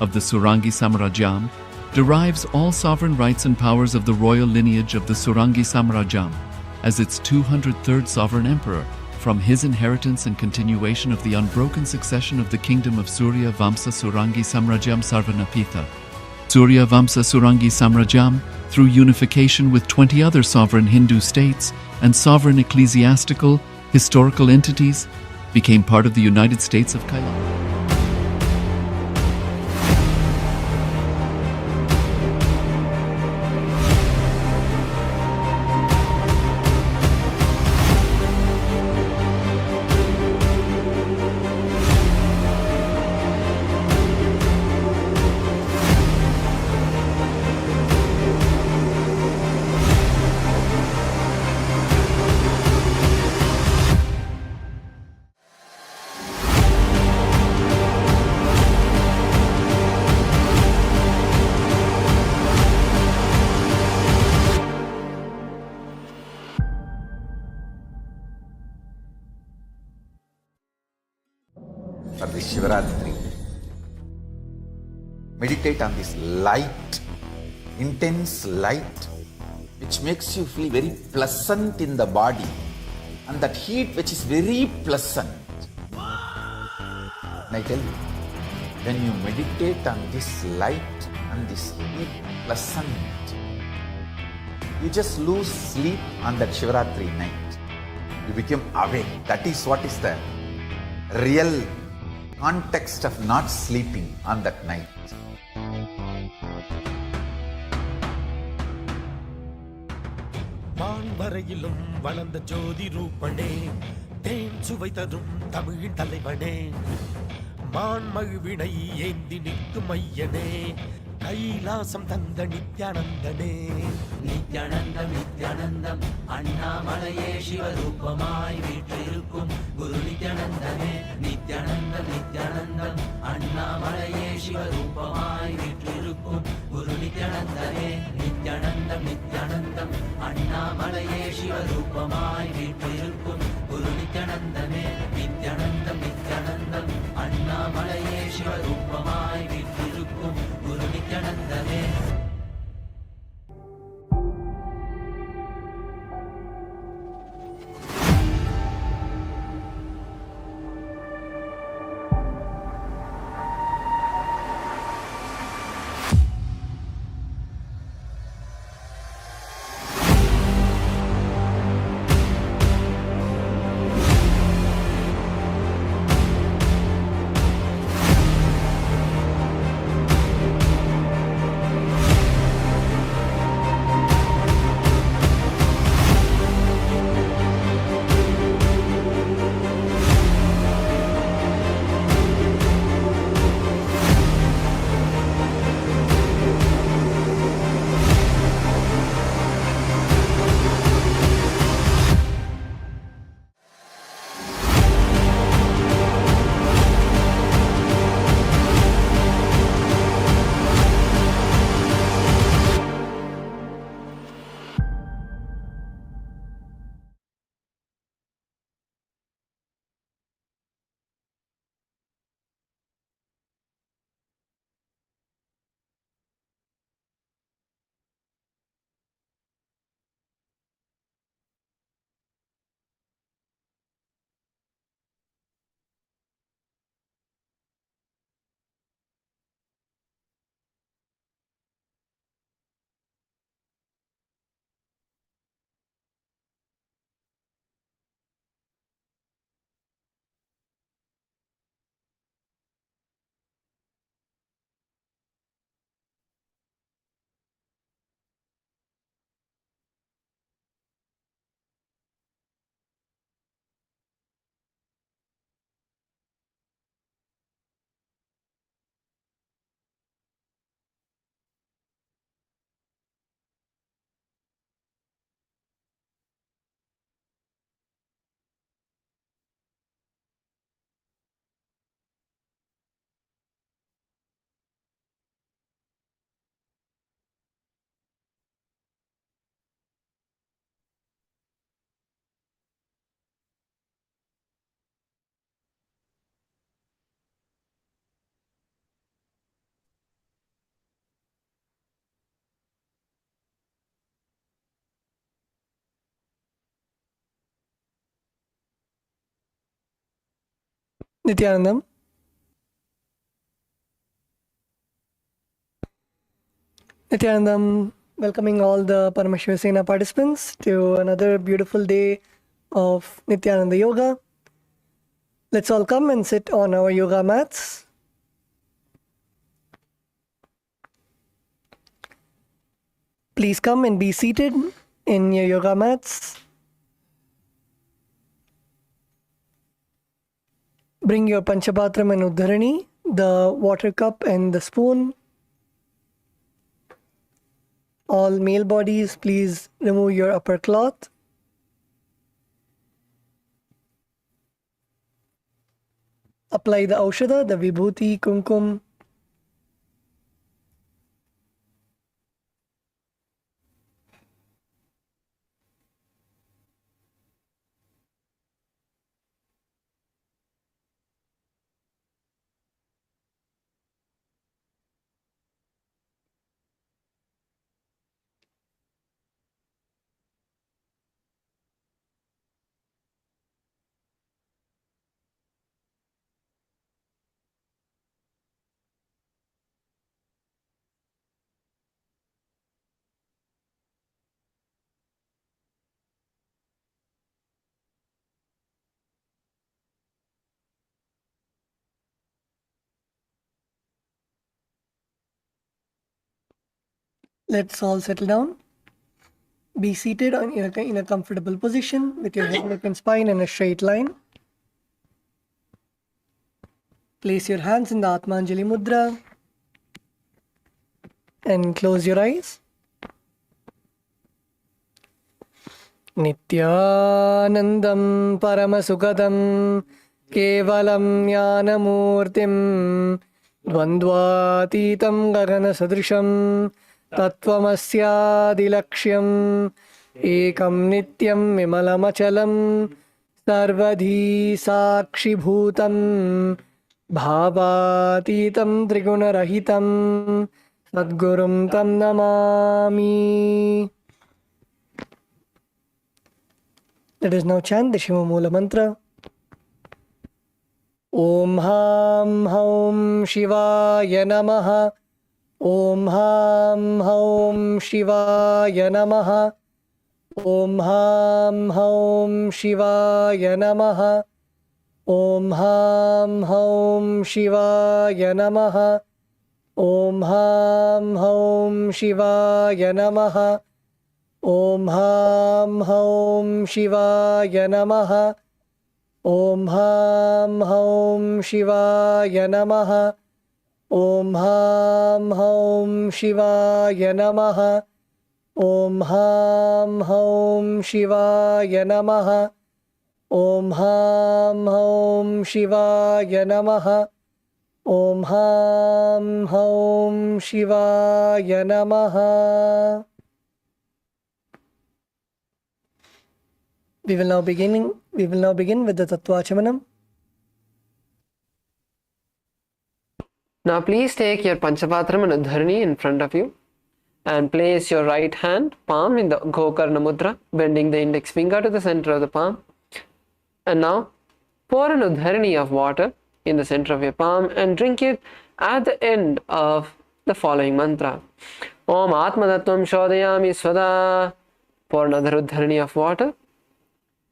of the Surangi Samrajyam, derives all sovereign rights and powers of the royal lineage of the Surangi Samrajyam, as its 203rd sovereign emperor, from his inheritance and continuation of the unbroken succession of the kingdom of Surya Vamsa Surangi Samrajyam Sarvanapitha. Surya Vamsa Surangi Samrajyam, through unification with 20 other sovereign Hindu states and sovereign ecclesiastical, historical entities, became part of the United States of KAILASA. For the Shivaratri, meditate on this light, intense light, which makes you feel very pleasant in the body, and that heat which is very pleasant. And I tell you, when you meditate on this light and this heat pleasant, you just lose sleep on that Shivaratri night. You become awake. That is what is the real context of not sleeping on that night. வான்வரையிலும் வளர்ந்த ஜோதி ரூபனே, தேன் சுவை தரும் தமிழின் தலைவனே, மான்மழுவினை ஏந்தி நிற்கும் ஐயனே, கைலாசம் தந்த நித்யானந்தனே. நித்யானந்தம் நித்யானந்தம் அண்ணாமலையே சிவரூபமாய் வீற்றிருக்கும் குரு நித்யானந்தனே. நித்யானந்தம் நித்யானந்தம் அண்ணாமலையே சிவரூபமாய் வீற்றிருக்கும் குரு நித்யானந்தனே. நித்யானந்தம் நித்யானந்தம் அண்ணாமலையே சிவரூபமாய் வீற்றிருக்கும் குரு நித்யானந்தனே. நித்யானந்தம் நித்யானந்தம் அண்ணாமலையே சிவரூபமாய் வீற்றிருக்கும் குரு நித்யானந்தனே. Nithyanandam. Nithyanandam, welcoming all the Paramashiva participants to another beautiful day of Nithyananda Yoga. Let's all come and sit on our yoga mats. Please come and be seated in your yoga mats. Bring your Panchapatram and Uddharani, the water cup and the spoon. All male bodies, please remove your upper cloth. Apply the Aushadha, the Vibhuti, Kumkum. Let's all settle down. Be seated in a comfortable position with your head, neck and spine in a straight line. Place your hands in the Atmanjali Mudra and close your eyes. Nithyanandam Paramasukadam Kevalam Jnanamurtim Dvandvatitam Gagana Sadrisham Tattvamasyadilaksham Ekam Nityam Vimalamachalam Sarvadhi Sakshibhutam Bhavatitam Trigunarahitam Sadgurum Tam Namami. Let us now chant the Shiva Mula Mantra. Om Ham Haum Shivaya Namaha. Om Ham Haum Shivaya Namaha. Om Ham Haum Shivaya Namaha. Om Ham Haum Shivaya Namaha. Om Ham Haum Shivaya Namaha. Om Ham Haum Shivaya Namaha. Om Ham Haum Shivaya Namaha. Om Ham Haum Shivaya Namaha. Om Ham Haum Shivaya Namaha. Om Ham Haum Shivaya Namaha. Om Ham Haum Shivaya Namaha. We will now begin with the Tattvachamanam. Now please take your Panchapatram and Uddharani in front of you and place your right hand palm in the Gokarna Mudra, bending the index finger to the center of the palm. And now pour an Uddharani of water in the center of your palm and drink it at the end of the following mantra. Om Atmadattvam Shodayami Svada. Pour another Uddharani of water.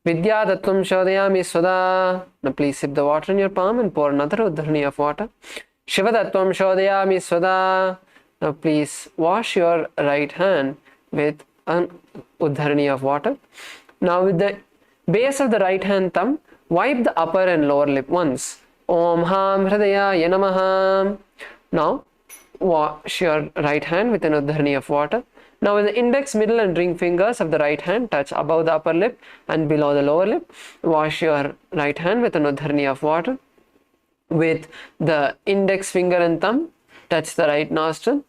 Vidya Tattvam Shodayami Svada. Now please sip the water in your palm and pour another Uddharani of water. Shiva Tattvam Shodayami Svada. Now please wash your right hand with an Uddharani of water. Now with the base of the right hand thumb, wipe the upper and lower lip once. Om Ham Hridayaya Namaha. Now wash your right hand with an Uddharani of water. Now with the index, middle and ring fingers of the right hand touch above the upper lip and below the lower lip. Wash your right hand with an Uddharani of water. With the index finger and thumb touch the right nostril,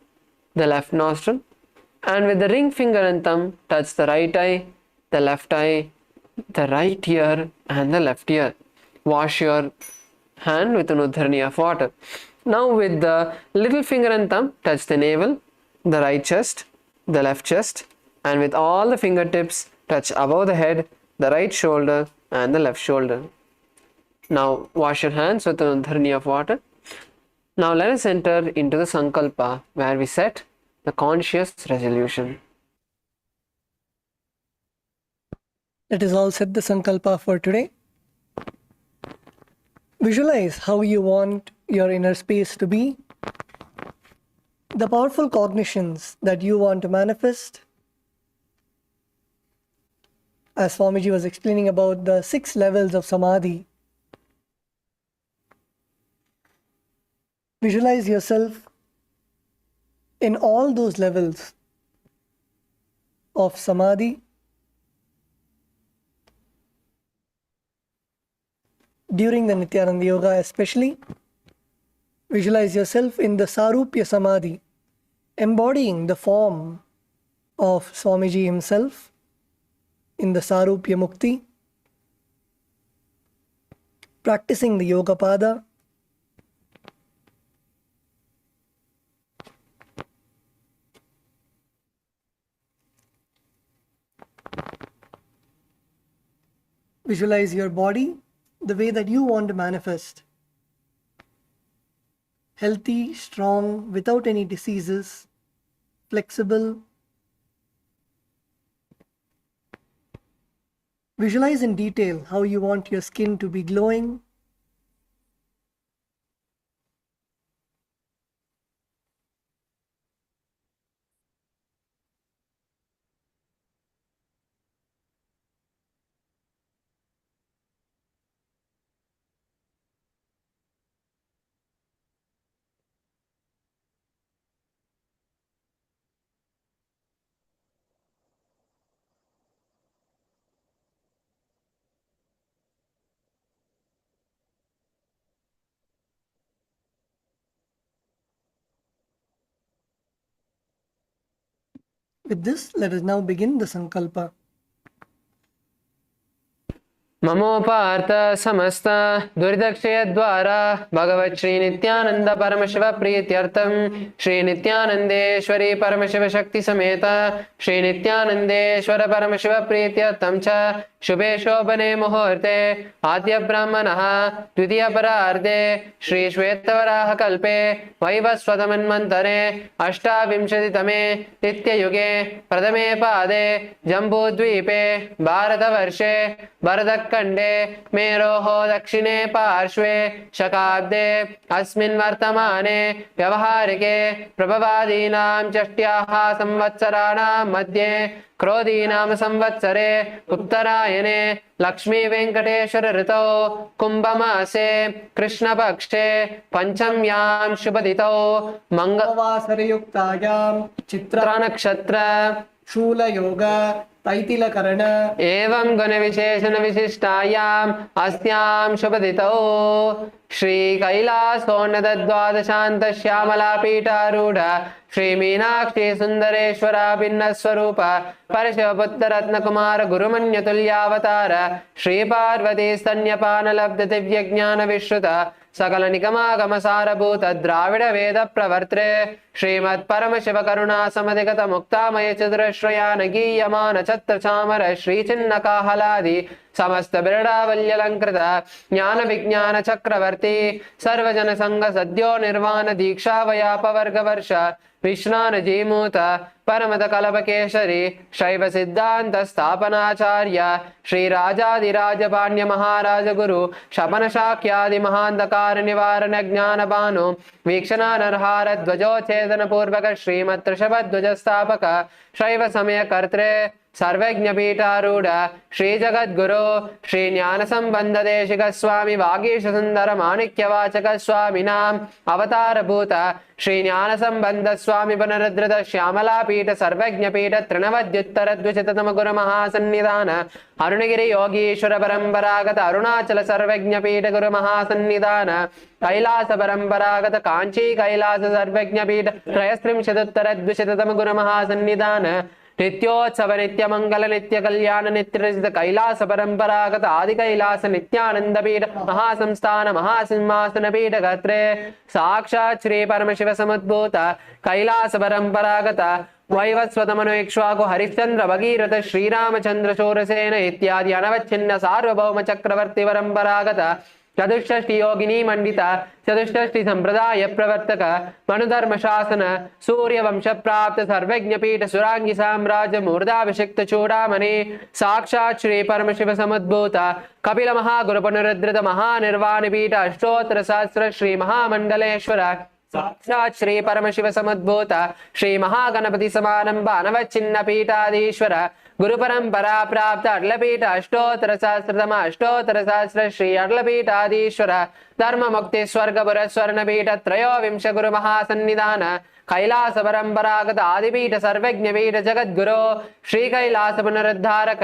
the left nostril, and with the ring finger and thumb touch the right eye, the left eye, the right ear and the left ear. Wash your hand with an Uddharani of water. Now with the little finger and thumb touch the navel, the right chest, the left chest, and with all the fingertips touch above the head, the right shoulder and the left shoulder. Now wash your hands with an dharani of water. Now let us enter into the sankalpa, where we set the conscious resolution. Let us all set the sankalpa for today. Visualize how you want your inner space to be, the powerful cognitions that you want to manifest. As Swamiji was explaining about the 6 levels of samadhi, visualize yourself in all those levels of samadhi. During the Nithyananda Yoga especially, visualize yourself in the Sarupya Samadhi, embodying the form of Swamiji himself in the Sarupya Mukti, practicing the Yoga Pada, visualize your body the way that you want to manifest. Healthy, strong, without any diseases, flexible. Visualize in detail how you want your skin to be glowing. With this, let us now begin the Sankalpa. ममोपार्थ समस्त दुरिदक्षय द्वारा भगवत् श्री नित्यानंद परमशिव प्रीत्यर्थम श्री नित्यानंदेश्वरी परमशिव शक्ति समेत श्री नित्यानंदेश्वर परमशिव प्रीत्यर्थम च शुभे शोभने मुहूर्ते आद्य ब्राह्मणः द्वितीय परार्धे श्री श्वेतवराह कल्पे वैवस्वतमन्वन्तरे अष्टाविंशतितमे नित्ययुगे प्रथमे पादे जम्बूद्वीपे भारतवर्षे भरतखण्डे मेरोः दक्षिणे पार्श्वे शकाब्दे अस्मिन् वर्तमाने व्यवहारिके प्रभवादीनां षष्ट्याः संवत्सराणां मध्ये क्रोधीनाम संवत्सरे उत्तरायणे लक्ष्मी वेंकटेश्वर ऋतौ कुंभमासे कृष्णपक्षे पंचम्यां शुभदितौ मंगलवासरयुक्तायां चित्रा नक्षत्र शूलयोग तैतिलकरण एवं गुण विशेषण विशिष्टायाम् अस्यां शुभदितौ श्री कैलासोन्नत द्वादशान्त श्यामला पीठारूढ़ श्री मीनाक्षी सुंदरेश्वरा भिन्न स्वरूप परशिवपुत्र रत्न कुमार गुरुमन्य तुल्यावतार श्री पार्वती स्तन्यपान लब्ध दिव्य ज्ञान विश्रुत सकल निगमागम सारभूत द्राविड वेद प्रवर्त्रे श्रीमत् परमशिव करुणा समधिगत मुक्तामय चतुरश्रयान गीयमान छत्र चामर श्री चिन्ह काहलादि समस्त बिरडावल्यलंकृत ज्ञान विज्ञान चक्रवर्ती सर्वजन संग सद्यो निर्वाण दीक्षा वयापवर्ग वर्ष विश्रान जीमूत परमत कलपकेशरी शैव सिद्धांत स्थापनाचार्य श्री राजाधिराज पाण्य महाराज गुरु शपन शाक्यादि महांधकार निवारण ज्ञान भानु वीक्षणा नरहार ध्वजोच्छेदन पूर्वक श्रीमत् ऋषभध्वज स्थापक शैव समय कर्त्रे सर्वज्ञ पीठारूढ़ श्री जगद्गुरु श्री ज्ञान संबंध देशिक स्वामी वागीश सुंदर माणिक्यवाचक स्वामिनाम अवतार भूत श्री ज्ञान संबंध स्वामी पुनरुद्धृत श्यामला पीठ सर्वज्ञ पीठ तृणवद्युत्तर द्विशततम गुरु महासन्निधान अरुणगिरि योगीश्वर परंपरागत अरुणाचल सर्वज्ञ पीठ गुरु महासन्निधान कैलास परंपरागत कांची कैलास सर्वज्ञ पीठ त्रयस्त्रिंशदुत्तर द्विशततम गुरु महासन्निधान नित्योत्सव नित्य मंगल नित्य कल्याण नित्य रचित कैलास परंपरागत आदि कैलास नित्यानंद पीठ महासंस्थान महासिंहासन पीठ गत्रे साक्षात् श्री परमशिव समुद्भूत कैलास परंपरागत वैवस्वतमनु इक्ष्वाकु हरिश्चंद्र भगीरथ श्रीरामचंद्र शूरसेन इत्यादि अनवच्छिन्न सार्वभौम चक्रवर्ती परंपरागत चतुष्षष्टि योगिनी मंडिता चतुष्षष्टि संप्रदाय प्रवर्तक मनुधर्म शासन सूर्य वंश प्राप्त सर्वज्ञ पीठ सुरांगी साम्राज्य मूर्धाभिषिक्त चूड़ामणि साक्षात् श्री परमशिव समुद्भूत कपिल महागुरु पुनरुद्धृत महानिर्वाण पीठ अष्टोत्तर सहस्र श्री महामंडलेश्वर साक्षात् श्री परमशिव समुद्भूत श्री महागणपति समारंभ अनवच्छिन्न पीठाधीश्वर गुरु परंपरा प्राप्त अडलपीठ अष्टोत्तर सहस्र श्री अडलपीठाधीश्वर धर्म मुक्ति स्वर्गपुर स्वर्णपीठ त्रयोविंश गुरु महासन्निधान कैलास परंपरागत आदिपीठ सर्वज्ञ पीठ जगद्गुरु श्री कैलास पुनरुद्धारक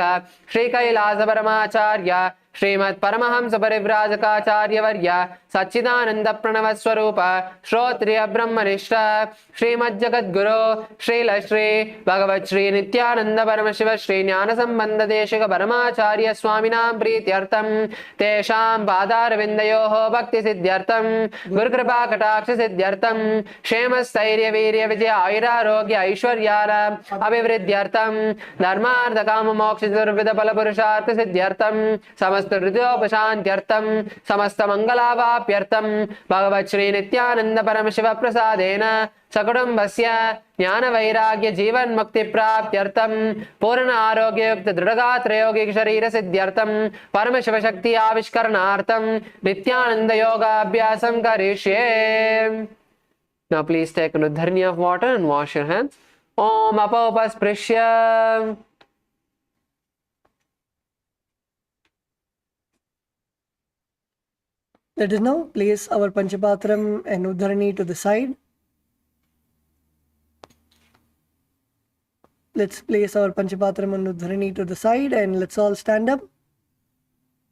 श्री कैलास परमाचार्य श्रीमत् परमहंस परिव्राजकाचार्य वर्य सच्चिदानंद प्रणव स्वरूप श्रोत्रिय ब्रह्मनिष्ठ श्रीमद् जगद्गुरु श्रील श्री भगवत श्री नित्यानंद परमशिव श्री ज्ञान संबंध देशिक परमाचार्य स्वामिनां प्रीत्यर्थं तेषां पादारविन्दयोः भक्ति सिद्ध्यर्थं गुरुकृपा कटाक्ष सिद्ध्यर्थं क्षेम स्थैर्य वीर्य विजय आयुरारोग्य ऐश्वर्याणाम् अभिवृद्ध्यर्थं धर्मार्थ काम मोक्ष चतुर्विध फल पुरुषार्थ सिद्ध्यर्थं समस्त हृदयोपशान्त्यर्थं समस्त मंगलावाप्यर्थं भगवत् श्री नित्यानंद परमशिव प्रसादेन सकुटुम्बस्य ज्ञान वैराग्य जीवन मुक्ति प्राप्त्यर्थं पूर्ण आरोग्य युक्त दृढ़गात्र योगिक शरीर सिद्ध्यर्थं परमशिव शक्ति आविष्करणार्थं नित्यानंद योगाभ्यासं करिष्ये. Now please take an udharni of water and wash your hands. Om apaupasprisya. Let us now place our Panchapatram and Udharani to the side. Let's place our Panchapatram and Udharani to the side and let's all stand up.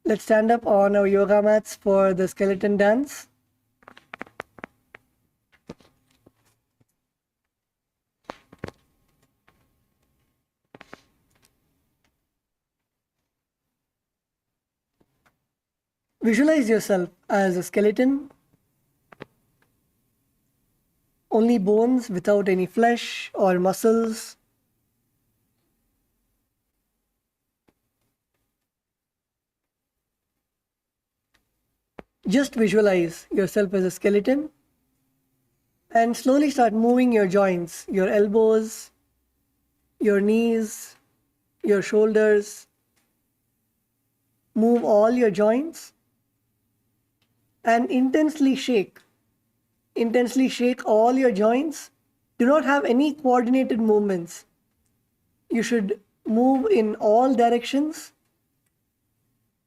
Let's stand up on our yoga mats for the skeleton dance. Visualize yourself as a skeleton, only bones without any flesh or muscles. Just visualize yourself as a skeleton and slowly start moving your joints, your elbows, your knees, your shoulders. Move all your joints. And intensely shake all your joints. Do not have any coordinated movements. You should move in all directions.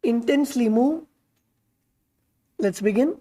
Intensely move. Let's begin.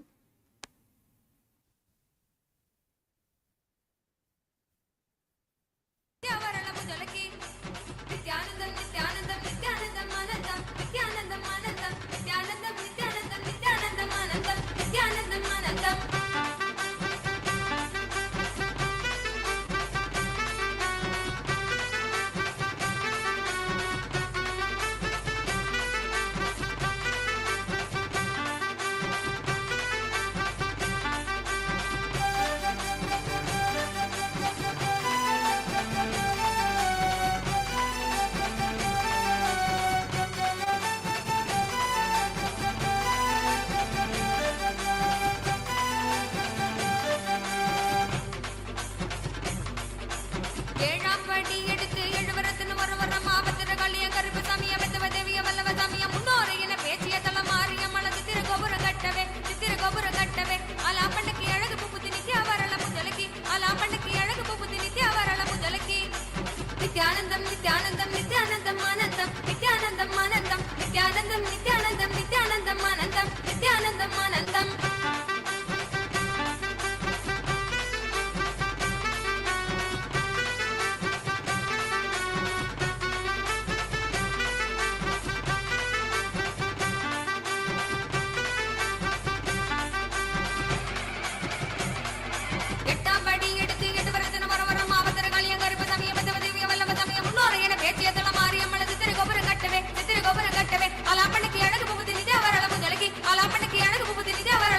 Nithyanandam, Nithyanandam, Nithyanandam, Anandam, Nithyanandam, Anandam, Nithyanandam, Nithyanandam, Nithyanandam, Anandam, Nithyanandam, Anandam.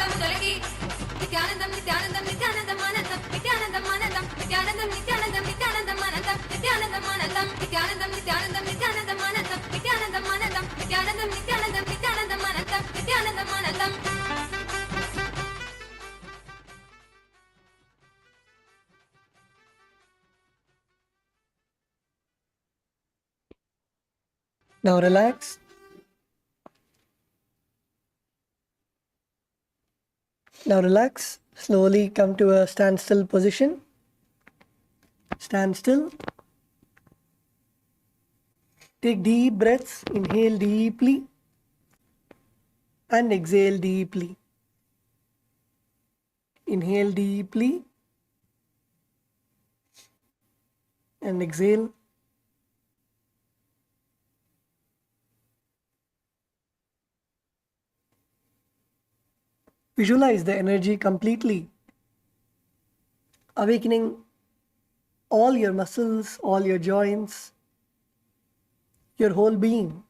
Alapaniki, Now relax. Now relax. Slowly come to a standstill position. Stand still. Take deep breaths. Inhale deeply and exhale deeply. Inhale deeply and exhale. Visualize the energy completely awakening all your muscles, all your joints, your whole being.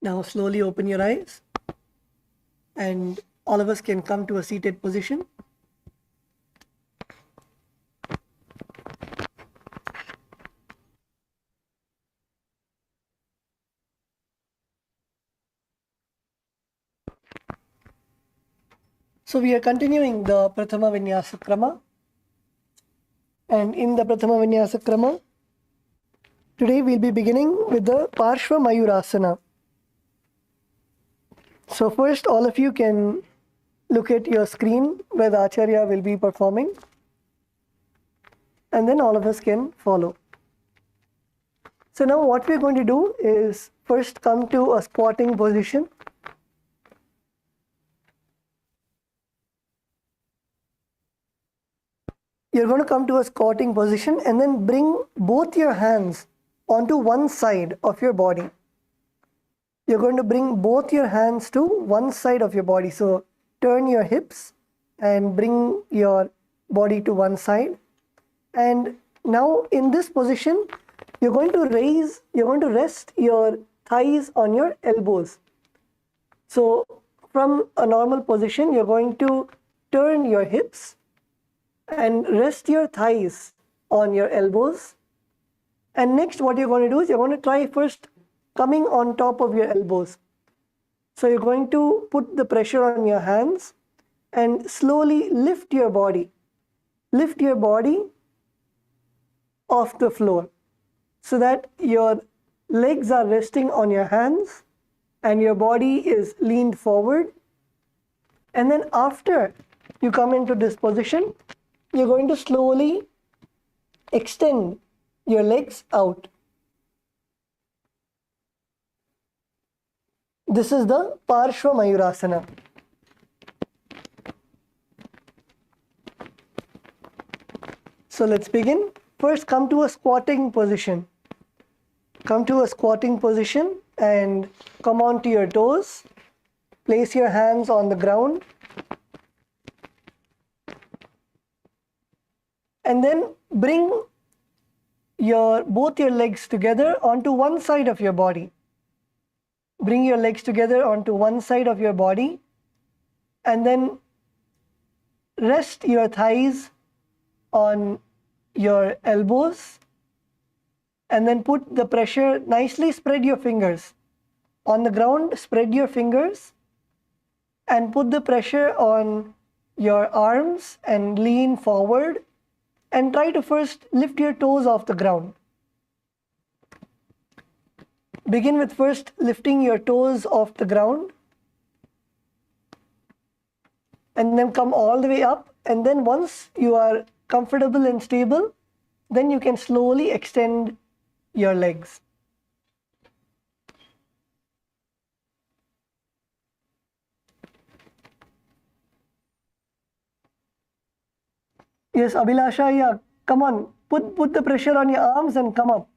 Now slowly open your eyes and all of us can come to a seated position. So we are continuing the Prathama Vinyasa Krama, and in the Prathama Vinyasa Krama, today we'll be beginning with the Parshva Mayurasana. So first all of you can look at your screen where the Acharya will be performing, and then all of us can follow. So now what we're going to do is first come to a squatting position. You're going to come to a squatting position and then bring both your hands onto one side of your body. You're going to bring both your hands to one side of your body. So turn your hips and bring your body to one side. And now in this position, you're going to rest your thighs on your elbows. So from a normal position, you're going to turn your hips and rest your thighs on your elbows. And next what you're going to do is you're going to try first coming on top of your elbows. So you're going to put the pressure on your hands and slowly lift your body. Lift your body off the floor so that your legs are resting on your hands and your body is leaned forward. And then after you come into this position, you're going to slowly extend your legs out. This is the Parshva Mayurasana. So let's begin. First come to a squatting position. Come to a squatting position and come onto your toes. Place your hands on the ground. And then bring both your legs together onto one side of your body. Bring your legs together onto one side of your body and then rest your thighs on your elbows and then put the pressure, nicely spread your fingers on the ground, spread your fingers and put the pressure on your arms and lean forward and try to first lift your toes off the ground. Begin with first lifting your toes off the ground and then come all the way up, and then once you are comfortable and stable, then you can slowly extend your legs. Yes, Abhilasha, yeah, come on, put the pressure on your arms and come up.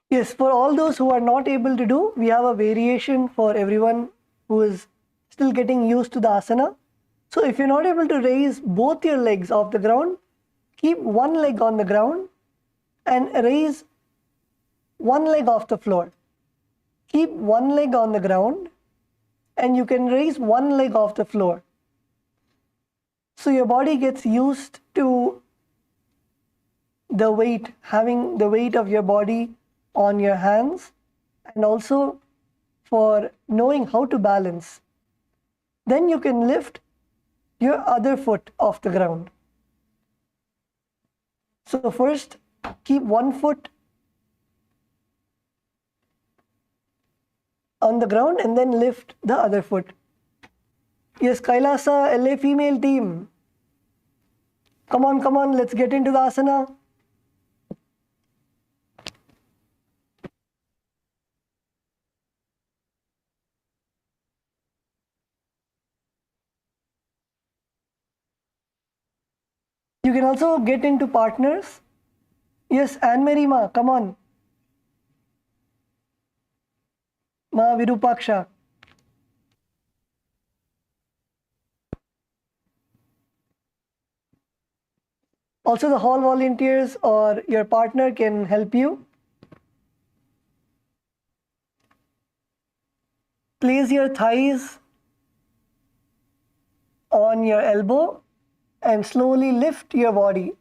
Yes, for all those who are not able to do, we have a variation for everyone who is still getting used to the asana. So if you're not able to raise both your legs off the ground, keep one leg on the ground and raise one leg off the floor. Keep one leg on the ground and you can raise one leg off the floor. So your body gets used to the weight, having the weight of your body on your hands, and also for knowing how to balance. Then you can lift your other foot off the ground. So first keep one foot on the ground and then lift the other foot. Yes, Kailasa LA female team. Come on, let's get into the asana. You can also get into partners. Yes, Anne-Marie Ma, come on. Ma Virupaksha. Also, the hall volunteers or your partner can help you. Place your thighs on your elbow and slowly lift your body.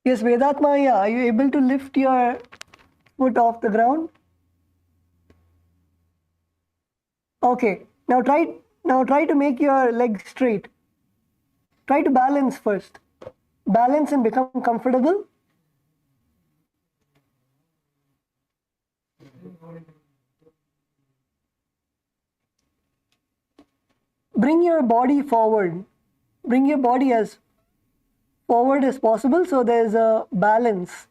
Yes, Vedatma, yeah, are you able to lift your foot off the ground? Okay, now try to make your legs straight. Try to balance first. Balance and become comfortable. Bring your body forward. Bring your body as forward as possible so there's a balance.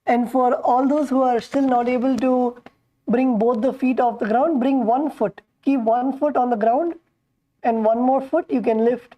And for all those who are still not able to bring both the feet off the ground, bring one foot. Keep one foot on the ground and one more foot you can lift.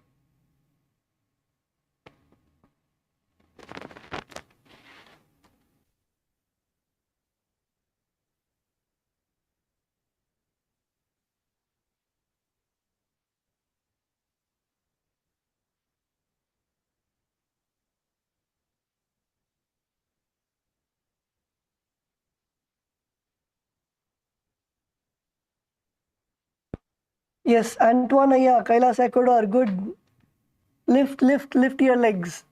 Yes, Antoine, yeah, Kailas Ecuador, good. Lift your legs.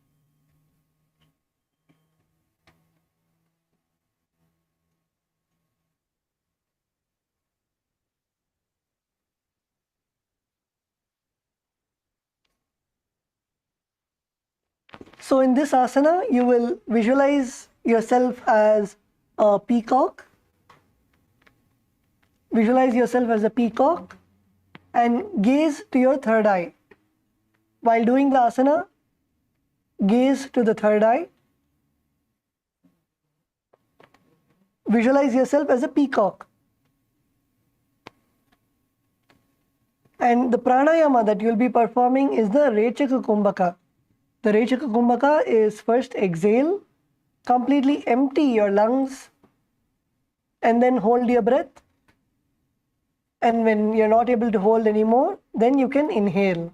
So in this asana, you will visualize yourself as a peacock. Visualize yourself as a peacock and gaze to your third eye. While doing the asana, gaze to the third eye. Visualize yourself as a peacock. And the pranayama that you'll be performing is the Rechaka Kumbhaka. The Rechaka Kumbhaka is first exhale, completely empty your lungs, and then hold your breath. And when you're not able to hold anymore, then you can inhale.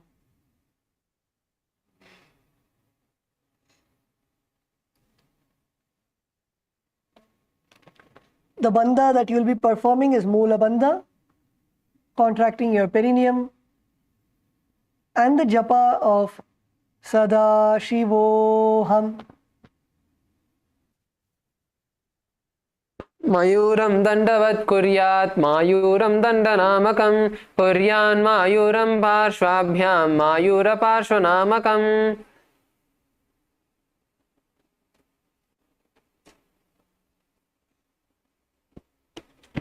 The bandha that you'll be performing is Mula Bandha, contracting your perineum, and the japa of Sadashivoham. मयूरं दण्डवत् कुर्यात् मायूरं दण्डनामकं कुर्यान् मायूरं पार्श्वाभ्यां मायूरपार्श्वनामकम्.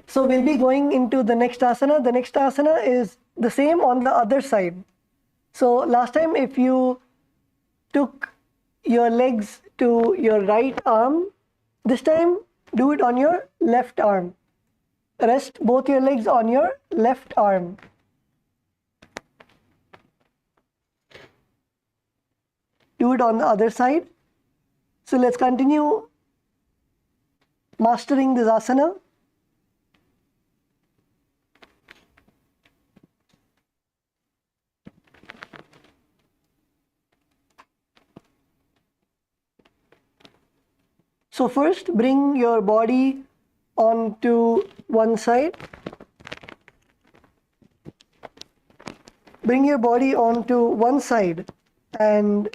So we'll be going into the next asana. The next asana is the same on the other side. So last time if you took your legs to your right arm, this time do it on your left arm. Rest both your legs on your left arm. Do it on the other side. So let's continue mastering this asana. So first bring your body onto one side. Bring your body onto one side and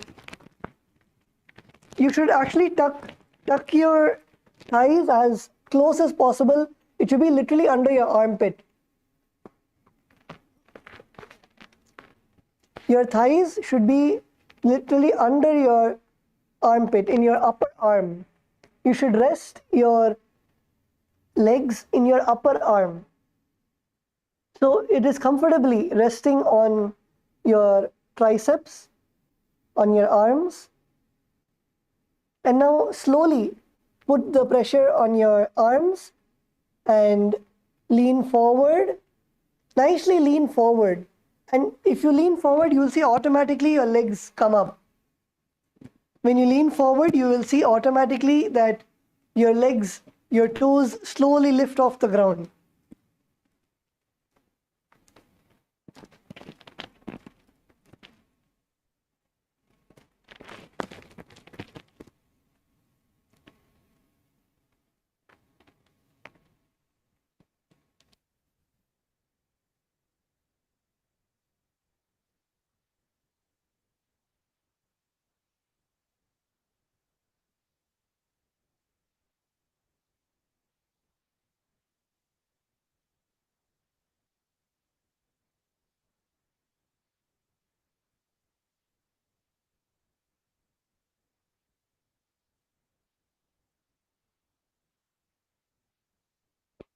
you should actually tuck your thighs as close as possible. It should be literally under your armpit. Your thighs should be literally under your armpit, in your upper arm. You should rest your legs in your upper arm. So it is comfortably resting on your triceps, on your arms. And now slowly put the pressure on your arms and lean forward. Nicely lean forward. And if you lean forward, you will see automatically your legs come up. When you lean forward, you will see automatically that your legs, your toes slowly lift off the ground.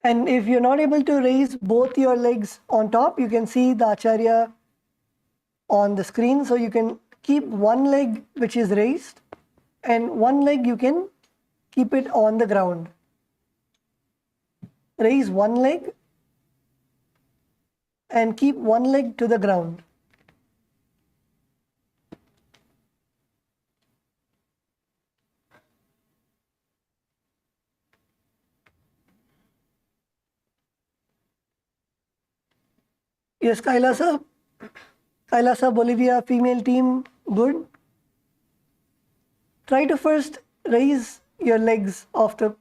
And if you're not able to raise both your legs on top, you can see the Acharya on the screen. So you can keep one leg which is raised and one leg you can keep it on the ground. Raise one leg and keep one leg to the ground. Yes, Kailasa. Kailasa, Bolivia, female team, good. Try to first raise your legs off the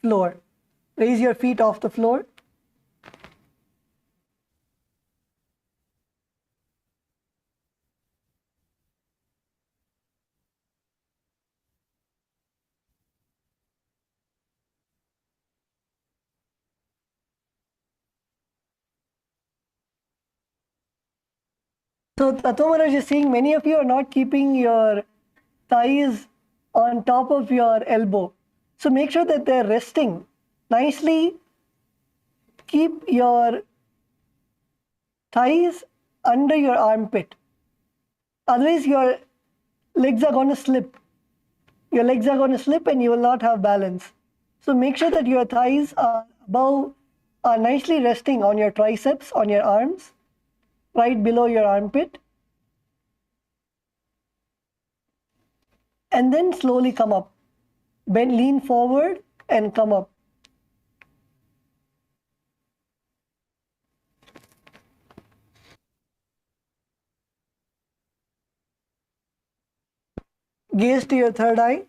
floor. Raise your feet off the floor. So Tattva Maharaj is saying many of you are not keeping your thighs on top of your elbow. So make sure that they're resting nicely. Keep your thighs under your armpit. Otherwise your legs are going to slip. Your legs are going to slip and you will not have balance. So make sure that your thighs are nicely resting on your triceps, on your arms, right below your armpit. And then slowly come up. Bend, lean forward and come up. Gaze to your third eye.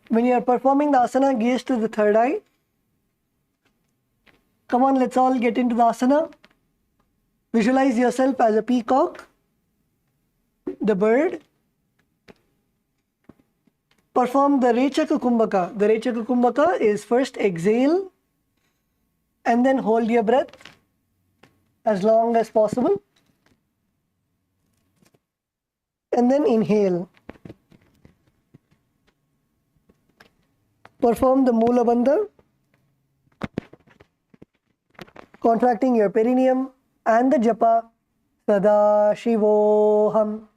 When you are performing the asana, gaze to the third eye. Come on, let's all get into the asana. Visualize yourself as a peacock, the bird. Perform the Rechaka Kumbhaka. The Rechaka Kumbhaka is first exhale and then hold your breath as long as possible, and then inhale. Perform the Mula Bandha, contracting your perineum, and the japa Sadashivoham.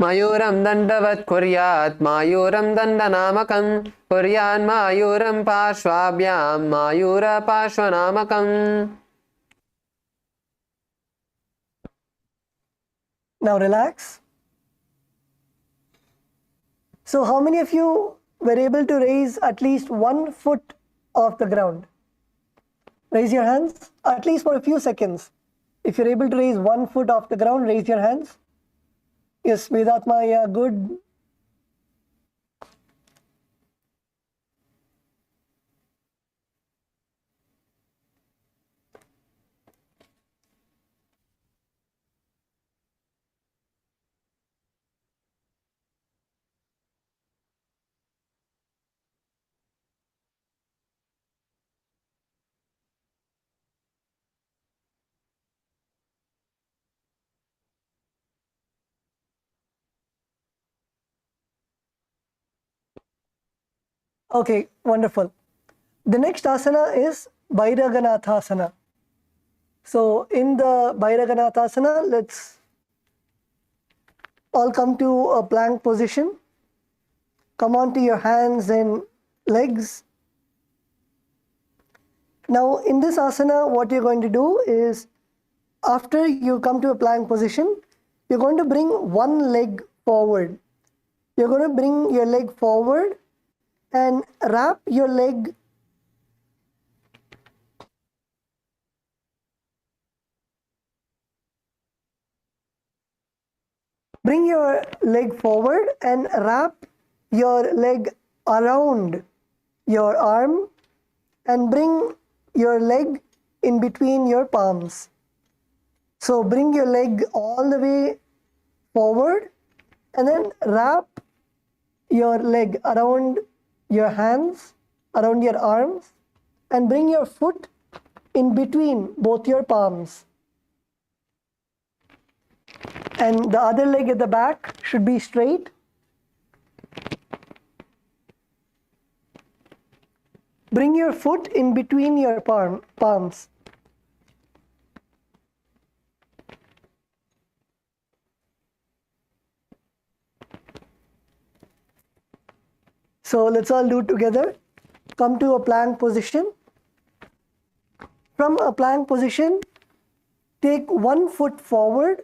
Mayuram dandavat kuryat, Mayuram dandanamakam, Kuryan Mayuram Pashvabhyam, Mayura Pashvanamakam. Now relax. So how many of you were able to raise at least 1 foot off the ground? Raise your hands, at least for a few seconds. If you're able to raise 1 foot off the ground, raise your hands. Yes, Vedatma, yeah, good. Okay, wonderful. The next asana is Bhairaganathasana. So in the Bhairaganathasana, let's all come to a plank position. Come on to your hands and legs. Now in this asana, what you're going to do is, after you come to a plank position, you're going to bring one leg forward. You're going to bring your leg forward and wrap your leg bring your leg forward and wrap your leg around your arm and bring your leg in between your palms. So bring your leg all the way forward and then wrap your leg around your hands, around your arms, and bring your foot in between both your palms. And the other leg at the back should be straight. Bring your foot in between your palms. So let's all do it together. Come to a plank position. From a plank position, take 1 foot forward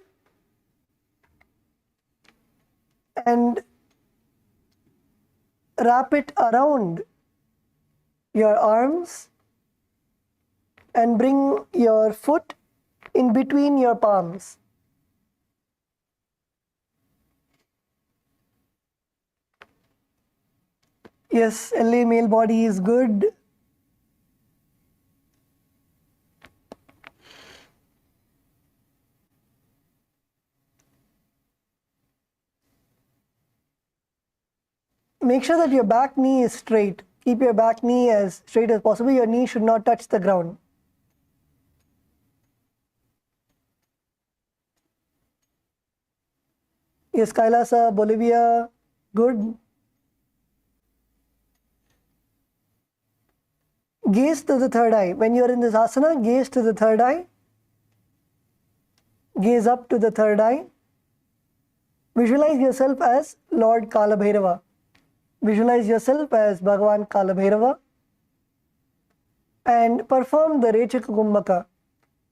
and wrap it around your arms and bring your foot in between your palms. Yes, LA male body is good. Make sure that your back knee is straight. Keep your back knee as straight as possible. Your knee should not touch the ground. Yes, Kailasa, Bolivia, good. Gaze to the third eye. When you are in this asana, gaze to the third eye. Gaze up to the third eye. Visualize yourself as Lord Kalabhairava. Visualize yourself as Bhagavan Kalabhairava. And perform the Rechaka Kumbhaka.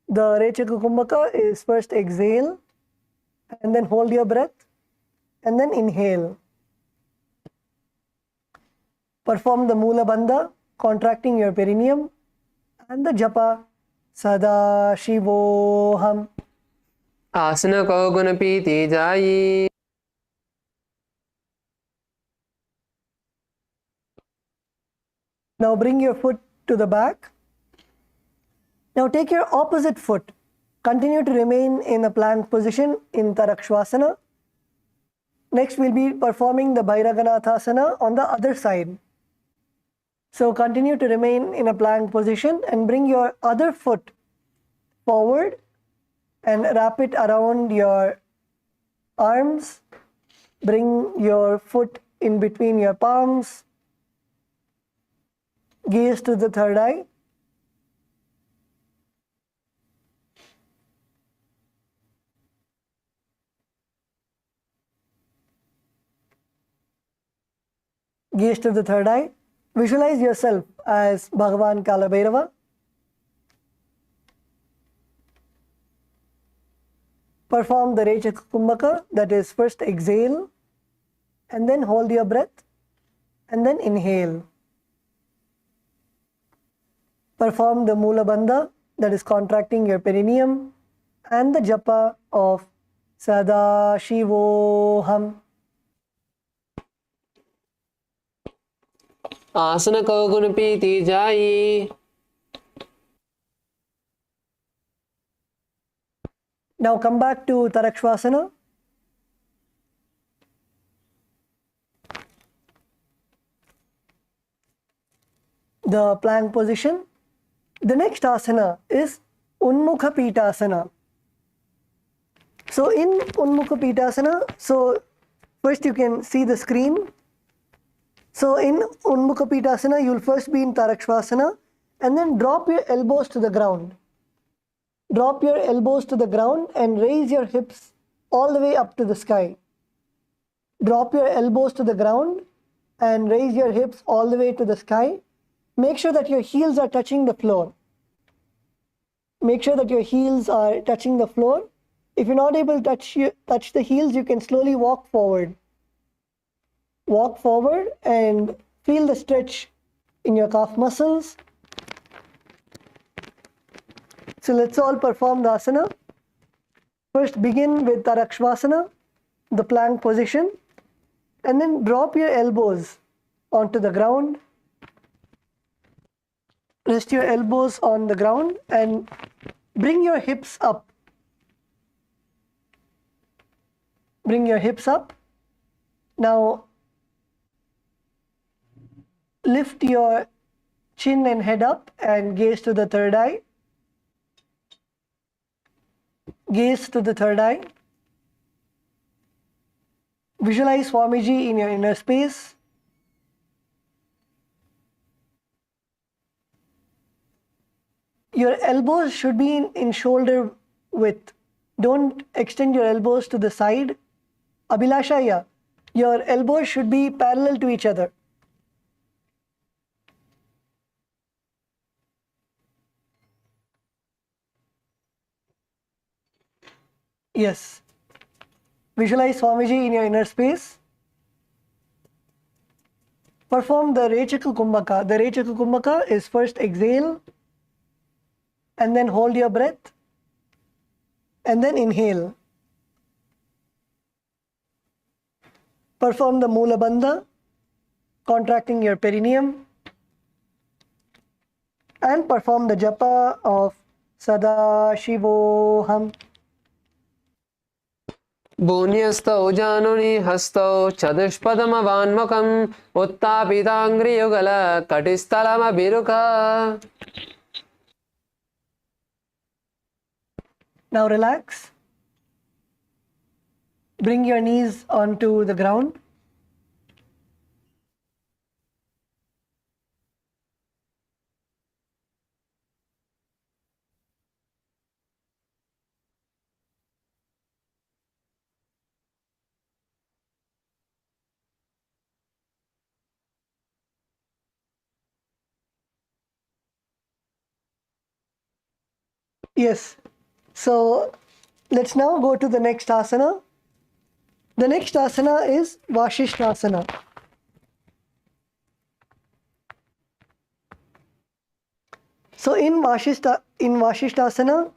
The Rechaka Kumbhaka is first exhale, and then hold your breath, and then inhale. Perform the Mula Bandha, contracting your perineum, and the japa Sadashivoham. Asana ko gunapiti jayi. Now bring your foot to the back. Now take your opposite foot. Continue to remain in a plank position in Tarakshvasana. Next we'll be performing the Bhairaganathasana on the other side. So continue to remain in a plank position and bring your other foot forward and wrap it around your arms. Bring your foot in between your palms. Gaze to the third eye. Gaze to the third eye. Visualize yourself as Bhagavan Kalabhairava. Perform the Rechaka Kumbhaka, that is first exhale and then hold your breath and then inhale. Perform the Mula Bandha, that is contracting your perineum, and the japa of Sadashivoham. आसन कवगुण पीति जाई. Now come back to Tarakshvasana. The plank position. The next asana is Unmukha Pitasana. So in Unmukha Pitasana, so first you can see the screen. So in Unmukha Pitasana, you will first be in Tarakshvasana and then drop your elbows to the ground. Drop your elbows to the ground and raise your hips all the way up to the sky. Drop your elbows to the ground and raise your hips all the way to the sky. Make sure that your heels are touching the floor. Make sure that your heels are touching the floor. If you're not able to touch the heels, you can slowly walk forward. Walk forward and feel the stretch in your calf muscles. So let's all perform the asana. First begin with Tarakshvasana, the plank position, and then drop your elbows onto the ground. Rest your elbows on the ground and bring your hips up. Bring your hips up. Now lift your chin and head up and gaze to the third eye. Gaze to the third eye. Visualize Swamiji in your inner space. Your elbows should be in shoulder width. Don't extend your elbows to the side. Abhilashaya, your elbows should be parallel to each other. Yes. Visualize Swamiji in your inner space. Perform the Rechaka Kumbhaka. The Rechaka Kumbhaka is first exhale and then hold your breath and then inhale. Perform the Mula Bandha, contracting your perineum, and perform the japa of Sadashivoham. भून्यस्तौ जानुनि हस्तौ चतुष्पदमवान्मुखम् उत्थापिताङ्घ्रियुगल कटिस्थलमभिरुका. Now relax. Bring your knees onto the ground. Yes. So let's now go to the next asana. The next asana is Vashishthasana. So in Vashishthasana,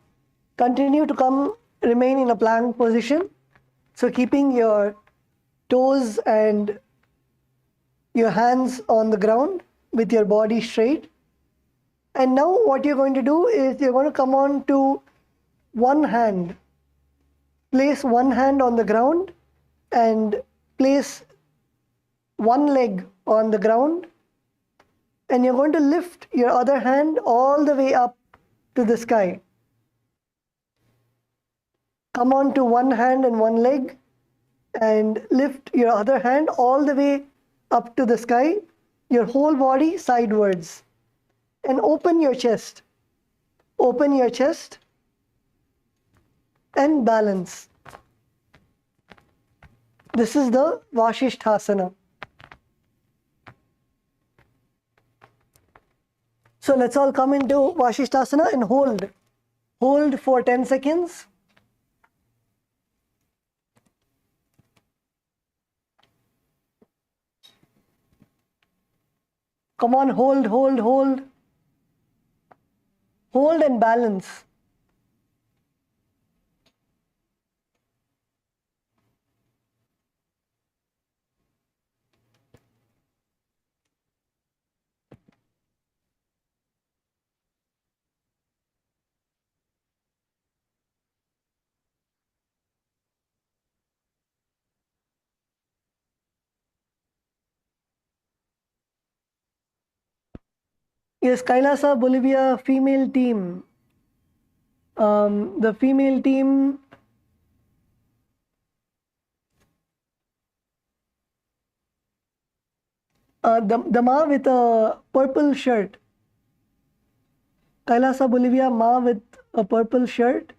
continue to remain in a plank position. So keeping your toes and your hands on the ground with your body straight. And now what you're going to do is you're going to come on to one hand. Place one hand on the ground and place one leg on the ground And you're going to lift your other hand all the way up to the sky. Come on to one hand and one leg and lift your other hand all the way up to the sky, your whole body sidewards. And open your chest. Open your chest and balance. This is the Vashishthasana. So let's all come into Vashishthasana and hold. Hold for 10 seconds. Come on, hold, hold, hold. Hold and balance. Yes, Kailasa, Bolivia female team. The female team, the Ma with a purple shirt. Kailasa, Bolivia, Ma with a purple shirt.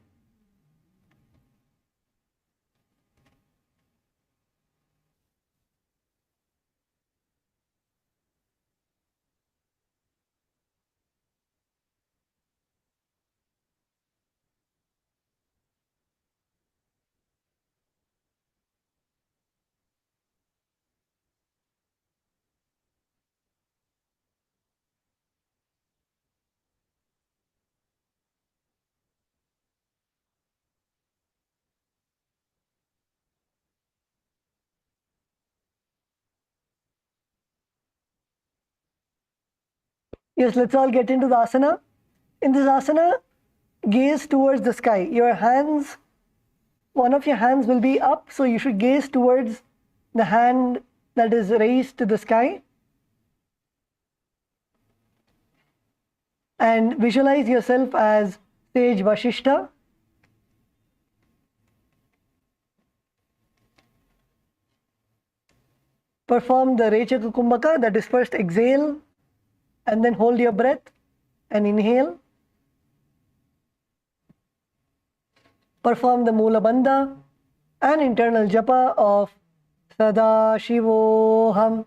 Yes, let's all get into the asana. In this asana, gaze towards the sky. Your hands, one of your hands will be up, so you should gaze towards the hand that is raised to the sky. And visualize yourself as sage Vashishta. Perform the Rechaka Kumbhaka, that is first exhale and then hold your breath and inhale. Perform the Mula Bandha and internal japa of Sadashivoham.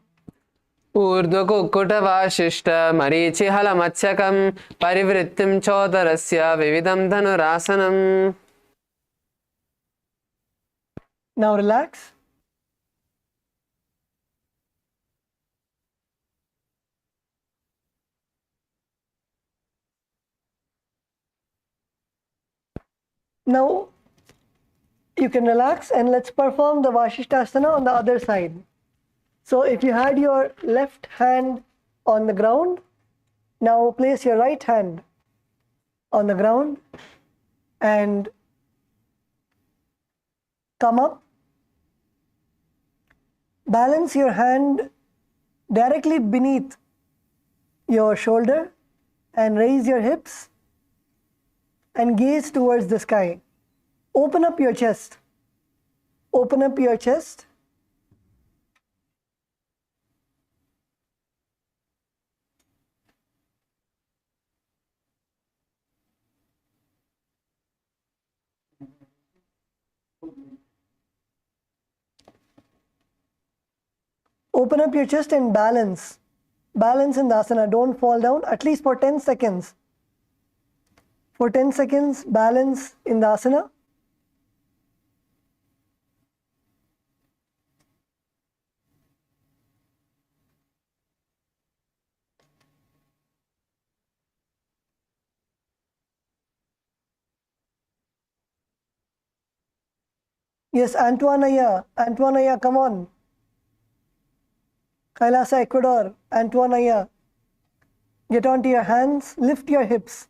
ऊर्ध्वकुक्कुटवाशिष्ट मरीचिहलमत्स्यकं परिवृत्तिं चोदरस्य विविधं धनुरासनम्. Now relax. Now you can relax and let's perform the Vashishthasana on the other side. So if you had your left hand on the ground, now place your right hand on the ground and come up. Balance your hand directly beneath your shoulder and raise your hips and gaze towards the sky. Open up your chest. Open up your chest. Open up your chest and balance. Balance in the asana. Don't fall down, at least for 10 seconds. For 10 seconds, balance in the asana. Yes, Antoinaya. Antoinaya, come on. Kailasa, Ecuador. Antoinaya. Get onto your hands. Lift your hips.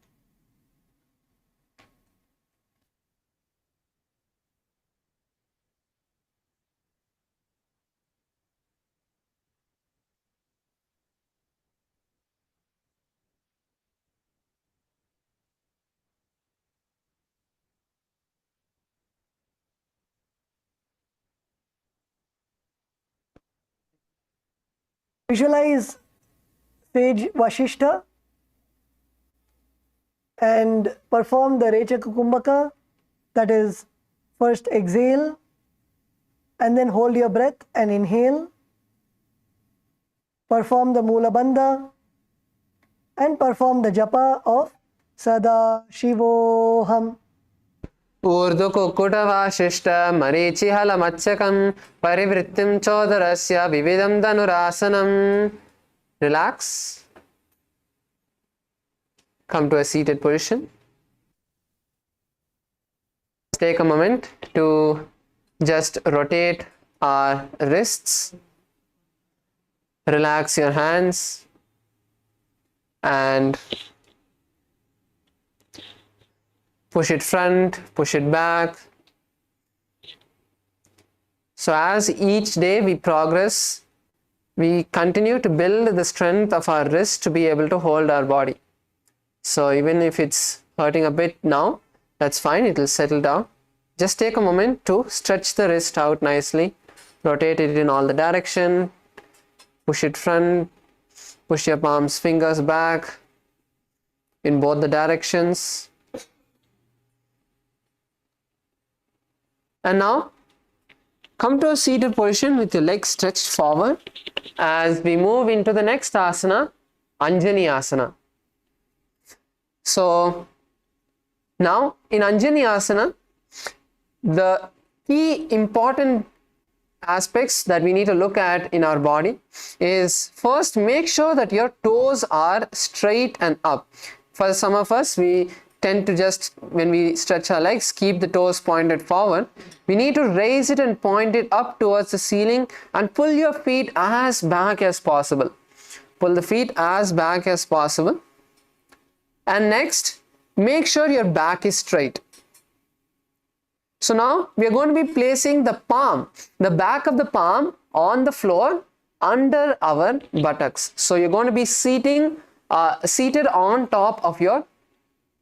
Visualize sage Vashishta and perform the Rechaka Kumbhaka, that is, first exhale and then hold your breath and inhale. Perform the Mula Bandha and perform the japa of Sadashivoham. Urdu Kukuta Vashishta Marichihala Machakam Parivrittim Chodarasya Vividam Dhanurasanam. Relax. Come to a seated position. Take a moment to just rotate our wrists. Relax your hands and push it front, push it back. So as each day we progress, we continue to build the strength of our wrist to be able to hold our body. So even if it's hurting a bit now, that's fine, it will settle down. Just take a moment to stretch the wrist out nicely, rotate it in all the direction, push it front, push your palms, fingers back in both the directions. And now come to a seated position with your legs stretched forward as we move into the next asana, Anjani Asana. So now in Anjani Asana, the key important aspects that we need to look at in our body is, first, make sure that your toes are straight and up. For some of us, we tend to just, when we stretch our legs, keep the toes pointed forward. We need to raise it and point it up towards the ceiling and pull your feet as back as possible. Pull the feet as back as possible. And next, make sure your back is straight. So now we are going to be placing the palm, the back of the palm on the floor under our buttocks. So you're going to be seated on top of your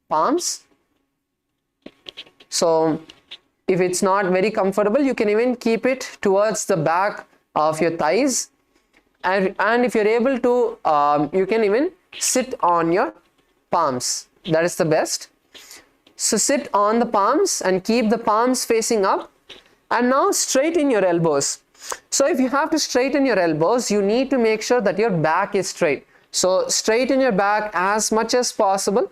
palms. So if it's not very comfortable, you can even keep it towards the back of your thighs. And if you're able to, you can even sit on your palms. That is the best. So sit on the palms and keep the palms facing up. And now straighten your elbows. So if you have to straighten your elbows, you need to make sure that your back is straight. So straighten your back as much as possible.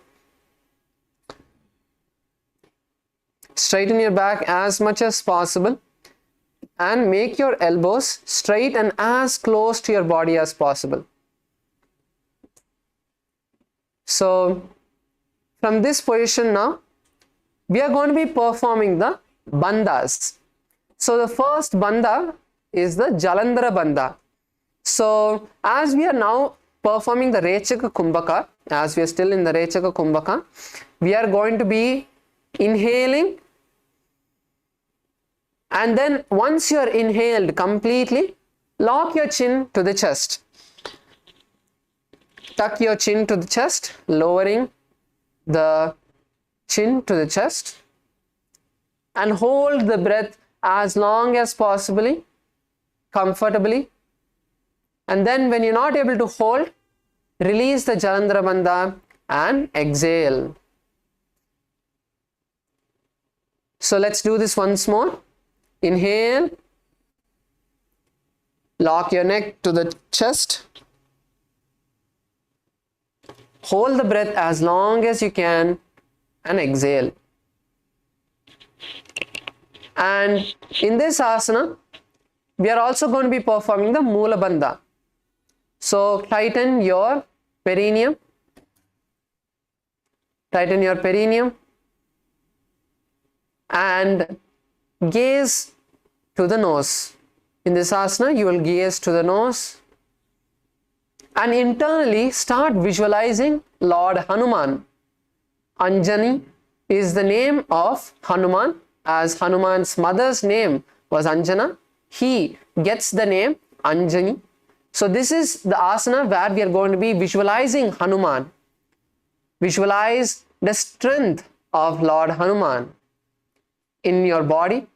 Straighten your back as much as possible. And make your elbows straight and as close to your body as possible. So from this position now, we are going to be performing the bandhas. So the first bandha is the Jalandhara bandha. So as we are now performing the Rechaka Kumbhaka, as we are still in the Rechaka Kumbhaka, we are going to be inhaling, and then once you are inhaled completely, lock your chin to the chest. Tuck your chin to the chest, lowering the chin to the chest, and hold the breath as long as possibly, comfortably. And then when you're not able to hold, release the Jalandhara bandha and exhale. So let's do this once more. Inhale, lock your neck to the chest, hold the breath as long as you can, and exhale. And in this asana, we are also going to be performing the Mula Bandha. So tighten your perineum, and gaze to the nose. In this asana, you will gaze to the nose and internally start visualizing Lord Hanuman. Anjani is the name of Hanuman, as Hanuman's mother's name was Anjana. He gets the name Anjani. So this is the asana where we are going to be visualizing Hanuman. Visualize the strength of Lord Hanuman in your body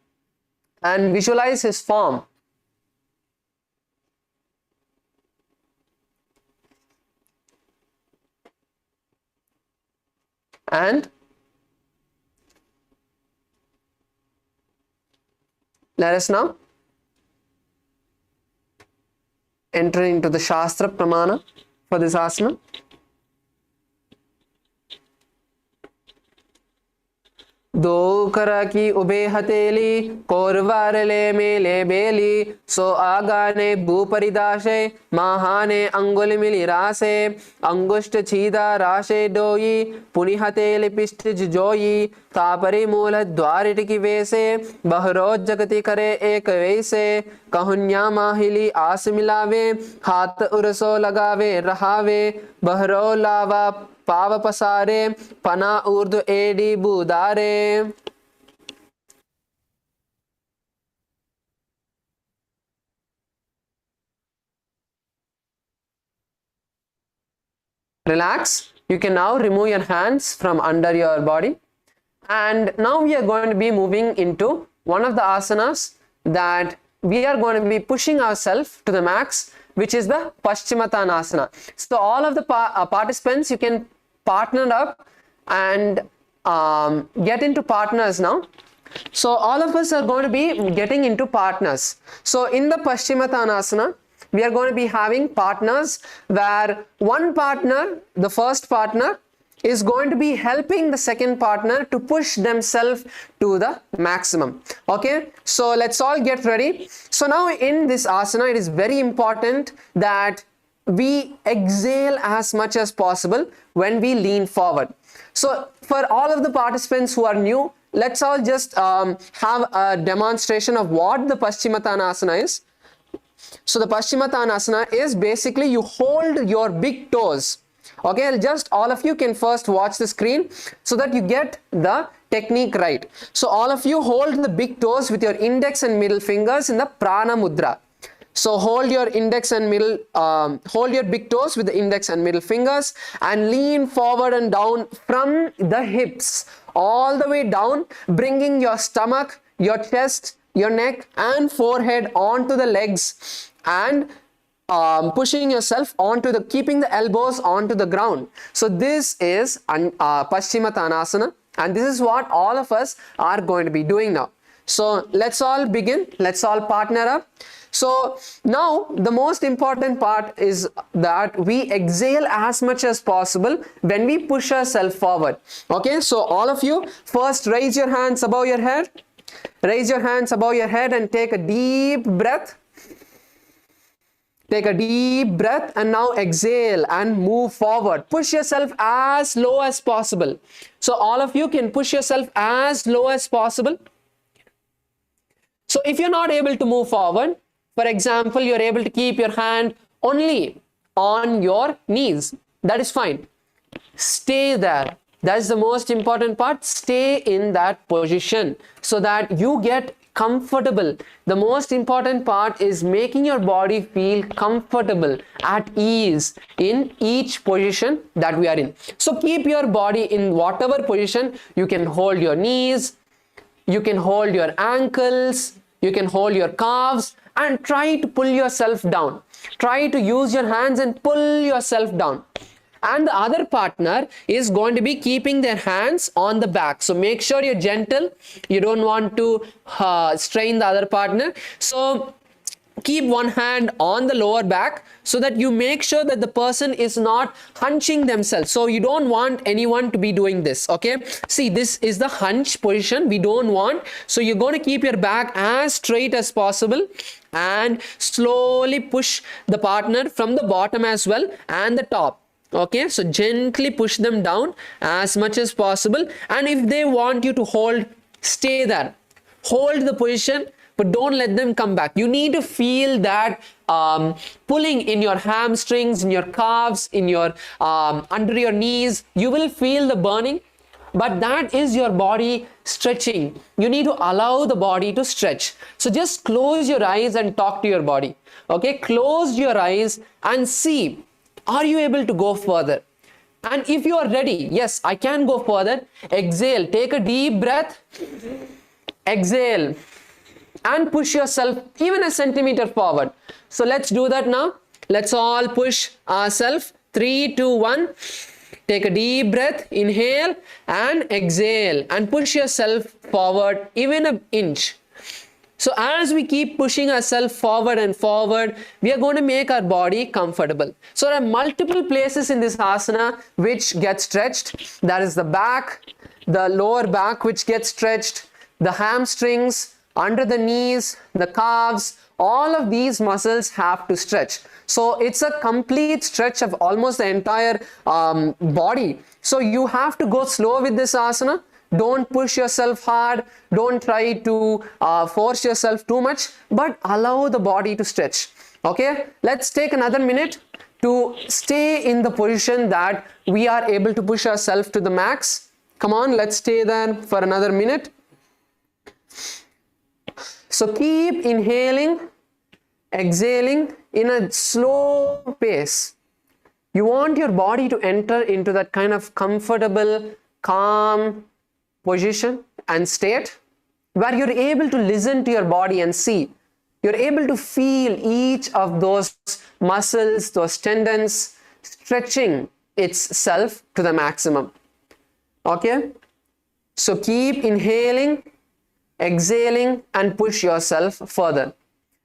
and visualize his form. And let us now enter into the Shastra Pramana for this asana. दो करा की ube हथेली कोरवारले मेले बेली सो आगाने भूपरिदाशे महाने अंगुल मिली रासे अंगुष्ट छीदा राशे डोई पुनि हथेली पिष्ट जोई तापरी मूल द्वारिट की वेसे बहरोज जगति करे एक वैसे कहुन्या माहिली आस मिलावे हाथ उरसो लगावे रहावे बहरो लावा पाव पसारे पना ऊर्ध्व AD बुदारे. Relax. You can now remove your hands from under your body. And now we are going to be moving into one of the asanas that we are going to be pushing ourselves to the max, which is the Paschimottanasana. So all of the participants, you can partner up and get into partners now. So all of us are going to be getting into partners. So in the Paschimottanasana, we are going to be having partners where one partner, the first partner, is going to be helping the second partner to push themselves to the maximum. Okay, so let's all get ready. So now in this asana, it is very important that we exhale as much as possible when we lean forward. So for all of the participants who are new, let's all just have a demonstration of what the Paschimottanasana is. So the Paschimottanasana is basically you hold your big toes. Okay, just all of you can first watch the screen so that you get the technique right. So all of you hold the big toes with your index and middle fingers in the Prana Mudra. So hold your index and middle, hold your big toes with the index and middle fingers and lean forward and down from the hips all the way down, bringing your stomach, your chest, your neck and forehead onto the legs and pushing yourself onto the, keeping the elbows onto the ground. So this is Paschimottanasana, and this is what all of us are going to be doing now. So let's all begin. Let's all partner up. So now the most important part is that we exhale as much as possible when we push ourselves forward. Okay, so all of you first raise your hands above your head. Raise your hands above your head and take a deep breath. Take a deep breath and now exhale and move forward. Push yourself as low as possible. So all of you can push yourself as low as possible. So if you're not able to move forward, for example, you're able to keep your hand only on your knees. That is fine. Stay there. That's the most important part. Stay in that position so that you get comfortable. The most important part is making your body feel comfortable, at ease in each position that we are in. So keep your body in whatever position. You can hold your knees, you can hold your ankles, you can hold your calves and try to pull yourself down. Try to use your hands and pull yourself down. And the other partner is going to be keeping their hands on the back. So make sure you're gentle. You don't want to strain the other partner. So keep one hand on the lower back so that you make sure that the person is not hunching themselves. So you don't want anyone to be doing this. Okay. See, this is the hunch position we don't want. So you're going to keep your back as straight as possible and slowly push the partner from the bottom as well and the top. Okay, so gently push them down as much as possible, and if they want you to hold, stay there. Hold the position, but don't let them come back. You need to feel that pulling in your hamstrings, in your calves, in your under your knees. You will feel the burning, but that is your body stretching. You need to allow the body to stretch. So just close your eyes and talk to your body. Okay, close your eyes and see. Are you able to go further? And if you are ready, yes, I can go further. Exhale, take a deep breath. Exhale and push yourself even a centimeter forward. So let's do that now. Let's all push ourselves. 3, 2, 1. Take a deep breath, inhale and exhale and push yourself forward even an inch. So as we keep pushing ourselves forward and forward, we are going to make our body comfortable. So there are multiple places in this asana which get stretched. That is the back, the lower back which gets stretched, the hamstrings, under the knees, the calves, all of these muscles have to stretch. So it's a complete stretch of almost the entire body. So you have to go slow with this asana. Don't push yourself hard. Don't try to force yourself too much, but allow the body to stretch. Okay, let's take another minute to stay in the position that we are able to push ourselves to the max. Come on, let's stay there for another minute. So keep inhaling, exhaling in a slow pace. You want your body to enter into that kind of comfortable, calm position and state where you're able to listen to your body and see. You're able to feel each of those muscles, those tendons stretching itself to the maximum. Okay? So keep inhaling, exhaling and push yourself further.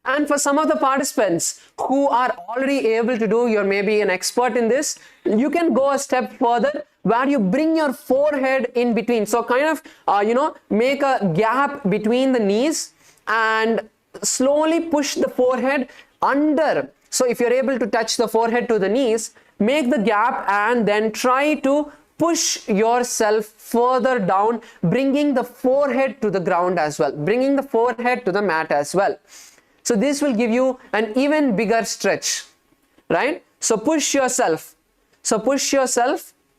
And for some of the participants who are already able to do, you're maybe an expert in this, you can go a step further where you bring your forehead in between. So kind of, make a gap between the knees and slowly push the forehead under. So if you're able to touch the forehead to the knees, make the gap and then try to push yourself further down, bringing the forehead to the ground as well, bringing the forehead to the mat as well. So this will give you an even bigger stretch, right? So push yourself.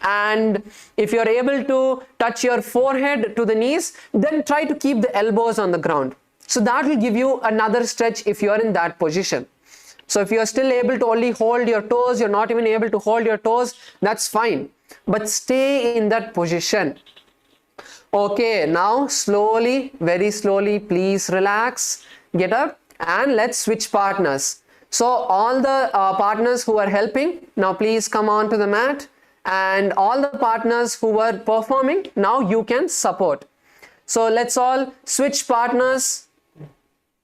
And if you're able to touch your forehead to the knees, then try to keep the elbows on the ground. So that will give you another stretch if you're in that position. So if you're still able to only hold your toes, you're not even able to hold your toes, that's fine. But stay in that position. Okay, now slowly, very slowly, please relax, get up and let's switch partners. So all the partners who are helping, now please come on to the mat, and all the partners who were performing, now you can support. So let's all switch partners.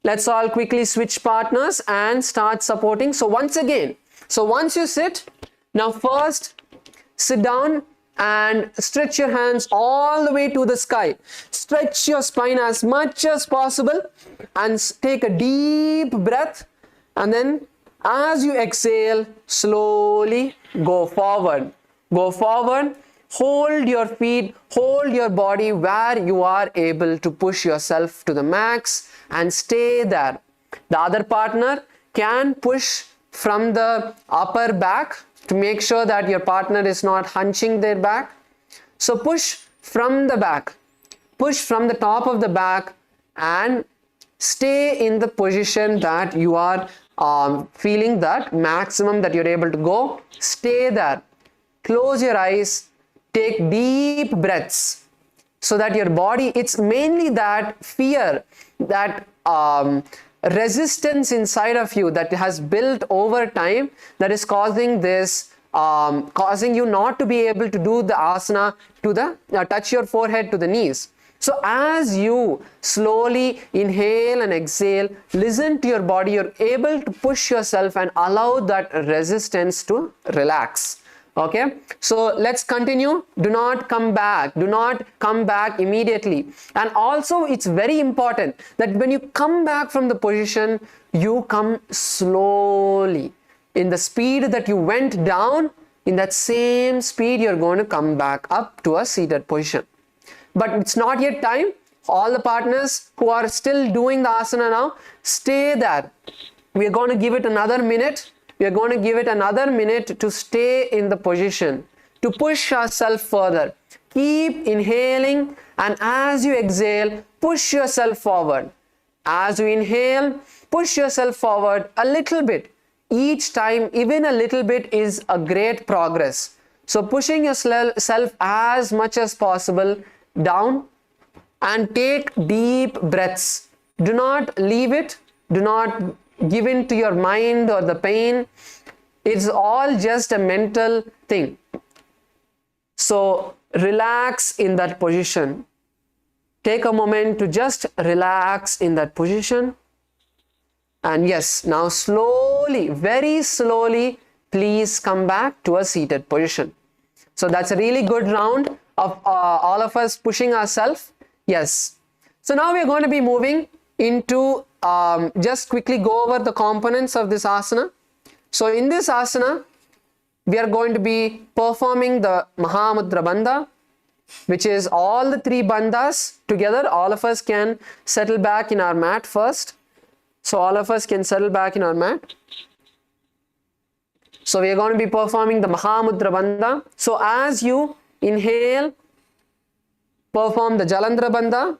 Let's all quickly switch partners and start supporting. So once again, so once you sit, now first sit down and stretch your hands all the way to the sky. Stretch your spine as much as possible and take a deep breath, and then as you exhale, slowly go forward. Go forward, hold your feet, hold your body where you are able to push yourself to the max and stay there. The other partner can push from the upper back to make sure that your partner is not hunching their back. So push from the back, push from the top of the back and stay in the position that you are feeling that maximum that you're able to go. Stay there. Close your eyes, take deep breaths so that your body, it's mainly that fear, that resistance inside of you that has built over time that is causing this, causing you not to be able to do the asana to the, touch your forehead to the knees. So as you slowly inhale and exhale, listen to your body, you're able to push yourself and allow that resistance to relax. Okay, so let's continue. Do not come back. Do not come back immediately. And also it's very important that when you come back from the position, you come slowly. In the speed that you went down, in that same speed, you're going to come back up to a seated position. But it's not yet time. All the partners who are still doing the asana now, stay there. We are going to give it another minute. We are going to give it another minute to stay in the position, to push ourselves further. Keep inhaling, and as you exhale, push yourself forward. As you inhale, push yourself forward a little bit. Each time, even a little bit is a great progress. So pushing yourself as much as possible down and take deep breaths. Do not leave it. Do not give in to your mind or the pain. It's all just a mental thing. So relax in that position. Take a moment to just relax in that position. And yes, now slowly, very slowly, please come back to a seated position. So that's a really good round of all of us pushing ourselves. Yes. So now we're going to be moving into just quickly go over the components of this asana. So in this asana, we are going to be performing the Mahamudra Bandha, which is all the 3 bandhas together. All of us can settle back in our mat first. So all of us can settle back in our mat. So we are going to be performing the Mahamudra Bandha. So as you inhale, perform the Jalandhara Bandha,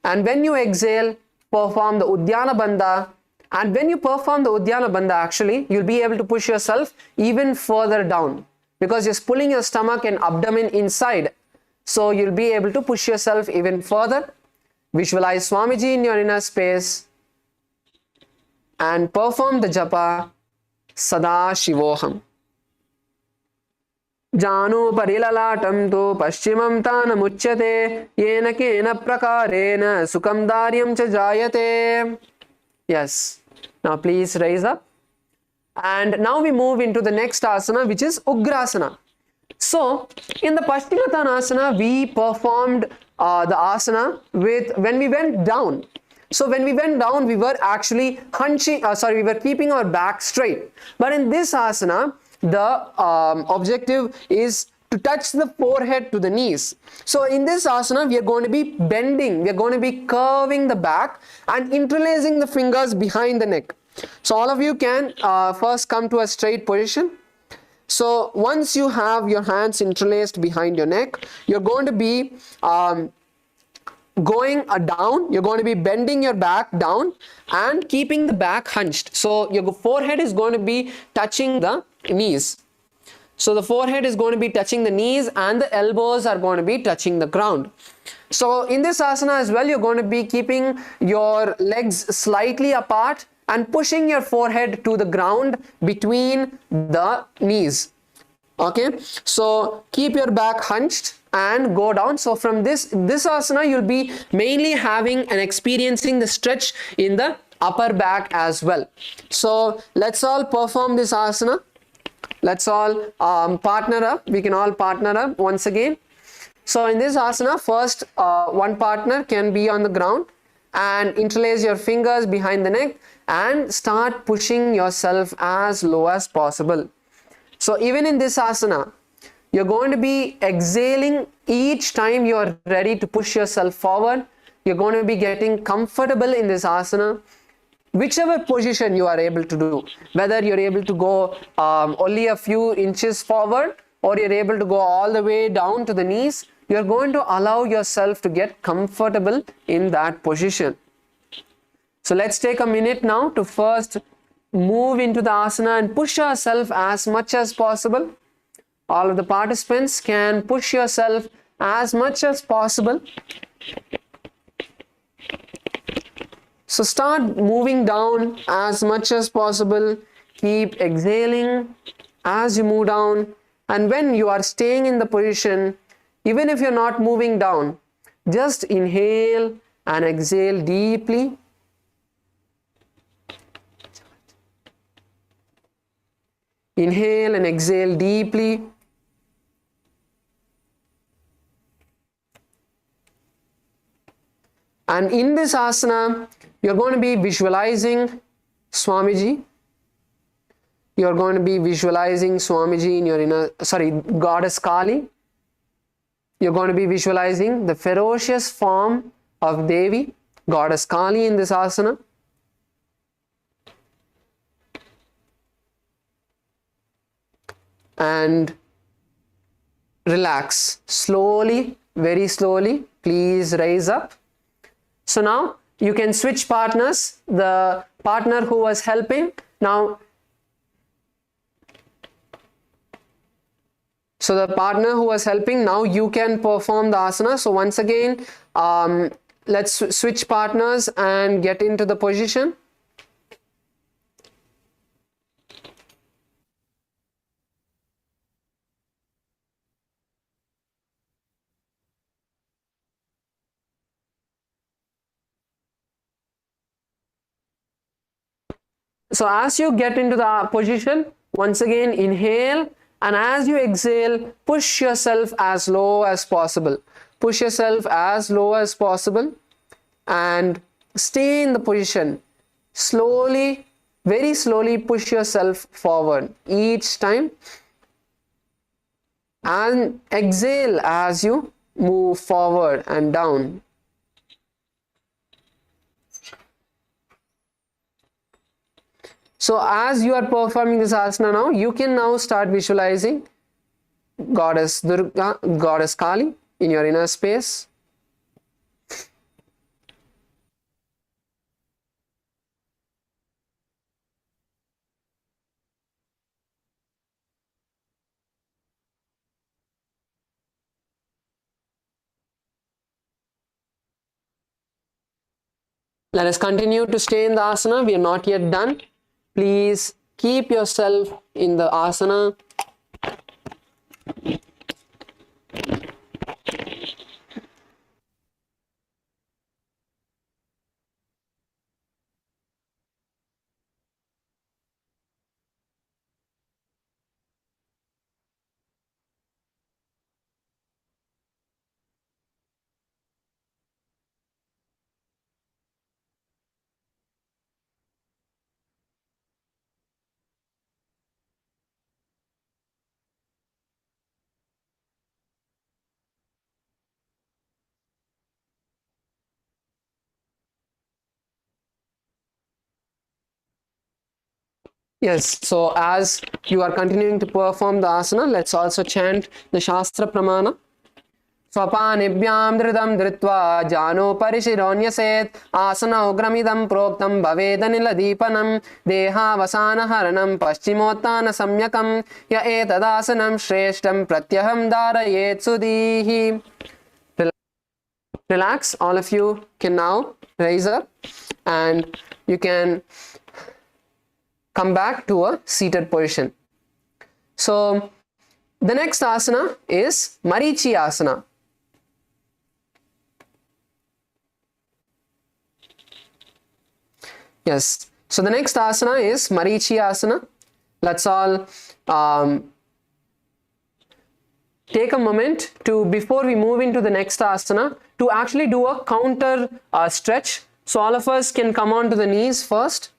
and when you exhale, perform the Udyana Bandha. And when you perform the Udyana Bandha, actually, you'll be able to push yourself even further down because you're pulling your stomach and abdomen inside. So you'll be able to push yourself even further. Visualize Swamiji in your inner space and perform the japa Sadashivoham. Janu parilalatam tu paschimam tanam uchyate yena kena prakarena sukam daryam cha jayate. Yes. Now please raise up. And now we move into the next asana, which is Ugrasana. So in the Paschimottanasana, we performed the asana with when we went down. So when we went down, we were actually we were keeping our back straight. But in this asana, the objective is to touch the forehead to the knees. So in this asana, we are going to be bending, we are going to be curving the back and interlacing the fingers behind the neck. So all of you can first come to a straight position. So once you have your hands interlaced behind your neck, you're going to be going down, you're going to be bending your back down and keeping the back hunched. So your forehead is going to be touching the knees. So the forehead is going to be touching the knees and the elbows are going to be touching the ground. So in this asana as well, you're going to be keeping your legs slightly apart and pushing your forehead to the ground between the knees. Okay, so keep your back hunched and go down. So from this asana, you'll be mainly having and experiencing the stretch in the upper back as well. So let's all perform this asana. Let's all partner up. We can all partner up once again. So in this asana, first one partner can be on the ground and interlace your fingers behind the neck and start pushing yourself as low as possible. So even in this asana, you're going to be exhaling each time you're ready to push yourself forward. You're going to be getting comfortable in this asana, whichever position you are able to do, whether you're able to go only a few inches forward or you're able to go all the way down to the knees, you're going to allow yourself to get comfortable in that position. So let's take a minute now to first move into the asana and push yourself as much as possible. All of the participants can push yourself as much as possible. So start moving down as much as possible. Keep exhaling as you move down. And when you are staying in the position, even if you're not moving down, just inhale and exhale deeply. Inhale and exhale deeply. And in this asana, you're going to be visualizing Swamiji. You're going to be visualizing Swamiji in your inner, Goddess Kali. You're going to be visualizing the ferocious form of Devi, Goddess Kali in this asana. And relax slowly, very slowly. Please raise up. So now you can switch partners. The partner who was helping now. So the partner who was helping, now you can perform the asana. So once again, let's switch partners and get into the position. So as you get into the position, once again inhale, and as you exhale, push yourself as low as possible. Push yourself as low as possible and stay in the position. Slowly, very slowly push yourself forward each time, and exhale as you move forward and down. So as you are performing this asana now, you can now start visualizing Goddess Durga, Goddess Kali in your inner space. Let us continue to stay in the asana. We are not yet done. Please keep yourself in the asana. Yes, so as you are continuing to perform the asana, let's also chant the Shastra Pramana. Swapanibhyam dhridam dhritva jano parishironyaseth asana ugramidam proktam bhavedhanila deepanam deha vasana haranam paschimottana samyakam ya etadasanam shreshtam pratyaham dharayet sudhihi. Relax, all of you can now raise up and you can come back to a seated position. So the next asana is Marichi asana. Yes, so the next asana is Marichi asana. Let's all take a moment to, before we move into the next asana, to actually do a counter stretch. So all of us can come on to the knees first.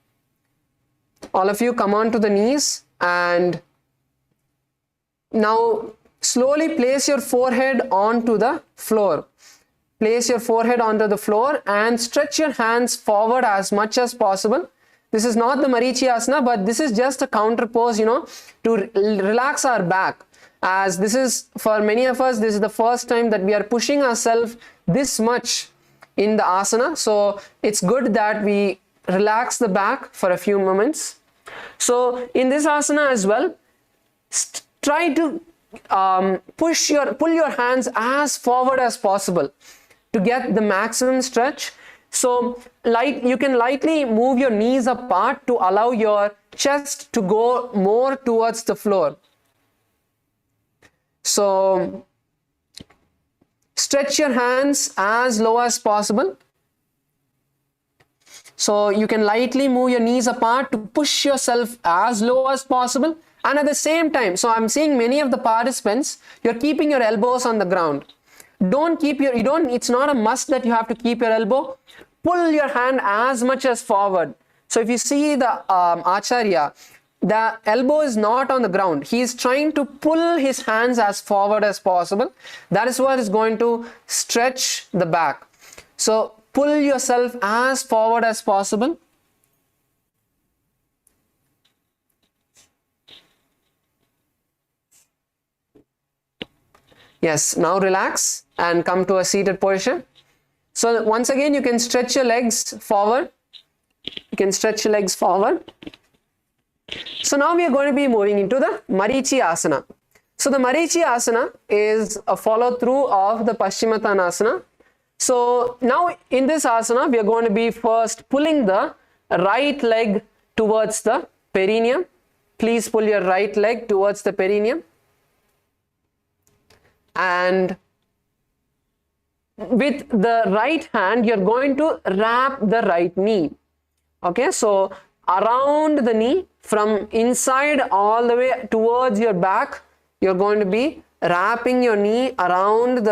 All of you come on to the knees and now slowly place your forehead onto the floor. Place your forehead onto the floor and stretch your hands forward as much as possible. This is not the Marichi asana, but this is just a counter pose, to relax our back. As this is, for many of us, this is the first time that we are pushing ourselves this much in the asana. So it's good that we relax the back for a few moments. So in this asana as well, try to pull your hands as forward as possible to get the maximum stretch. So you can lightly move your knees apart to allow your chest to go more towards the floor. So stretch your hands as low as possible. So you can lightly move your knees apart to push yourself as low as possible. And at the same time, so I'm seeing many of the participants, you're keeping your elbows on the ground. It's not a must that you have to keep your elbow. Pull your hand as much as forward. So if you see the Acharya, the elbow is not on the ground. He is trying to pull his hands as forward as possible. That is what is going to stretch the back. So pull yourself as forward as possible. Yes, now relax and come to a seated position. So once again, you can stretch your legs forward. You can stretch your legs forward. So now we are going to be moving into the Marichi asana. So the Marichi asana is a follow through of the Paschimottanasana. So now in this asana, we are going to be first pulling the right leg towards the perineum. Please pull your right leg towards the perineum. And with the right hand, you're going to wrap the right knee. Okay, so around the knee, from inside all the way towards your back. You're going to be wrapping your hand around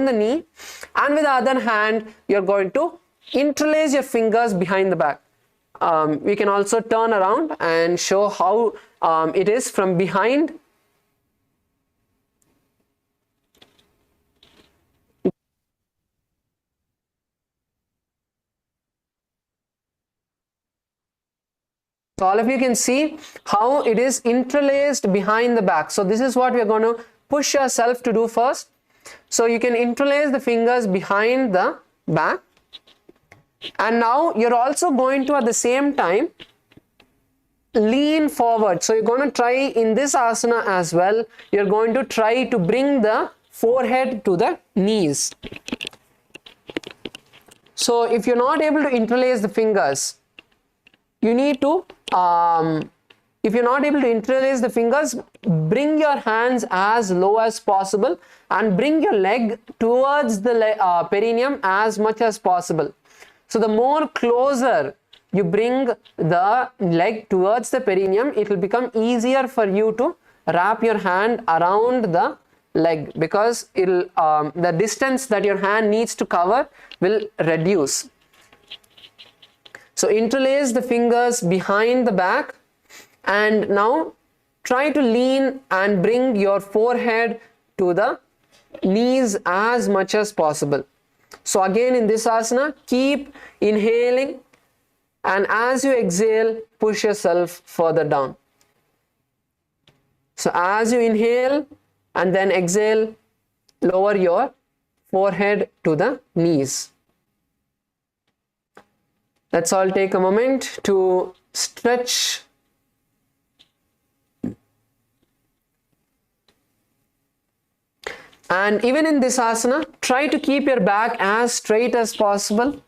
the knee, and with the other hand you're going to interlace your fingers behind the back. We can also turn around and show how it is from behind. So all of you can see how it is interlaced behind the back. So this is what we are going to push yourself to do first. So you can interlace the fingers behind the back. And now you're also going to, at the same time, lean forward. So you're going to try in this asana as well. You're going to try to bring the forehead to the knees. So if you're not able to interlace the fingers, you need to, if you're not able to interlace the fingers, bring your hands as low as possible and bring your leg towards the perineum as much as possible. So the more closer you bring the leg towards the perineum, it will become easier for you to wrap your hand around the leg, because the distance that your hand needs to cover will reduce. So interlace the fingers behind the back, and now try to lean and bring your forehead to the knees as much as possible. So again, in this asana, keep inhaling, and as you exhale, push yourself further down. So as you inhale and then exhale, lower your forehead to the knees. Let's all take a moment to stretch. And even in this asana, try to keep your back as straight as possible.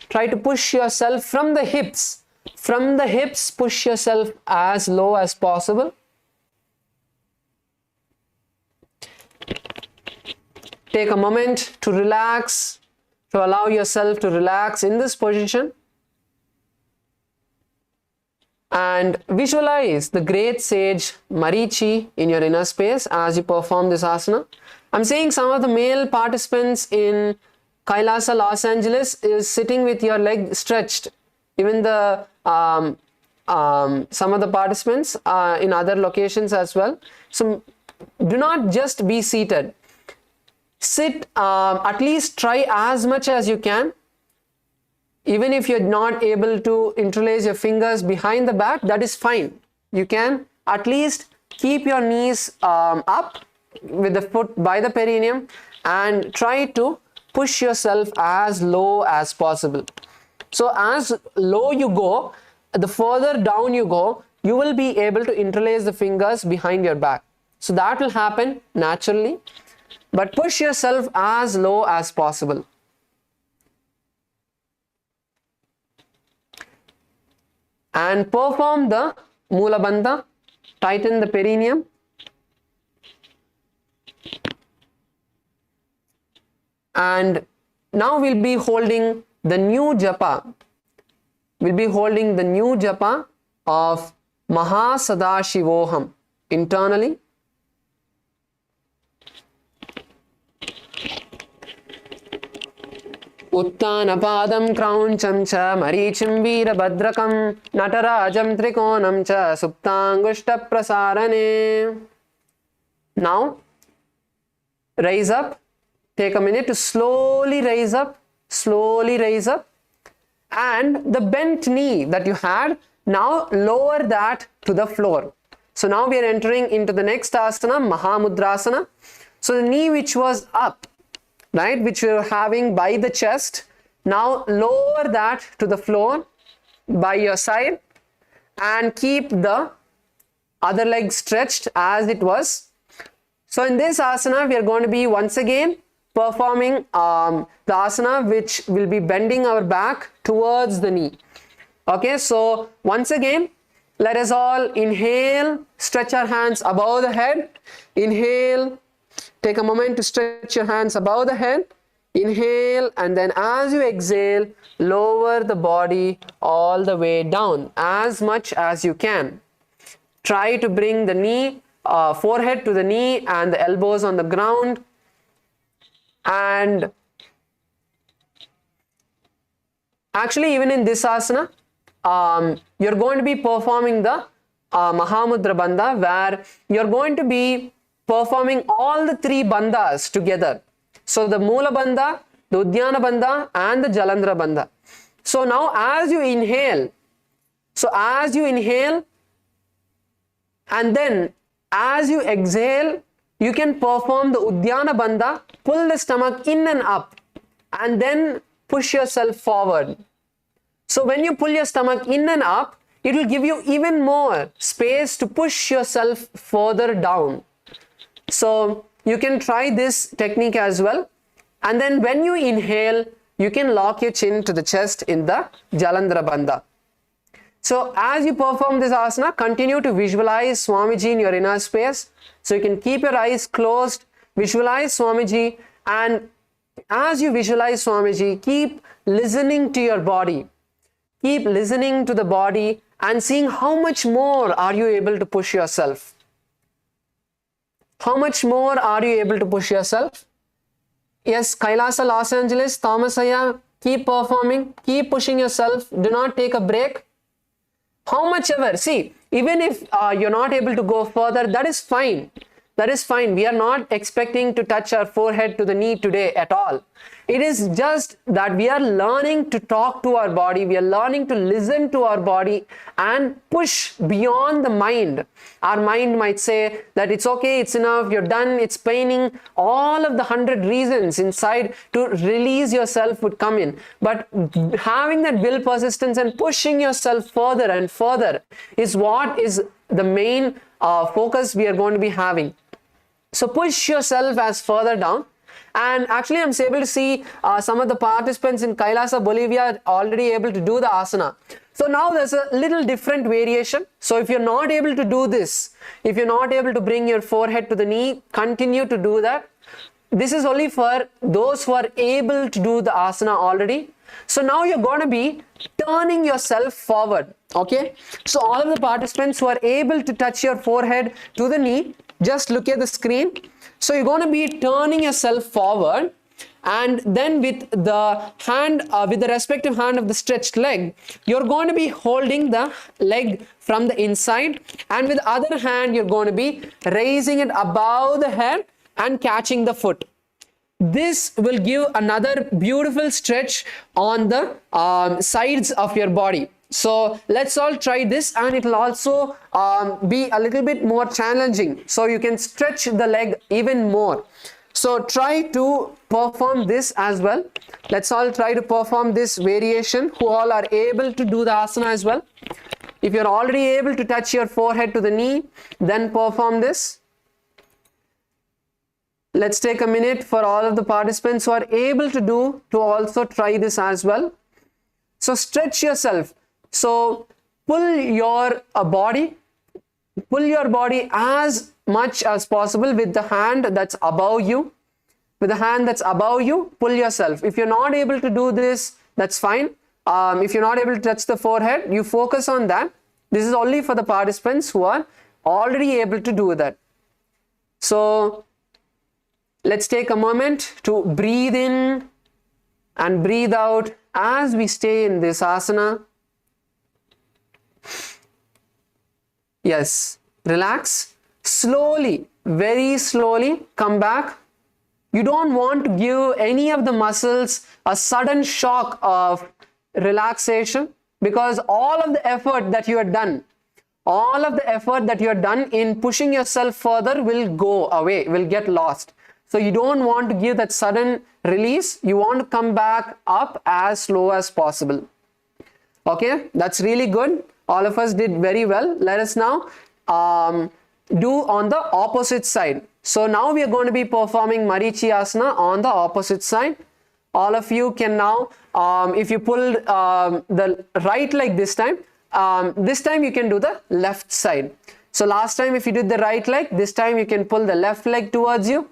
Try to push yourself from the hips. From the hips, push yourself as low as possible. Take a moment to relax, to allow yourself to relax in this position. And visualize the great sage Marichi in your inner space as you perform this asana. I'm seeing some of the male participants in KAILASA, Los Angeles is sitting with your leg stretched. Even the some of the participants in other locations as well. So do not just be seated. Sit, at least try as much as you can. Even if you're not able to interlace your fingers behind the back, that is fine. You can at least keep your knees up with the foot by the perineum and try to push yourself as low as possible. So as low you go, the further down you go, you will be able to interlace the fingers behind your back. So that will happen naturally, but push yourself as low as possible. And perform the Mula Bandha, tighten the perineum. And now we'll be holding the new japa. We'll be holding the new japa of Mahasadashivoham internally. Uttanapadam krauncham cha marichim veerabhadrakam natarajam trikonam cha suptangushta prasarane. Now raise up. Take a minute to slowly raise up, and the bent knee that you had, now lower that to the floor. So now we are entering into the next asana, Mahamudrasana. So the knee which was up, right, which we were having by the chest, now lower that to the floor by your side and keep the other leg stretched as it was. So in this asana, we are going to be once again performing the asana which will be bending our back towards the knee. Okay, so once again, let us all inhale, stretch our hands above the head. Inhale, take a moment to stretch your hands above the head. Inhale, and then as you exhale, lower the body all the way down as much as you can. Try to bring the knee, forehead to the knee and the elbows on the ground. And actually, even in this asana, you're going to be performing the Mahamudra Bandha, where you're going to be performing all the three bandhas together. So the Moola Bandha, the Udyana Bandha, and the Jalandhara Bandha. So now as you inhale, and then as you exhale, you can perform the Udyana Bandha, pull the stomach in and up, and then push yourself forward. So when you pull your stomach in and up, it will give you even more space to push yourself further down. So you can try this technique as well. And then when you inhale, you can lock your chin to the chest in the Jalandhara Bandha. So as you perform this asana, continue to visualize Swamiji in your inner space. So you can keep your eyes closed, visualize Swamiji, and as you visualize Swamiji, keep listening to your body. Keep listening to the body and seeing how much more are you able to push yourself. How much more are you able to push yourself? Yes, Kailasa, Los Angeles, Thomasaya, keep performing, keep pushing yourself, do not take a break. How much ever, see, even if you're not able to go further, that is fine. That is fine. We are not expecting to touch our forehead to the knee today at all. It is just that we are learning to talk to our body. We are learning to listen to our body and push beyond the mind. Our mind might say that it's okay, it's enough, you're done, it's paining. All of the 100 reasons inside to release yourself would come in. But having that will persistence and pushing yourself further and further is what is the main focus we are going to be having. So push yourself as further down. And actually I'm able to see some of the participants in Kailasa, Bolivia are already able to do the asana. So now there's a little different variation. So if you're not able to do this, if you're not able to bring your forehead to the knee, continue to do that. This is only for those who are able to do the asana already. So now you're going to be turning yourself forward. Okay. So all of the participants who are able to touch your forehead to the knee, just look at the screen. So you're going to be turning yourself forward, and then with the hand, with the respective hand of the stretched leg, you're going to be holding the leg from the inside, and with the other hand, you're going to be raising it above the head and catching the foot. This will give another beautiful stretch on the sides of your body. So let's all try this, and it will also be a little bit more challenging. So you can stretch the leg even more. So try to perform this as well. Let's all try to perform this variation who all are able to do the asana as well. If you're already able to touch your forehead to the knee, then perform this. Let's take a minute for all of the participants who are able to do to also try this as well. So stretch yourself. So pull your body as much as possible with the hand that's above you. With the hand that's above you, pull yourself. If you're not able to do this, that's fine. If you're not able to touch the forehead, you focus on that. This is only for the participants who are already able to do that. So let's take a moment to breathe in and breathe out as we stay in this asana. Yes, relax. Slowly, very slowly come back. You don't want to give any of the muscles a sudden shock of relaxation, because all of the effort that you have done, in pushing yourself further will go away, will get lost. So you don't want to give that sudden release. You want to come back up as slow as possible. Okay, that's really good. All of us did very well. Let us now do on the opposite side. So now we are going to be performing Marichi Asana on the opposite side. All of you can now, if you pull the right leg this time you can do the left side. So last time if you did the right leg, this time you can pull the left leg towards you.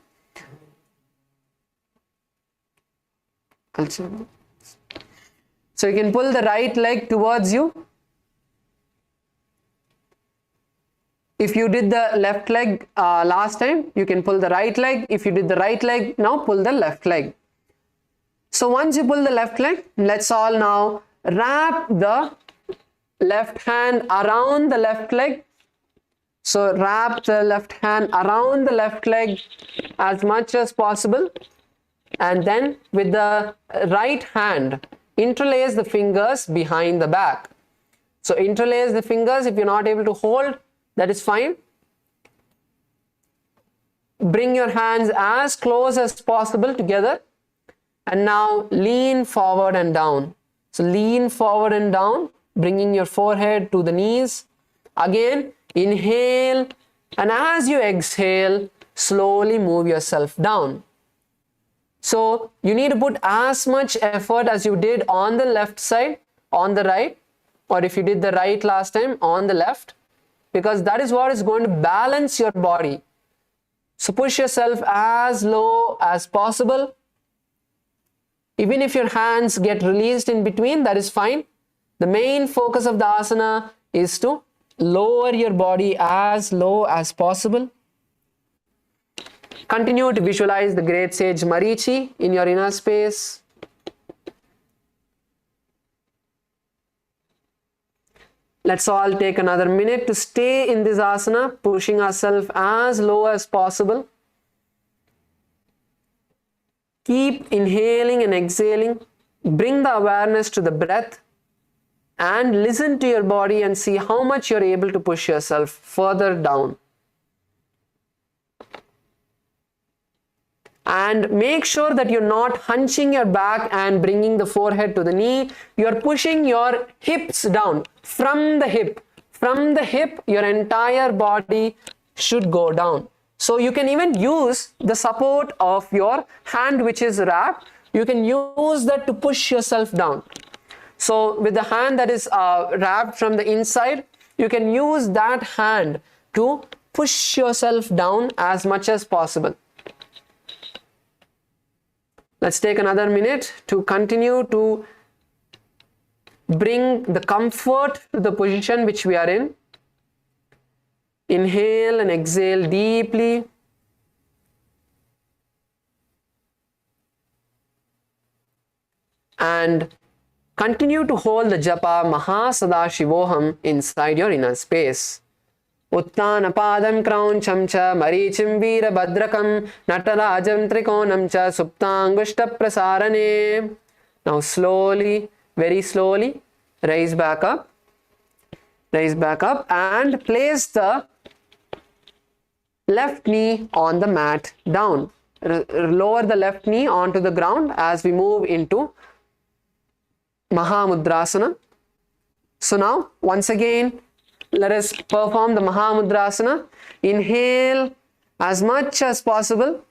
So you can pull the right leg towards you. If you did the left leg last time, you can pull the right leg. If you did the right leg, now pull the left leg. So once you pull the left leg, let's all now wrap the left hand around the left leg. So wrap the left hand around the left leg as much as possible. And then with the right hand, interlace the fingers behind the back. So interlace the fingers. If you're not able to hold, that is fine. Bring your hands as close as possible together. And now lean forward and down. So lean forward and down, bringing your forehead to the knees. Again, inhale. And as you exhale, slowly move yourself down. So you need to put as much effort as you did on the left side, on the right, or if you did the right last time, on the left, because that is what is going to balance your body. So push yourself as low as possible. Even if your hands get released in between, that is fine. The main focus of the asana is to lower your body as low as possible. Continue to visualize the great sage Marichi in your inner space. Let's all take another minute to stay in this asana, pushing ourselves as low as possible. Keep inhaling and exhaling. Bring the awareness to the breath and listen to your body and see how much you're able to push yourself further down. And make sure that you're not hunching your back and bringing the forehead to the knee. You're pushing your hips down from the hip. From the hip, your entire body should go down. So you can even use the support of your hand which is wrapped. You can use that to push yourself down. So with the hand that is wrapped from the inside, you can use that hand to push yourself down as much as possible. Let's take another minute to continue to bring the comfort to the position which we are in. Inhale and exhale deeply. And continue to hold the japa Mahasadashivoham inside your inner space. Uttanapadam krauncham cha marichim veera badrakam natarajam trikonam cha suptangushta prasarane. Now slowly, very slowly, raise back up and place the left knee on the mat down. Lower the left knee onto the ground as we move into Mahamudrasana. So now, once again, let us perform the Mahamudrasana. Inhale as much as possible.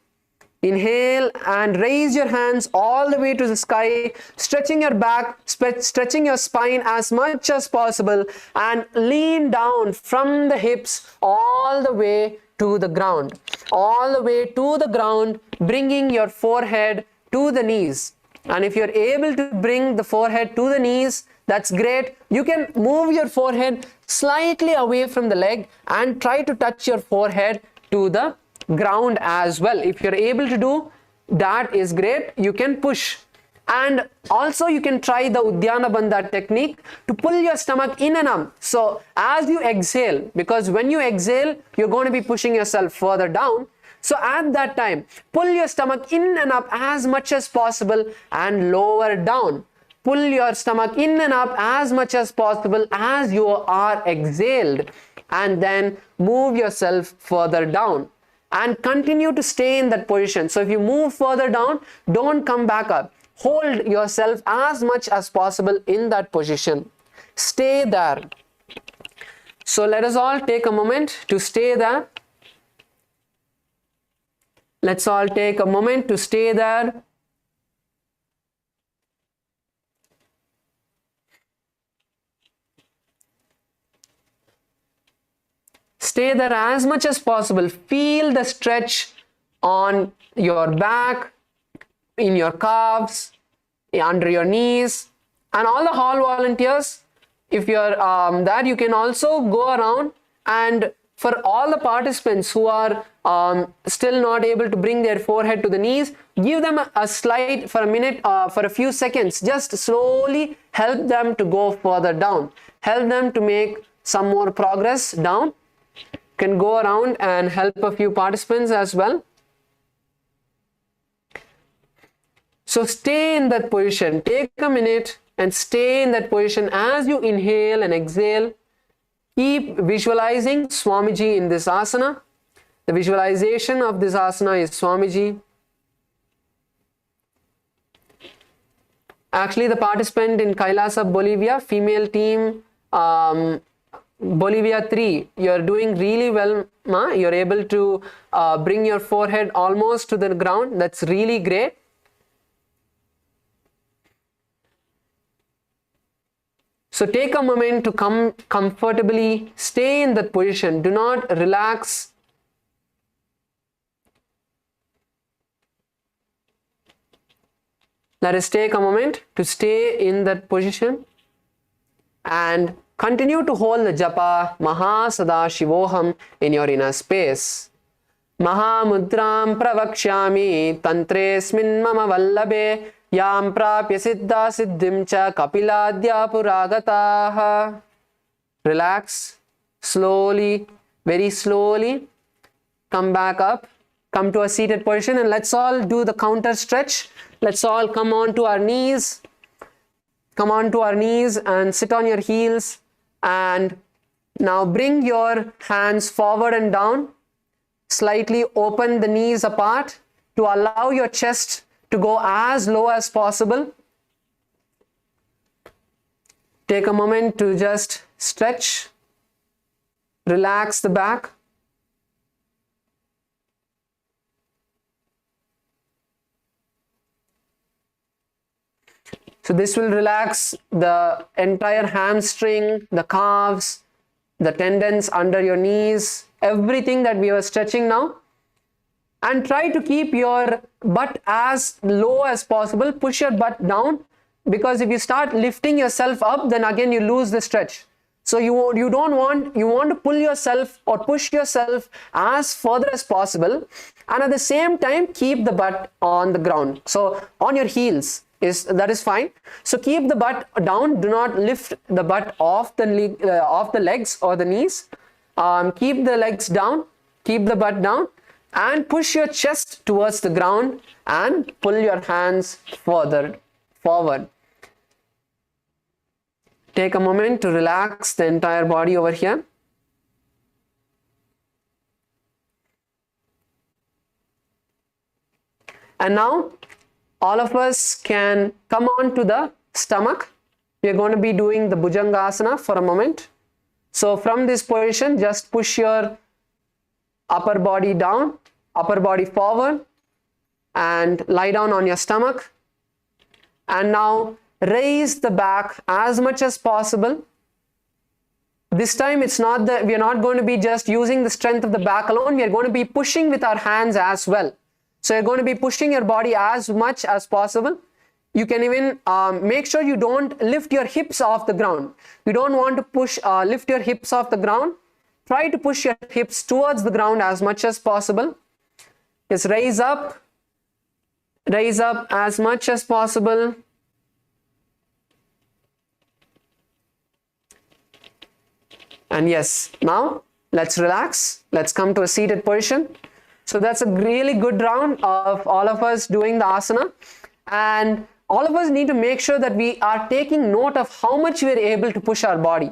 Inhale and raise your hands all the way to the sky, stretching your back, stretching your spine as much as possible, and lean down from the hips all the way to the ground. All the way to the ground, bringing your forehead to the knees. And if you're able to bring the forehead to the knees, that's great. You can move your forehead slightly away from the leg and try to touch your forehead to the ground as well. If you're able to do that, is great. You can push. And also you can try the Uddiyana Bandha technique to pull your stomach in and up. So as you exhale, because when you exhale, you're going to be pushing yourself further down. So at that time, pull your stomach in and up as much as possible and lower down. Pull your stomach in and up as much as possible as you are exhaled, and then move yourself further down and continue to stay in that position. So if you move further down, don't come back up. Hold yourself as much as possible in that position. Stay there. So let us all take a moment to stay there. Let's all take a moment to stay there. Stay there as much as possible. Feel the stretch on your back, in your calves, under your knees, and all the hall volunteers, if you're there, you can also go around, and for all the participants who are still not able to bring their forehead to the knees, give them a slide for a minute, for a few seconds. Just slowly help them to go further down. Help them to make some more progress down. You can go around and help a few participants as well. So stay in that position. Take a minute and stay in that position as you inhale and exhale. Keep visualizing Swamiji in this asana. The visualization of this asana is Swamiji. Actually, the participant in KAILASA, Bolivia, female team, Bolivia 3, you're doing really well, Ma. You're able to bring your forehead almost to the ground. That's really great. So take a moment to come comfortably, stay in that position. Do not relax. Let us take a moment to stay in that position and continue to hold the japa Mahashivoham in your inner space. Mahamudram pravakshami tantresmin mama vallabhe yam prapya siddha siddhim cha kapiladya puragataha. Relax slowly, very slowly. Come back up, come to a seated position, and let's all do the counter stretch. Let's all come on to our knees. Come on to our knees and sit on your heels, and now bring your hands forward and down. Slightly open the knees apart to allow your chest to go as low as possible. Take a moment to just stretch, relax the back. So this will relax the entire hamstring, the calves, the tendons under your knees, everything that we were stretching now. And try to keep your butt as low as possible. Push your butt down, because if you start lifting yourself up, then again you lose the stretch. So you want to pull yourself or push yourself as further as possible, and at the same time keep the butt on the ground. So on your heels. That is fine. So keep the butt down. Do not lift the butt off the legs or the knees. Keep the legs down. Keep the butt down, and push your chest towards the ground and pull your hands further forward. Take a moment to relax the entire body over here. And now all of us can come on to the stomach. We are going to be doing the Bhujangasana for a moment. So from this position, just push your upper body down, upper body forward, and lie down on your stomach. And now raise the back as much as possible. This time we are not going to be just using the strength of the back alone. We are going to be pushing with our hands as well. So you're going to be pushing your body as much as possible. You can even make sure you don't lift your hips off the ground. You don't want to lift your hips off the ground. Try to push your hips towards the ground as much as possible. Just raise up as much as possible. And yes, now let's relax. Let's come to a seated position. So that's a really good round of all of us doing the asana, and all of us need to make sure that we are taking note of how much we are able to push our body.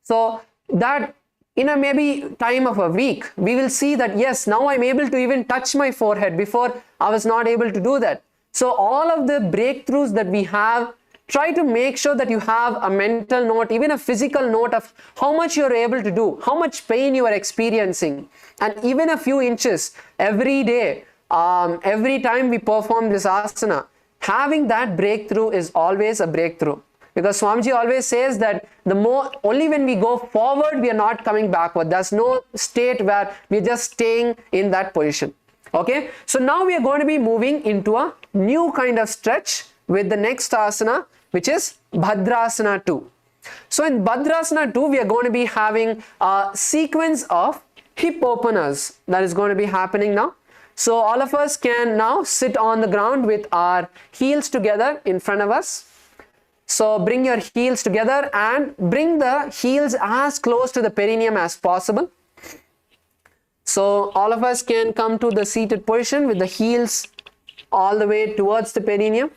So that in a maybe time of a week, we will see that yes, now I'm able to even touch my forehead. Before I was not able to do that. So all of the breakthroughs that we have, try to make sure that you have a mental note, even a physical note of how much you're able to do, how much pain you are experiencing, and even a few inches every day, every time we perform this asana. Having that breakthrough is always a breakthrough, because Swamiji always says that only when we go forward, we are not coming backward. There's no state where we're just staying in that position. Okay, so now we are going to be moving into a new kind of stretch, with the next asana, which is Bhadrasana 2. So in Bhadrasana 2, we are going to be having a sequence of hip openers that is going to be happening now. So all of us can now sit on the ground with our heels together in front of us. So bring your heels together and bring the heels as close to the perineum as possible. So all of us can come to the seated position with the heels all the way towards the perineum.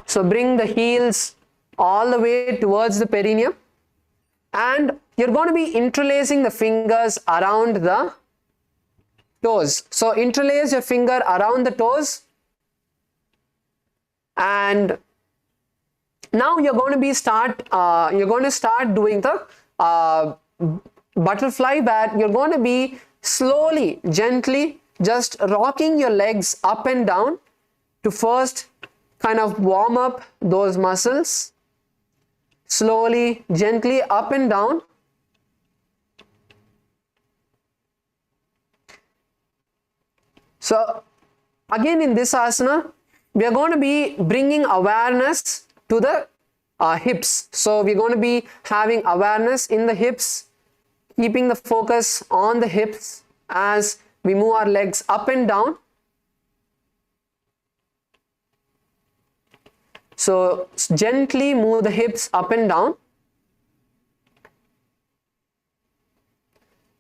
So bring the heels all the way towards the perineum, and you're going to be interlacing the fingers around the toes. So interlace your finger around the toes, and now you're going to start doing the butterfly, where you're going to be slowly, gently just rocking your legs up and down to first kind of warm up those muscles. Slowly, gently up and down. So again, in this asana, we are going to be bringing awareness to the hips. So we're going to be having awareness in the hips, keeping the focus on the hips as we move our legs up and down. So gently move the hips up and down.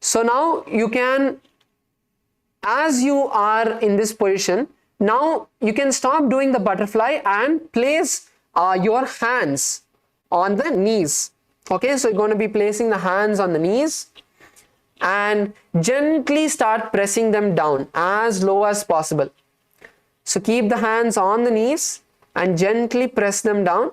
So now you can, as you are in this position, now you can stop doing the butterfly and place your hands on the knees. Okay, so you're going to be placing the hands on the knees and gently start pressing them down as low as possible. So keep the hands on the knees and gently press them down.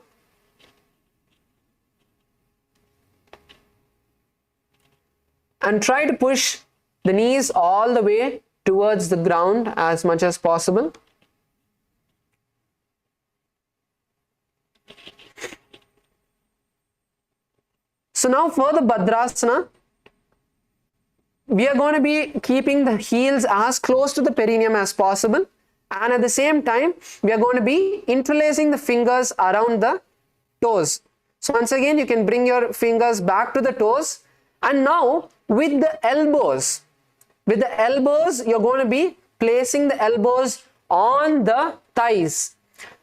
And try to push the knees all the way towards the ground as much as possible. So now for the Bhadrasana, we are going to be keeping the heels as close to the perineum as possible. And at the same time, we are going to be interlacing the fingers around the toes. So once again, you can bring your fingers back to the toes. And now with the elbows, you're going to be placing the elbows on the thighs.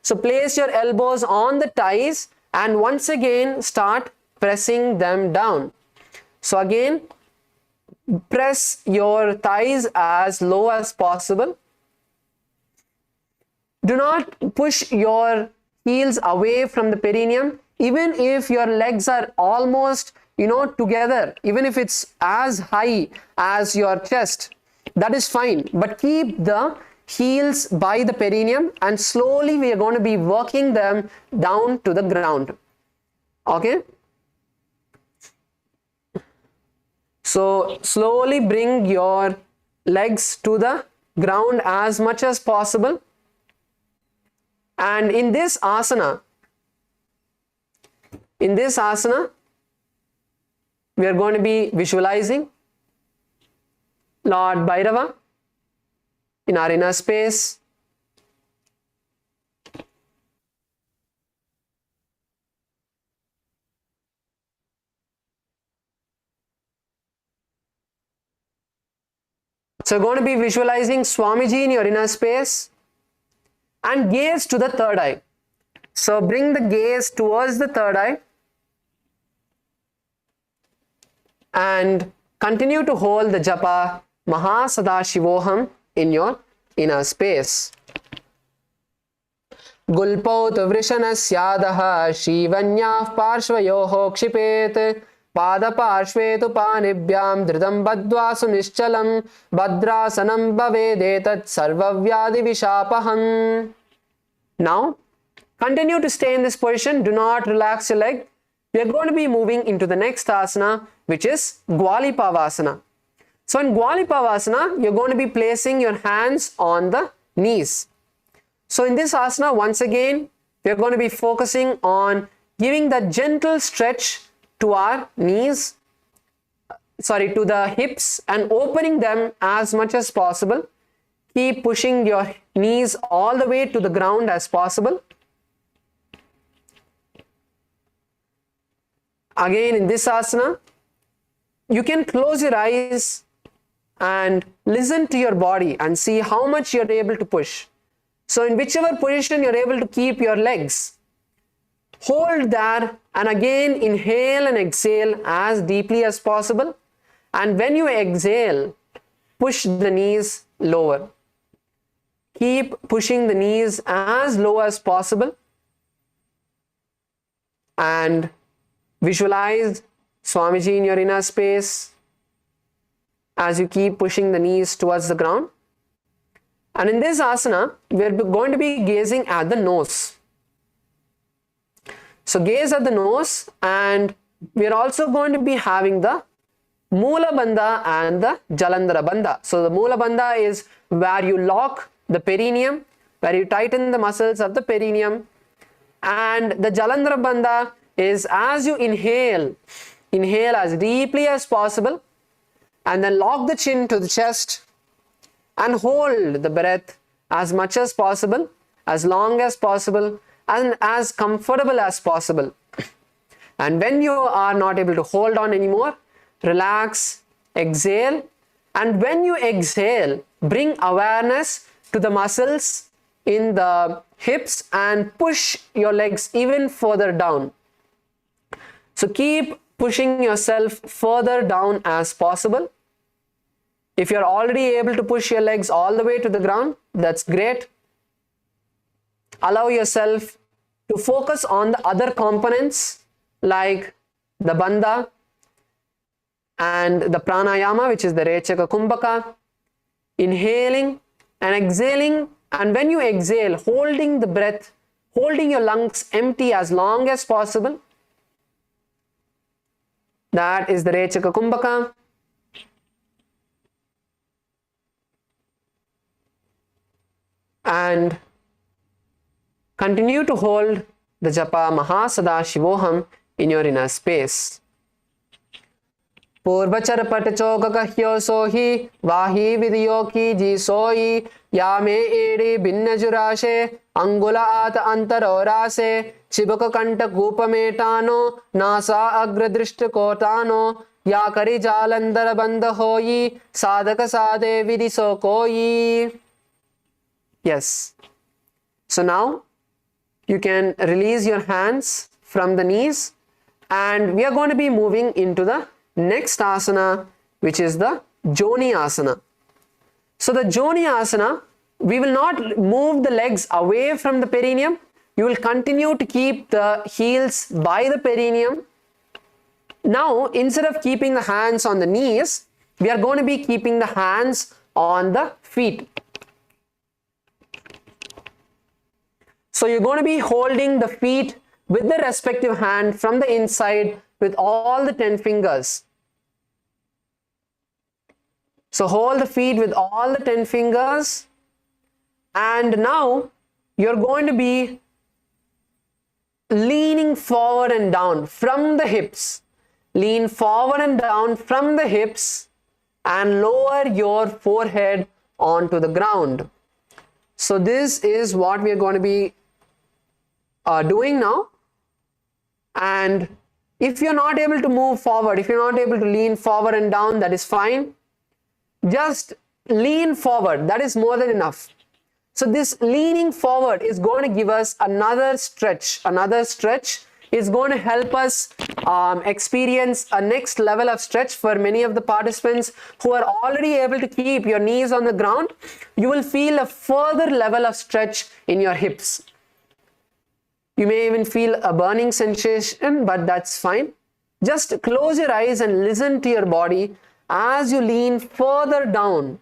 So place your elbows on the thighs and once again start pressing them down. So again, press your thighs as low as possible. Do not push your heels away from the perineum. Even if your legs are almost, together, even if it's as high as your chest, that is fine. But keep the heels by the perineum and slowly we are going to be working them down to the ground. Okay? So slowly bring your legs to the ground as much as possible. And in this asana, we are going to be visualizing Lord Bhairava in our inner space. So you're going to be visualizing Swamiji in your inner space and gaze to the third eye. So bring the gaze towards the third eye and continue to hold the japa Paramashivoham in your inner space. Gulpaut vrishanasyadah shivanyah parshvayoho kshipet pada parshvetu panibhyam dhridam badvasu nischalam bhadrasanam bhavedetat sarvavyadi vishapaham. Now continue to stay in this position. Do not relax your leg. We are going to be moving into the next asana, which is Gwalipavasana. So in Gwalipavasana, you're going to be placing your hands on the knees. So in this asana, once again, we are going to be focusing on giving that gentle stretch to our knees. to the hips and opening them as much as possible. Keep pushing your knees all the way to the ground as possible. Again, in this asana, you can close your eyes and listen to your body and see how much you're able to push. So in whichever position you're able to keep your legs, hold there and again inhale and exhale as deeply as possible. And when you exhale, push the knees lower. Keep pushing the knees as low as possible and visualize Swamiji in your inner space as you keep pushing the knees towards the ground. And in this asana, we're going to be gazing at the nose. So gaze at the nose, and we're also going to be having the Moola Bandha and the Jalandhara Bandha. So the Moola Bandha is where you lock the perineum, where you tighten the muscles of the perineum, and the Jalandhara Bandha is as you inhale as deeply as possible and then lock the chin to the chest and hold the breath as much as possible, as long as possible, and as comfortable as possible. And when you are not able to hold on anymore, relax, exhale, and when you exhale, bring awareness to the muscles in the hips and push your legs even further down. So keep pushing yourself further down as possible. If you're already able to push your legs all the way to the ground, that's great. Allow yourself to focus on the other components like the bandha and the pranayama, which is the Rechaka Kumbhaka, inhaling and exhaling, and when you exhale, holding the breath, holding your lungs empty as long as possible. That is the Rechaka Kumbhaka. And continue to hold the japa Mahasada-shivoham in your inner space. Purvachar patchoka kahyo sohi vahi vidyo ki ji soyi yame edi binna jurashe angula at antarorase chibaka kanta gupametano nasa agradrishta kotano yakari jalandhara bandha hoyi sadaka sade vidiso koi. Yes. So now you can release your hands from the knees, and we are going to be moving into the next asana, which is the Joni asana. So the Joni asana, we will not move the legs away from the perineum. You will continue to keep the heels by the perineum. Now, instead of keeping the hands on the knees, we are going to be keeping the hands on the feet. So you're going to be holding the feet with the respective hand from the inside with all the 10 fingers. So hold the feet with all the 10 fingers, and now you're going to be leaning forward and down from the hips. Lean forward and down from the hips and lower your forehead onto the ground. So this is what we are going to be doing now. And if you're not able to move forward, if you're not able to lean forward and down, that is fine. Just lean forward, that is more than enough. So this leaning forward is going to give us another stretch. Another stretch is going to help us experience a next level of stretch. For many of the participants who are already able to keep your knees on the ground, you will feel a further level of stretch in your hips. You may even feel a burning sensation, but that's fine. Just close your eyes and listen to your body as you lean further down.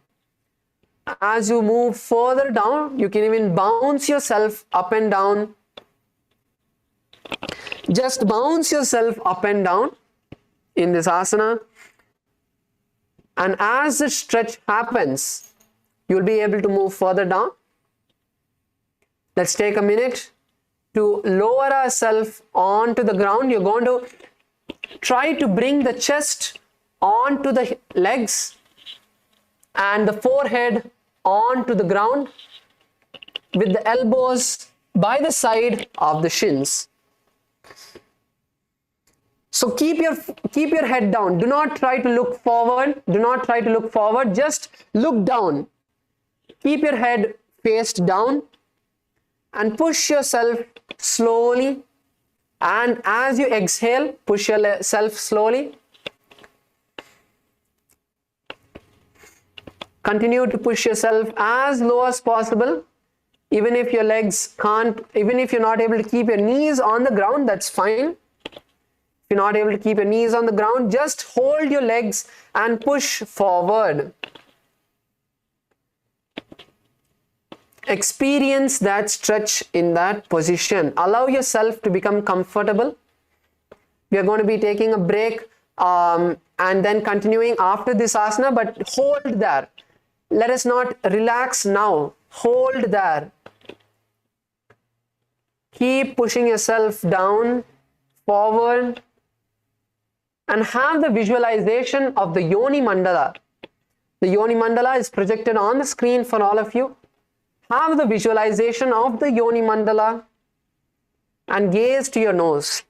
As you move further down, you can even bounce yourself up and down. Just bounce yourself up and down in this asana. And as the stretch happens, you'll be able to move further down. Let's take a minute to lower ourselves onto the ground. You're going to try to bring the chest onto the legs and the forehead onto the ground with the elbows by the side of the shins. So keep your head down. Do not try to look forward. Do not try to look forward. Just look down. Keep your head faced down and push yourself slowly. And as you exhale, push yourself slowly. Continue to push yourself as low as possible. Even if your legs can't, even if you're not able to keep your knees on the ground, that's fine. If you're not able to keep your knees on the ground, just hold your legs and push forward. Experience that stretch in that position. Allow yourself to become comfortable. We are going to be taking a break and then continuing after this asana, but hold there. Let us not relax now. Hold there. Keep pushing yourself down, forward, and have the visualization of the Yoni Mandala. The Yoni Mandala is projected on the screen for all of you. Have the visualization of the Yoni Mandala and gaze to your nose.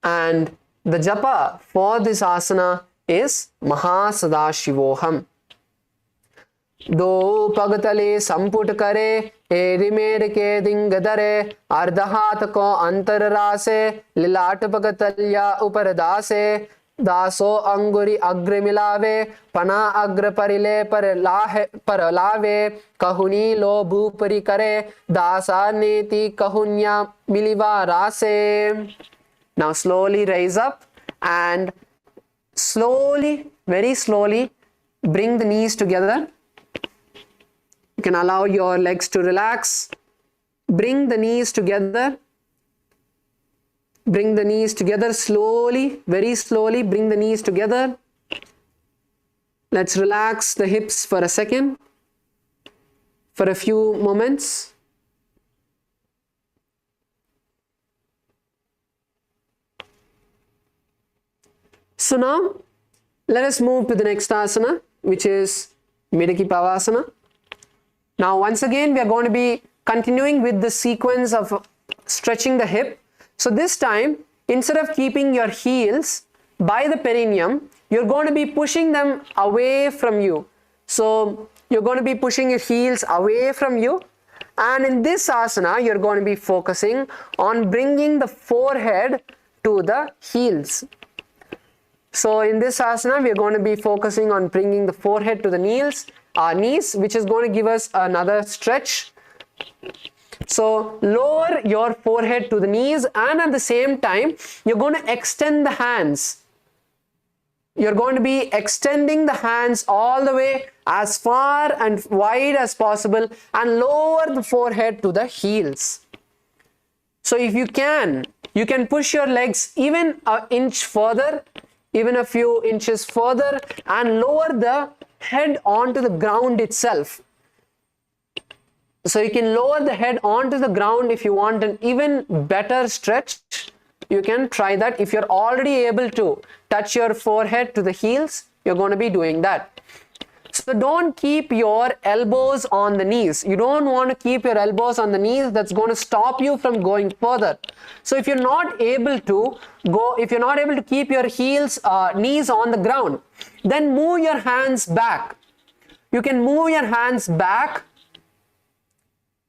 And the japa for this asana is Mahasadashivoham. दो पगतले संपुट करे एरिमेर के दिंगदरे अर्धहात को अंतर रासे लिलाट पगतल्या ऊपर दासे दासो अंगुरी अग्र मिलावे पना अग्र परिले पर लावे कहुनी लो भूपरी करे दासा नीति कहुन्या मिलिवा रासे. Now slowly raise up and slowly, very slowly bring the knees together. You can allow your legs to relax. Bring the knees together. Bring the knees together slowly, very slowly. Bring the knees together. Let's relax the hips for a second, for a few moments. So now, let us move to the next asana, which is Midaki Pavasana. Now, once again, we are going to be continuing with the sequence of stretching the hip. So this time, instead of keeping your heels by the perineum, you're going to be pushing them away from you. So you're going to be pushing your heels away from you. And in this asana, you're going to be focusing on bringing the forehead to the heels. So in this asana, we are going to be focusing on bringing the forehead to the knees, which is going to give us another stretch. So lower your forehead to the knees, and at the same time, you're going to extend the hands. You're going to be extending the hands all the way as far and wide as possible and lower the forehead to the heels. So if you can push your legs even an inch further, even a few inches further, and lower the head onto the ground itself. So you can lower the head onto the ground if you want an even better stretch. You can try that. If you're already able to touch your forehead to the heels, you're going to be doing that. So don't keep your elbows on the knees. You don't want to keep your elbows on the knees. That's going to stop you from going further. So if you're not able to keep your knees on the ground, then move your hands back. You can move your hands back,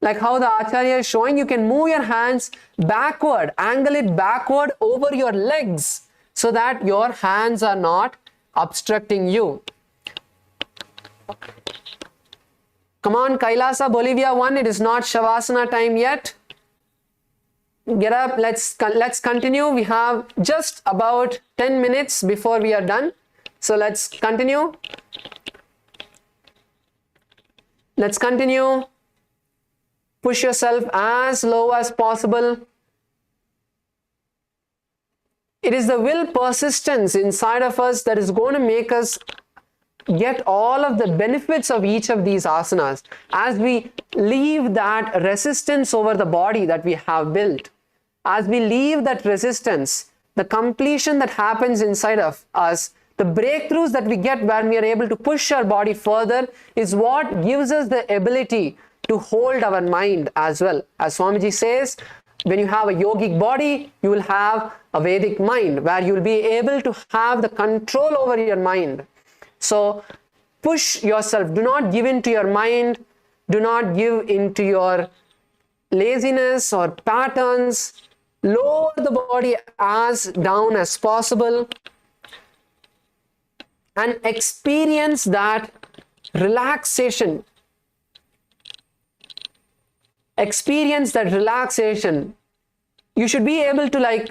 like how the Acharya is showing. You can move your hands backward, angle it backward over your legs so that your hands are not obstructing you. Come on, Kailasa, Bolivia 1, it is not Shavasana time yet. Get up, let's continue. We have just about 10 minutes before we are done. So let's continue. Let's continue. Push yourself as low as possible. It is the will persistence inside of us that is going to make us get all of the benefits of each of these asanas, as we leave that resistance over the body that we have built, as we leave that resistance, the completion that happens inside of us, the breakthroughs that we get when we are able to push our body further is what gives us the ability to hold our mind as well. As Swamiji says, when you have a yogic body, you will have a Vedic mind where you will be able to have the control over your mind. So push yourself. Do not give in to your mind. Do not give in to your laziness or patterns. Lower the body as down as possible and experience that relaxation. Experience that relaxation. You should be able to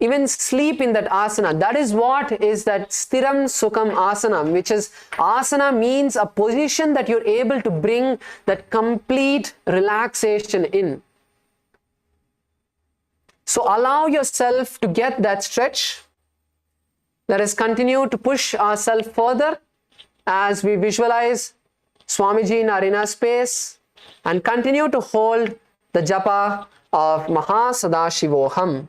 even sleep in that asana. That is what is that Stiram Sukham Asana, which is asana means a position that you're able to bring that complete relaxation in. So allow yourself to get that stretch. Let us continue to push ourselves further as we visualize Swamiji in our inner space and continue to hold the japa of Mahasadashivoham.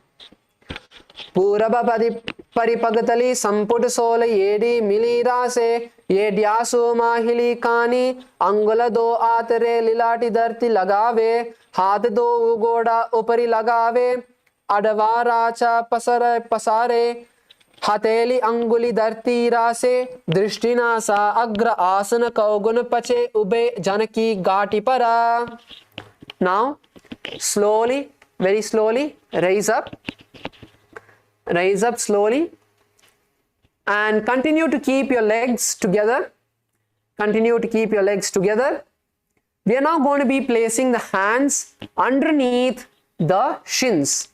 Purabapadi Paripagatali Samput Sola Yedi Milirase Yedyasu Mahili Kani Angula do Atare Lilati Darti Lagave Hat do Ugoda Upari Lagave Adavaracha Pasare Hateli Anguli Darti Rase Drishtinasa Agra Asana Kaugun Pache Ube Janaki Gati Para. Now slowly, very slowly raise up. Rise up slowly and continue to keep your legs together. Continue to keep your legs together. We are now going to be placing the hands underneath the shins.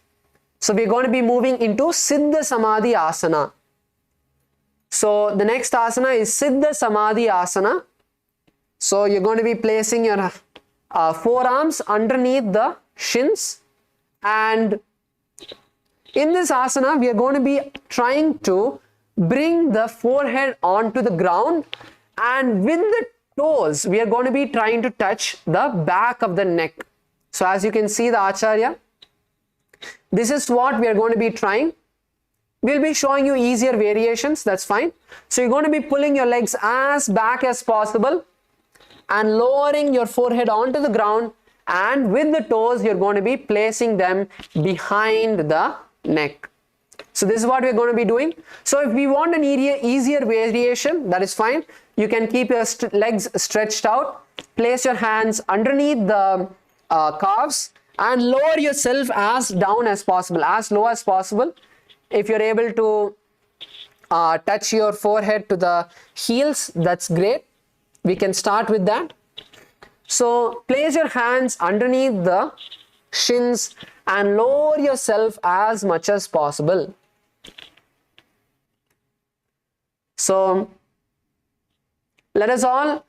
So we are going to be moving into Siddha Samadhi Asana. So the next asana is Siddha Samadhi Asana. So you're going to be placing your forearms underneath the shins, and in this asana, we are going to be trying to bring the forehead onto the ground, and with the toes, we are going to be trying to touch the back of the neck. So as you can see the Acharya, this is what we are going to be trying. We'll be showing you easier variations, that's fine. So you're going to be pulling your legs as back as possible and lowering your forehead onto the ground, and with the toes, you're going to be placing them behind the neck. So this is what we're going to be doing. So if we want an easier variation, that is fine. You can keep your legs stretched out, place your hands underneath the calves and lower yourself as down as possible, as low as possible. If you're able to touch your forehead to the heels, that's great. We can start with that. So place your hands underneath the shins and lower yourself as much as possible. So let us all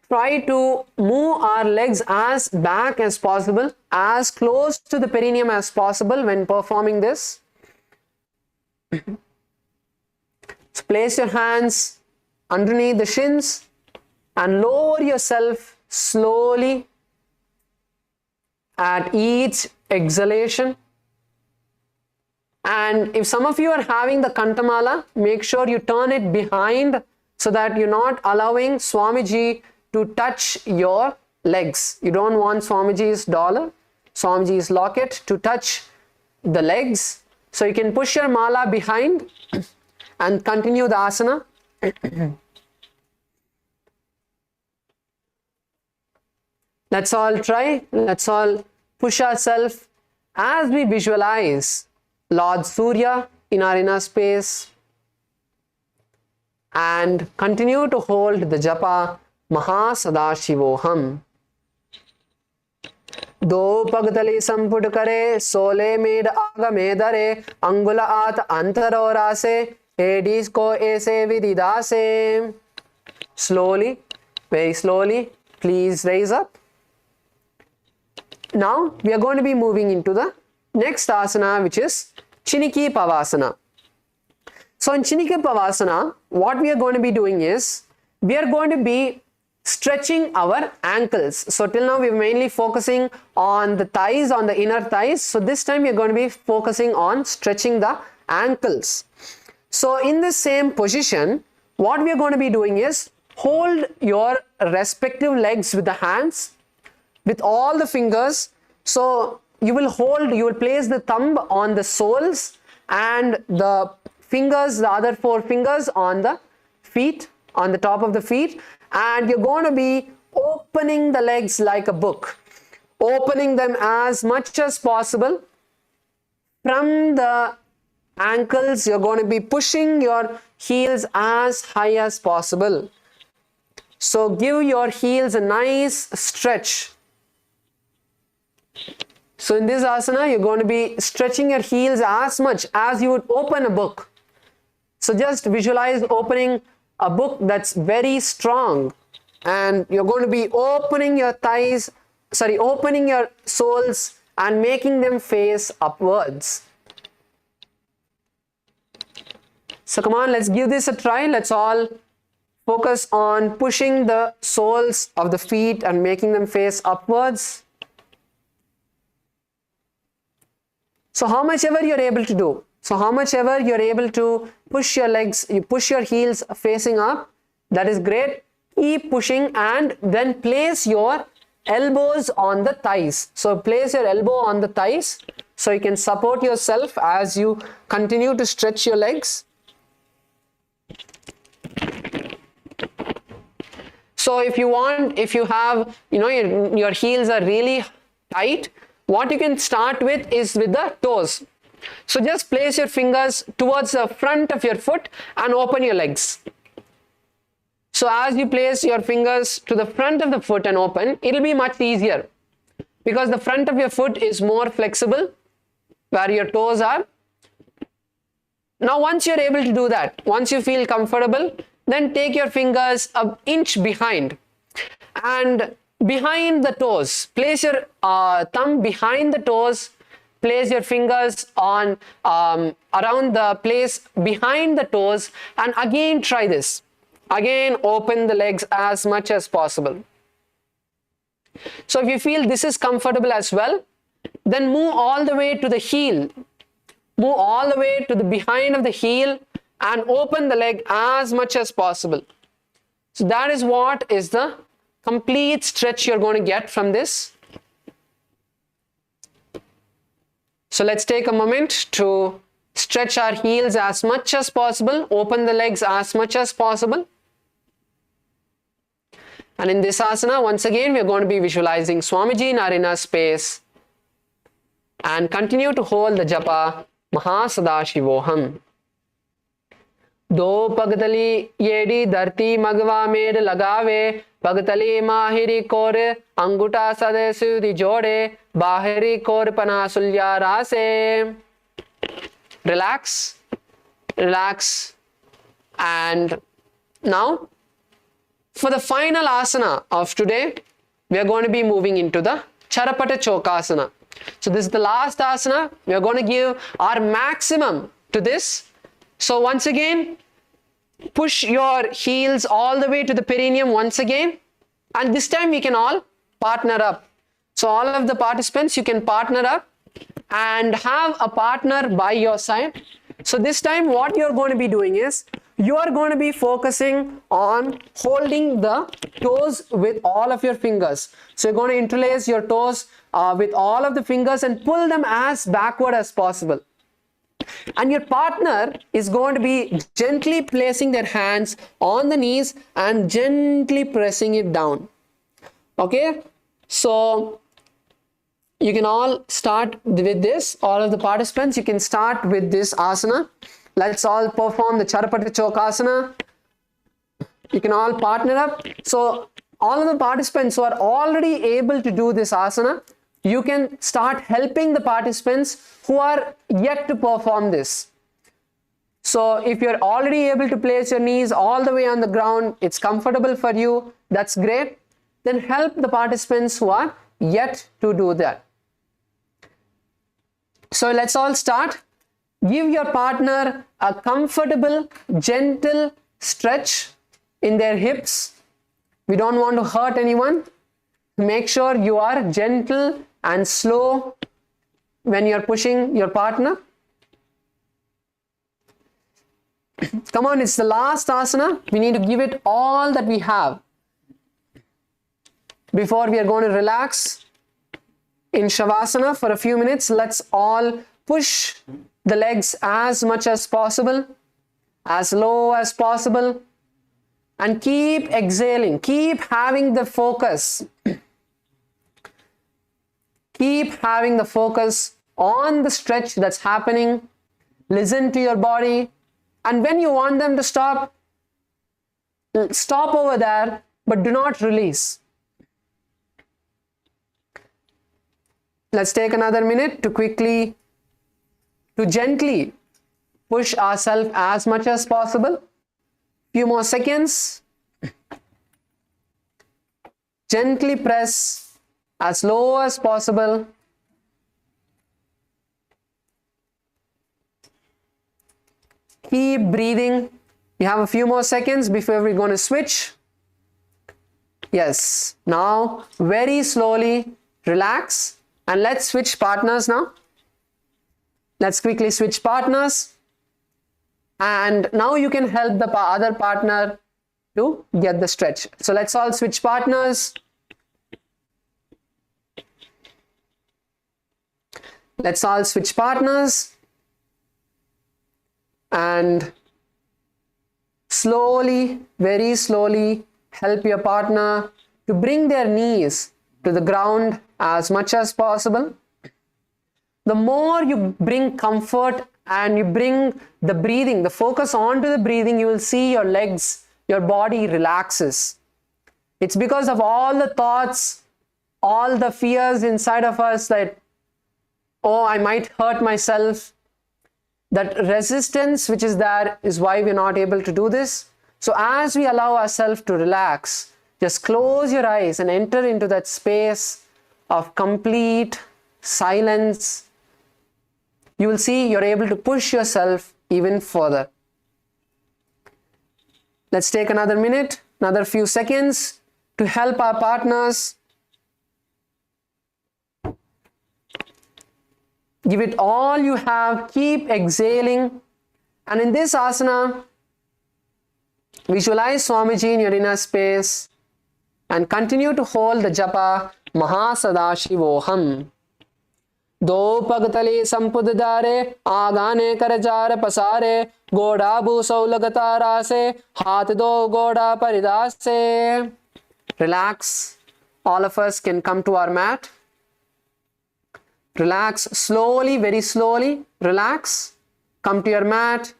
try to move our legs as back as possible, as close to the perineum as possible when performing this. So place your hands underneath the shins and lower yourself slowly at each exhalation. And if some of you are having the Kantamala, make sure you turn it behind so that you're not allowing Swamiji to touch your legs. You don't want Swamiji's dollar, Swamiji's locket to touch the legs. So you can push your mala behind and continue the asana. Let's all try. Let's all push ourselves as we visualize Lord Surya in our inner space and continue to hold the japa Mahasadashivoham. Do pagtali samput kare sole med aga medare angula at antarorase edis ko ese vididase. Slowly, very slowly, please raise up. Now we are going to be moving into the next asana, which is Chiniki Pavasana. So in Chiniki Pavasana, what we are going to be doing is we are going to be stretching our ankles. So till now we're mainly focusing on the thighs, on the inner thighs. So this time we're going to be focusing on stretching the ankles. So in the same position, what we are going to be doing is hold your respective legs with the hands, with all the fingers. So you will place the thumb on the soles and the fingers, the other 4 fingers on the feet, on the top of the feet, and you're going to be opening the legs like a book, opening them as much as possible. From the ankles, you're going to be pushing your heels as high as possible. So give your heels a nice stretch. So in this asana, you're going to be stretching your heels as much as you would open a book. So just visualize opening a book that's very strong, and you're going to be opening your thighs, opening your soles and making them face upwards. So come on, let's give this a try. Let's all focus on pushing the soles of the feet and making them face upwards. So how much ever you're able to do. So how much ever you're able to push your legs, you push your heels facing up, that is great. Keep pushing and then place your elbows on the thighs. So place your elbow on the thighs so you can support yourself as you continue to stretch your legs. So if you have, your heels are really tight, what you can start with is with the toes. So just place your fingers towards the front of your foot and open your legs. So as you place your fingers to the front of the foot and open, it will be much easier because the front of your foot is more flexible where your toes are. Now once you're able to do that, once you feel comfortable, then take your fingers an inch behind and behind the toes, place your thumb behind the toes, place your fingers on around the place behind the toes, and again try this. Again open the legs as much as possible. So if you feel this is comfortable as well, then move all the way to the heel. Move all the way to the behind of the heel and open the leg as much as possible. So that is what is the complete stretch you're going to get from this. So let's take a moment to stretch our heels as much as possible, open the legs as much as possible. And in this asana, once again, we're going to be visualizing Swamiji in our inner space and continue to hold the japa Mahasadashivoham. दो पगतली येडी धरती मगवा made लगावे पगतली माहिरी core अंगूठा सदे सुधी जोड़े बाहरी core पना Sulya रासे. Relax, relax. And now for the final asana of today, we are going to be moving into the Charapata Chokasana. So this is the last asana. We are going to give our maximum to this. So once again, push your heels all the way to the perineum once again. And this time we can all partner up. So all of the participants, you can partner up and have a partner by your side. So this time what you're going to be doing is, you are going to be focusing on holding the toes with all of your fingers. So you're going to interlace your toes with all of the fingers and pull them as backward as possible. And your partner is going to be gently placing their hands on the knees and gently pressing it down. Okay, so you can all start with this. All of the participants, you can start with this asana. Let's all perform the Charapata Chokasana. You can all partner up. So all of the participants who are already able to do this asana, you can start helping the participants who are yet to perform this. So if you're already able to place your knees all the way on the ground, it's comfortable for you, that's great. Then help the participants who are yet to do that. So let's all start. Give your partner a comfortable, gentle stretch in their hips. We don't want to hurt anyone. Make sure you are gentle and slow when you're pushing your partner. Come on, it's the last asana. We need to give it all that we have before we are going to relax in Shavasana for a few minutes. Let's all push the legs as much as possible, as low as possible, and keep exhaling. Keep having the focus. Keep having the focus on the stretch that's happening. Listen to your body. And when you want them to stop, stop over there, but do not release. Let's take another minute to gently push ourselves as much as possible. Few more seconds. Gently press as low as possible. Keep breathing. We have a few more seconds before we're going to switch. Yes. Now, very slowly relax and let's switch partners now. Let's quickly switch partners. And now you can help the other partner to get the stretch. So let's all switch partners. Let's all switch partners. And slowly, very slowly, help your partner to bring their knees to the ground as much as possible. The more you bring comfort and you bring the breathing, the focus onto the breathing, you will see your legs, your body relaxes. It's because of all the thoughts, all the fears inside of us that, oh, I might hurt myself. That resistance which is there is why we're not able to do this. So as we allow ourselves to relax, just close your eyes and enter into that space of complete silence. You will see you're able to push yourself even further. Let's take another minute, another few seconds to help our partners. Give it all you have, keep exhaling. And in this asana, visualize Swamiji in your inner space and continue to hold the japa Mahasadashivoham. Do pagtali sampudadare, agane karajara pasare, goda bhusaulagata rase, hath do goda paridase. Relax. All of us can come to our mat. Relax slowly, very slowly. Relax. Come to your mat.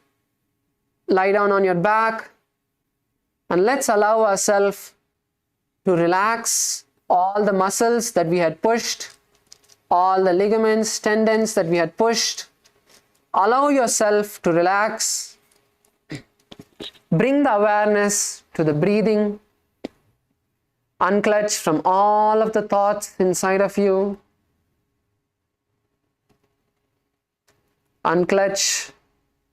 Lie down on your back. And let's allow ourselves to relax all the muscles that we had pushed, all the ligaments, tendons that we had pushed. Allow yourself to relax. Bring the awareness to the breathing. Unclutch from all of the thoughts inside of you. Unclutch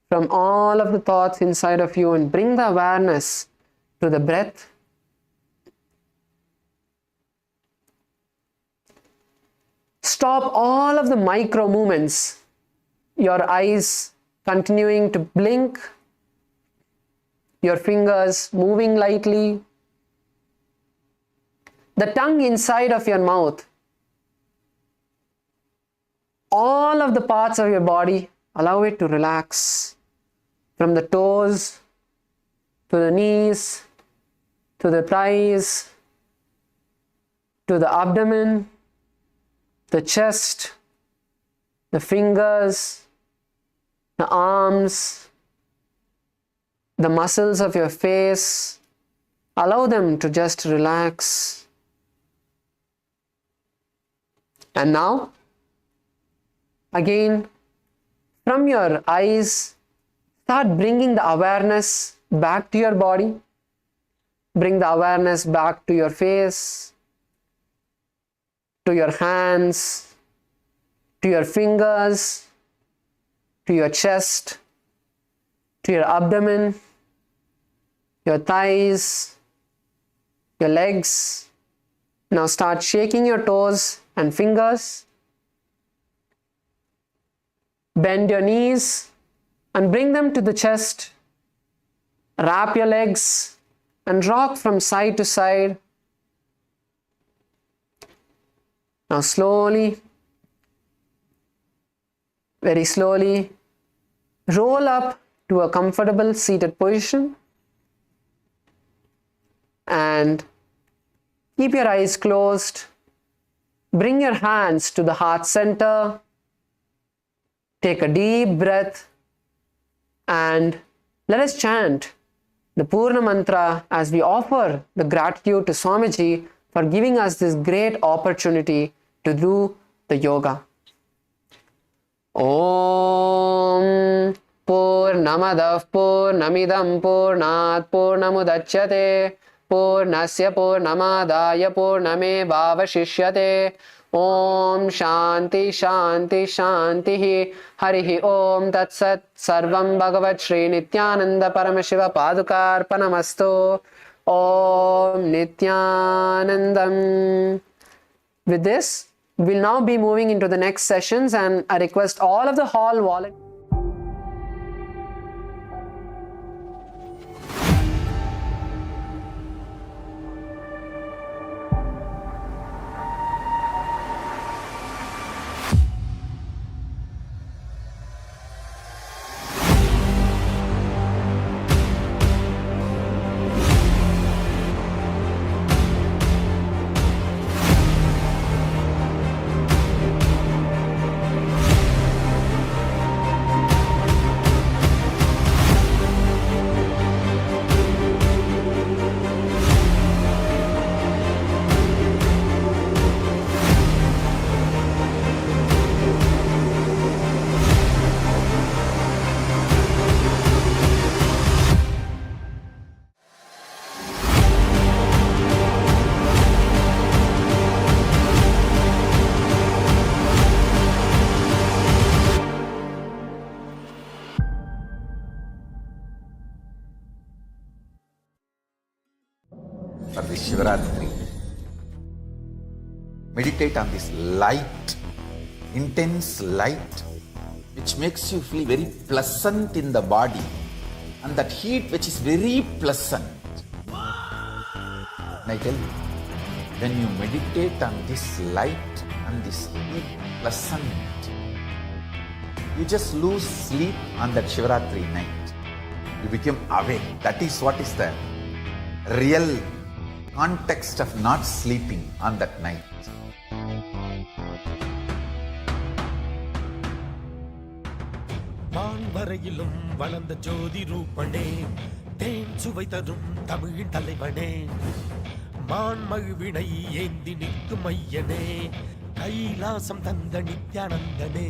from all of the thoughts inside of you and bring the awareness to the breath. Stop all of the micro movements. Your eyes continuing to blink. Your fingers moving lightly. The tongue inside of your mouth. All of the parts of your body, allow it to relax. From the toes, to the knees, to the thighs, to the abdomen, the chest, the fingers, the arms, the muscles of your face. Allow them to just relax. And now, again, from your eyes, start bringing the awareness back to your body. Bring the awareness back to your face, to your hands, to your fingers, to your chest, to your abdomen, your thighs, your legs. Now start shaking your toes and fingers. Bend your knees and bring them to the chest. Wrap your legs and rock from side to side. Now slowly, very slowly, roll up to a comfortable seated position and keep your eyes closed. Bring your hands to the heart center. Take a deep breath and let us chant the Purna Mantra as we offer the gratitude to Swamiji for giving us this great opportunity to do the yoga. Om Purnamadav Purnamidam Purnat Purnamudachyate Purnasya Purnamadaya Purnamevavashishyate. Om Shanti Shanti Shanti Harihi Om Tat Sat Sarvam Bhagavat Shri Nithyananda Paramashiva Padukarpanamastu. Om Nithyanandam. With this, we'll now be moving into the next sessions, and I request all of the hall volunteers. For this Shivaratri, meditate on this light, intense light, which makes you feel very pleasant in the body, and that heat which is very pleasant. And I tell you, when you meditate on this light and this heat pleasant, you just lose sleep on that Shivaratri night. You become awake. That is what is the real context of not sleeping on that night. வான்வரையிலும் வளர்ந்த ஜோதி ரூபனே, தேன் சுவை தரும் தமிழின் தலைவனே, மான்மழுவினை ஏந்தி நிற்கும் ஐயனே, கைலாசம் தந்த நித்யானந்தனே.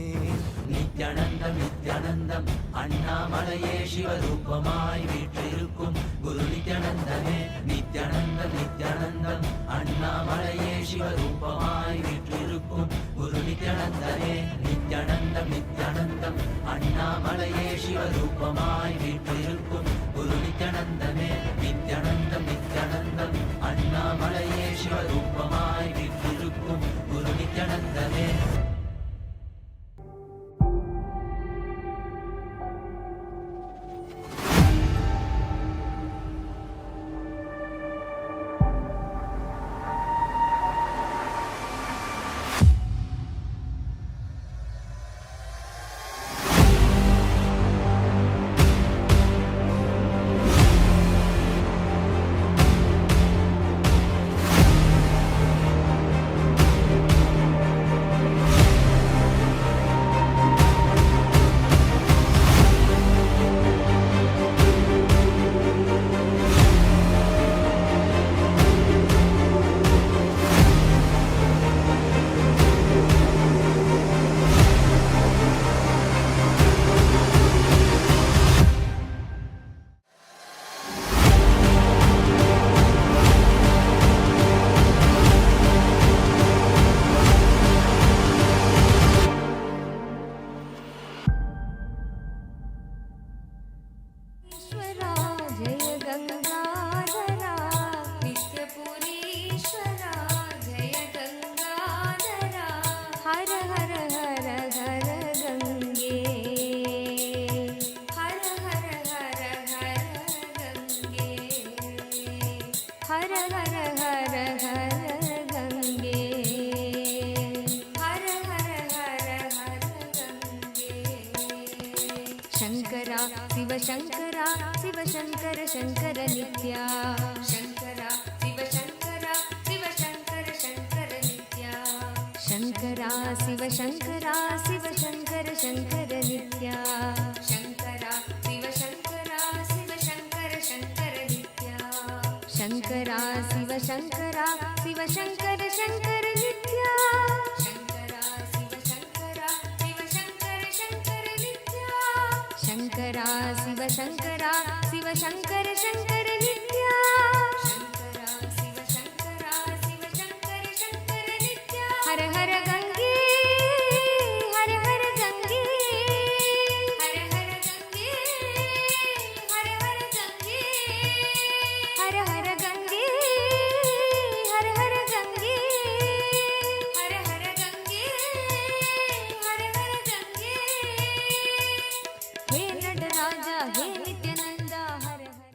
நித்யானந்தம் நித்யானந்தம் அண்ணாமலையே சிவரூபமாய் வீற்றிருக்கும் குரு நித்யானந்தமே. நித்யானந்தம் நித்யானந்தம் அண்ணாமலையே சிவரூபமாய் வீற்றிருக்கும் குரு நித்யானந்தமே. நித்யானந்தம் நித்யானந்தம் அண்ணாமலையே சிவரூபமாய் வீற்றிருக்கும் குரு நித்யானந்தமே. நித்யானந்தம் நித்யானந்தம் அண்ணாமலையே சிவரூபமாய் வீற்றிருக்கும் குரு நித்யானந்தமே. शङ्करा शिव शङ्करा शिव शङ्कर शङ्कर नित्या शङ्करा शिव शङ्करा शिव शङ्कर शङ्कर नित्या शङ्करा शिव शङ्करा शिव शङ्कर शङ्कर नित्या शङ्करा शिव शङ्करा शिव शङ्कर शङ्कर नित्या शङ्करा शिव शङ्करा शिव शङ्कर शङ्कर नित्या शङ्करा शिव शङ्करा शिव शङ्कर शङ्कर नित्या शङ्करा शिव शङ्करा शिव शङ्कर शङ्कर नित्या शङ्करा शिव शङ्करा शिव शङ्कर शङ्कर नित्या हर हर गङ्गे हर हर गङ्गे हर हर गङ्गे हर हर गङ्गे हर हर गङ्गे हर हर गङ्गे हर हर गङ्गे हर हर गङ्गे हे नटराजा हे नित्यानंदा हर हर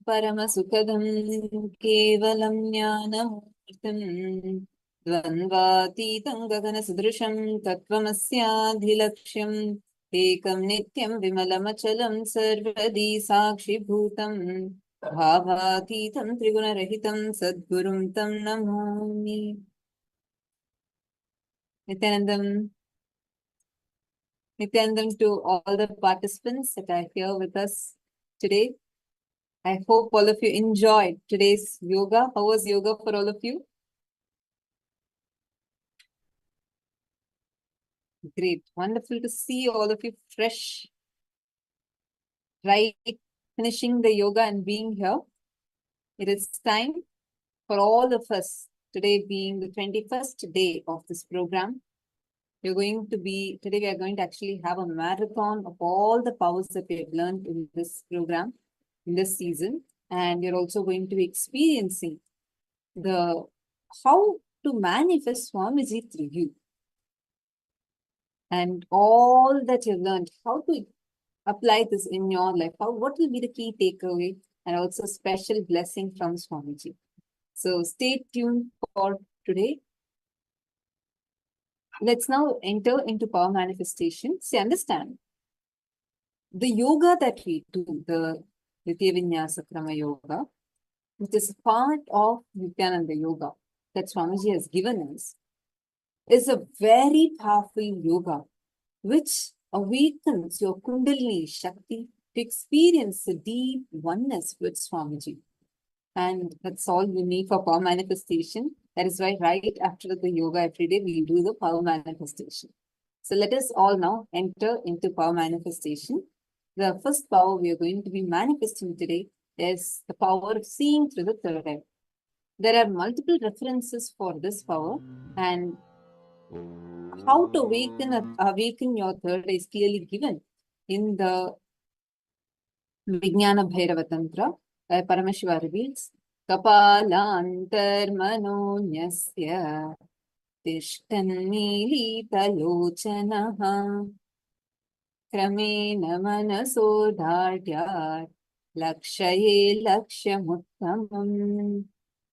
परमसुखदं केवलं ज्ञानमूर्तिं द्वन्द्वातीतं गगनसदृशं तत्त्वमस्याधिलक्ष्यम् एकं नित्यं विमलमचलं सर्वदी साक्षिभूतं भावातीतं त्रिगुणरहितं सद्गुरुं तं Namami. Nithyanandam to all the participants that are here with us today. I hope all of you enjoyed today's yoga. How was yoga for all of you? Great. Wonderful to see all of you fresh, right? Finishing the yoga and being here. It is time for all of us, today being the 21st day of this program. Today we are going to actually have a marathon of all the powers that we have learned in this program, in this season. And you're also going to be experiencing how to manifest Swamiji through you. And all that you've learned, how to apply this in your life, what will be the key takeaway, and also special blessing from Swamiji. So stay tuned for today. Let's now enter into power manifestation. See, understand, the yoga that we do, the Vidya Vinyasa Krama Yoga, which is part of Nithyananda Yoga that Swamiji has given us, is a very powerful yoga which awakens your Kundalini Shakti to experience the deep oneness with Swamiji. And that's all you need for power manifestation. That is why right after the yoga every day, we do the power manifestation. So let us all now enter into power manifestation. The first power we are going to be manifesting today is the power of seeing through the third eye. There are multiple references for this power, and how to awaken your third eye is clearly given in the Vijnana Bhairava Tantra. Paramashiva reveals, Kapalantarmanonyasya Tishtannilitalochanaha Kramena Manasodharyat Lakshaye Lakshamuttamam.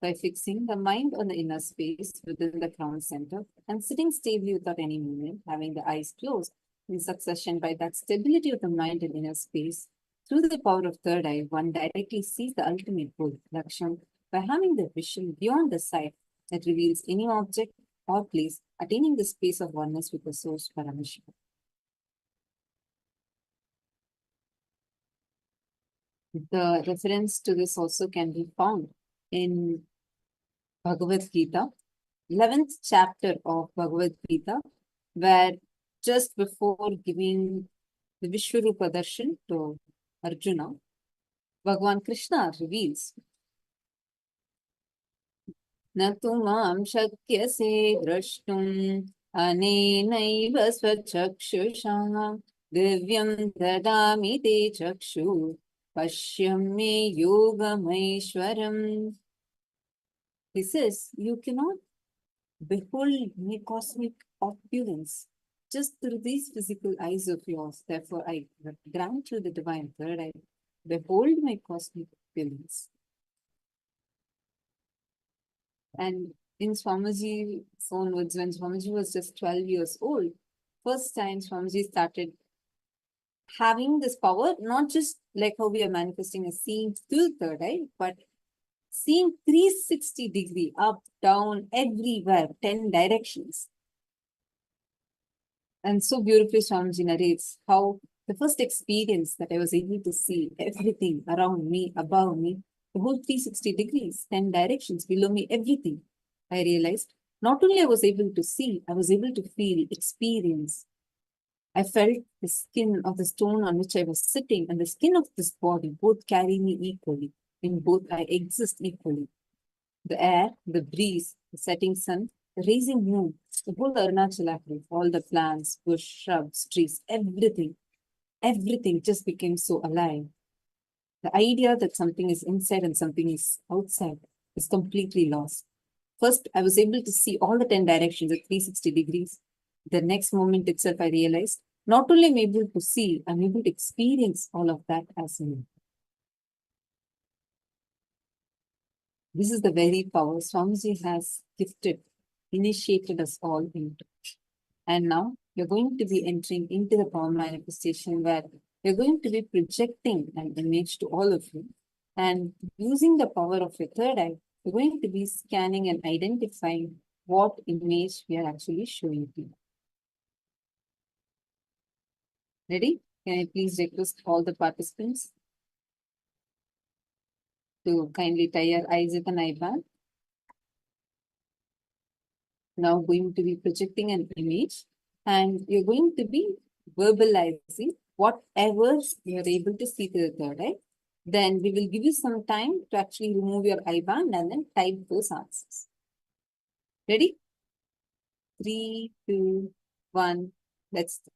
By fixing the mind on the inner space within the crown center and sitting stably without any movement, having the eyes closed in succession, by that stability of the mind and inner space, through the power of third eye, one directly sees the ultimate goal, Laksham, by having the vision beyond the sight that reveals any object or place, attaining the space of oneness with the source Paramashiva. The reference to this also can be found in Bhagavad Gita, 11th chapter of Bhagavad Gita, where just before giving the Vishwarupa darshan to Arjuna, Bhagavan Krishna reveals, न तु मां शक्यसे द्रष्टुम् अनेनैव स्वचक्षुषा दिव्यं ददामि ते चक्षु पश्य मे योगमैश्वरम्. He says, you cannot behold my cosmic opulence just through these physical eyes of yours. Therefore, I grant you the divine third eye. Behold my cosmic opulence. And in Swamiji's own words, when Swamiji was just 12 years old, first time Swamiji started having this power, not just like how we are manifesting as seeing through third eye, but seeing 360 degree, up, down, everywhere, 10 directions. And so beautifully Swamiji narrates how the first experience that I was able to see everything around me, above me, the whole 360 degrees, 10 directions, below me, everything. I realized not only I was able to see, I was able to feel, experience. I felt the skin of the stone on which I was sitting and the skin of this body both carry me equally. In both I exist equally. The air, the breeze, the setting sun, the rising moon, the whole Arunachala, all the plants, bush, shrubs, trees, everything just became so alive. The idea that something is inside and something is outside is completely lost. First, I was able to see all the 10 directions at 360 degrees. The next moment itself, I realized not only am I able to see, I'm able to experience all of that as me. This is the very power Swamiji has gifted, initiated us all into. And now you're going to be entering into the power manifestation where you're going to be projecting an image to all of you. And using the power of your third eye, you're going to be scanning and identifying what image we are actually showing to you. Ready? Can I please request all the participants to kindly tie your eyes with an eye band? Now going to be projecting an image and you're going to be verbalizing whatever you're able to see to the third eye. Then we will give you some time to actually remove your eye band and then type those answers. Ready? 3, 2, 1, let's start.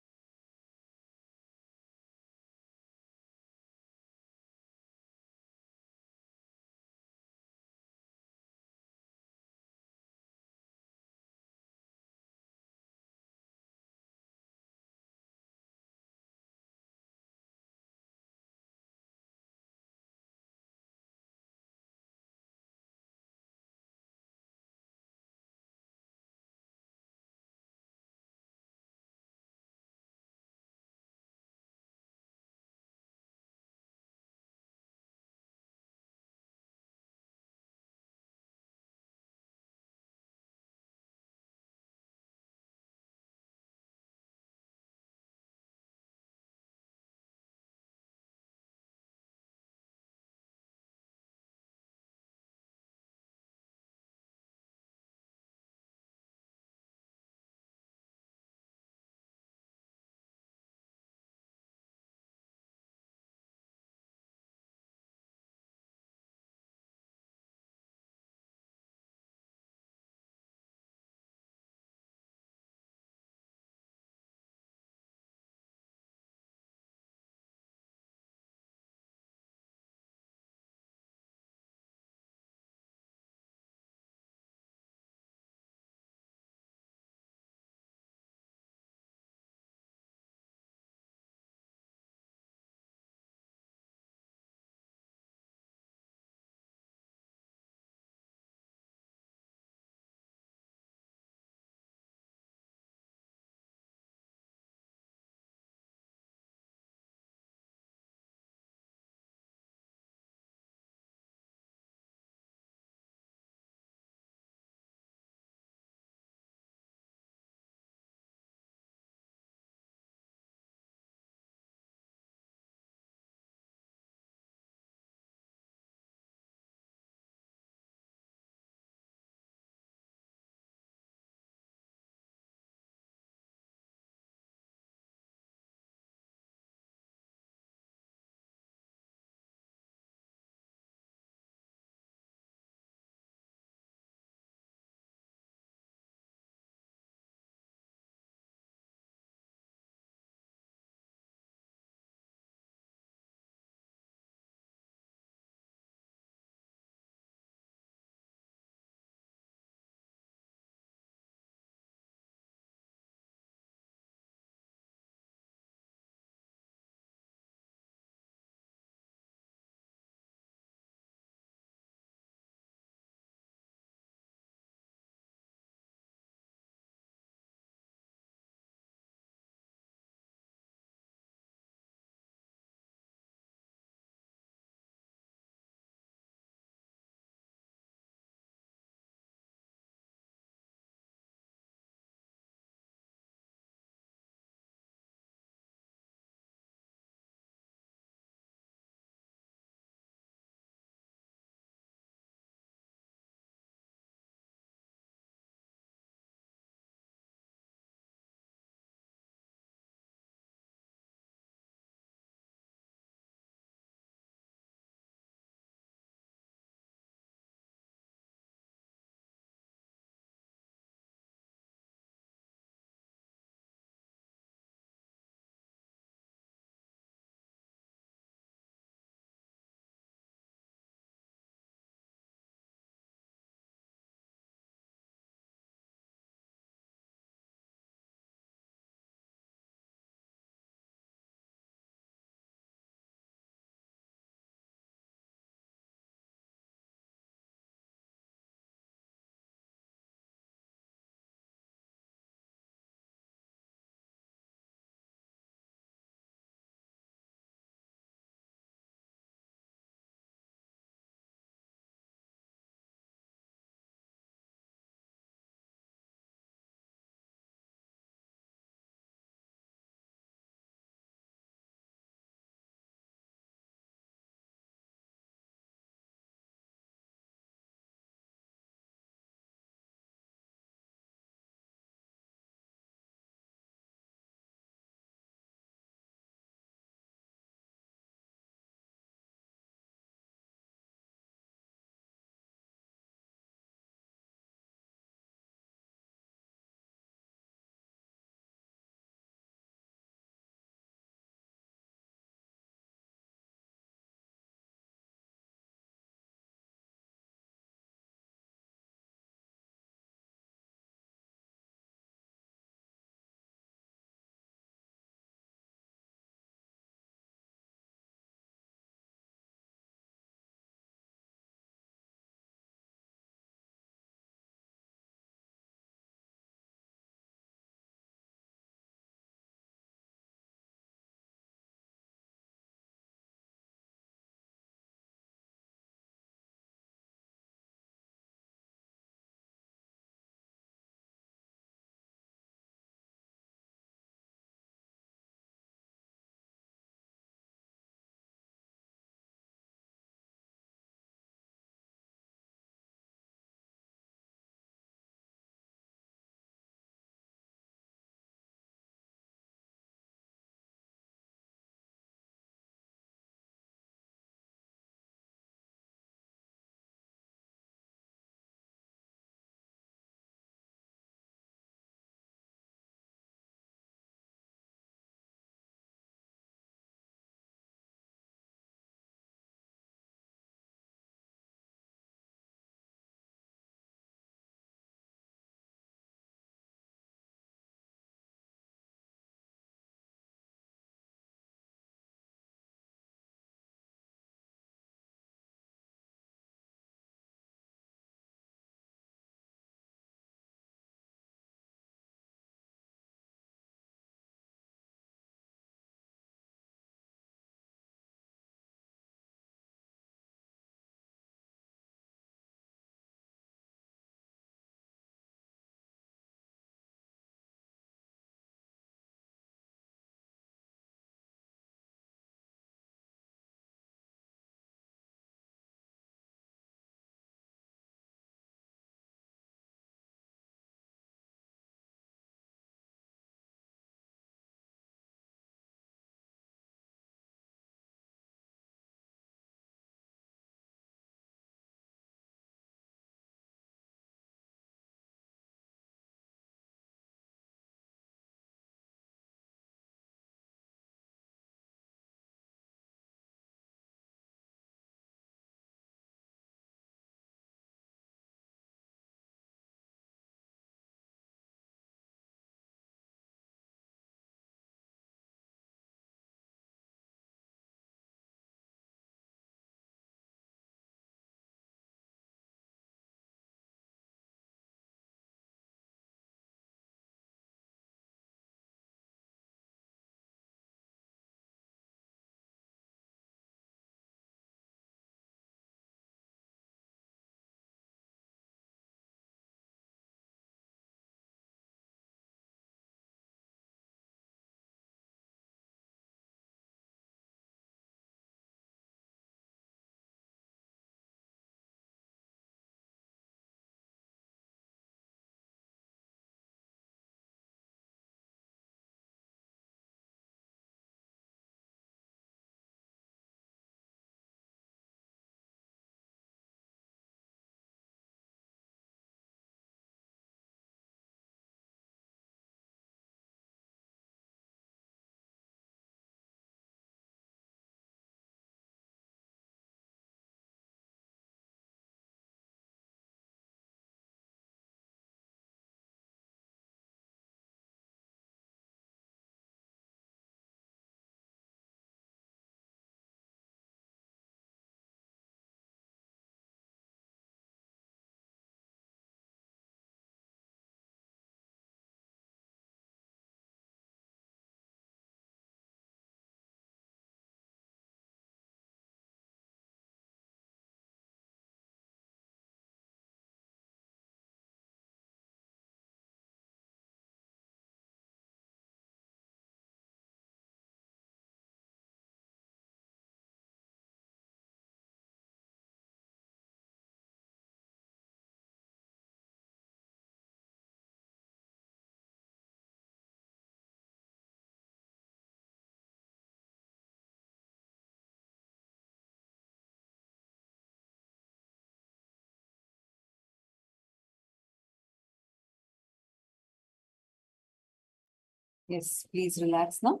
Yes, please relax now.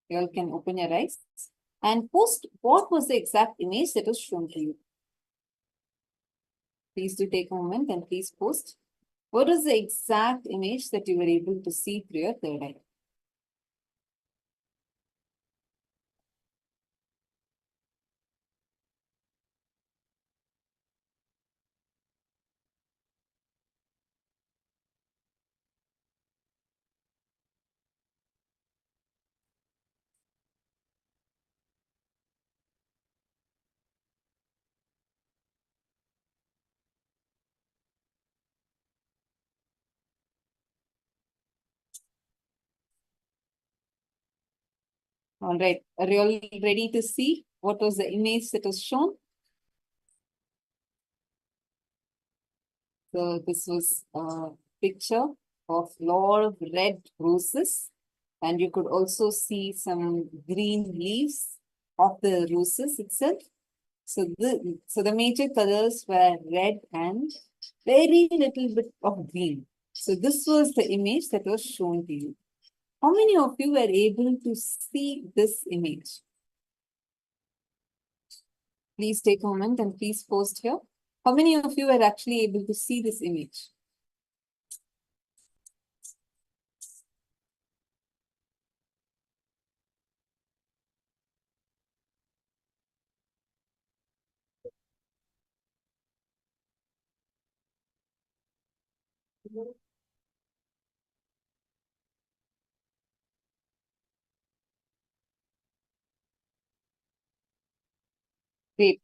You all can open your eyes and post what was the exact image that was shown to you. Please do take a moment and please post. What was the exact image that you were able to see through your third eye? All right, are you all ready to see what was the image that was shown? So this was a picture of lot of red roses, and you could also see some green leaves of the roses itself. So the major colors were red and very little bit of green. So this was the image that was shown to you. How many of you were able to see this image? Please take a moment and please post here. How many of you were actually able to see this image? Great.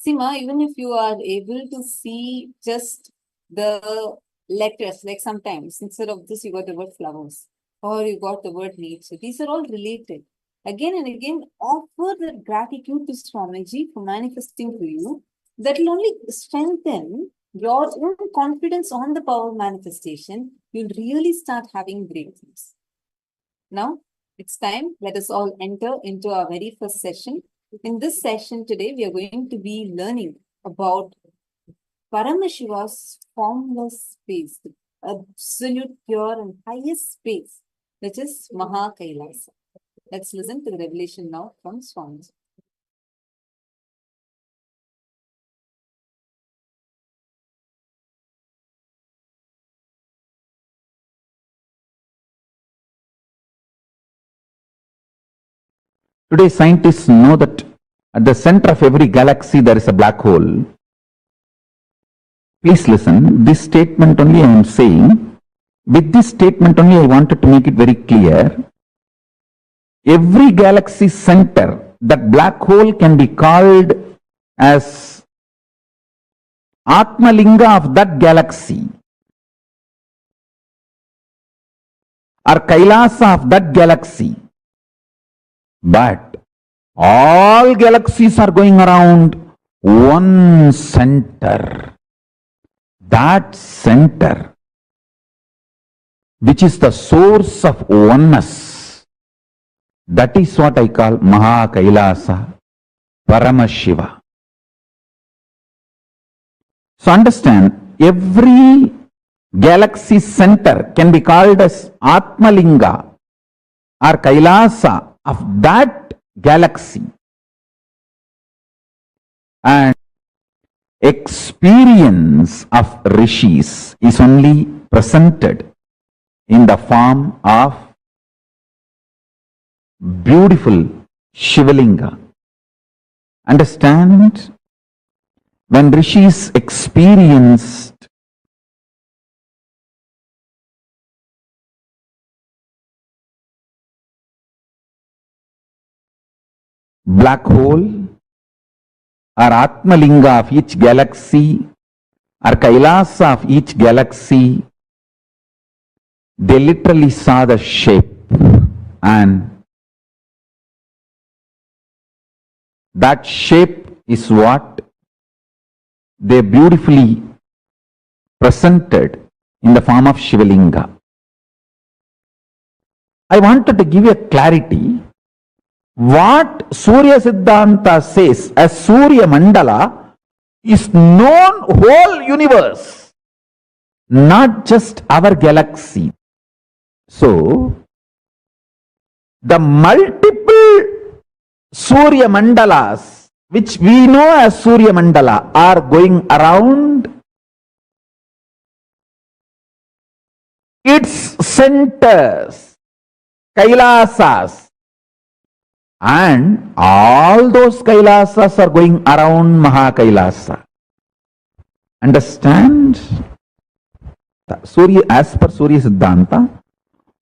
Sima, even if you are able to see just the letters, like sometimes instead of this, you got the word flowers or you got the word nature. These are all related. Again and again, offer the gratitude to Swamiji for manifesting to you. That will only strengthen your own confidence on the power of manifestation. You'll really start having breakthroughs. Now, it's time. Let us all enter into our very first session. In this session today, we are going to be learning about Paramashiva's formless space, the absolute pure and highest space, which is KAILASA. Let's listen to the revelation now from Swamiji. Today, scientists know that at the center of every galaxy there is a black hole. Please listen, this statement only I am saying. With this statement only I wanted to make it very clear. Every galaxy center, that black hole can be called as Atmalinga of that galaxy, or Kailasa of that galaxy. But all galaxies are going around one center. That center, which is the source of oneness, that is what I call KAILASA, Paramashiva. So understand, every galaxy center can be called as Atmalinga or Kailasa of that galaxy, and experience of rishis is only presented in the form of beautiful Shivalinga. Understand? When rishis experienced black hole or Atmalinga of each galaxy or Kailasa of each galaxy, they literally saw the shape, and that shape is what they beautifully presented in the form of Shivalinga. I wanted to give you a clarity. What Surya Siddhanta says as Surya Mandala is known whole universe, not just our galaxy. So, the multiple Surya Mandalas, which we know as Surya Mandala, are going around its centers, Kailasas, and all those Kailasas are going around Mahakailasa. Understand? Surya, as per Surya Siddhanta,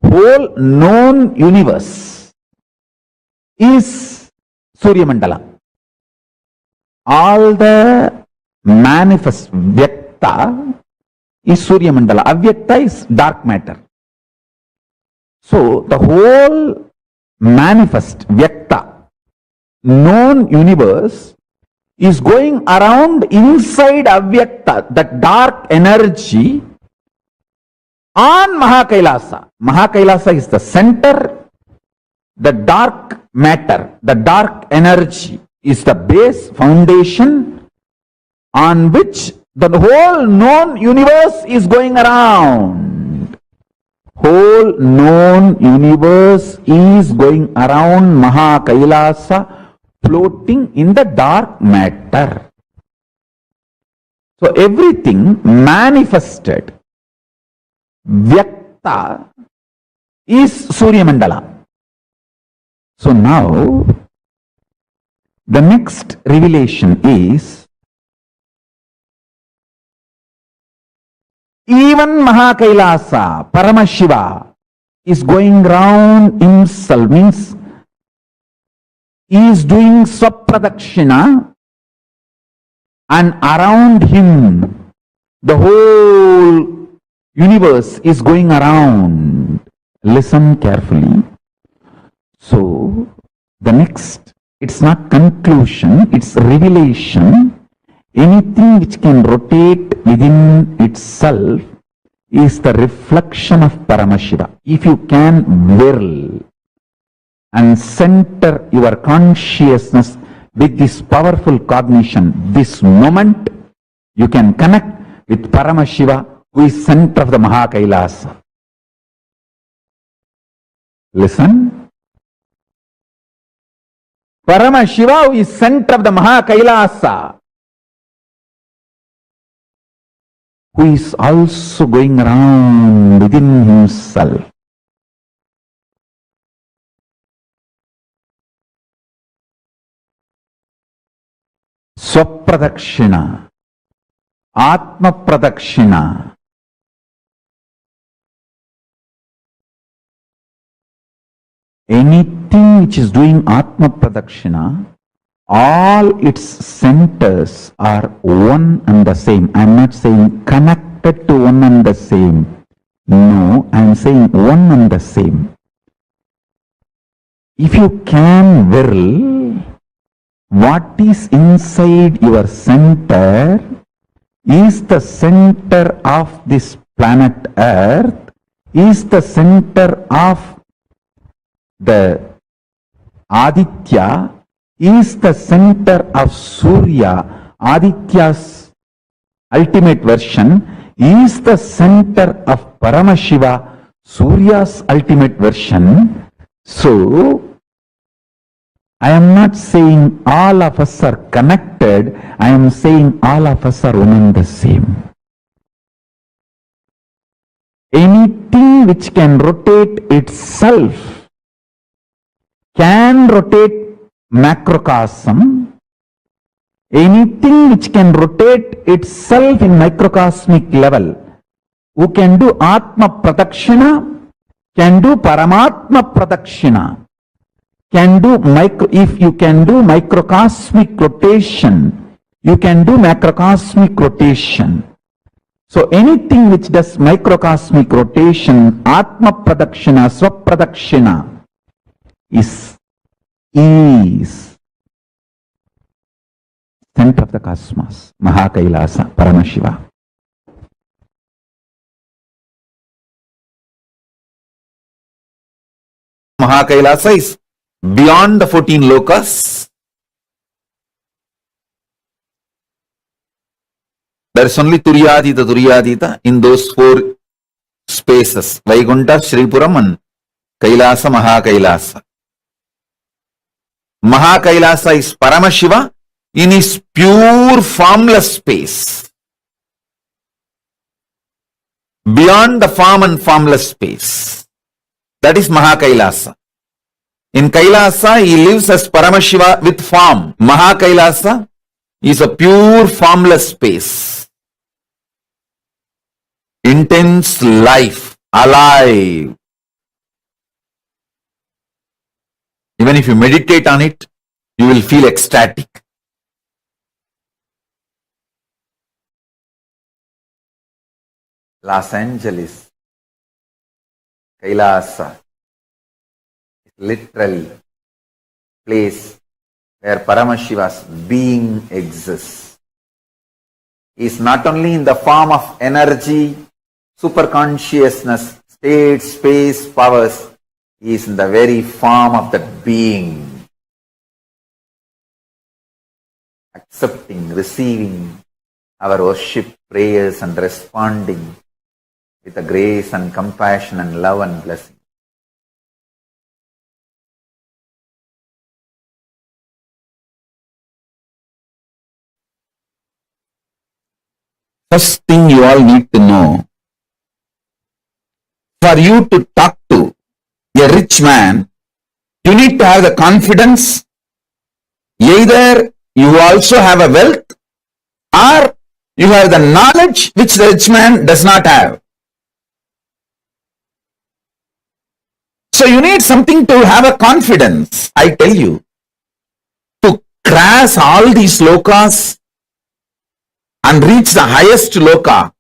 whole known universe is Surya Mandala. All the manifest Vyakta is Surya Mandala. Avyakta is dark matter. So the whole manifest Vyakta, known universe, is going around inside Avyakta, the dark energy, on Mahakailasa. Mahakailasa is the center, the dark matter, the dark energy is the base foundation on which the whole known universe is going around. Whole known universe is going around Mahakailasa, floating in the dark matter. So everything manifested, Vyakta, is Surya Mandala. So now, the next revelation is, even Mahakailasa, Paramashiva, is going round himself, means he is doing Swapradakshina, and around him the whole universe is going around. Listen carefully. So, the next, it's not conclusion, it's revelation. Anything which can rotate within itself is the reflection of Paramashiva. If you can whirl and center your consciousness with this powerful cognition, this moment, you can connect with Paramashiva, who is center of the Mahakailasa. Listen. Paramashiva, who is center of the Mahakailasa, who is also going around within himself. Swapradakshina, Atma Pradakshina. Anything which is doing Atma Pradakshina, all its centers are one and the same. I am not saying connected to one and the same. No, I am saying one and the same. If you can whirl, what is inside your center is the center of this planet Earth, is the center of the Aditya, is the center of Surya. Aditya's ultimate version is the center of Paramashiva, Surya's ultimate version. So, I am not saying all of us are connected, I am saying all of us are one and the same. Anything which can rotate itself can rotate macrocosm. Anything which can rotate itself in microcosmic level, who can do Atma Pradakshina, can do Paramatma Pradakshina, can do if you can do microcosmic rotation, you can do macrocosmic rotation. So anything which does microcosmic rotation, Atma Pradakshina, Swapradakshina, is center of the cosmos, Mahakailasa, Paramashiva. Mahakailasa is beyond the 14 lokas. There is only Turyadita in those 4 spaces, Vaikunta, Shripuram and Kailasa, Mahakailasa. Mahakailasa is Paramashiva in his pure formless space. Beyond the form and formless space. That is Mahakailasa. In Kailasa, he lives as Paramashiva with form. Mahakailasa is a pure formless space. Intense life, alive. Even if you meditate on it, you will feel ecstatic. Los Angeles, Kailasa, is literally place where Paramashiva's being exists. He is not only in the form of energy, superconsciousness, state, space, powers, he is in the very form of that being. Accepting, receiving our worship, prayers and responding with the grace and compassion and love and blessing. First thing you all need to know, for you to talk to a rich man, you need to have the confidence. Either you also have a wealth or you have the knowledge which the rich man does not have. So you need something to have a confidence, I tell you. To cross all these lokas and reach the highest loka,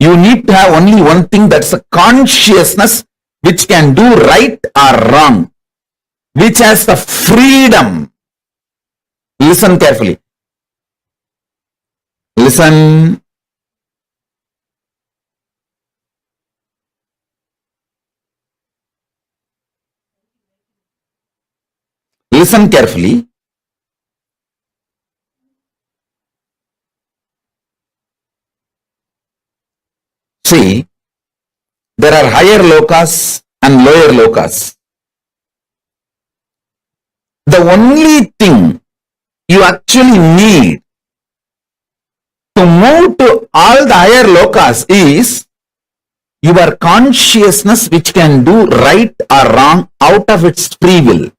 you need to have only one thing, that's a consciousness which can do right or wrong, which has the freedom. Listen carefully. Listen. Listen carefully. See, there are higher lokas and lower lokas. The only thing you actually need to move to all the higher lokas is your consciousness which can do right or wrong out of its free will.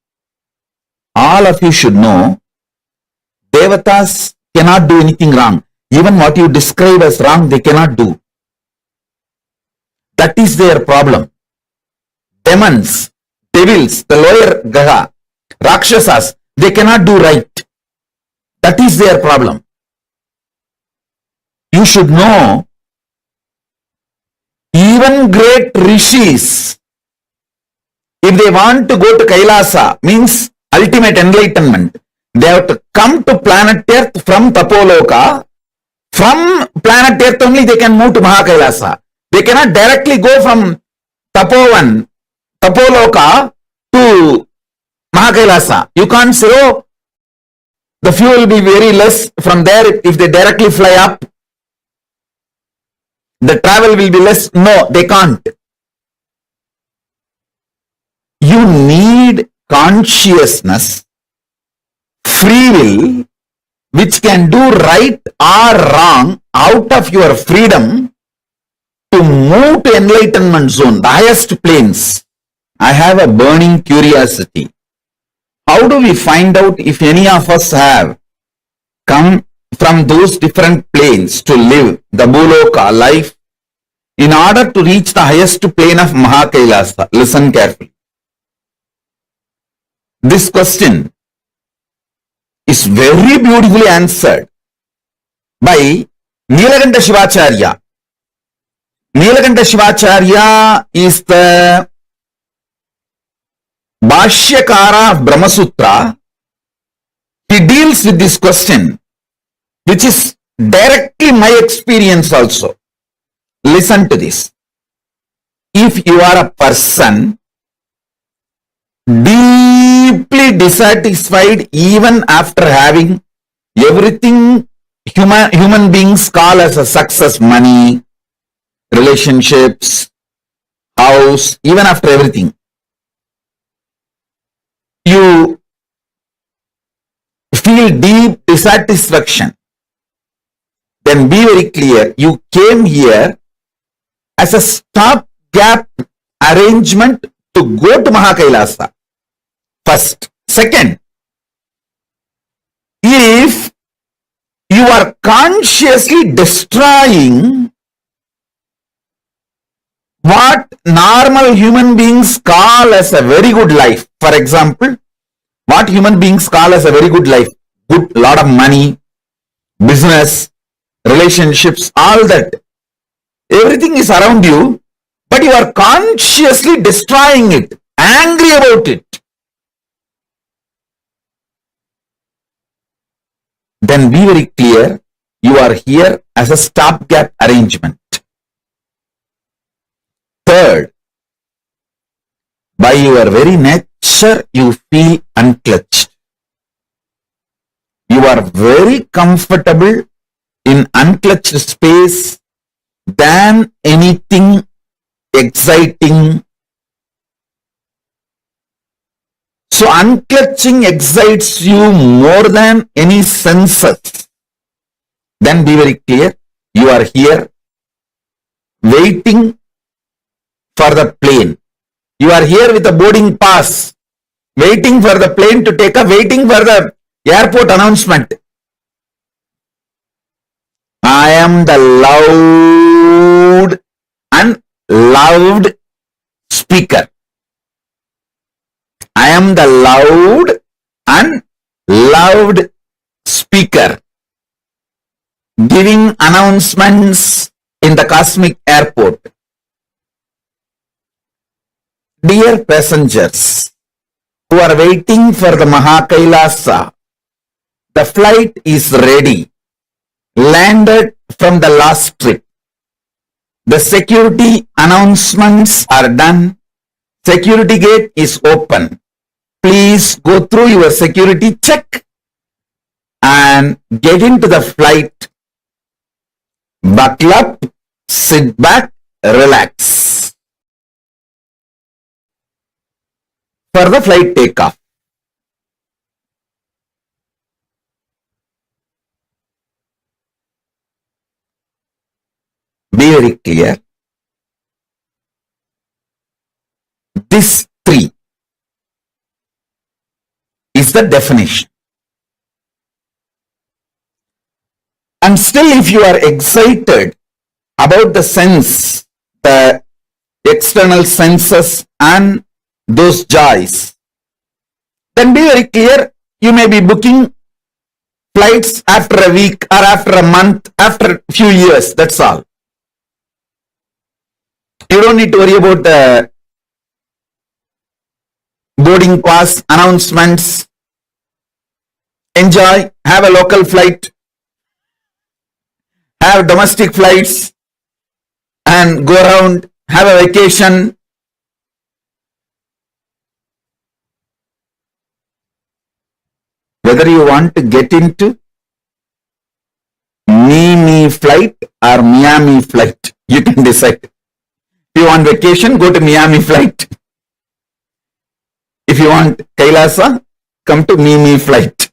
All of you should know, Devatas cannot do anything wrong. Even what you describe as wrong, they cannot do. That is their problem. Demons, devils, the lower Graha, Rakshasas, they cannot do right. That is their problem. You should know, even great rishis, if they want to go to Kailasa, means ultimate enlightenment, they have to come to planet Earth from Tapoloka. From planet Earth only they can move to Mahakailasa. They cannot directly go from Tapoloka to Mahakailasa. You can't say, oh, the fuel will be very less from there if they directly fly up. The travel will be less. No, they can't. You need consciousness, free will, which can do right or wrong out of your freedom to move to enlightenment zone, the highest planes. I have a burning curiosity. How do we find out if any of us have come from those different planes to live the Bhuloka life in order to reach the highest plane of Mahakailasa? Listen carefully. This question is very beautifully answered by Nilakanta Shivacharya. Nilakanta Shivacharya is the Bhashyakara of Brahma Sutra. He deals with this question, which is directly my experience also. Listen to this. If you are a person deeply dissatisfied even after having everything human beings call as a success, money, relationships, house, even after everything, you feel deep dissatisfaction, then be very clear. You came here as a stopgap arrangement to go to Mahakailasa. First. Second, if you are consciously destroying what normal human beings call as a very good life, for example, what human beings call as a very good life, good, lot of money, business, relationships, all that, everything is around you, but you are consciously destroying it, angry about it, then be very clear, you are here as a stopgap arrangement. Third, by your very nature, you feel unclutched. You are very comfortable in unclutched space than anything exciting. So unclutching excites you more than any senses. Then be very clear, you are here waiting for the plane. You are here with a boarding pass, waiting for the plane to take off, waiting for the airport announcement. I am the loud and loved speaker. I am the loud and loved speaker, giving announcements in the cosmic airport. Dear passengers who are waiting for the Mahakailasa, the flight is ready, landed from the last trip. The security announcements are done. Security gate is open. Please go through your security check and get into the flight. Buckle up, sit back, relax. For the flight takeoff. Be very clear. This three is the definition. And still, if you are excited about the sense, the external senses and those joys, then be very clear, you may be booking flights after a week or after a month, after a few years, that's all. You don't need to worry about the boarding pass announcements. Enjoy, have a local flight, have domestic flights, and go around, have a vacation. Whether you want to get into Me flight or Miami flight, you can decide. If you want vacation, go to Miami flight. If you want KAILASA, come to Me flight.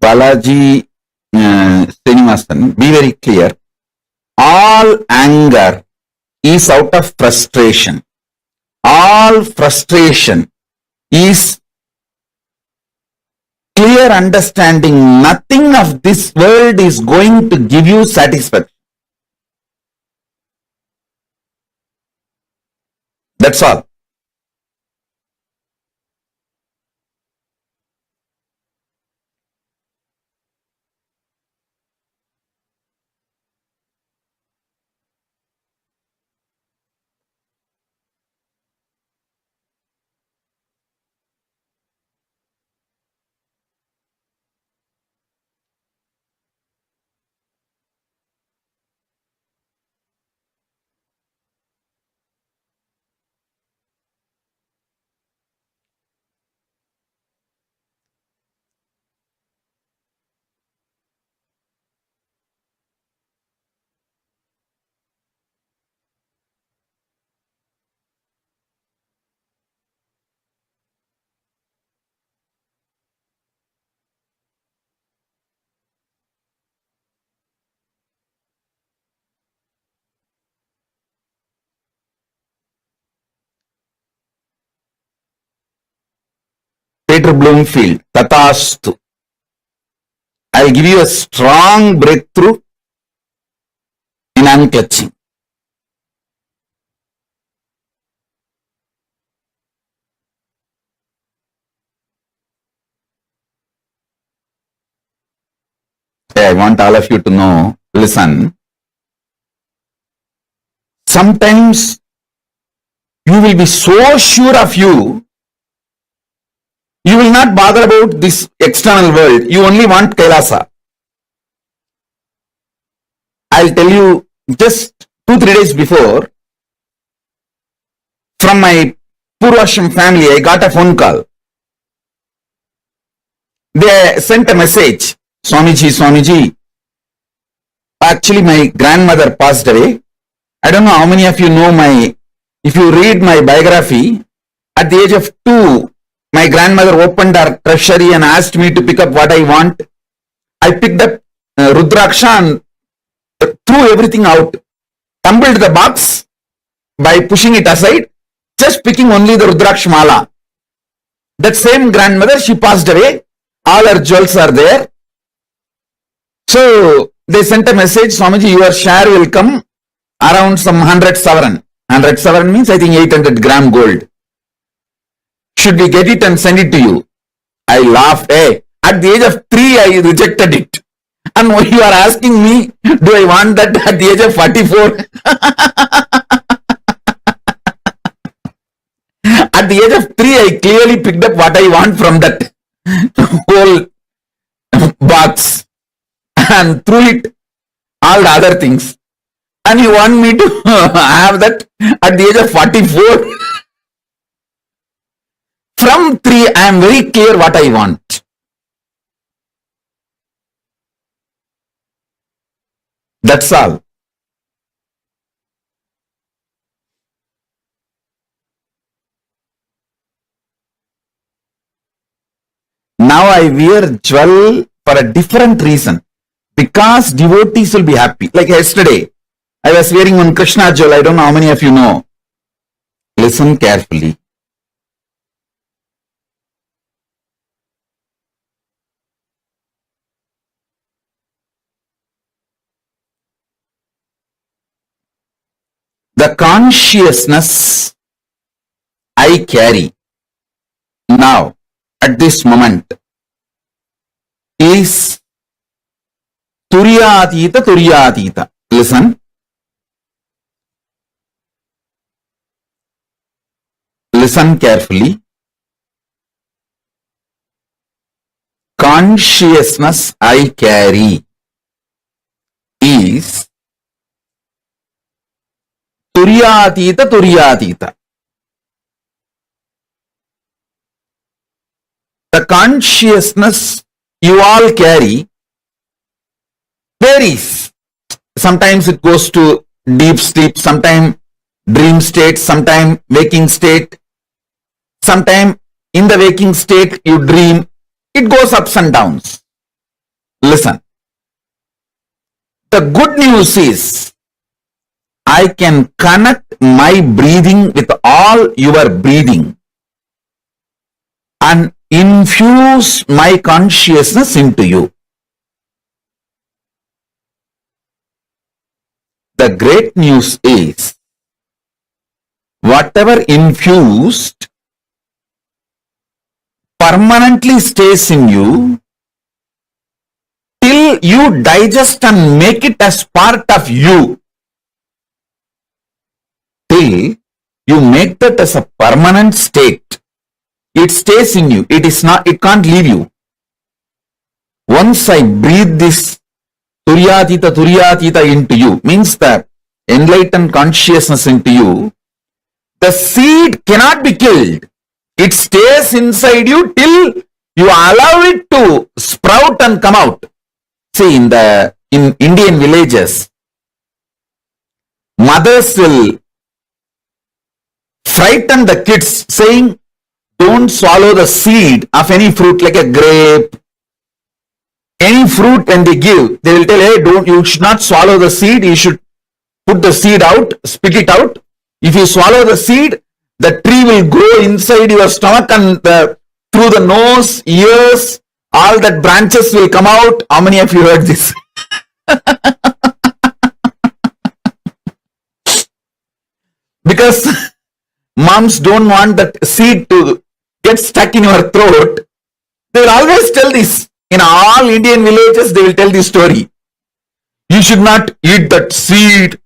Balaji Srinivasan, be very clear. All anger is out of frustration. All frustration is clear understanding. Nothing of this world is going to give you satisfaction. That's all. Peter Bloomfield, Tathastu. I'll give you a strong breakthrough in unclutching. I want all of you to know, listen, sometimes you will be so sure of you, you will not bother about this external world. You only want Kailasa. I'll tell you, just 2-3 days before, from my Purvashram family, I got a phone call. They sent a message, Swamiji, actually my grandmother passed away. I don't know how many of you know if you read my biography, at the age of 2, my grandmother opened her treasury and asked me to pick up what I want. I picked up Rudraksha and threw everything out, tumbled the box by pushing it aside, just picking only the Rudraksha mala. That same grandmother, she passed away. All her jewels are there. So they sent a message, Swamiji, your share will come around some 100 sovereign. 100 sovereign means I think 800 gram gold. Should we get it and send it to you? I laughed. Hey, at the age of 3, I rejected it. And you are asking me, do I want that at the age of 44? At the age of 3, I clearly picked up what I want from that whole box and threw it, all the other things. And you want me to have that at the age of 44? From 3, I am very clear what I want. That's all. Now I wear jewel for a different reason. Because devotees will be happy. Like yesterday, I was wearing one Krishna jewel. I don't know how many of you know. Listen carefully. The consciousness I carry now at this moment is Turyatita. Listen. Listen carefully. Consciousness I carry is Turyatita. The consciousness you all carry varies. Sometimes it goes to deep sleep, sometimes dream state, sometimes waking state, sometimes in the waking state you dream. It goes ups and downs. Listen. The good news is I can connect my breathing with all your breathing and infuse my consciousness into you. The great news is whatever infused permanently stays in you till you digest and make it as part of you. Till you make that as a permanent state. It stays in you. It can't leave you. Once I breathe this Turyatita into you, means the enlightened consciousness into you, the seed cannot be killed. It stays inside you till you allow it to sprout and come out. See, in Indian villages, mothers will frighten the kids saying, don't swallow the seed of any fruit like a grape. Any fruit when they give, they will tell, hey, you should not swallow the seed. You should put the seed out, spit it out. If you swallow the seed, the tree will grow inside your stomach and the through the nose, ears, all that branches will come out. How many of you heard this? Because moms don't want that seed to get stuck in your throat. They will always tell this. In all Indian villages, they will tell this story. You should not eat that seed.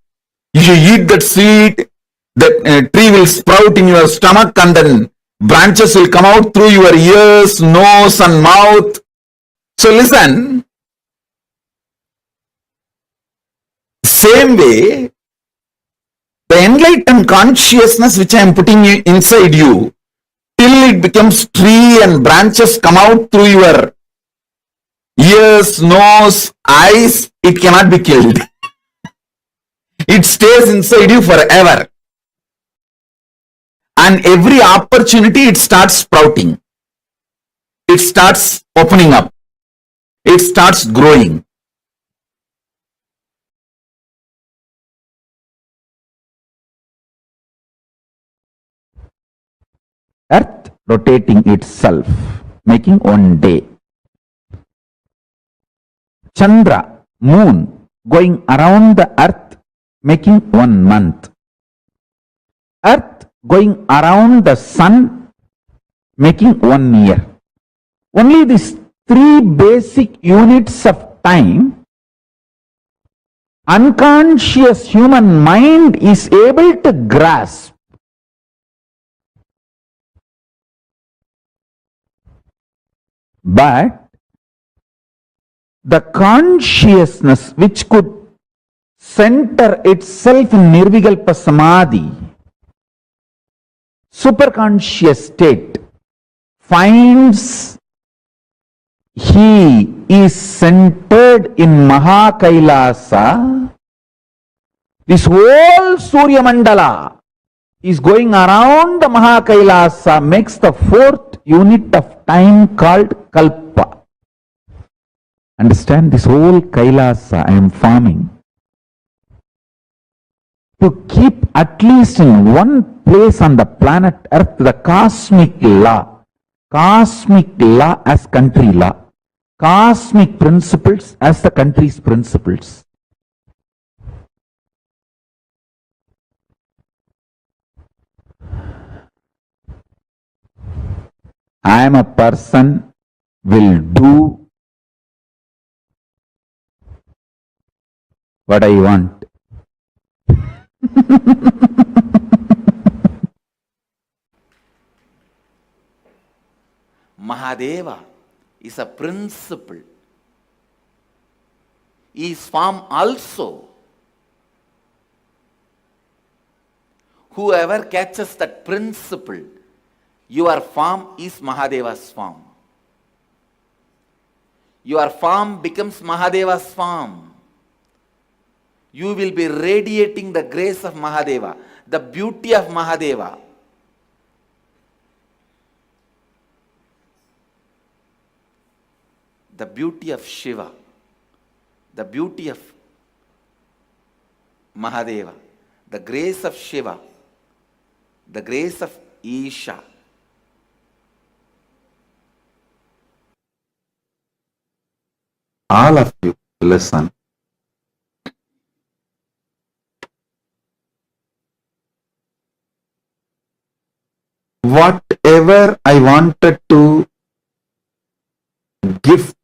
If you eat that seed, the tree will sprout in your stomach and then branches will come out through your ears, nose and mouth. So listen, same way, the enlightened consciousness which I am putting inside you, till it becomes tree and branches come out through your ears, nose, eyes, it cannot be killed. It stays inside you forever. And every opportunity it starts sprouting. It starts opening up. It starts growing. Earth rotating itself, making one day. Chandra, moon, going around the earth, making 1 month. Earth going around the sun, making 1 year. Only these 3 basic units of time, unconscious human mind is able to grasp. But the consciousness which could center itself in Nirvikalpa Samadhi, superconscious state, finds he is centered in KAILASA. This whole Surya Mandala is going around the KAILASA, makes the 4th unit of time called Kalpa. Understand, this whole KAILASA I am forming to keep at least in one place on the planet Earth the cosmic law as country law, cosmic principles as the country's principles. I am a person will do what I want. Mahadeva is a principle. He is form also. Whoever catches that principle, your form is Mahadeva's form. Your form becomes Mahadeva's form. You will be radiating the grace of Mahadeva, the beauty of Mahadeva. The beauty of Shiva, the beauty of Mahadeva, the grace of Shiva, the grace of Isha. All of you listen. Whatever I wanted to gift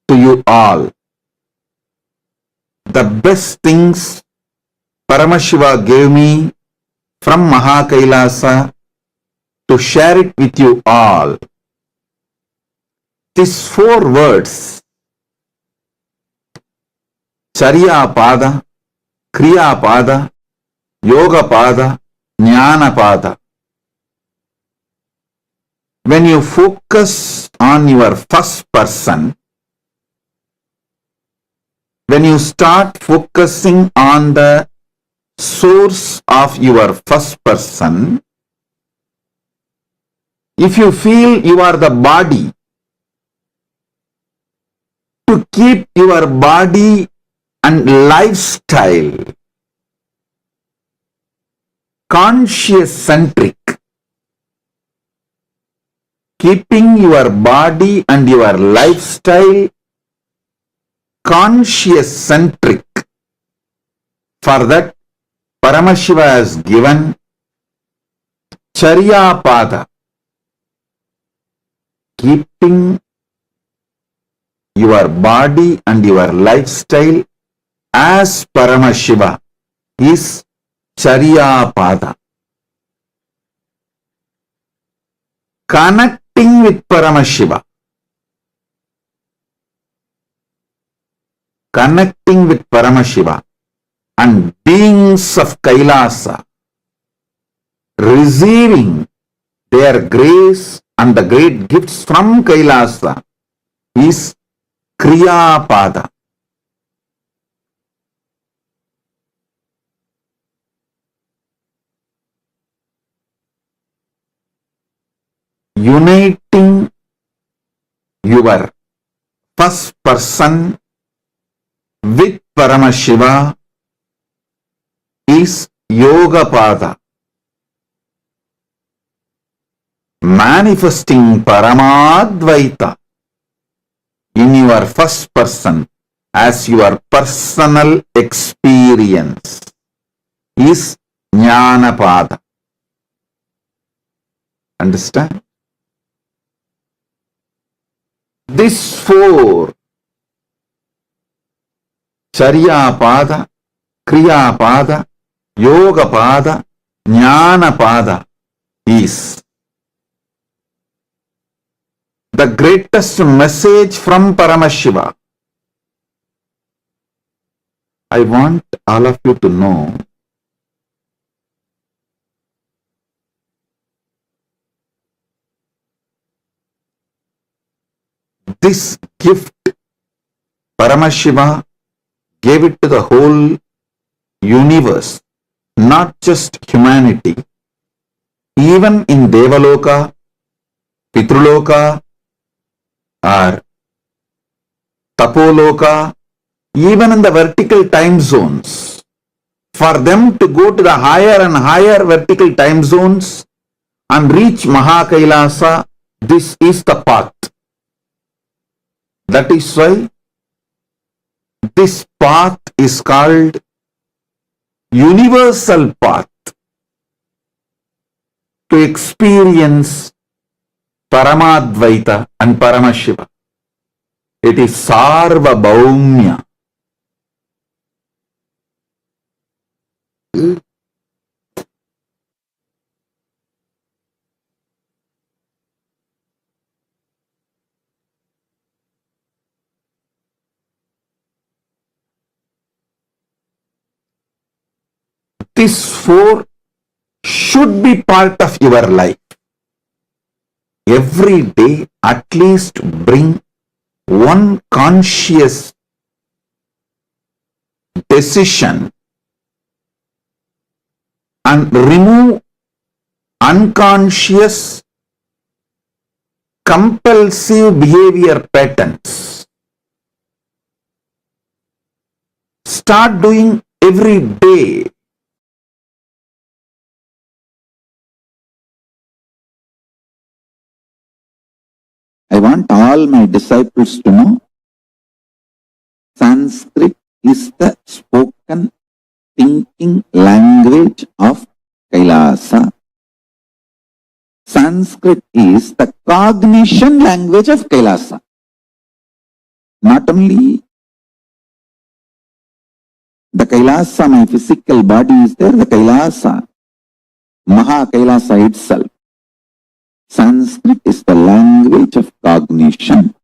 to you all, the best things Paramashiva gave me from KAILASA to share it with you all. These 4 words, Charya Pada, Kriya Pada, Yoga Pada, Jnana Pada. When you focus on your first person, when you start focusing on the source of your first person, if you feel you are the body, to keep your body and lifestyle conscious centric, keeping your body and your lifestyle conscious centric. For that, Paramashiva has given Charya Pada, keeping your body and your lifestyle as Paramashiva is Charya Pada. Connecting with Paramashiva. Connecting with Paramashiva and beings of Kailasa, receiving their grace and the great gifts from Kailasa is Kriya Pada. Uniting your first person with Paramashiva is Yoga Pada. Manifesting Paramadvaita in your first person as your personal experience is Jnana Pada. Understand? This four, Charya Pada, Kriya Pada, Yoga Pada, Jnana Pada is the greatest message from Paramashiva. I want all of you to know this gift Paramashiva gave it to the whole universe, not just humanity. Even in Devaloka, Pitruloka, or Tapoloka, even in the vertical time zones, for them to go to the higher and higher vertical time zones and reach Mahakailasa, this is the path. That is why this path is called universal path to experience Paramadvaita and Paramashiva. It is Sarvabhaumya. This four should be part of your life. Every day, at least bring one conscious decision and remove unconscious compulsive behavior patterns. Start doing every day. I want all my disciples to know Sanskrit is the spoken thinking language of Kailasa. Sanskrit is the cognition language of Kailasa. Not only the Kailasa, my physical body is there, the Kailasa, Maha Kailasa itself. Sanskrit is the language of cognition.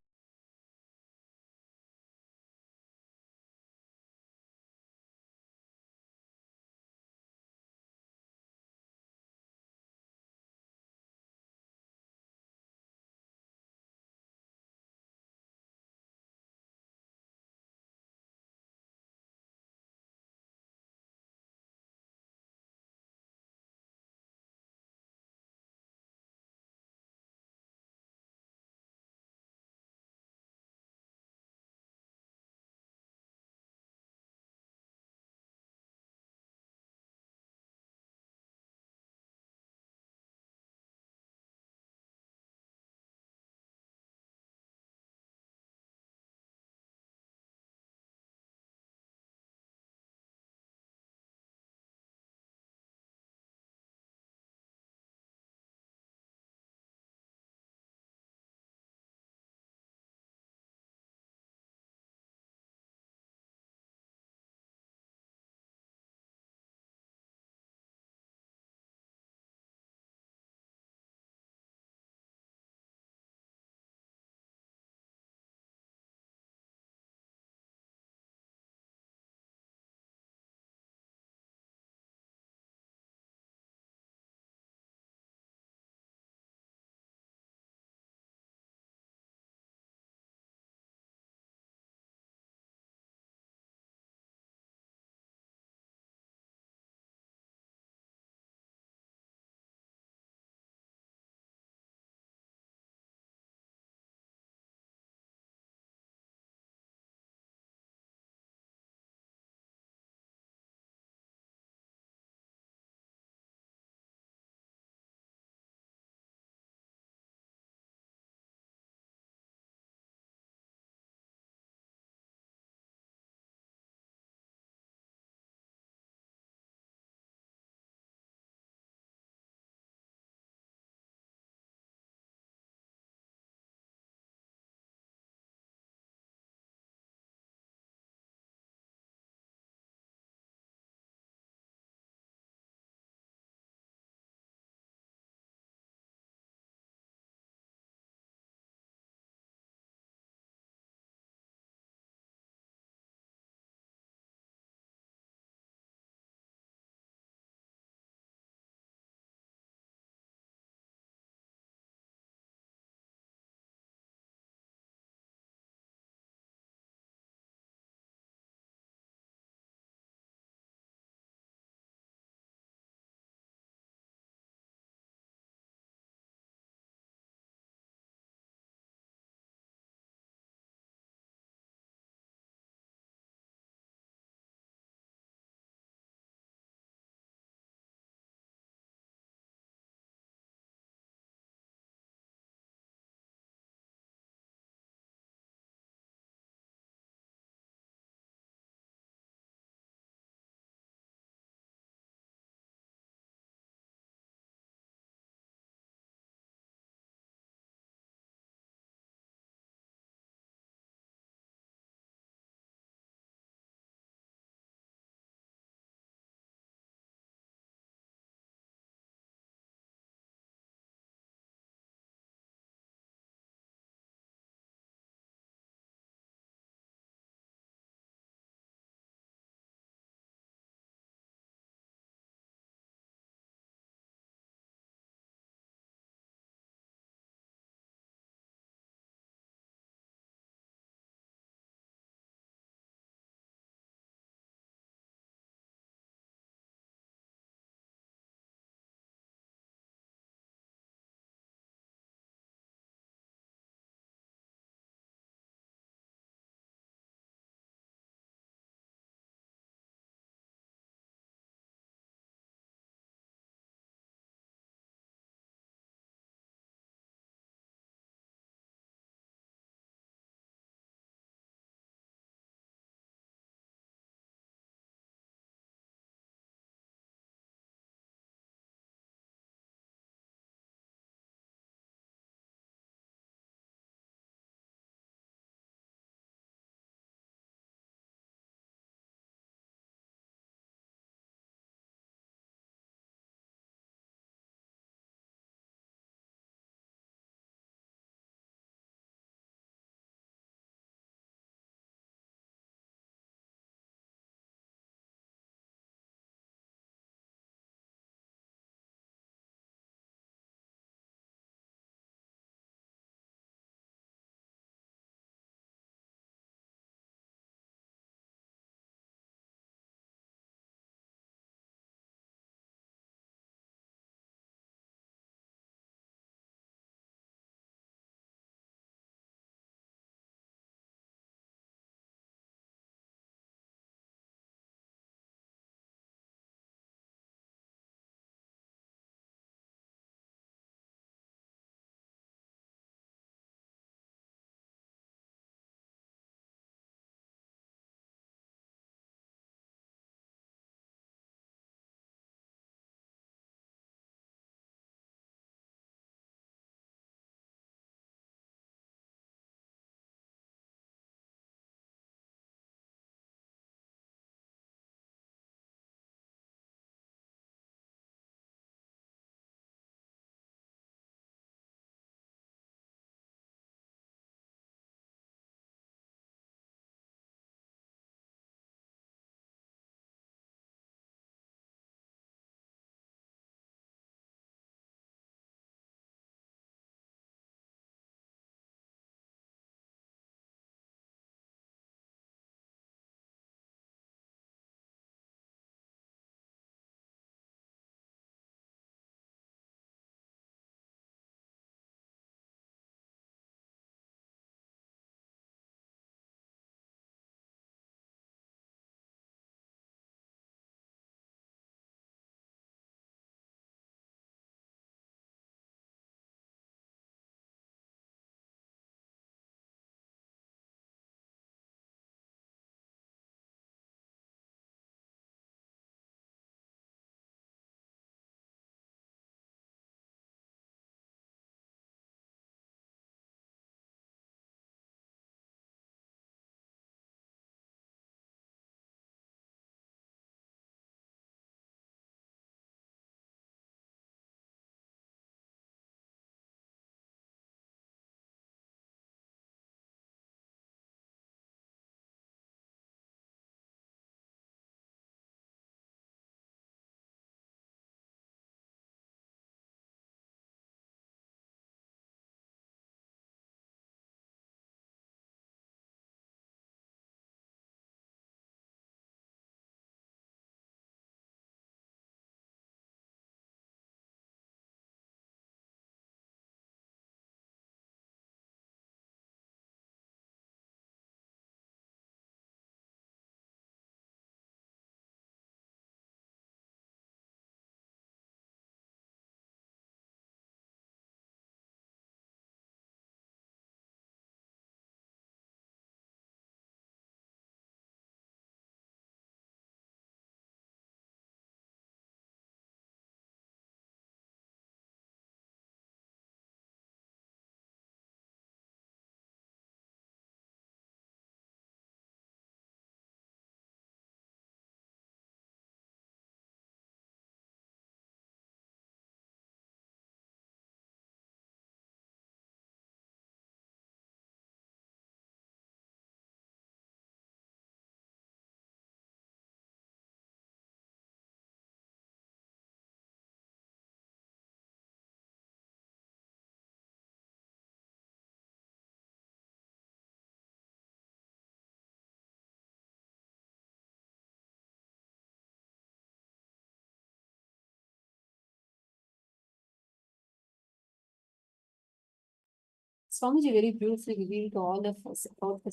Swamiji very beautifully revealed to all of us about the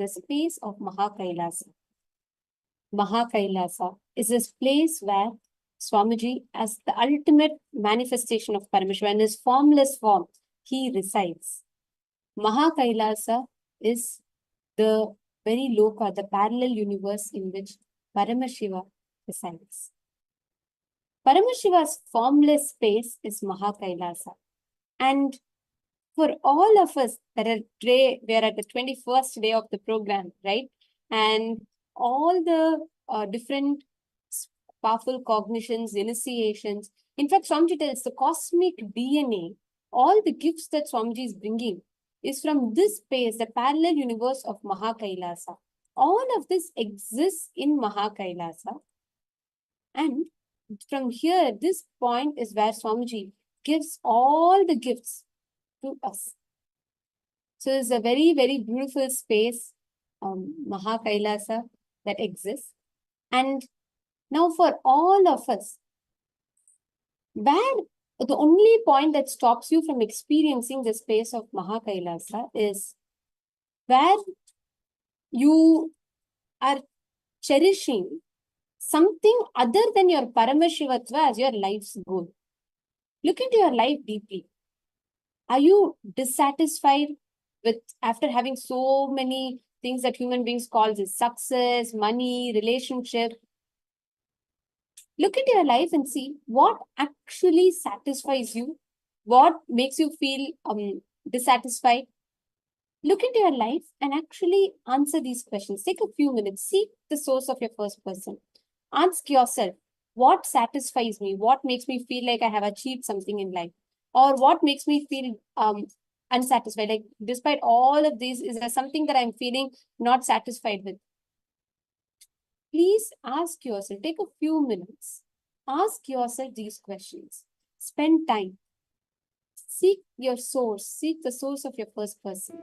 space of KAILASA. KAILASA is this place where Swamiji, as the ultimate manifestation of Paramashiva in his formless form, he resides. KAILASA is the very loka, the parallel universe in which Paramashiva resides. Paramashiva's formless space is KAILASA. And for all of us that are today, we are at the 21st day of the program, right? And all the different powerful cognitions, initiations. In fact, Swamiji tells the cosmic DNA, all the gifts that Swamiji is bringing is from this space, the parallel universe of KAILASA. All of this exists in KAILASA. And from here, this point is where Swamiji gives all the gifts to us. So it's a very, very beautiful space, KAILASA, that exists. And now for all of us, where the only point that stops you from experiencing the space of KAILASA is where you are cherishing something other than your Paramashivatva as your life's goal. Look into your life deeply. Are you dissatisfied with, after having so many things that human beings call as success, money, relationship? Look into your life and see what actually satisfies you, what makes you feel dissatisfied. Look into your life and actually answer these questions. Take a few minutes, seek the source of your first person. Ask yourself, what satisfies me? What makes me feel like I have achieved something in life? Or what makes me feel unsatisfied? Like, despite all of these, is there something that I'm feeling not satisfied with? Please ask yourself, take a few minutes. Ask yourself these questions. Spend time. Seek your source. Seek the source of your first person.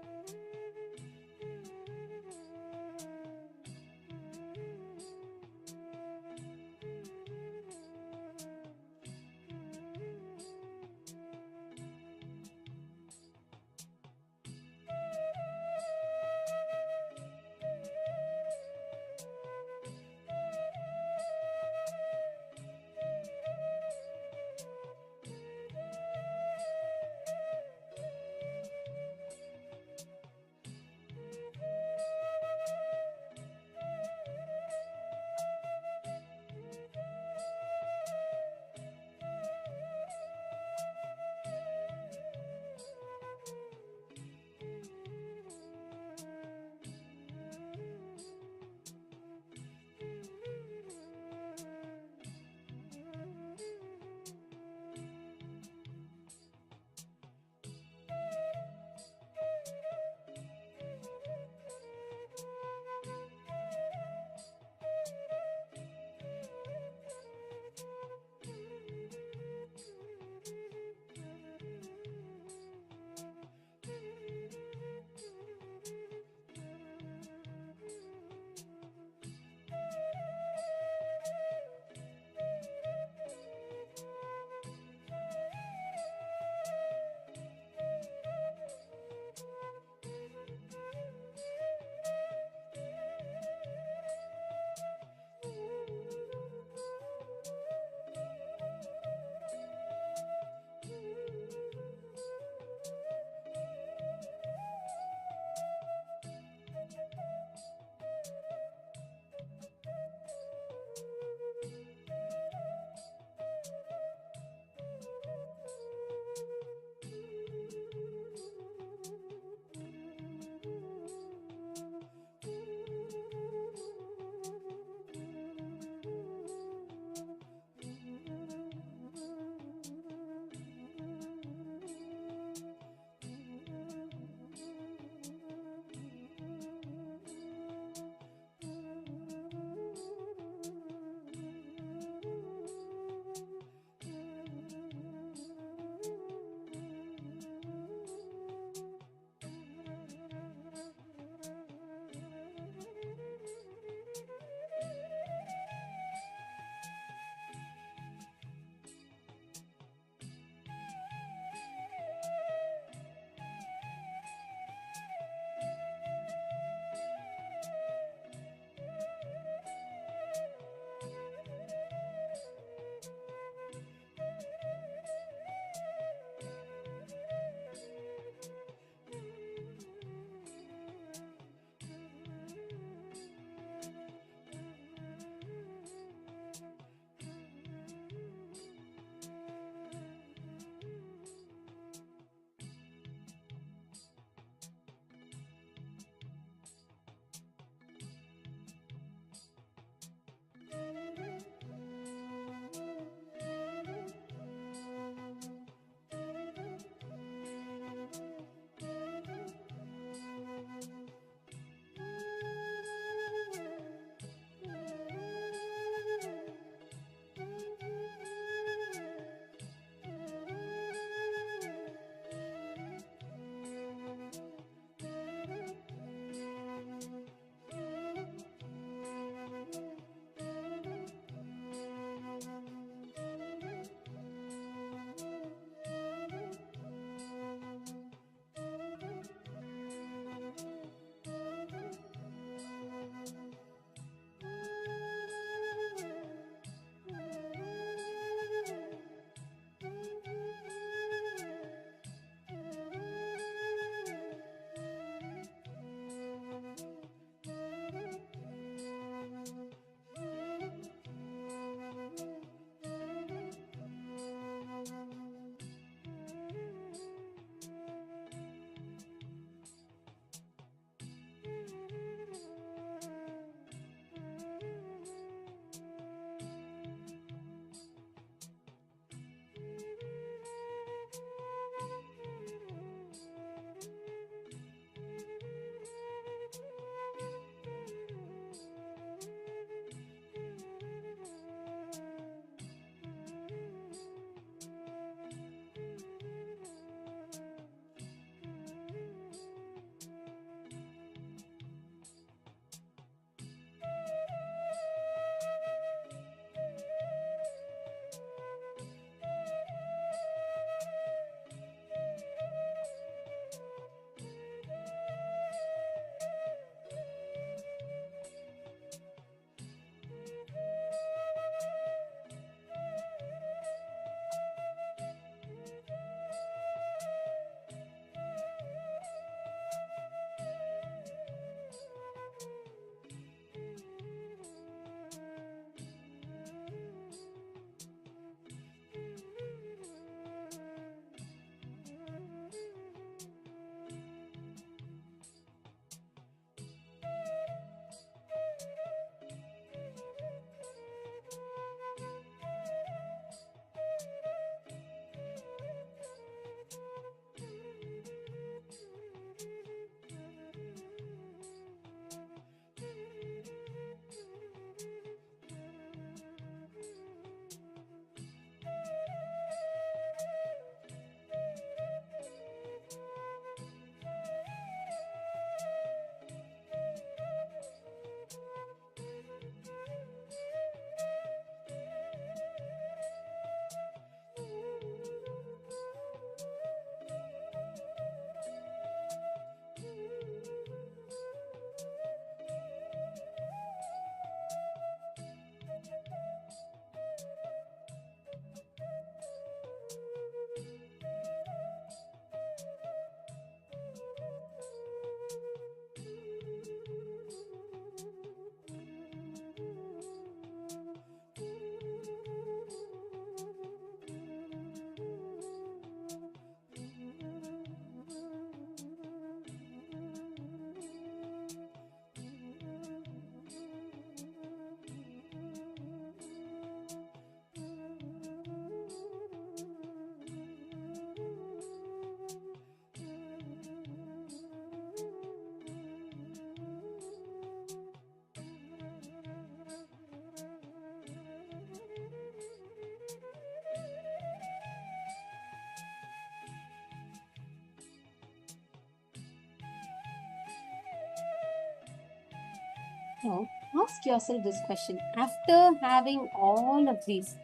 Now, ask yourself this question. After having all of these,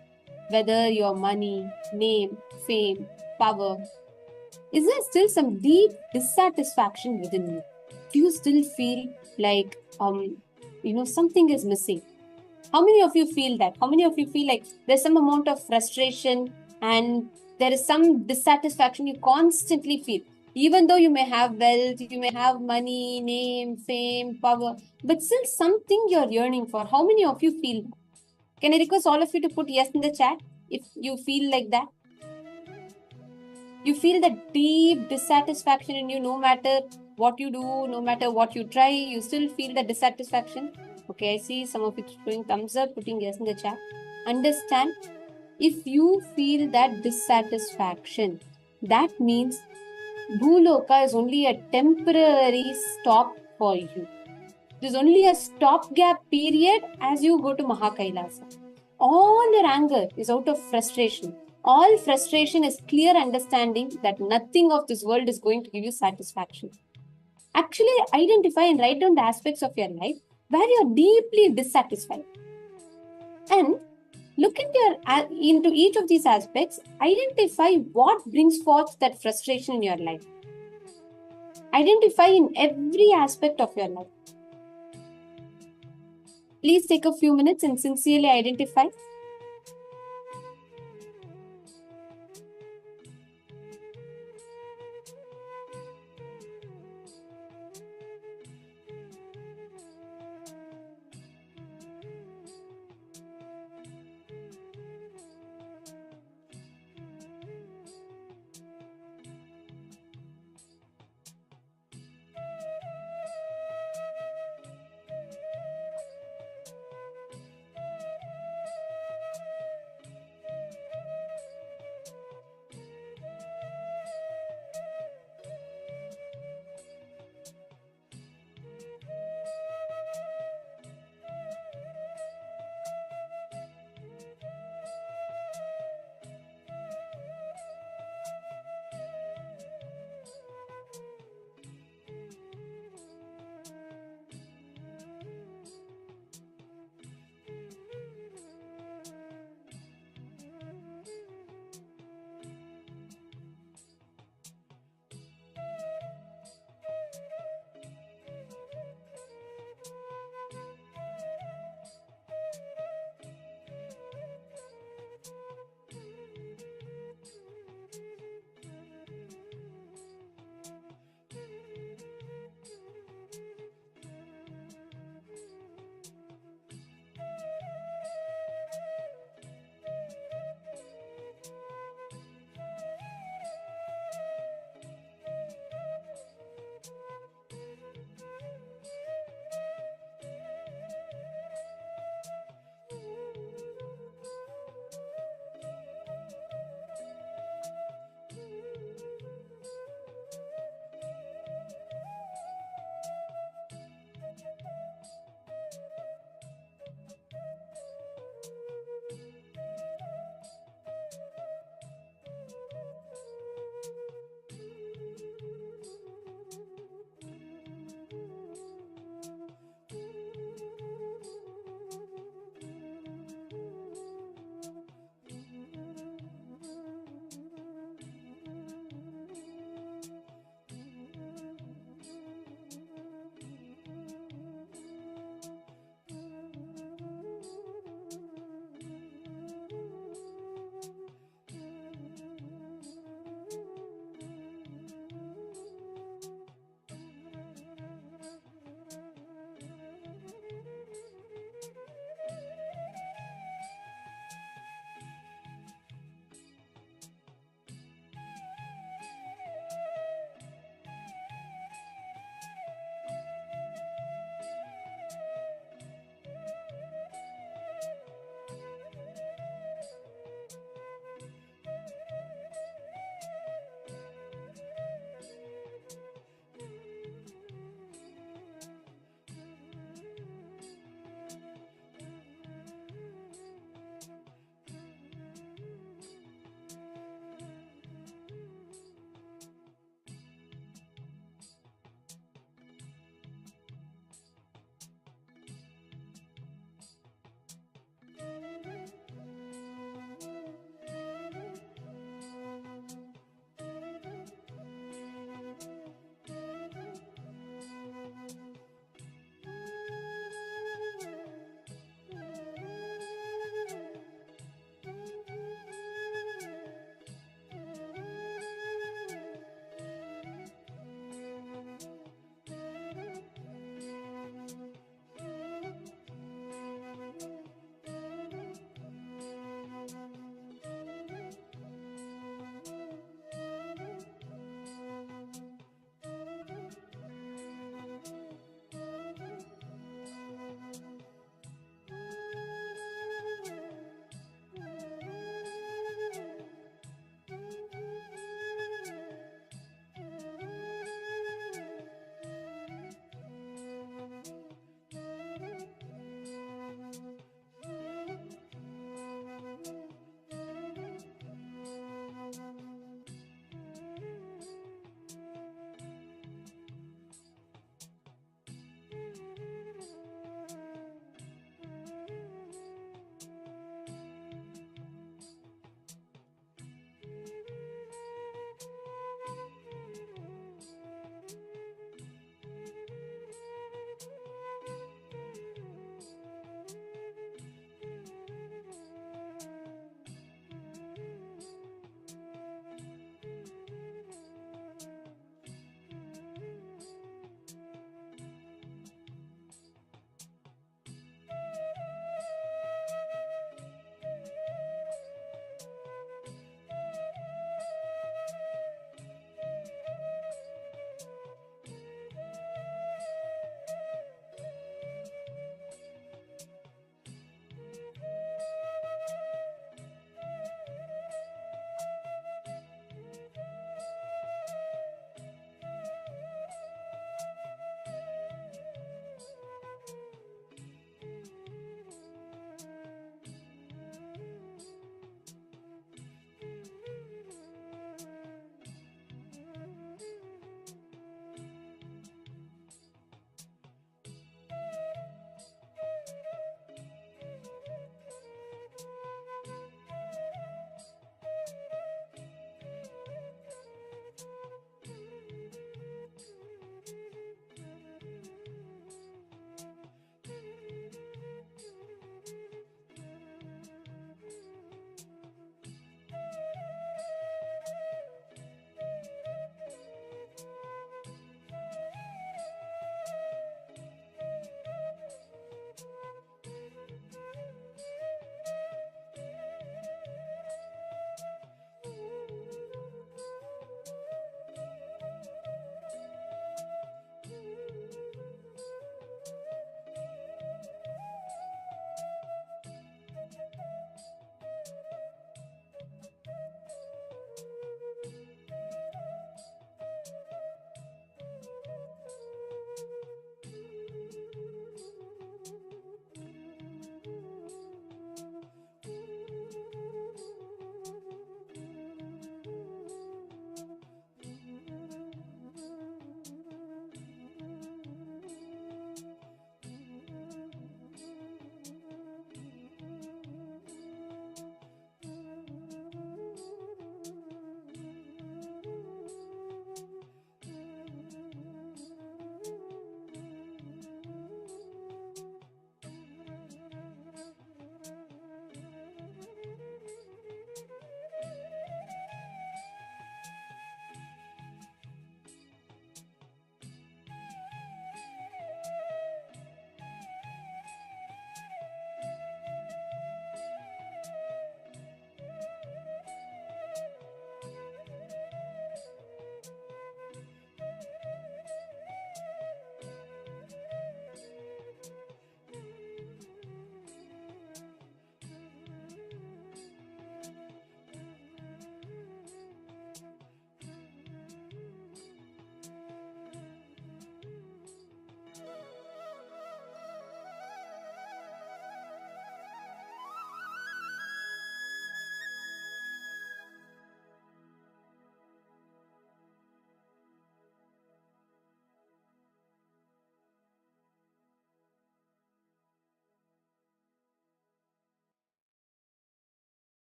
whether your money, name, fame, power, is there still some deep dissatisfaction within you? Do you still feel like something is missing? How many of you feel that? How many of you feel like there's some amount of frustration and there is some dissatisfaction you constantly feel? Even though you may have wealth, you may have money, name, fame, power, but still something you're yearning for. How many of you feel? Can I request all of you to put yes in the chat if you feel like that? You feel that deep dissatisfaction in you, no matter what you do, no matter what you try, you still feel that dissatisfaction. Okay, I see some of you throwing thumbs up, putting yes in the chat. Understand, if you feel that dissatisfaction, that means Bhuloka is only a temporary stop for you. There's only a stopgap period as you go to Mahakailasa. All your anger is out of frustration. All frustration is clear understanding that nothing of this world is going to give you satisfaction. Actually, identify and write down the aspects of your life where you're deeply dissatisfied. And look into each of these aspects, identify what brings forth that frustration in your life. Identify in every aspect of your life. Please take a few minutes and sincerely identify.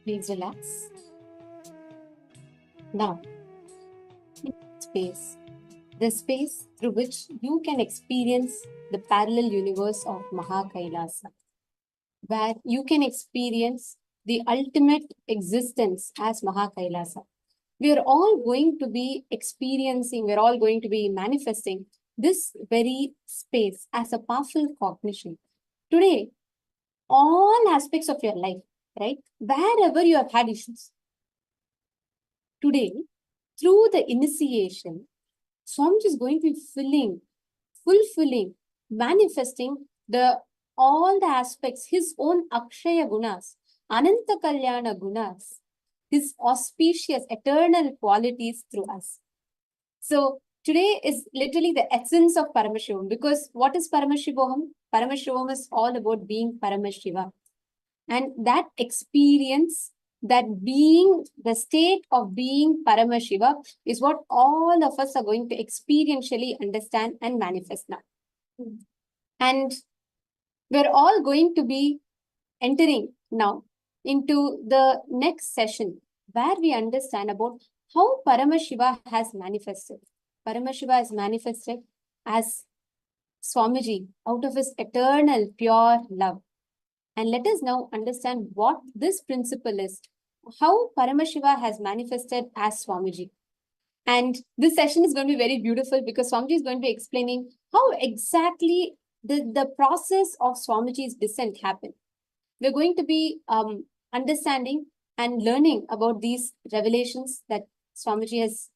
Please relax. Now, space. The space through which you can experience the parallel universe of KAILASA, where you can experience the ultimate existence as KAILASA. We are all going to be experiencing, we're all going to be manifesting this very space as a powerful cognition. Today, all aspects of your life, right? Wherever you have had issues. Today, through the initiation, Swamiji is going to be fulfilling, manifesting all the aspects, his own Akshaya Gunas, Ananta Kalyana Gunas, his auspicious, eternal qualities through us. So today is literally the essence of Paramashivoham, because what is Paramashivoham? Paramashivoham is all about being Paramashiva. And that experience, that being, the state of being Paramashiva is what all of us are going to experientially understand and manifest now. And we're all going to be entering now into the next session where we understand about how Paramashiva has manifested. Paramashiva has manifested as Swamiji out of his eternal pure love. And let us now understand what this principle is, how Paramashiva has manifested as Swamiji. And this session is going to be very beautiful because Swamiji is going to be explaining how exactly the process of Swamiji's descent happened. We're going to be understanding and learning about these revelations that Swamiji has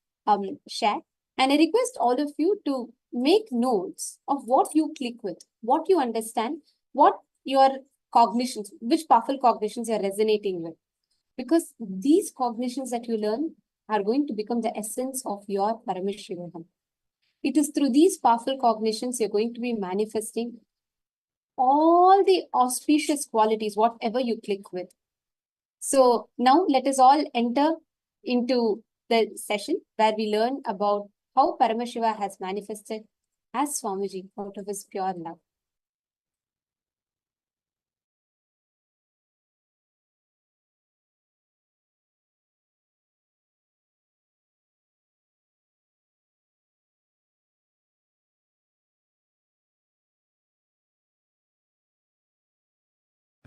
shared. And I request all of you to make notes of what you click with, what you understand, what your cognitions, which powerful cognitions you're resonating with. Because these cognitions that you learn are going to become the essence of your Paramashivoham. It is through these powerful cognitions you're going to be manifesting all the auspicious qualities, whatever you click with. So now let us all enter into the session where we learn about how Paramashiva has manifested as Swamiji out of his pure love.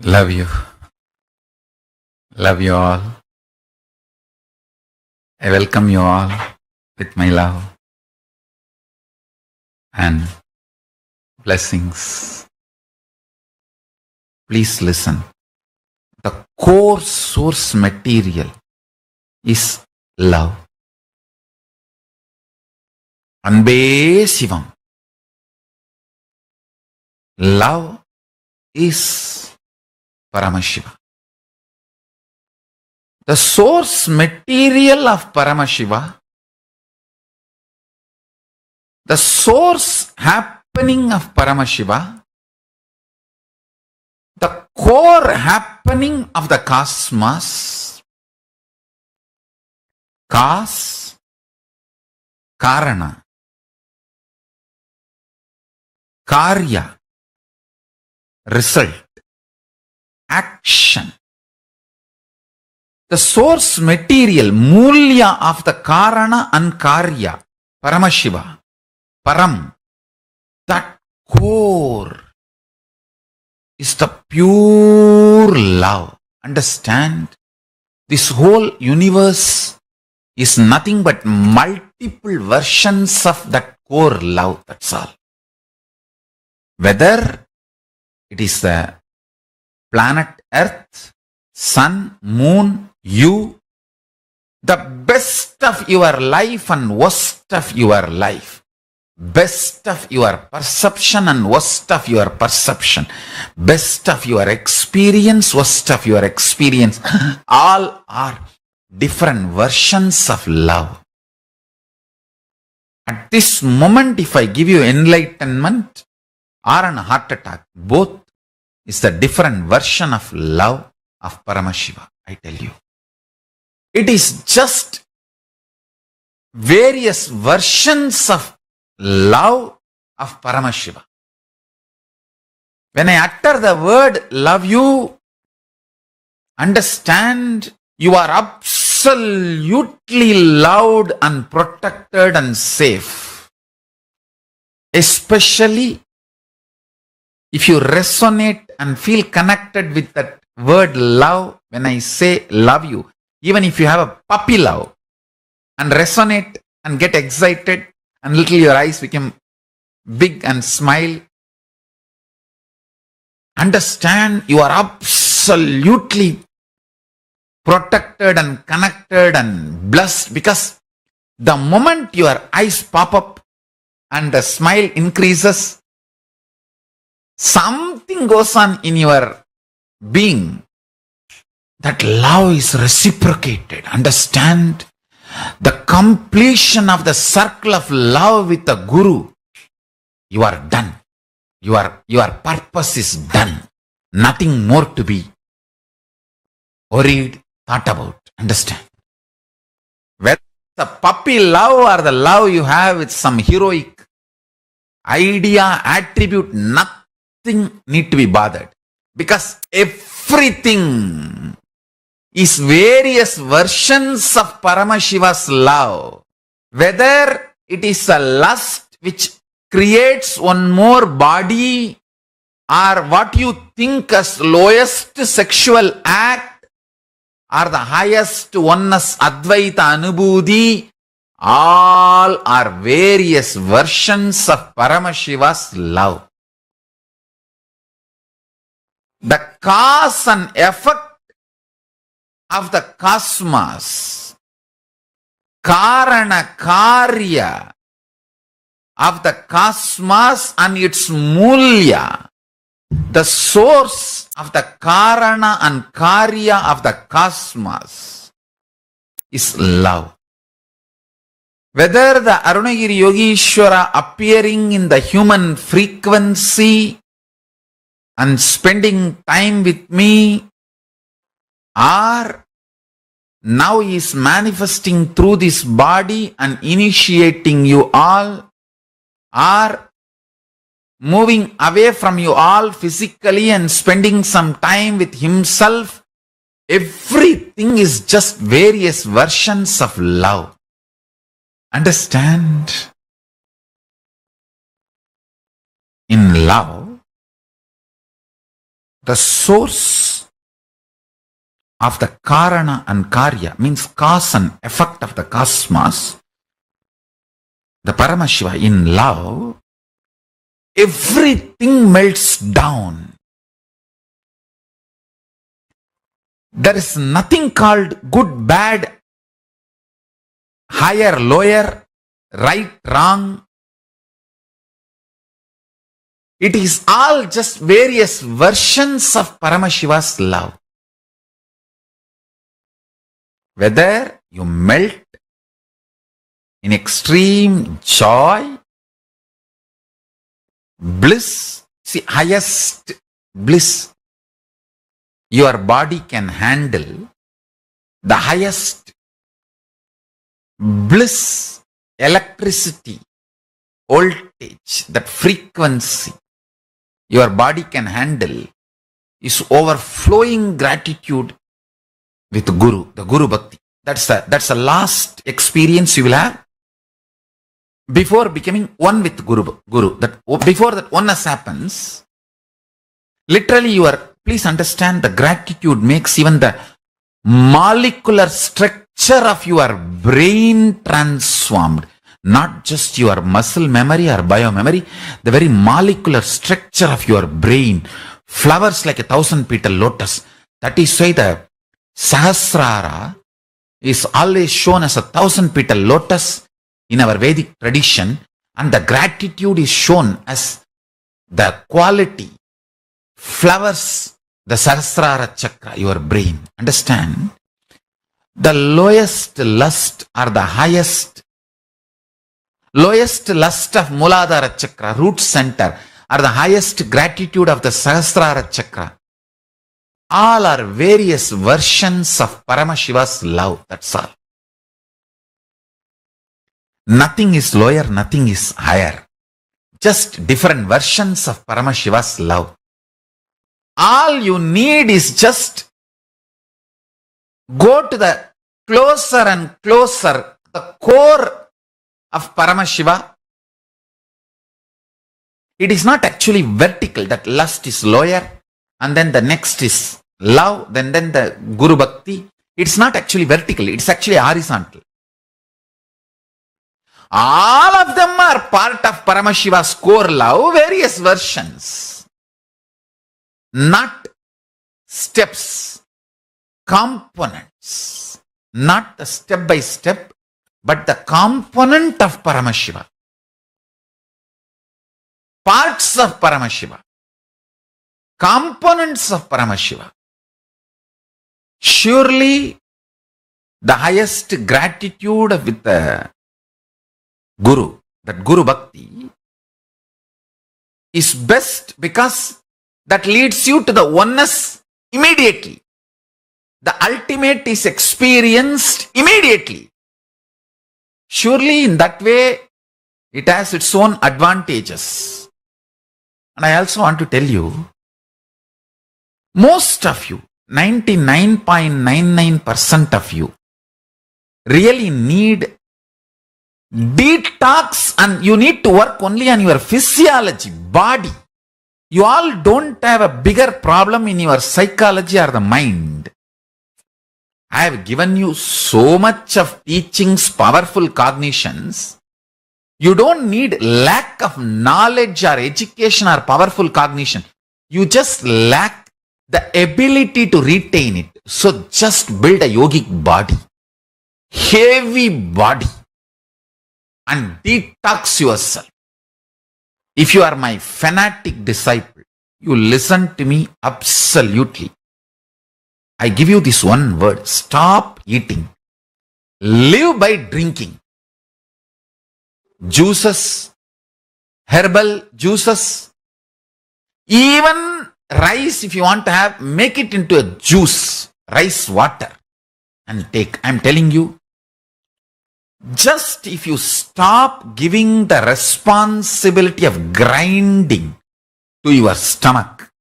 Love you. Love you all. I welcome you all with my love and blessings. Please listen. The core source material is love. Anbe Shivam. Love is Paramashiva. The source material of Paramashiva, the source happening of Paramashiva, the core happening of the cosmos, cause, karana, karya, result, action. The source material, mulya of the karana and karya, Paramashiva, Param, that core is the pure love. Understand? This whole universe is nothing but multiple versions of that core love. That's all. Whether it is the planet Earth, sun, moon, you, the best of your life and worst of your life, best of your perception and worst of your perception, best of your experience, worst of your experience, all are different versions of love. At this moment, if I give you enlightenment or a heart attack, both is the different version of love of Paramashiva, I tell you. It is just various versions of love of Paramashiva. When I utter the word love you, Understand you are absolutely loved and protected and safe. Especially if you resonate and feel connected with that word love, when I say love you, even if you have a puppy love and resonate and get excited and little your eyes become big and smile, understand you are absolutely protected and connected and blessed, because the moment your eyes pop up and the smile increases, something goes on in your being. That love is reciprocated. Understand the completion of the circle of love with the Guru. You are done. Your purpose is done. Nothing more to be worried, thought about. Understand? Whether the puppy love or the love you have with some heroic idea, attribute, nothing need to be bothered. Because everything is various versions of Paramashiva's love. Whether it is a lust which creates one more body, or what you think as lowest sexual act, or the highest oneness Advaita Anubhuti, all are various versions of Paramashiva's love. The cause and effect of the cosmos, Karana Karya of the cosmos and its Mulya, the source of the Karana and Karya of the cosmos is love. Whether the Arunagiri Yogeshwara appearing in the human frequency and spending time with me, or now he is manifesting through this body and initiating you all, or moving away from you all physically and spending some time with himself, everything is just various versions of love. Understand? In love, the source of the Karana and Karya, means cause and effect of the cosmos, the Paramashiva, in love, everything melts down. There is nothing called good, bad, higher, lower, right, wrong. It is all just various versions of Paramashiva's love. Whether you melt in extreme joy, bliss, see, highest bliss your body can handle, the highest bliss, electricity, voltage, that frequency your body can handle is overflowing gratitude with Guru, the Guru Bhakti. That's the last experience you will have before becoming one with Guru. That before that oneness happens, literally please understand, the gratitude makes even the molecular structure of your brain transformed. Not just your muscle memory or biomemory, the very molecular structure of your brain flowers like a 1,000-petal lotus. That is why the Sahasrara is always shown as a 1,000-petal lotus in our Vedic tradition, and the gratitude is shown as the quality flowers the Sahasrara chakra, your brain. Understand? The lowest lust or the lowest lust of Muladhara chakra, root center, or the highest gratitude of the Sahasrara chakra. All are various versions of Paramashiva's love. That's all. Nothing is lower, nothing is higher. Just different versions of Paramashiva's love. All you need is just go to the closer and closer, the core of Paramashiva, it is not actually vertical, that lust is lower, and then the next is love, then the Guru Bhakti. It's not actually vertical, it's actually horizontal. All of them are part of Paramashiva's core love, various versions. Not steps, components. Not the step by step, but the component of Paramashiva. Parts of Paramashiva. Components of Paramashiva. Surely the highest gratitude with the Guru, that Guru Bhakti, is best because that leads you to the oneness immediately. The ultimate is experienced immediately. Surely in that way, it has its own advantages. And I also want to tell you, most of you, 99.99% of you, really need detox, and you need to work only on your physiology, body. You all don't have a bigger problem in your psychology or the mind. I have given you so much of teachings, powerful cognitions. You don't need lack of knowledge or education or powerful cognition. You just lack the ability to retain it. So just build a yogic body, heavy body, and detox yourself. If you are my fanatic disciple, you listen to me absolutely. I give you this one word: stop eating. Live by drinking. Juices, herbal juices, even rice, if you want to have, make it into a juice, rice water, and take. I'm telling you, just if you stop giving the responsibility of grinding to your stomach,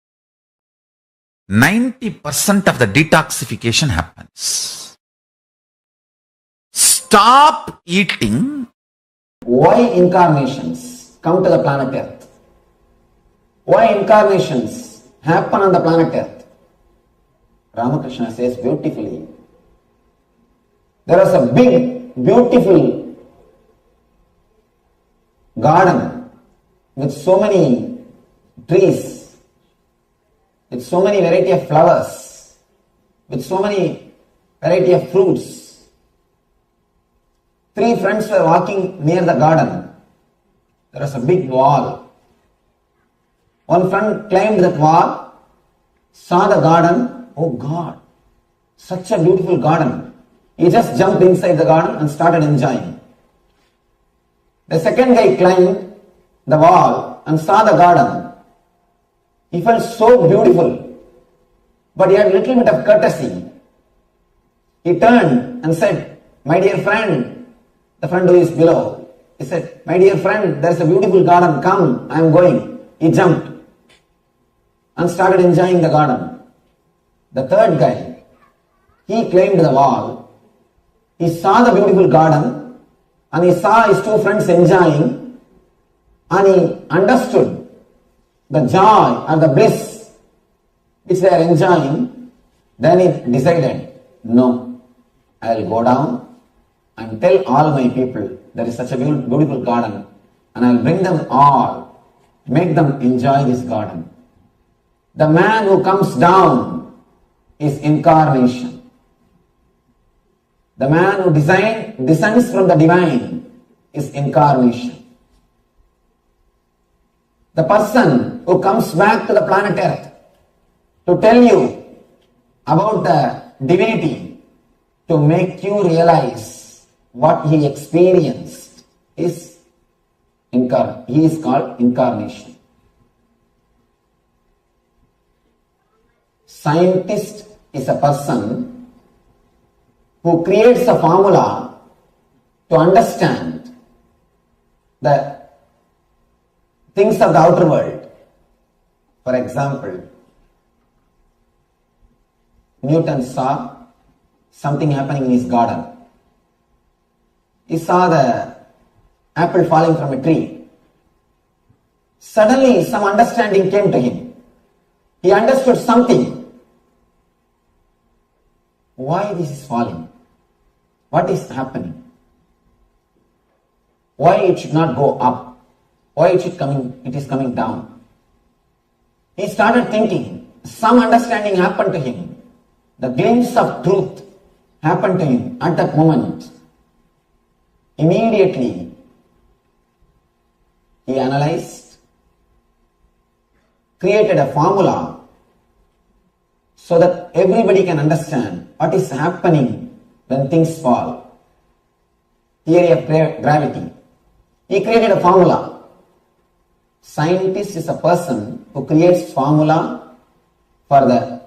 90% of the detoxification happens. Stop eating. Why incarnations come to the planet Earth? Why incarnations happen on the planet Earth? Ramakrishna says beautifully. There was a big, beautiful garden with so many trees, with so many variety of flowers, with so many variety of fruits. Three friends were walking near the garden. There was a big wall. One friend climbed that wall, saw the garden. Oh God, such a beautiful garden. He just jumped inside the garden and started enjoying. The second guy climbed the wall and saw the garden. He felt so beautiful, but he had a little bit of courtesy. He turned and said, "My dear friend," the friend who is below, he said, "My dear friend, there is a beautiful garden, come, I am going." He jumped and started enjoying the garden. The third guy, he climbed the wall. He saw the beautiful garden and he saw his two friends enjoying, and he understood the joy and the bliss which they are enjoying. Then he decided, no, I will go down and tell all my people there is such a beautiful garden, and I will bring them all, make them enjoy this garden. The man who comes down is incarnation. The man who descends from the divine is incarnation. The person who comes back to the planet Earth to tell you about the divinity, to make you realize what he experienced, he is called incarnation. Scientist is a person who creates a formula to understand the things of the outer world. For example, Newton saw something happening in his garden. He saw the apple falling from a tree. Suddenly some understanding came to him. He understood something. Why this is falling? What is happening? Why it should not go up? Why it is coming down? He started thinking. Some understanding happened to him. The glimpse of truth happened to him at that moment. Immediately, he analyzed, created a formula so that everybody can understand what is happening when things fall. Theory of gravity. He created a formula. Scientist is a person who creates formula for the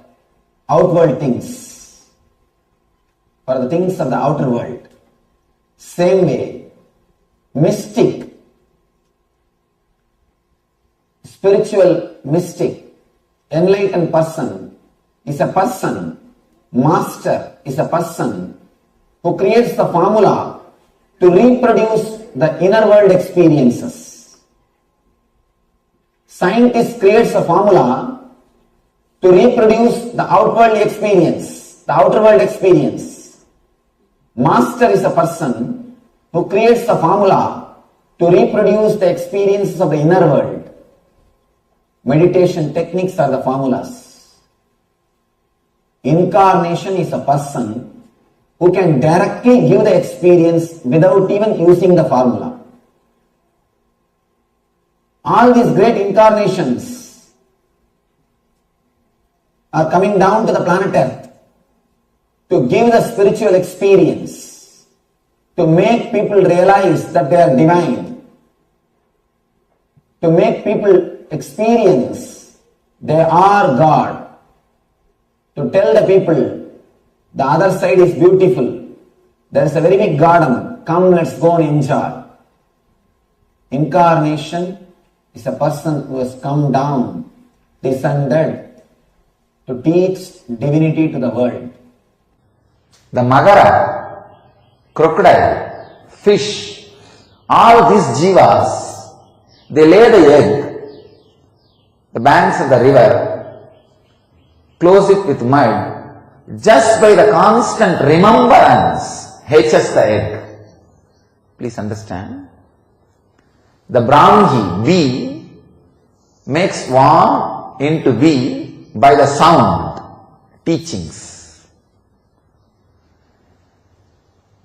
outward things, for the things of the outer world. Same way, mystic, spiritual mystic, enlightened person is a person, master is a person who creates the formula to reproduce the inner world experiences. Scientist creates a formula to reproduce the outward experience, the outer world experience. Master is a person who creates the formula to reproduce the experiences of the inner world. Meditation techniques are the formulas. Incarnation is a person who can directly give the experience without even using the formula. All these great incarnations are coming down to the planet Earth to give the spiritual experience, to make people realize that they are divine, to make people experience they are God, to tell the people the other side is beautiful, there is a very big garden, come let's go and enjoy. Incarnation is a person who has come down, descended to teach divinity to the world. The magara, crocodile, fish, all these jivas, they lay the egg, the banks of the river, close it with mud, just by the constant remembrance hatches the egg. Please understand. The Brahmi, V, makes one into V by the sound, teachings.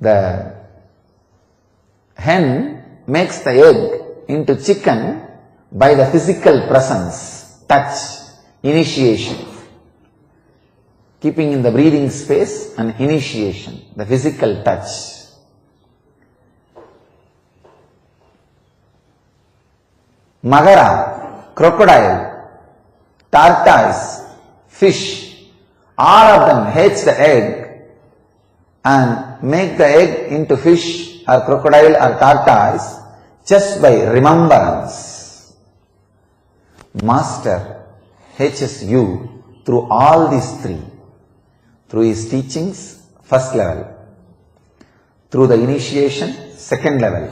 The hen makes the egg into chicken by the physical presence, touch, initiation. Keeping in the breathing space and initiation, the physical touch. Magara, crocodile, tortoise, fish, all of them hatch the egg and make the egg into fish or crocodile or tortoise just by remembrance. Master hatches you through all these three. Through his teachings, first level. Through the initiation, second level.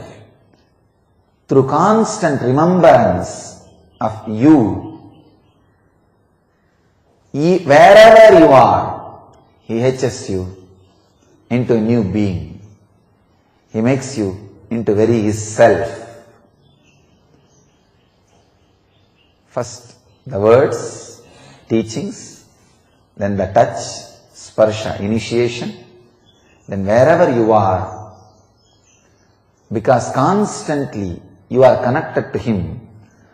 Through constant remembrance of you, wherever you are, he hatches you into a new being. He makes you into very his self. First, the words, teachings, then the touch, sparsha, initiation, then wherever you are, because constantly you are connected to him,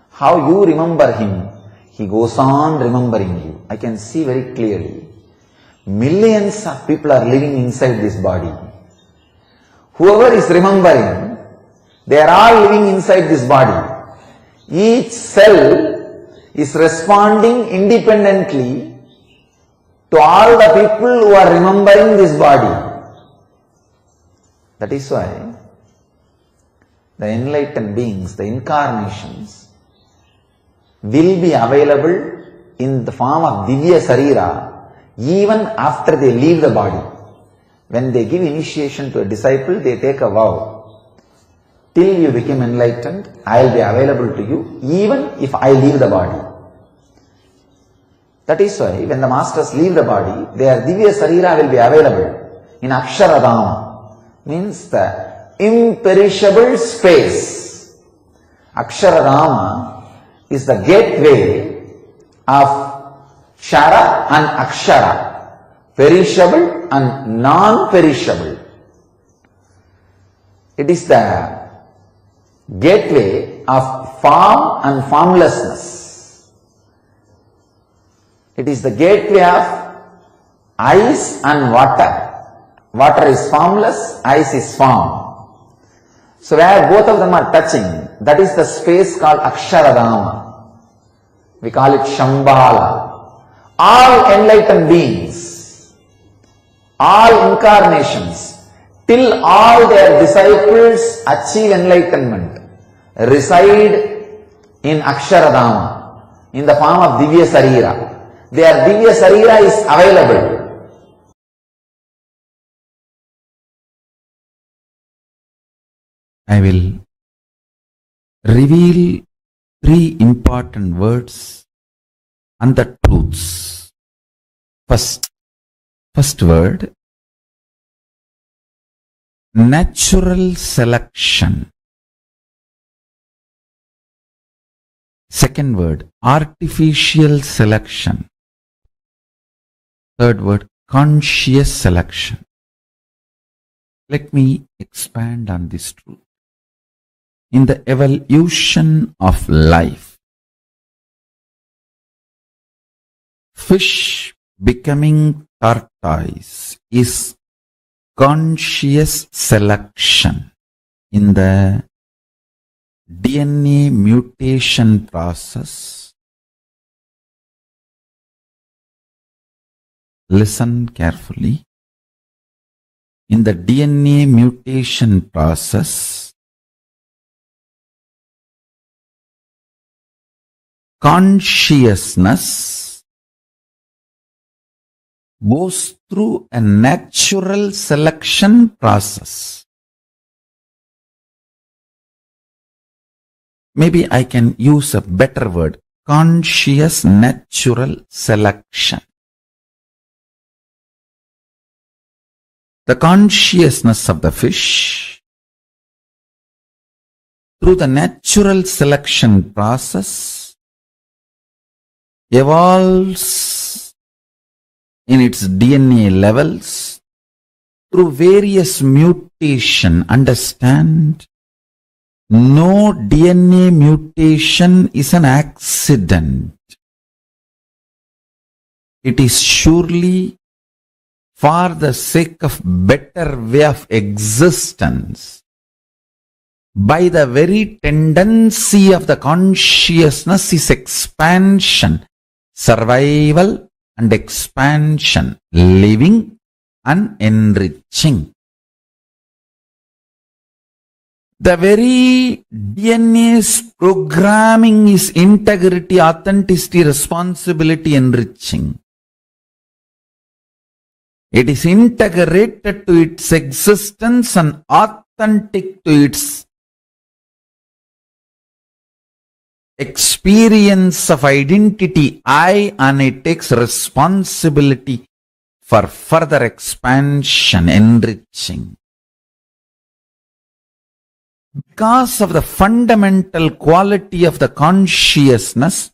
how you remember him, he goes on remembering you. I can see very clearly. Millions of people are living inside this body. Whoever is remembering, they are all living inside this body. Each cell is responding independently to all the people who are remembering this body. That is why the enlightened beings, the incarnations, will be available in the form of Divya Sarira even after they leave the body. When they give initiation to a disciple, they take a vow. Till you become enlightened, I will be available to you, even if I leave the body. That is why when the masters leave the body, their Divya Sarira will be available in Aksharadama, means the imperishable space. Aksharadama is the gateway of Kshara and Akshara, perishable and non-perishable. It is the gateway of form and formlessness. It is the gateway of ice and water. Water is formless, ice is form. So where both of them are touching, that is the space called Aksharadama. We call it Shambhala. All enlightened beings, all incarnations, till all their disciples achieve enlightenment, reside in Aksharadama, in the form of Divya Sarira. Their Divya Sarira is available. I will reveal 3 important words and the truths. First word, natural selection. Second word, artificial selection. Third word, conscious selection. Let me expand on this truth. In the evolution of life, fish becoming tortoise is conscious selection. In the DNA mutation process, listen carefully. In the DNA mutation process, consciousness goes through a natural selection process. Maybe I can use a better word, conscious natural selection. The consciousness of the fish, through the natural selection process, evolves in its DNA levels through various mutation. Understand, no DNA mutation is an accident. It is surely for the sake of better way of existence. By the very tendency of the consciousness is expansion, survival and expansion, living and enriching. The very DNA's programming is integrity, authenticity, responsibility, enriching. It is integrated to its existence and authentic to its experience of identity, I, and it takes responsibility for further expansion, enriching. Because of the fundamental quality of the consciousness,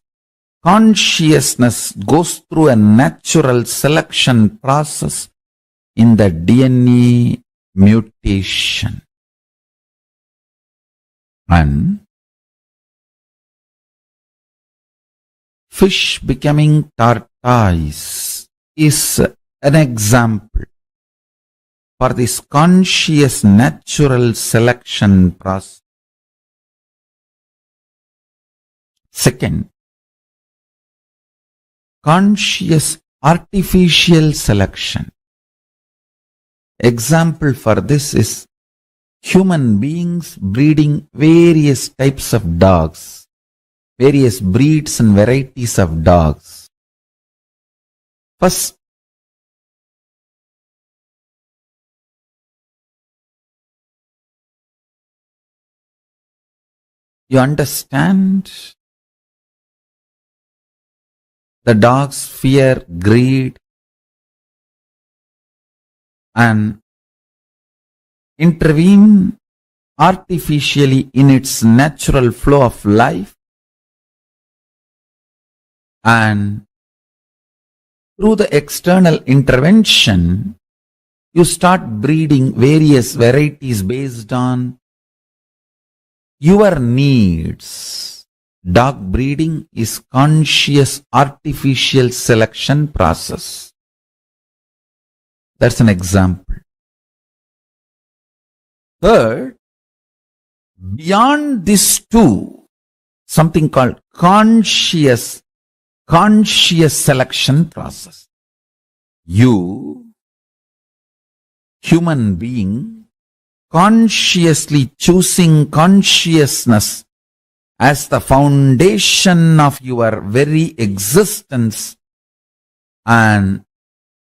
consciousness goes through a natural selection process in the DNA mutation. And fish becoming tortoise is an example for this conscious natural selection process. Second, conscious artificial selection. Example for this is human beings breeding various types of dogs, various breeds and varieties of dogs. First, You understand? The dog's fear, greed, and intervene artificially in its natural flow of life, and through the external intervention, you start breeding various varieties based on your needs. Dog breeding is conscious artificial selection process. That's an example. Third, beyond these two, something called conscious selection process. You, human being, consciously choosing consciousness as the foundation of your very existence and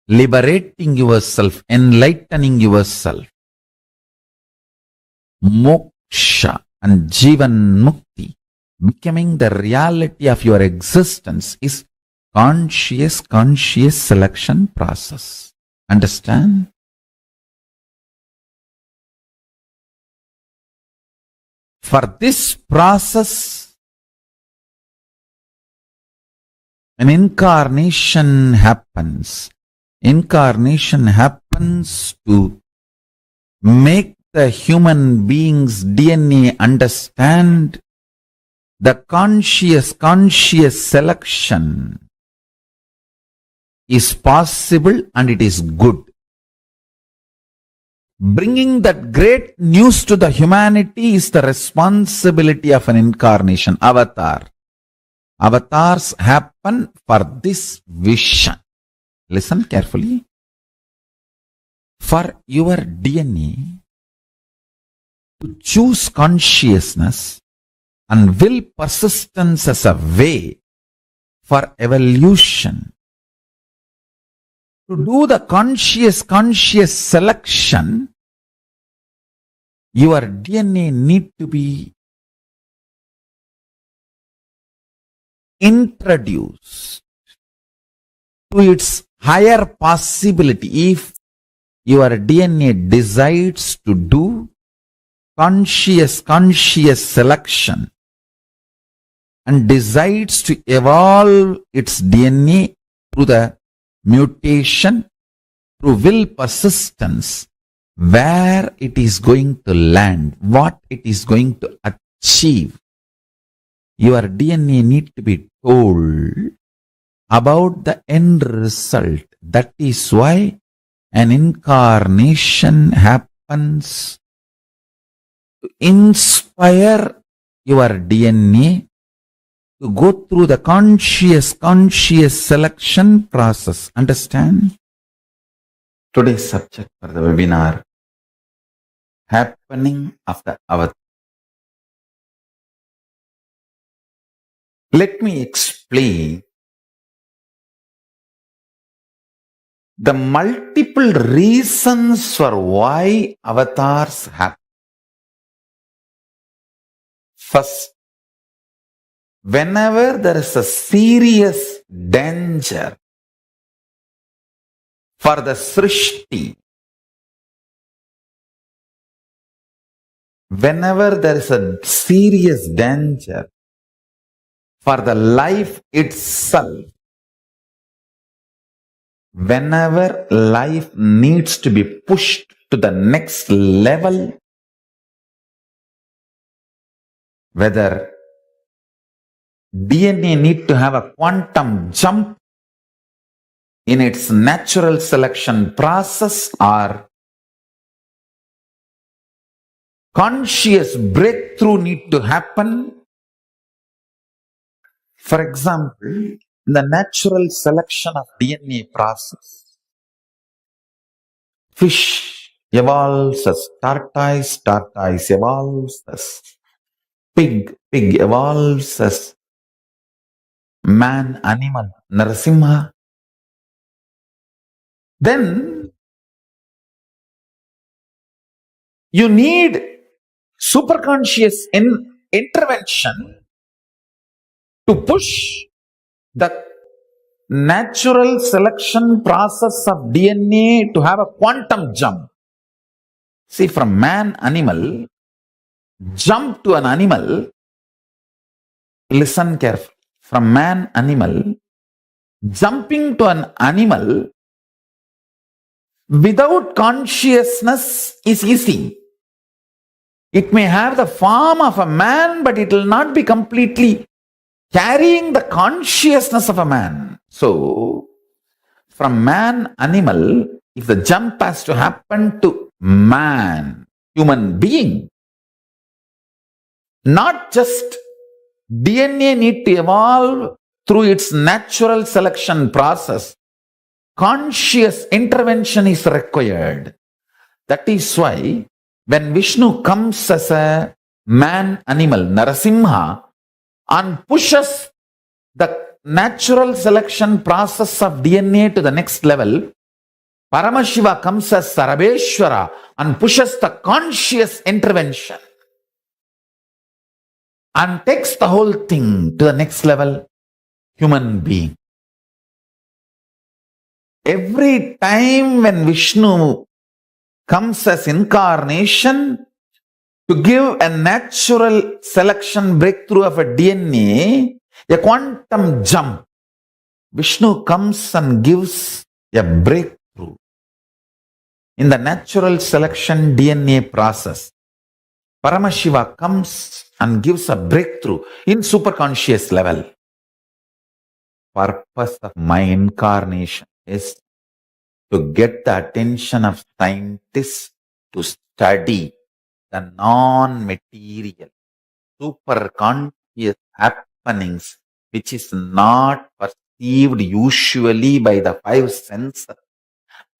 liberating yourself, enlightening yourself. Moksha and Jivan Mukti, becoming the reality of your existence, is conscious selection process. Understand? For this process, an incarnation happens. Incarnation happens to make the human being's DNA understand the conscious selection is possible and it is good. Bringing that great news to the humanity is the responsibility of an incarnation, avatar. Avatars happen for this vision. Listen carefully. For your DNA to choose consciousness and will persistence as a way for evolution, to do the conscious selection, your DNA need to be introduced to its higher possibility. If your DNA decides to do conscious selection and decides to evolve its DNA through the mutation, through will persistence, where it is going to land, what it is going to achieve. Your DNA need to be told about the end result. That is why an incarnation happens to inspire your DNA to go through the conscious selection process. Understand? Today's subject for the webinar, happening of the avatar. Let me explain the multiple reasons for why avatars happen. First, whenever there is a serious danger for the Srishti, whenever there is a serious danger for the life itself, whenever life needs to be pushed to the next level, whether DNA need to have a quantum jump in its natural selection process or conscious breakthrough need to happen. For example, in the natural selection of DNA process, fish evolves as tortoise, tortoise evolves as pig, pig evolves as man, animal, Narasimha. Then you need superconscious intervention to push the natural selection process of DNA to have a quantum jump. See, from man animal, jump to an animal, listen carefully. From man animal, jumping to an animal without consciousness is easy. It may have the form of a man, but it will not be completely carrying the consciousness of a man. So, from man animal, if the jump has to happen to man, human being, not just DNA need to evolve through its natural selection process, conscious intervention is required. That is why when Vishnu comes as a man animal, Narasimha, and pushes the natural selection process of DNA to the next level, Paramashiva comes as Sarabeshwara and pushes the conscious intervention and takes the whole thing to the next level, human being. Every time when Vishnu comes as incarnation to give a natural selection breakthrough of a DNA, a quantum jump, Vishnu comes and gives a breakthrough in the natural selection DNA process. Paramashiva comes and gives a breakthrough in superconscious level. Purpose of my incarnation is to get the attention of scientists to study the non-material, superconscious happenings which is not perceived usually by the five senses,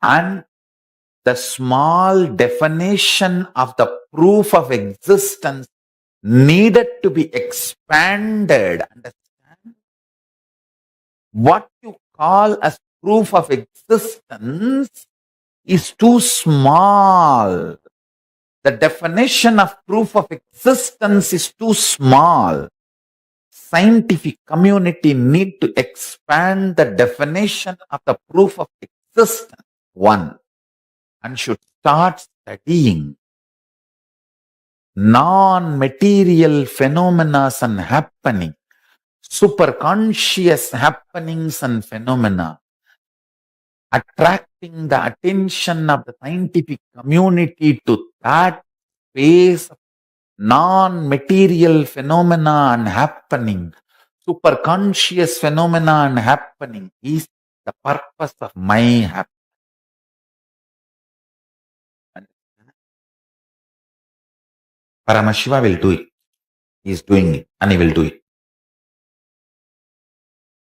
and the small definition of the proof of existence needed to be expanded. Understand? What you call as proof of existence is too small. The definition of proof of existence is too small. Scientific community need to expand the definition of the proof of existence, one, and should start studying non-material phenomena and happening, superconscious happenings and phenomena, attracting the attention of the scientific community to that space of non-material phenomena and happening, superconscious phenomena and happening is the purpose of my happening. Paramashiva will do it. He is doing it and he will do it.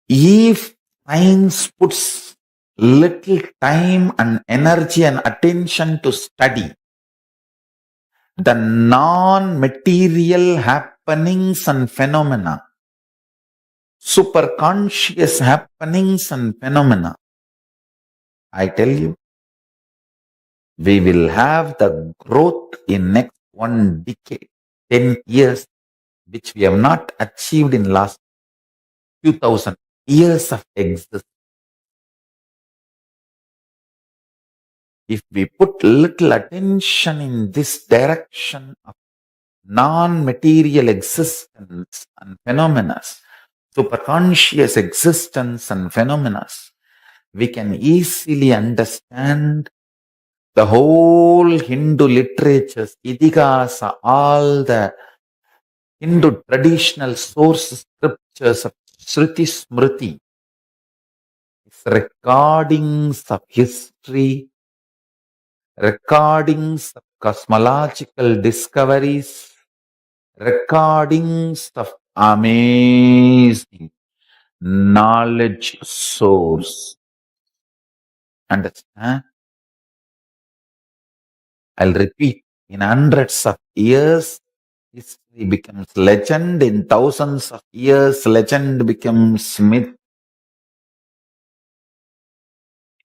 If science puts little time and energy and attention to study the non-material happenings and phenomena, superconscious happenings and phenomena, I tell you, we will have the growth in next 1 decade, 10 years, which we have not achieved in last 2000 years of existence. If we put little attention in this direction of non-material existence and phenomena, superconscious existence and phenomena, we can easily understand the whole Hindu literatures, Idihasa, all the Hindu traditional source scriptures of Shruti Smriti, recordings of history, recordings of cosmological discoveries, recordings of amazing knowledge source. Understand? I'll repeat, in hundreds of years, history becomes legend. In thousands of years, legend becomes myth.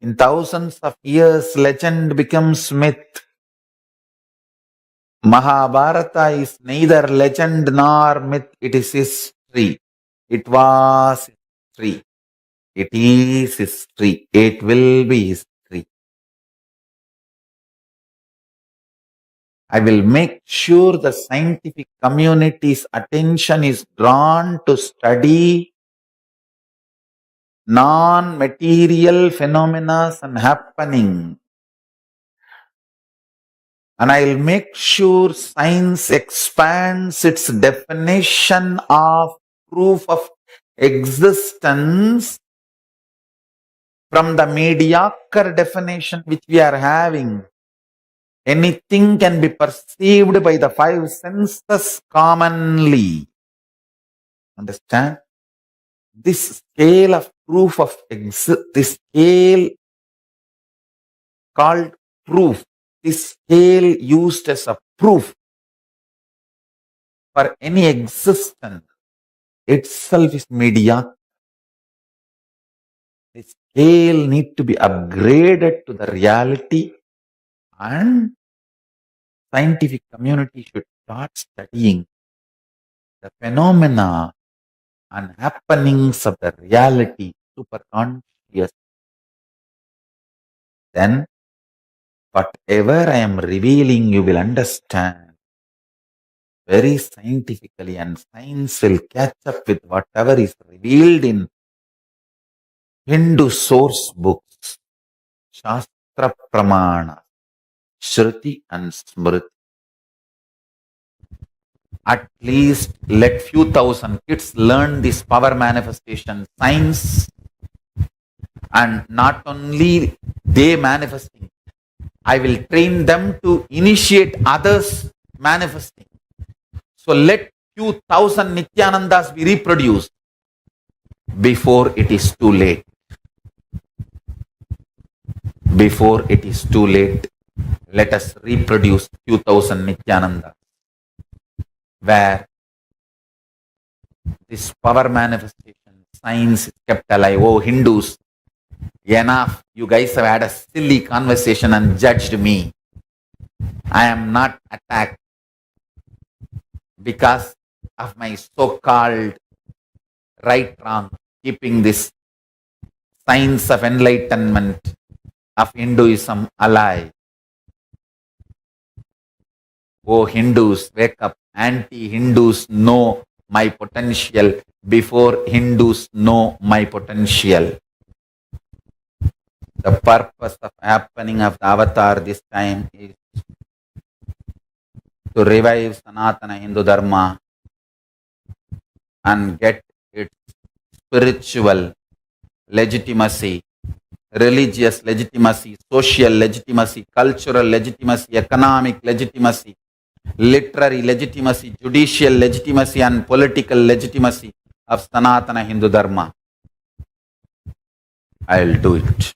In thousands of years, legend becomes myth. Mahabharata is neither legend nor myth, it is history. It was history. It is history. It will be history. I will make sure the scientific community's attention is drawn to study non-material phenomena and happening. And I'll make sure science expands its definition of proof of existence from the mediocre definition which we are having. Anything can be perceived by the five senses commonly. Understand? This scale of proof of this scale called proof, this scale used as a proof for any existence itself is mediocre. The scale need to be upgraded to the reality, and scientific community should start studying the phenomena and happenings of the reality, superconscious. Then whatever I am revealing, you will understand very scientifically, and science will catch up with whatever is revealed in Hindu source books, Shastra Pramana, Shruti and Smriti. At least let few thousand kids learn this power manifestation science, and not only they manifesting, I will train them to initiate others manifesting. So let few thousand Nithyanandas be reproduced before it is too late. Before it is too late, let us reproduce few thousand Nithyanandas, where this power manifestation science is kept alive. Oh, Hindus, enough. You guys have had a silly conversation and judged me. I am not attacked because of my so-called right wrong, keeping this science of enlightenment of Hinduism alive. Oh, Hindus, wake up. Anti-Hindus know my potential before Hindus know my potential. The purpose of happening of the avatar this time is to revive Sanatana Hindu Dharma and get its spiritual legitimacy, religious legitimacy, social legitimacy, cultural legitimacy, economic legitimacy, literary legitimacy, judicial legitimacy, and political legitimacy of Sanatana Hindu Dharma. I'll do it.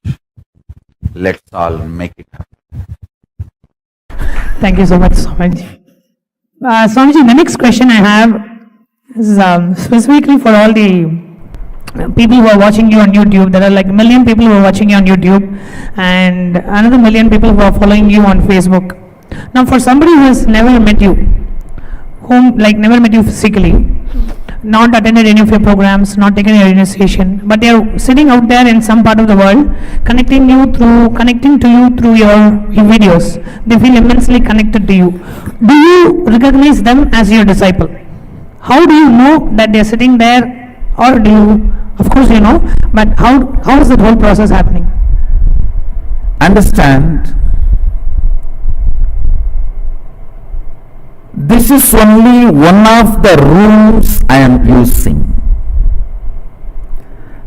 Let's all make it happen. Thank you so much, Swamiji. Swamiji, the next question I have is specifically for all the people who are watching you on YouTube. There are like 1 million people who are watching you on YouTube, and another 1 million people who are following you on Facebook. Now, for somebody who has never met you, never met you physically, not attended any of your programs, not taken your initiation, but they are sitting out there in some part of the world, connecting to you through your videos. They feel immensely connected to you. Do you recognize them as your disciple? How do you know that they are sitting there, or do you? Of course you know, but how is that whole process happening? Understand, this is only one of the rooms I am using.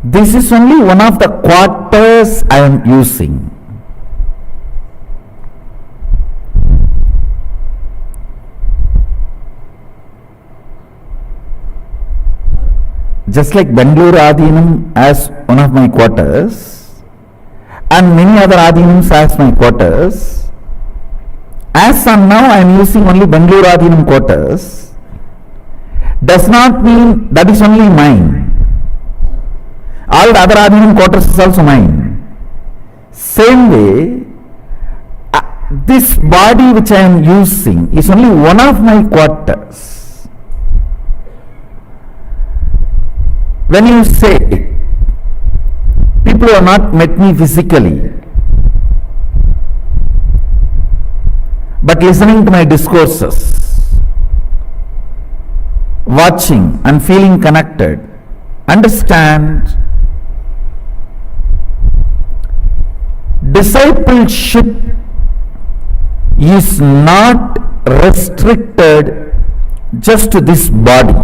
This is only one of the quarters I am using. Just like Bangalore Adhinam as one of my quarters, and many other Adhinams as my quarters, as on now I am using only Bangalore Adhinam quarters, does not mean that is only mine. All the other Adhinam quarters is also mine. Same way, this body which I am using is only one of my quarters. When you say, people who have not met me physically, but listening to my discourses, watching and feeling connected, understand discipleship is not restricted just to this body.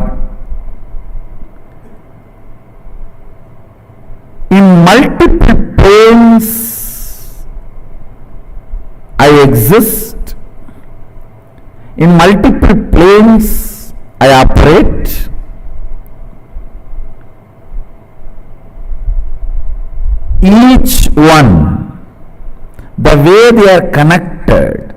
In multiple planes I exist, in multiple planes I operate. Each one, the way they are connected,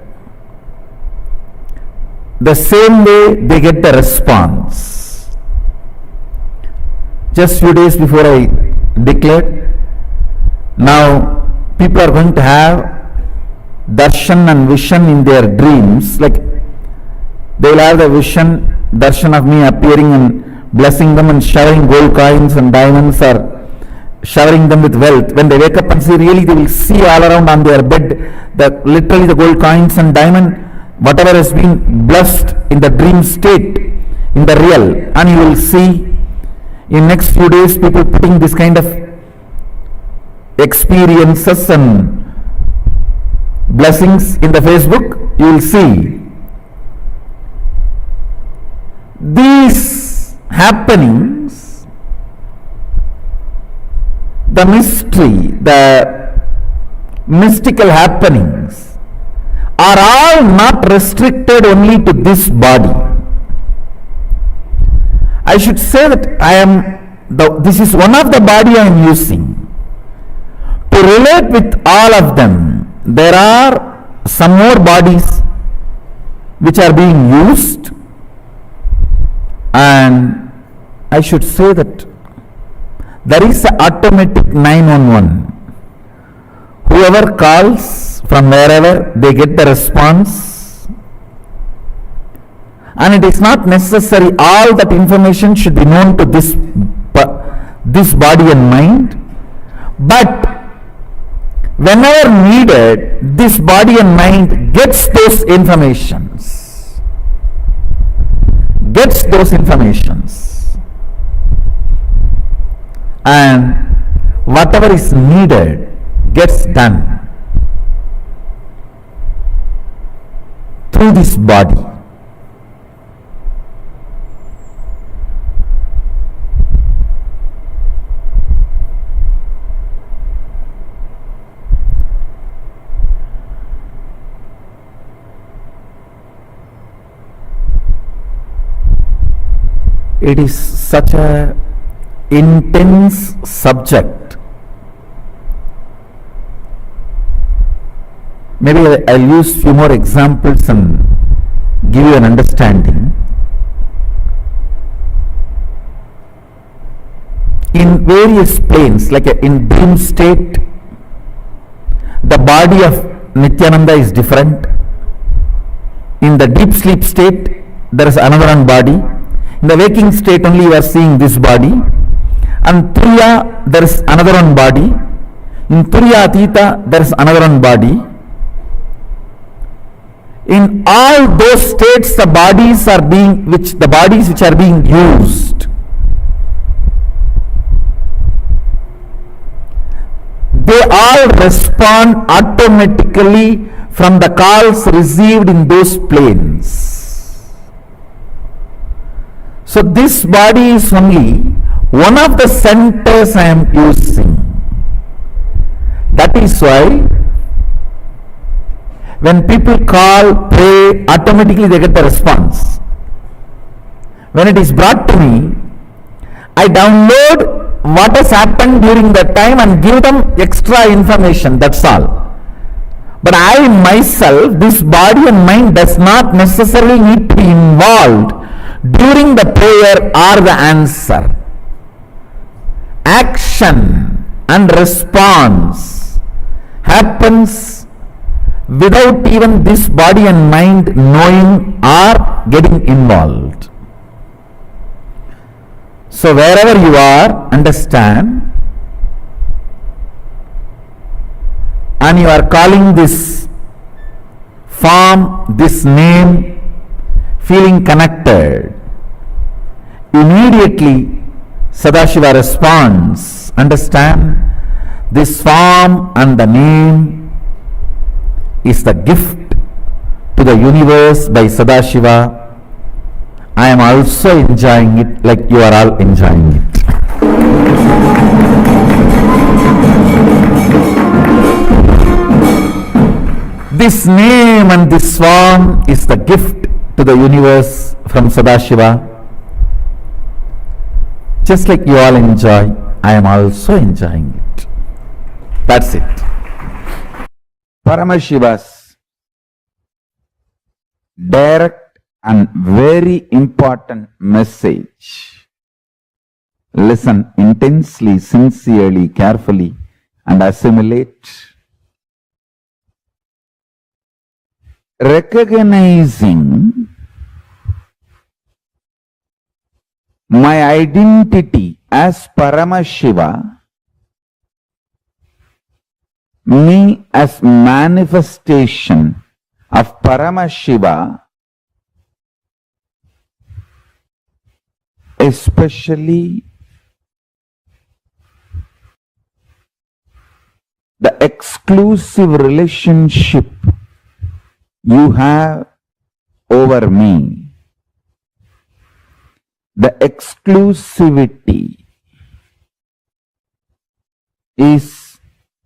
the same way they get the response. Just few days before I declared, now people are going to have darshan and vision in their dreams, like they will have the vision, darshan of me appearing and blessing them and showering gold coins and diamonds, or showering them with wealth. When they wake up and see, really they will see all around on their bed, literally the gold coins and diamond, whatever has been blessed in the dream state, in the real. And you will see in next few days people putting this kind of experiences and blessings in the Facebook. You will see these happenings, the mystery, the mystical happenings are all not restricted only to this body. I should say that this is one of the body I am using. To relate with all of them, there are some more bodies which are being used, and I should say that there is an automatic 911. Whoever calls from wherever, they get the response, and it is not necessary all that information should be known to this body and mind, but whenever needed, this body and mind gets those informations, and whatever is needed gets done through this body. It is such a intense subject. Maybe I'll use few more examples and give you an understanding. In various planes, like in dream state, the body of Nithyananda is different. In the deep sleep state, there is another one body. In the waking state only you are seeing this body, and Turiya there is another one body. In Turiya Atita there is another one body. In all those states, the bodies which are being used, they all respond automatically from the calls received in those planes. So this body is only one of the centers I am using. That is why when people call, pray, automatically they get the response. When it is brought to me, I download what has happened during that time and give them extra information, that's all. But I myself, this body and mind does not necessarily need to be involved during the prayer or the answer. Action and response happens without even this body and mind knowing or getting involved. So wherever you are, understand, and you are calling this form, this name, feeling connected, immediately Sadashiva responds, understand, this form and the name is the gift to the universe by Sadashiva. I am also enjoying it like you are all enjoying it. This name and this form is the gift to the universe from Sadashiva. Just like you all enjoy, I am also enjoying it. That's it. Paramashiva's direct and very important message. Listen intensely, sincerely, carefully, and assimilate. Recognizing my identity as Paramashiva, me as manifestation of Paramashiva, especially the exclusive relationship you have over me, the exclusivity is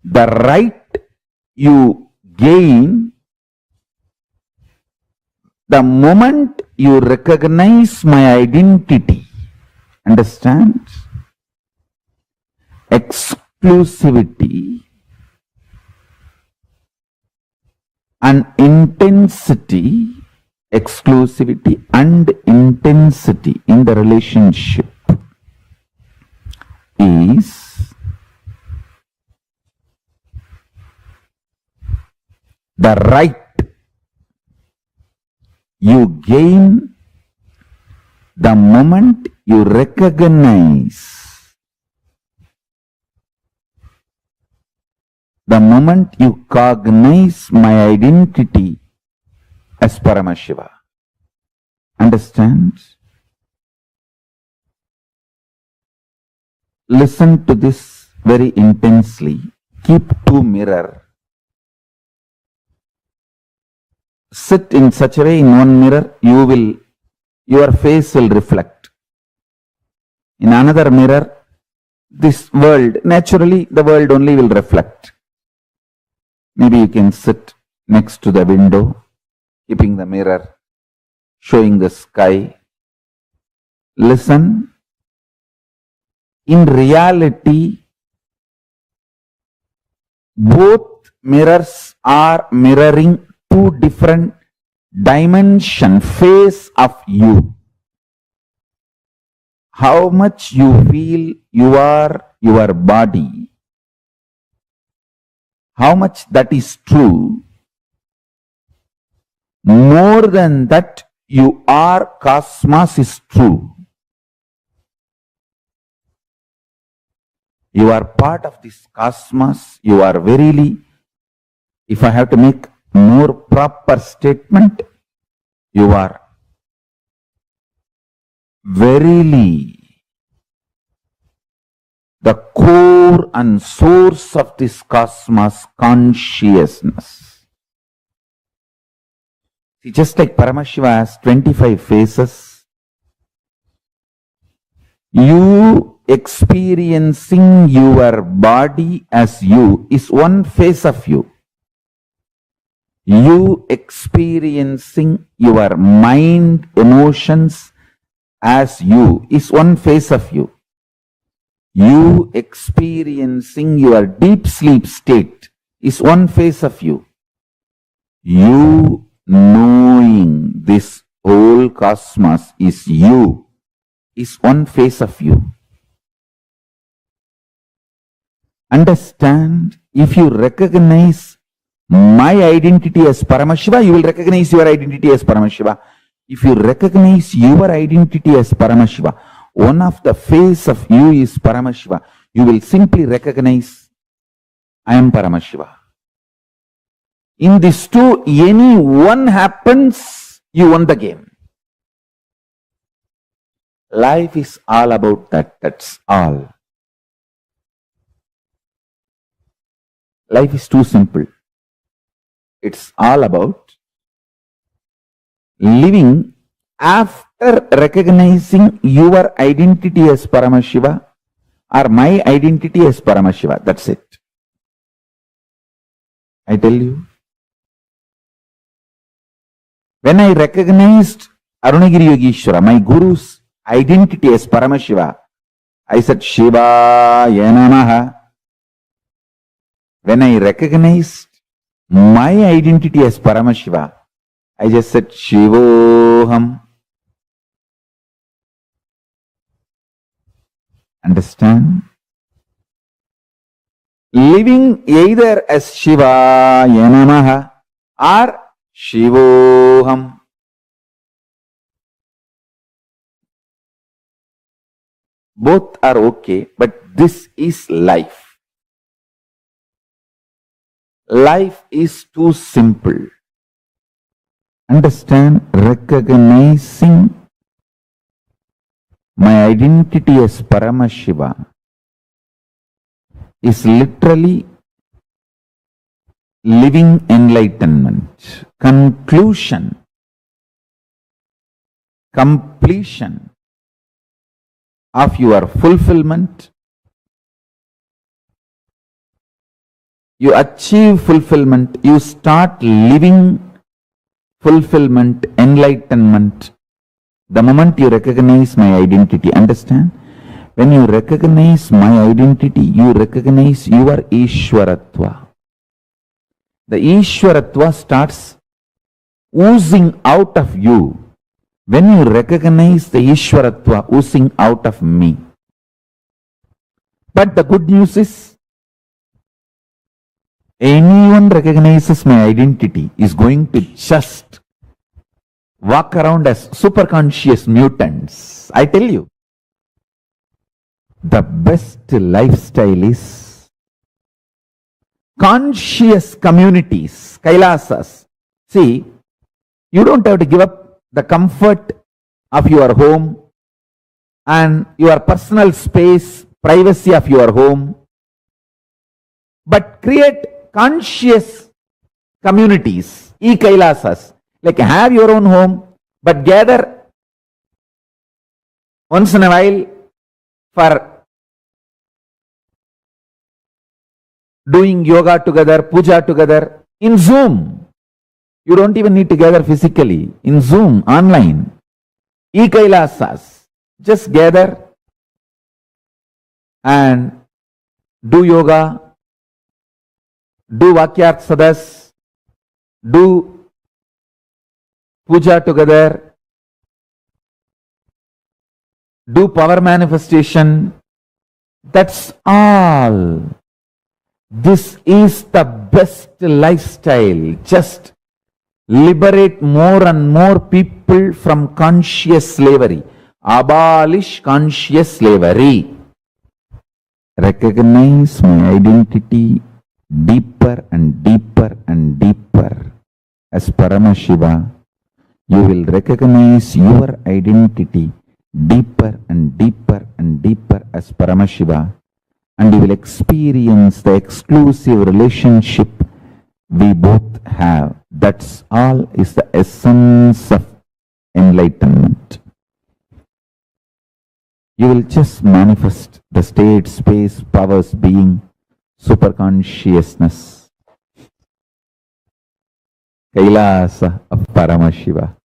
the right you gain the moment you recognize my identity. Understand? Exclusivity and intensity, exclusivity and intensity in the relationship is the right you gain the moment you recognize, the moment you cognize my identity as Paramashiva. Understand? Listen to this very intensely. Keep two mirrors. Sit in such a way in one mirror, your face will reflect. In another mirror, this world, naturally the world only will reflect. Maybe you can sit next to the window, keeping the mirror, showing the sky. Listen. In reality, both mirrors are mirroring two different dimension, face of you. How much you feel you are your body, how much that is true, more than that you are cosmos is true. You are part of this cosmos, you are verily, if I have to make more proper statement, you are verily the core and source of this cosmos consciousness. See, just like Paramashiva has 25 faces, you experiencing your body as you is one face of you. You experiencing your mind, emotions as you is one face of you. You experiencing your deep sleep state is one face of you. You knowing this whole cosmos is you is one face of you. Understand, if you recognize my identity as Paramashiva, you will recognize your identity as Paramashiva. If you recognize your identity as Paramashiva, one of the face of you is Paramashiva, you will simply recognize, I am Paramashiva. In these two, any one happens, you won the game. Life is all about that, that's all. Life is too simple. It's all about living after recognizing your identity as Paramashiva or my identity as Paramashiva. That's it. I tell you. When I recognized Arunagiri Yogeshwara, my guru's identity as Paramashiva, I said Shiva Yanamaha. When I recognized my identity as Paramashiva, I just said Shivoham. Understand? Living either as Shiva Yanamaha or Shivoham. Both are okay, but this is life. Life is too simple. Understand? Recognizing my identity as Paramashiva is literally living enlightenment, conclusion, completion of your fulfillment. You achieve fulfillment, you start living fulfillment, enlightenment, the moment you recognize my identity. Understand? When you recognize my identity, you recognize your Ishwaratva. The Ishwaratva starts oozing out of you when you recognize the Ishwaratva oozing out of me. But the good news is, anyone recognizes my identity is going to just walk around as superconscious mutants. I tell you, the best lifestyle is conscious communities, KAILASAs. See, you don't have to give up the comfort of your home and your personal space, privacy of your home, but create conscious communities, e-KAILASAs. Like have your own home, but gather once in a while for doing yoga together, puja together in Zoom. You don't even need to gather physically. In Zoom, online. E-KAILASAs. Just gather and do yoga, do Vakyart Sadas, do puja together, do power manifestation. That's all. This is the best lifestyle. Just liberate more and more people from conscious slavery. Abolish conscious slavery. Recognize my identity deeper and deeper and deeper as Paramashiva. You will recognize your identity deeper and deeper and deeper as Paramashiva, and you will experience the exclusive relationship we both have. That's all is the essence of enlightenment. You will just manifest the state, space, powers, being, superconsciousness, KAILASA of Paramashiva.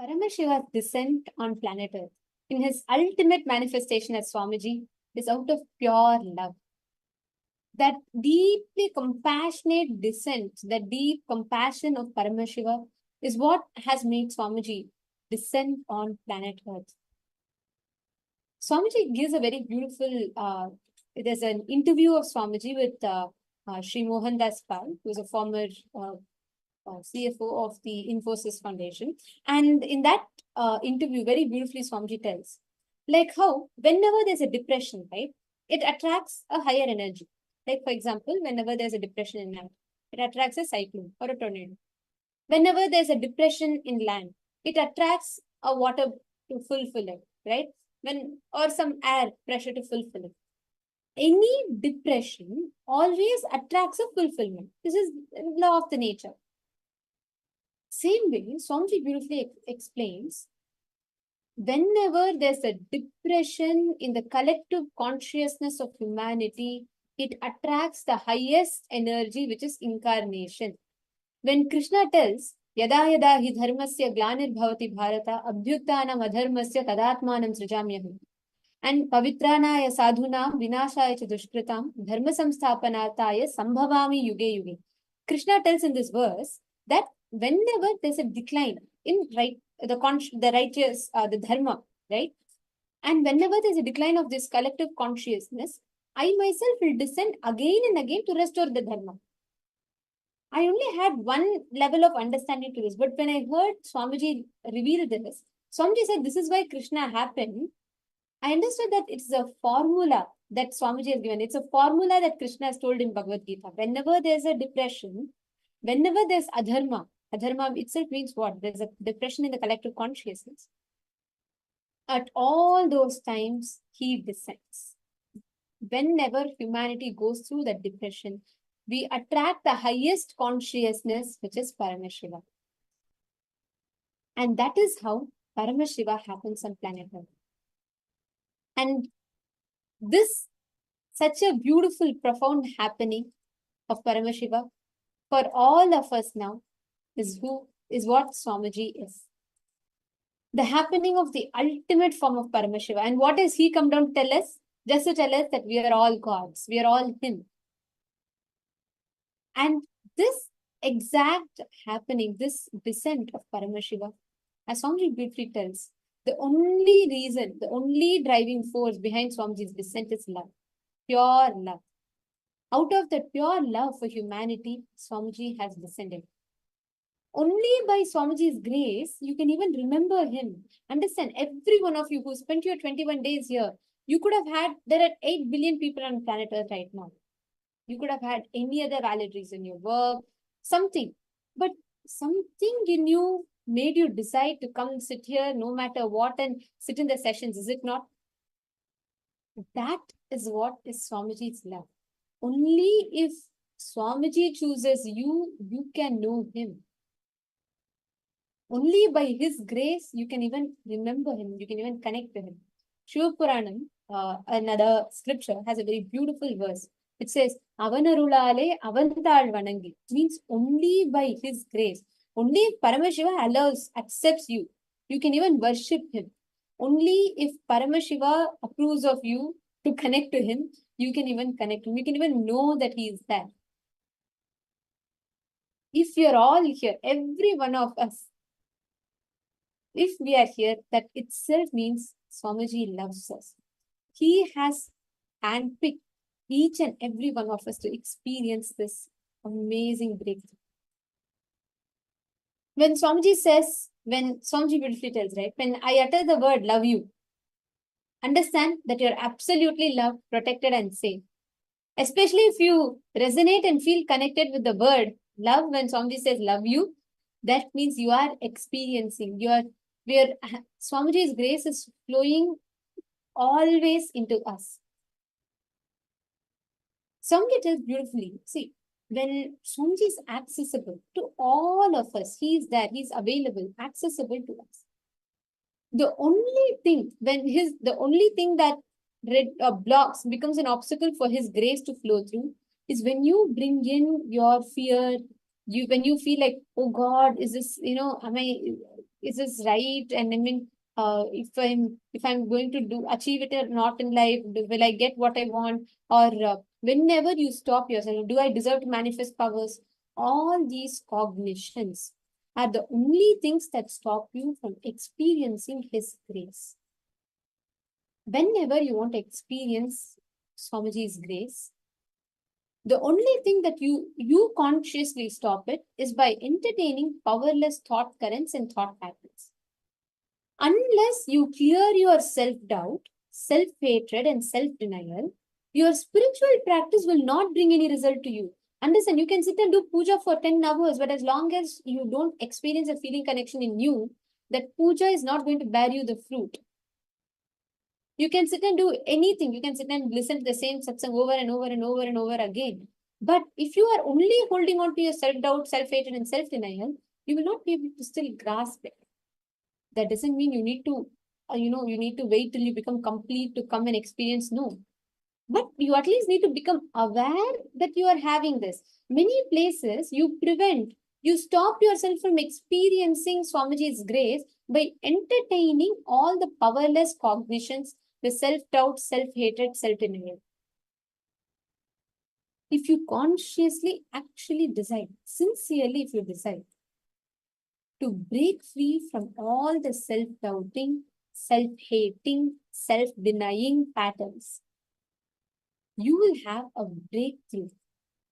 Paramashiva's descent on planet Earth in his ultimate manifestation as Swamiji is out of pure love. That deeply compassionate descent, that deep compassion of Paramashiva is what has made Swamiji descend on planet Earth. Swamiji gives a very beautiful, there's an interview of Swamiji with Sri Mohandas Pal, who is a former CFO of the Infosys Foundation. And in that interview, very beautifully, Swamiji tells, like how whenever there's a depression, right, it attracts a higher energy. Like, for example, whenever there's a depression in land, it attracts a cyclone or a tornado. Whenever there's a depression in land, it attracts a water to fulfill it, right? Or some air pressure to fulfill it. Any depression always attracts a fulfillment. This is law of the nature. Same way, Swamiji beautifully explains, whenever there's a depression in the collective consciousness of humanity, it attracts the highest energy, which is incarnation. When Krishna tells, Yada yada hi dharmasya glanir bhavati bharata abhyuttanam adharmasya tadatmanam srijamyaham, and pavitranaya sadhunam vinashaya cha dushkritam dharma samsthapanartaya sambhavami yuge yuge. Krishna tells in this verse that whenever there's a decline in the righteous, the dharma, right? And whenever there's a decline of this collective consciousness, I myself will descend again and again to restore the dharma. I only had one level of understanding to this, but when I heard Swamiji reveal this, Swamiji said this is why Krishna happened. I understood that it's a formula that Swamiji has given. It's a formula that Krishna has told in Bhagavad Gita. Whenever there's a depression, whenever there's adharma itself means what? There's a depression in the collective consciousness. At all those times, he descends. Whenever humanity goes through that depression, we attract the highest consciousness, which is Paramashiva. And that is how Paramashiva happens on planet Earth. And this, such a beautiful, profound happening of Paramashiva for all of us now is what Swamiji is. The happening of the ultimate form of Paramashiva. And what has he come down to tell us? Just to tell us that we are all gods. We are all him. And this exact happening, this descent of Paramashiva, as Swamiji briefly tells, the only reason, the only driving force behind Swamiji's descent is love. Pure love. Out of that pure love for humanity, Swamiji has descended. Only by Swamiji's grace, you can even remember him. Understand, every one of you who spent your 21 days here, you could have had, there are 8 billion people on planet Earth right now. You could have had any other valid reason, your work, something. But something in you made you decide to come sit here no matter what and sit in the sessions, is it not? That is what is Swamiji's love. Only if Swamiji chooses you, you can know him. Only by his grace, you can even remember him, you can even connect to him. Shiva Puranam, another scripture, has a very beautiful verse. It says, Avanarulale avantal vanangi, means only by his grace. Only if Paramashiva accepts you, you can even worship him. Only if Paramashiva approves of you to connect to him, you can even connect him. You can even know that he is there. If you're all here, every one of us, if we are here, that itself means Swamiji loves us. He has handpicked each and every one of us to experience this amazing breakthrough. When Swamiji beautifully tells, right, when I utter the word love you, understand that you're absolutely loved, protected, and safe. Especially if you resonate and feel connected with the word love, when Swamiji says love you, that means you are experiencing, Swamiji's grace is flowing always into us. Swamiji tells beautifully, see, when Swamiji is accessible to all of us, he is there, he is available, accessible to us. The only thing that blocks, becomes an obstacle for his grace to flow through is when you bring in your fear, when you feel like, oh God, is this, is this right? And I mean, if I'm going to achieve it or not in life, will I get what I want? Or whenever you stop yourself, do I deserve to manifest powers? All these cognitions are the only things that stop you from experiencing His grace. Whenever you want to experience Swamiji's grace, the only thing that you consciously stop it is by entertaining powerless thought currents and thought patterns. Unless you clear your self-doubt, self-hatred, and self-denial, your spiritual practice will not bring any result to you. Understand, you can sit and do puja for 10 hours, but as long as you don't experience a feeling connection in you, that puja is not going to bear you the fruit. You can sit and do anything. You can sit and listen to the same satsang over and over and over and over again. But if you are only holding on to your self-doubt, self-hatred, and self-denial, you will not be able to still grasp it. That doesn't mean you need to, you need to wait till you become complete to come and experience. No. But you at least need to become aware that you are having this. Many places you prevent, you stop yourself from experiencing Swamiji's grace by entertaining all the powerless cognitions, the self-doubt, self-hatred, self-denial. If you consciously actually decide, sincerely if you decide to break free from all the self-doubting, self-hating, self-denying patterns, you will have a breakthrough,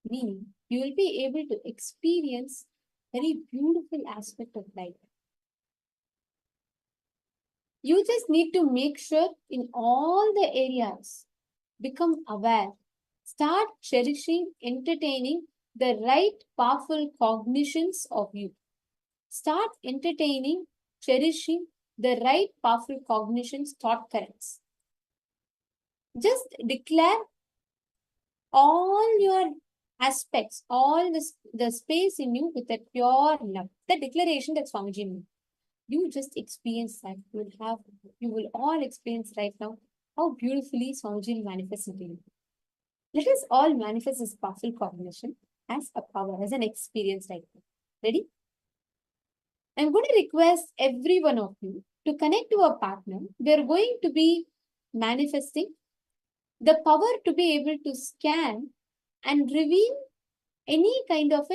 meaning you will be able to experience very beautiful aspect of life. You just need to make sure in all the areas, become aware, start cherishing, entertaining the right powerful cognitions of you. Start entertaining, cherishing the right powerful cognitions, thought currents. Just declare all your aspects, all the space in you with that pure love. The declaration that Swamiji made. You just experience that. You will all experience right now how beautifully Swamiji will manifest into you. Let us all manifest this powerful cognition as a power, as an experience right now. Ready? I'm going to request every one of you to connect to a partner. We are going to be manifesting the power to be able to scan and reveal any kind of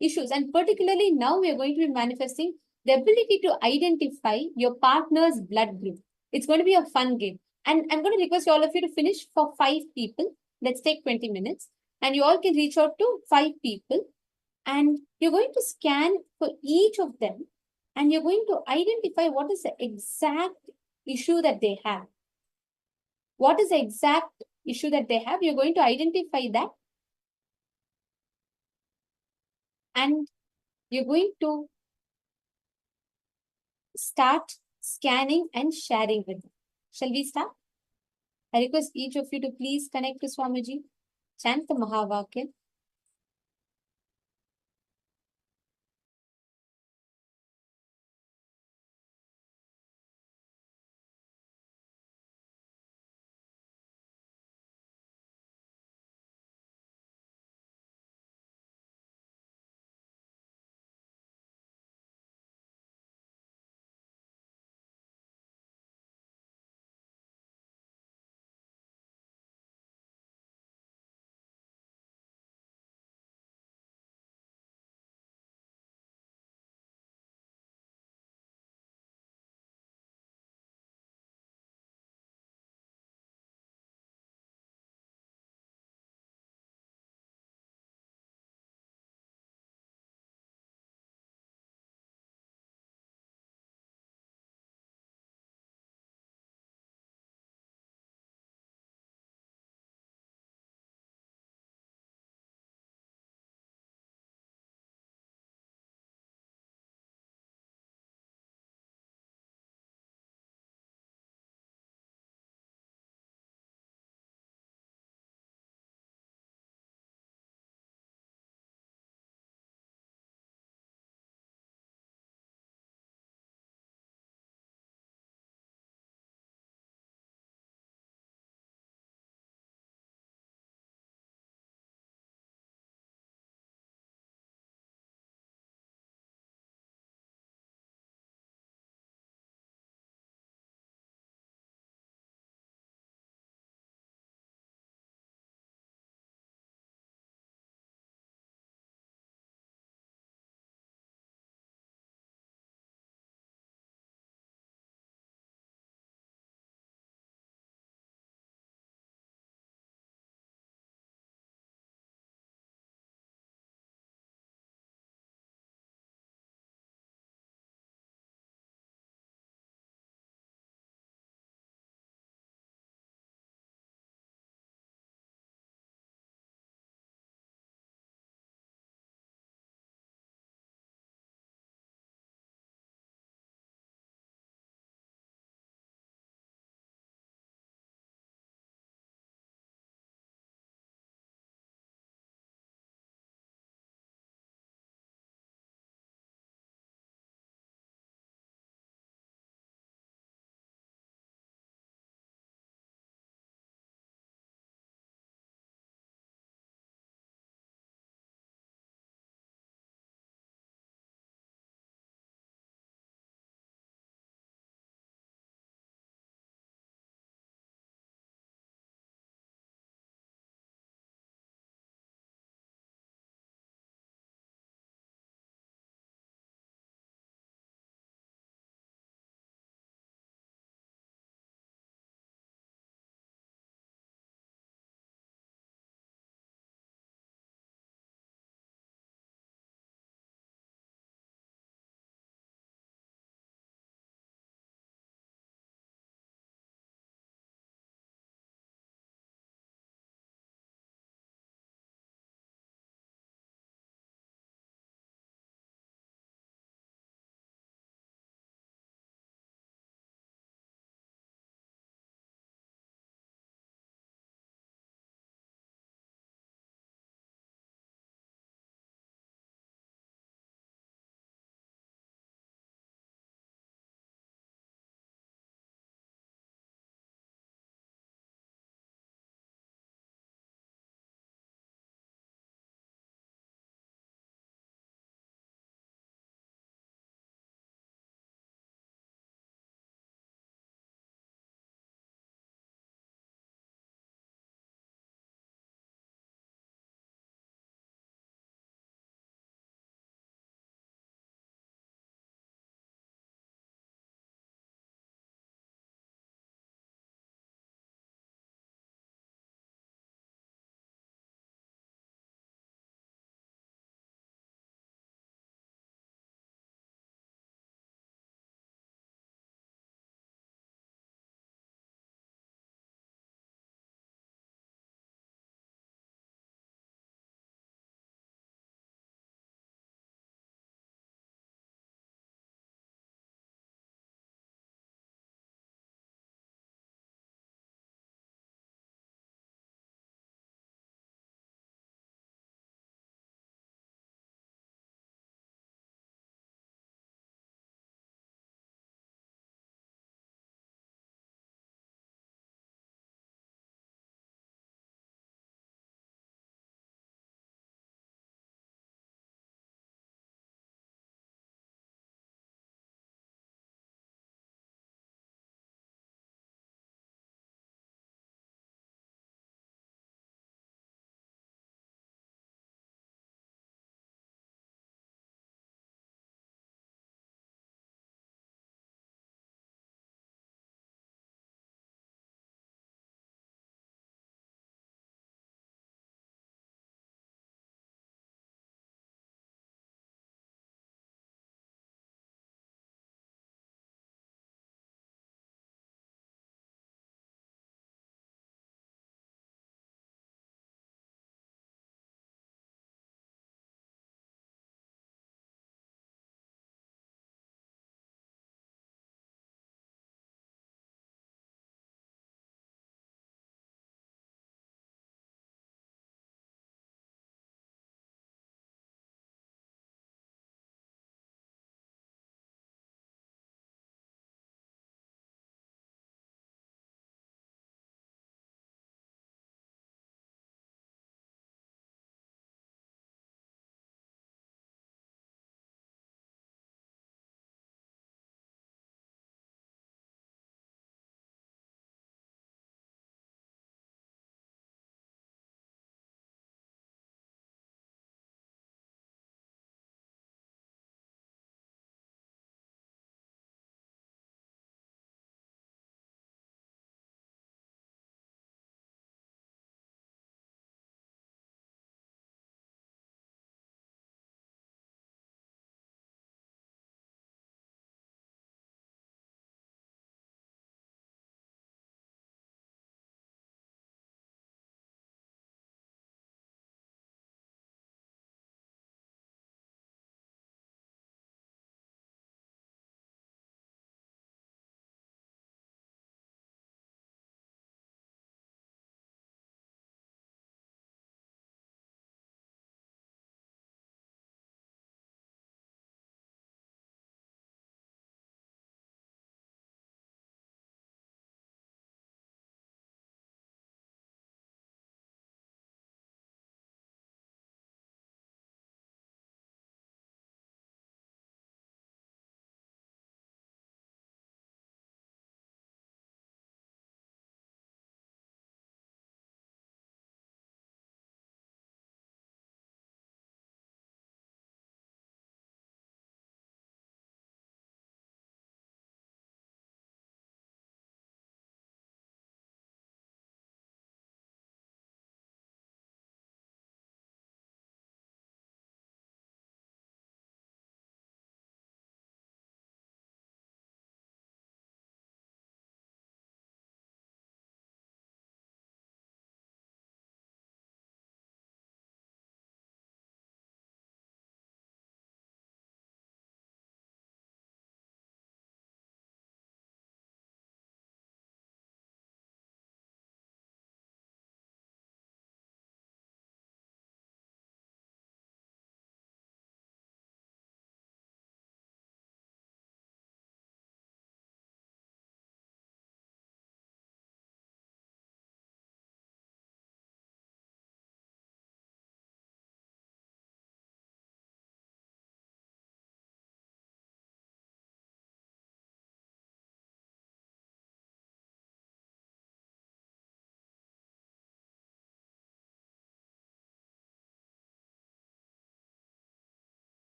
issues. And particularly now we are going to be manifesting the ability to identify your partner's blood group. It's going to be a fun game. And I'm going to request all of you to finish for 5 people. Let's take 20 minutes. And you all can reach out to 5 people. And you're going to scan for each of them. And you're going to identify what is the exact issue that they have. What is the exact issue that they have? You're going to identify that. And you're going to start scanning and sharing with them. Shall we start? I request each of you to please connect to Swamiji. Chant the Mahavakya.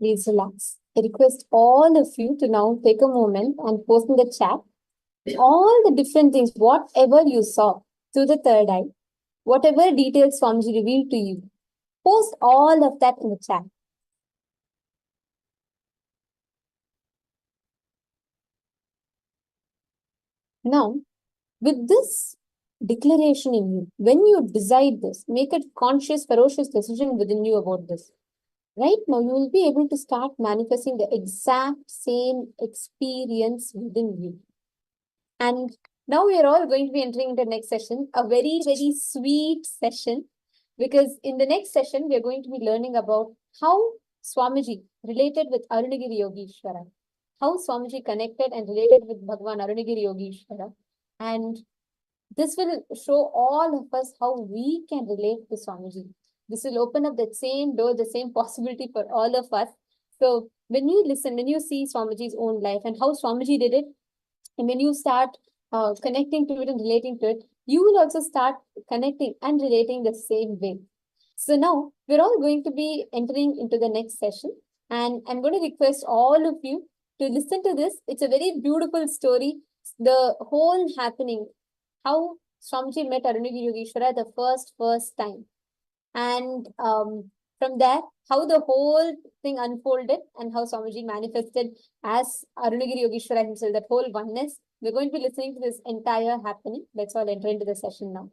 please relax. I request all of you to now take a moment and post in the chat all the different things, whatever you saw through the third eye, whatever details Swamiji revealed to you. Post all of that in the chat. Now, with this declaration in you, when you decide this, make a conscious, ferocious decision within you about this. Right now, you will be able to start manifesting the exact same experience within you. And now we are all going to be entering into the next session, a very, very sweet session, because in the next session, we are going to be learning about how Swamiji related with Arunagiri Yogeshwara, how Swamiji connected and related with Bhagwan Arunagiri Yogeshwara. And this will show all of us how we can relate to Swamiji. This will open up that same door, the same possibility for all of us. So when you listen, when you see Swamiji's own life and how Swamiji did it, and when you start connecting to it and relating to it, you will also start connecting and relating the same way. So now we're all going to be entering into the next session, and I'm going to request all of you to listen to this. It's a very beautiful story. The whole happening, how Swamiji met Arunagiri Yogeshwara the first time. And from there, how the whole thing unfolded and how Swamiji manifested as Arunagiri Yogeshwara himself, that whole oneness. We're going to be listening to this entire happening. Let's all enter into the session now.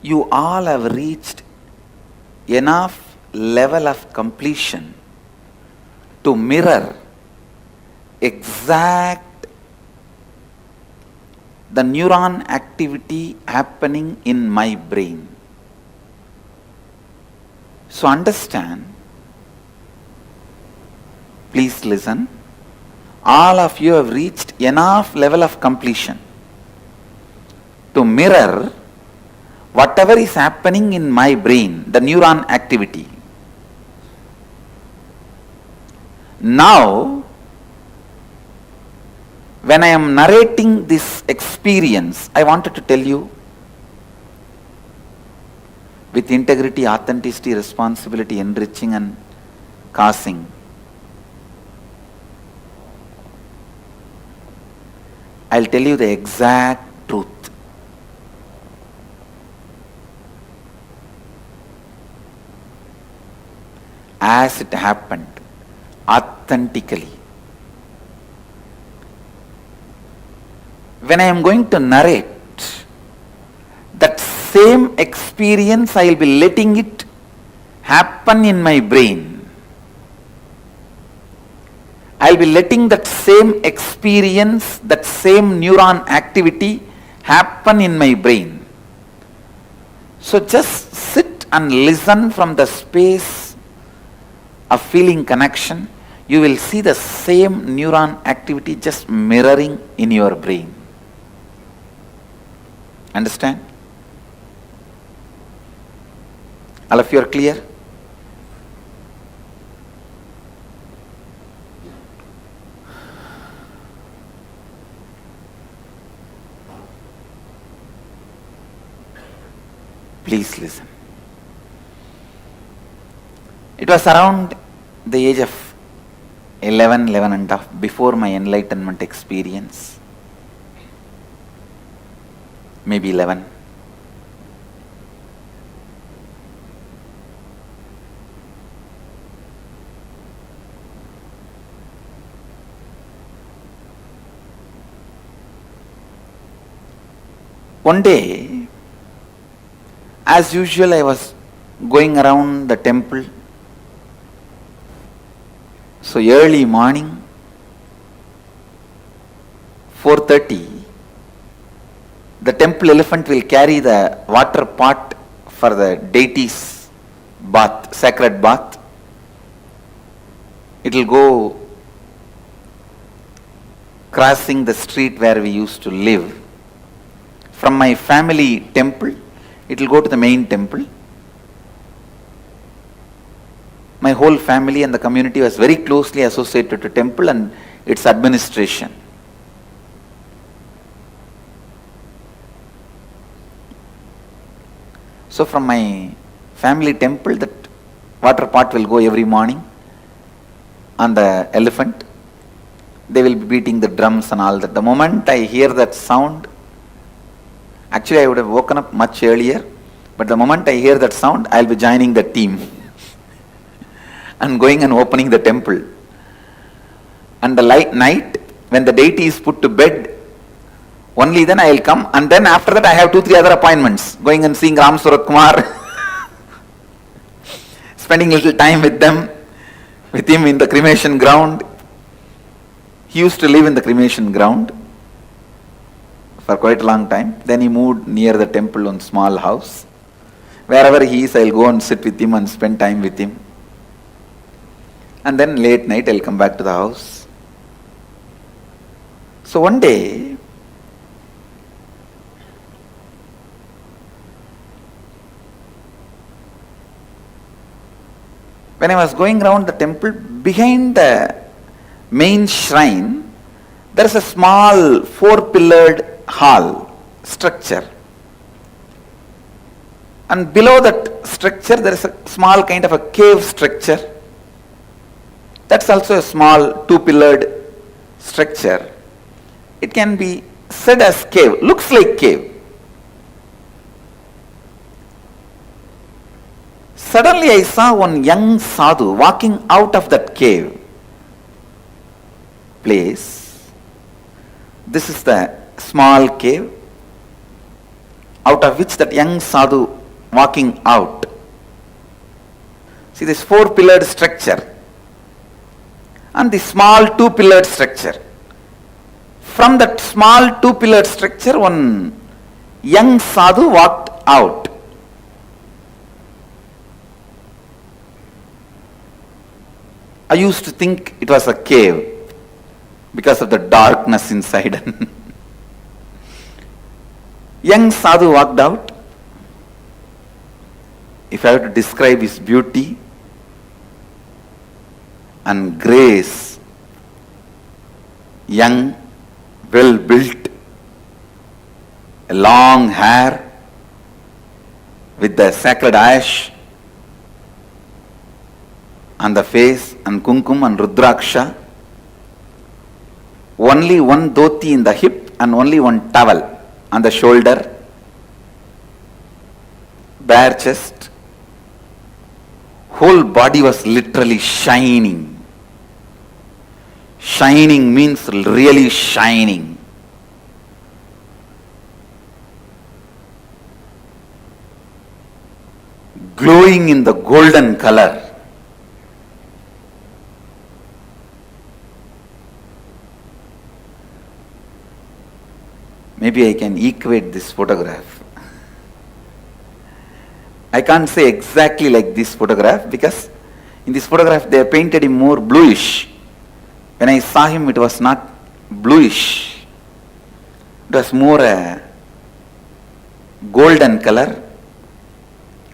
You all have reached enough level of completion to mirror exact the neuron activity happening in my brain. So understand, please listen, all of you have reached enough level of completion to mirror whatever is happening in my brain, the neuron activity. Now, when I am narrating this experience, I wanted to tell you with integrity, authenticity, responsibility, enriching and causing. I'll tell you the exact truth. As it happened, authentically. When I am going to narrate that same experience, I will be letting it happen in my brain. I will be letting that same experience, that same neuron activity happen in my brain. So just sit and listen from the space of feeling connection. You will see the same neuron activity just mirroring in your brain. Understand? All of you are clear? Please listen. It was around the age of 11 and a half, before my enlightenment experience. Maybe 11. One day, as usual, I was going around the temple. So early morning, 4:30, the temple elephant will carry the water pot for the deity's bath, sacred bath. It will go crossing the street where we used to live. From my family temple, it will go to the main temple. my whole family and the community was very closely associated to temple and its administration. So from my family temple, that water pot will go every morning on the elephant. They will be beating the drums and all that. The moment I hear that sound, actually I would have woken up much earlier, but the moment I hear that sound, I will be joining the team and going and opening the temple. And the night, when the deity is put to bed, only then I will come, and then after that I have 2-3 other appointments, going and seeing Ram Surat Kumar, spending little time with him in the cremation ground. He used to live in the cremation ground for quite a long time. Then he moved near the temple on small house. Wherever he is, I will go and sit with him and spend time with him. And then late night I will come back to the house. So one day, when I was going around the temple, behind the main shrine, there is a small 4-pillared hall structure. And below that structure, there is a small kind of a cave structure. That's also a small 2-pillared structure. It can be said as cave, looks like cave. Suddenly I saw one young sadhu walking out of that cave place. This is the small cave out of which that young sadhu walking out. See this 4-pillared structure and the small 2-pillared structure. From that small 2-pillared structure, one young sadhu walked out. I used to think it was a cave because of the darkness inside. Young sadhu walked out. If I have to describe his beauty and grace, young, well built, a long hair with the sacred ash on the face and kumkum and rudraksha, only one dhoti in the hip and only one towel on the shoulder, bare chest, whole body was literally shining. Shining means really shining. Glowing in the golden color. Maybe I can equate this photograph. I can't say exactly like this photograph because in this photograph they painted him more bluish. When I saw him, it was not bluish. It was more a golden color.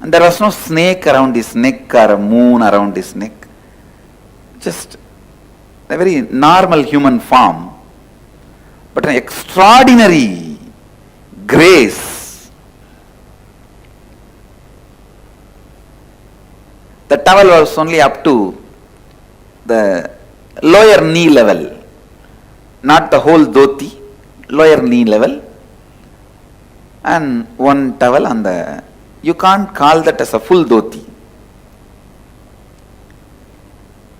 And there was no snake around his neck or a moon around his neck. Just a very normal human form. But an extraordinary grace. The towel was only up to the lower knee level, not the whole dhoti, lower knee level, and one towel on the, you can't call that as a full dhoti,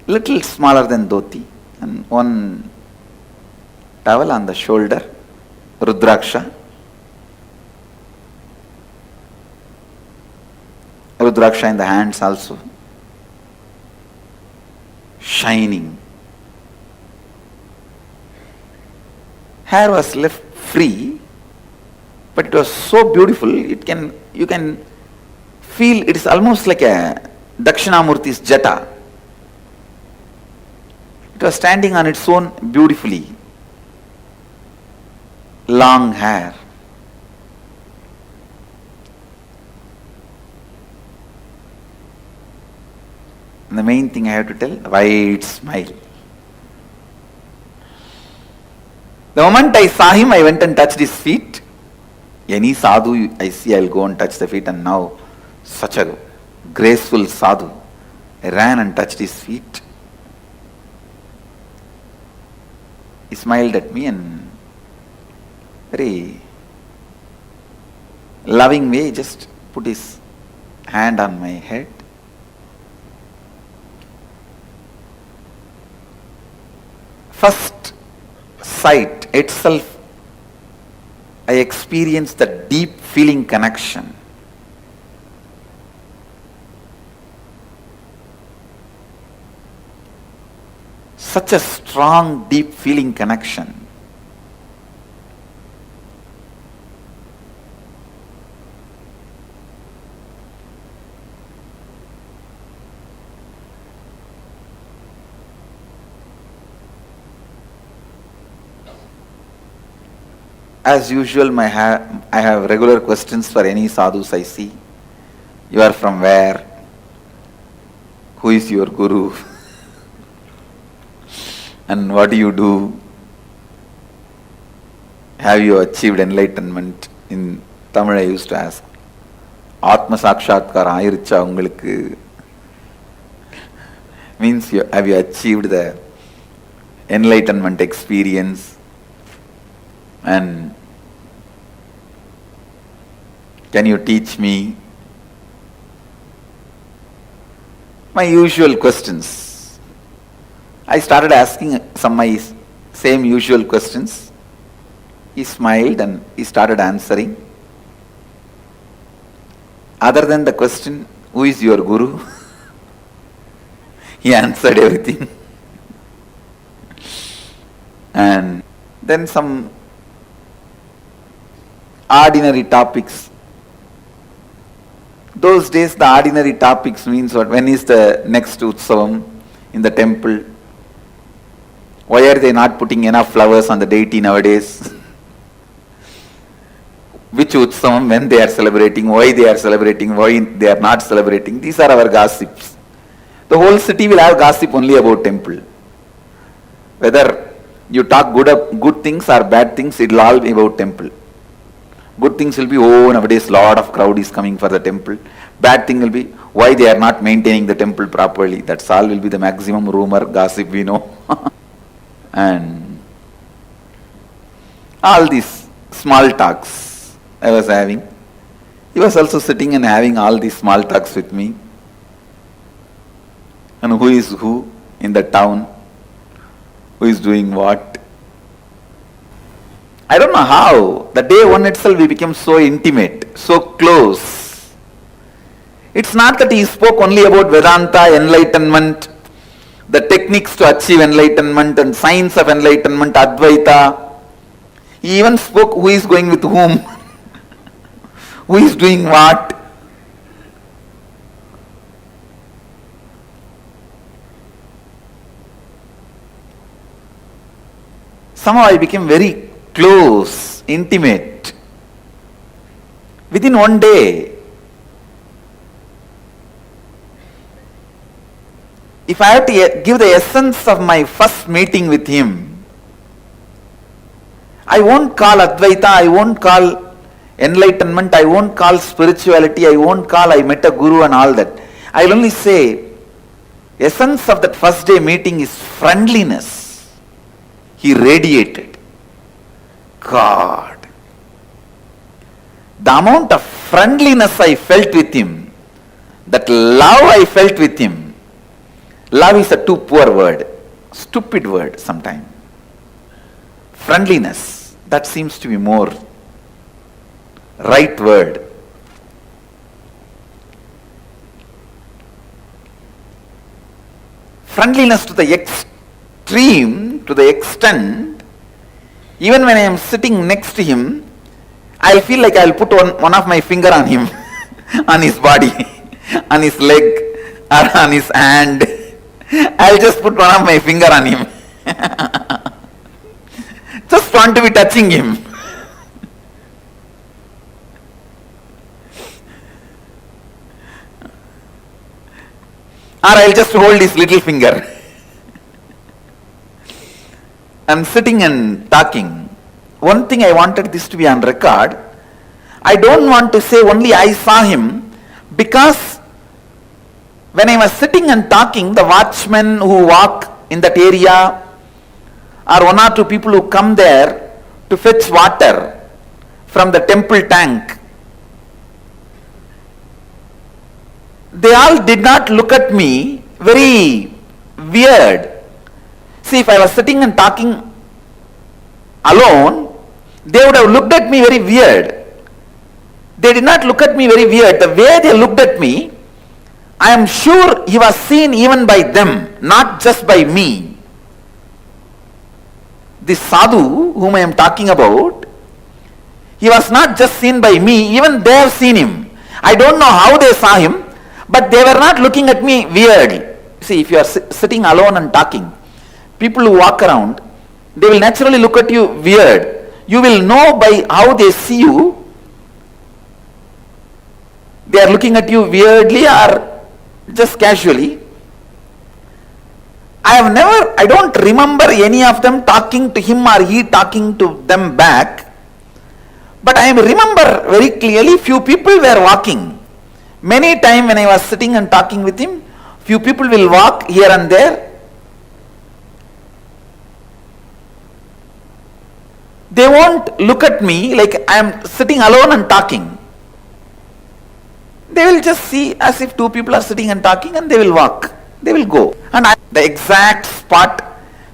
little smaller than dhoti, and one towel on the shoulder, rudraksha, rudraksha in the hands also, shining. Hair was left free, but it was so beautiful, you can feel it is almost like a Dakshinamurti's jata. It was standing on its own beautifully. Long hair. And the main thing I have to tell, wide smile. The moment I saw him, I went and touched his feet. Any sadhu I see, I'll go and touch the feet, and now such a graceful sadhu. I ran and touched his feet. He smiled at me and very loving way just put his hand on my head. First sight itself, I experienced the deep feeling connection. Such a strong, deep feeling connection. As usual, I have regular questions for any sadhus I see. You are from where? Who is your guru? And what do you do? Have you achieved enlightenment? In Tamil I used to ask, Atma Sakshatkar Ayiricha ungalukku? Means have you achieved the enlightenment experience? And can you teach me? My usual questions. I started asking some my same usual questions. He smiled and he started answering. Other than the question, who is your guru? He answered everything. And then some ordinary topics. Those days the ordinary topics means what? When is the next Utsavam in the temple? Why are they not putting enough flowers on the deity nowadays? Which Utsavam, when they are celebrating, why they are celebrating, why they are not celebrating. These are our gossips. The whole city will have gossip only about temple. Whether you talk good things or bad things, it will all be about temple. Good things will be, oh, nowadays lot of crowd is coming for the temple. Bad thing will be, why they are not maintaining the temple properly. That's all will be the maximum rumor, gossip we know. And all these small talks I was having. He was also sitting and having all these small talks with me. And who is who in the town? Who is doing what? I don't know how. The day one itself we became so intimate, so close. It's not that he spoke only about Vedanta, enlightenment, the techniques to achieve enlightenment and science of enlightenment, Advaita. He even spoke who is going with whom, who is doing what. Somehow I became very close, intimate. Within one day, if I have to give the essence of my first meeting with him, I won't call Advaita, I won't call enlightenment, I won't call spirituality, I won't call I met a guru and all that. I will only say, essence of that first day meeting is friendliness. He radiated. God. The amount of friendliness I felt with him, that love I felt with him. Love is a too poor word, stupid word sometimes. Friendliness, that seems to be more right word. Friendliness to the extreme, to the extent, even when I am sitting next to him, I'll feel like I'll put one of my finger on him, on his body, on his leg, or on his hand. I'll just put one of my finger on him. Just want to be touching him. or I'll just hold his little finger. I'm sitting and talking. One thing I wanted this to be on record. I don't want to say only I saw him, because when I was sitting and talking, the watchmen who walk in that area, or one or two people who come there to fetch water from the temple tank, they all did not look at me very weird. See, if I was sitting and talking alone, they would have looked at me very weird. They did not look at me very weird. The way they looked at me, I am sure he was seen even by them, not just by me. This sadhu whom I am talking about, he was not just seen by me, even they have seen him. I don't know how they saw him, but they were not looking at me weirdly. See, if you are sitting alone and talking, people who walk around, they will naturally look at you weird. You will know by how they see you, they are looking at you weirdly or just casually. I don't remember any of them talking to him or he talking to them back. But I remember very clearly few people were walking. Many times when I was sitting and talking with him, few people will walk here and there. They won't look at me like I am sitting alone and talking. They will just see as if two people are sitting and talking, and they will walk. They will go. And the exact spot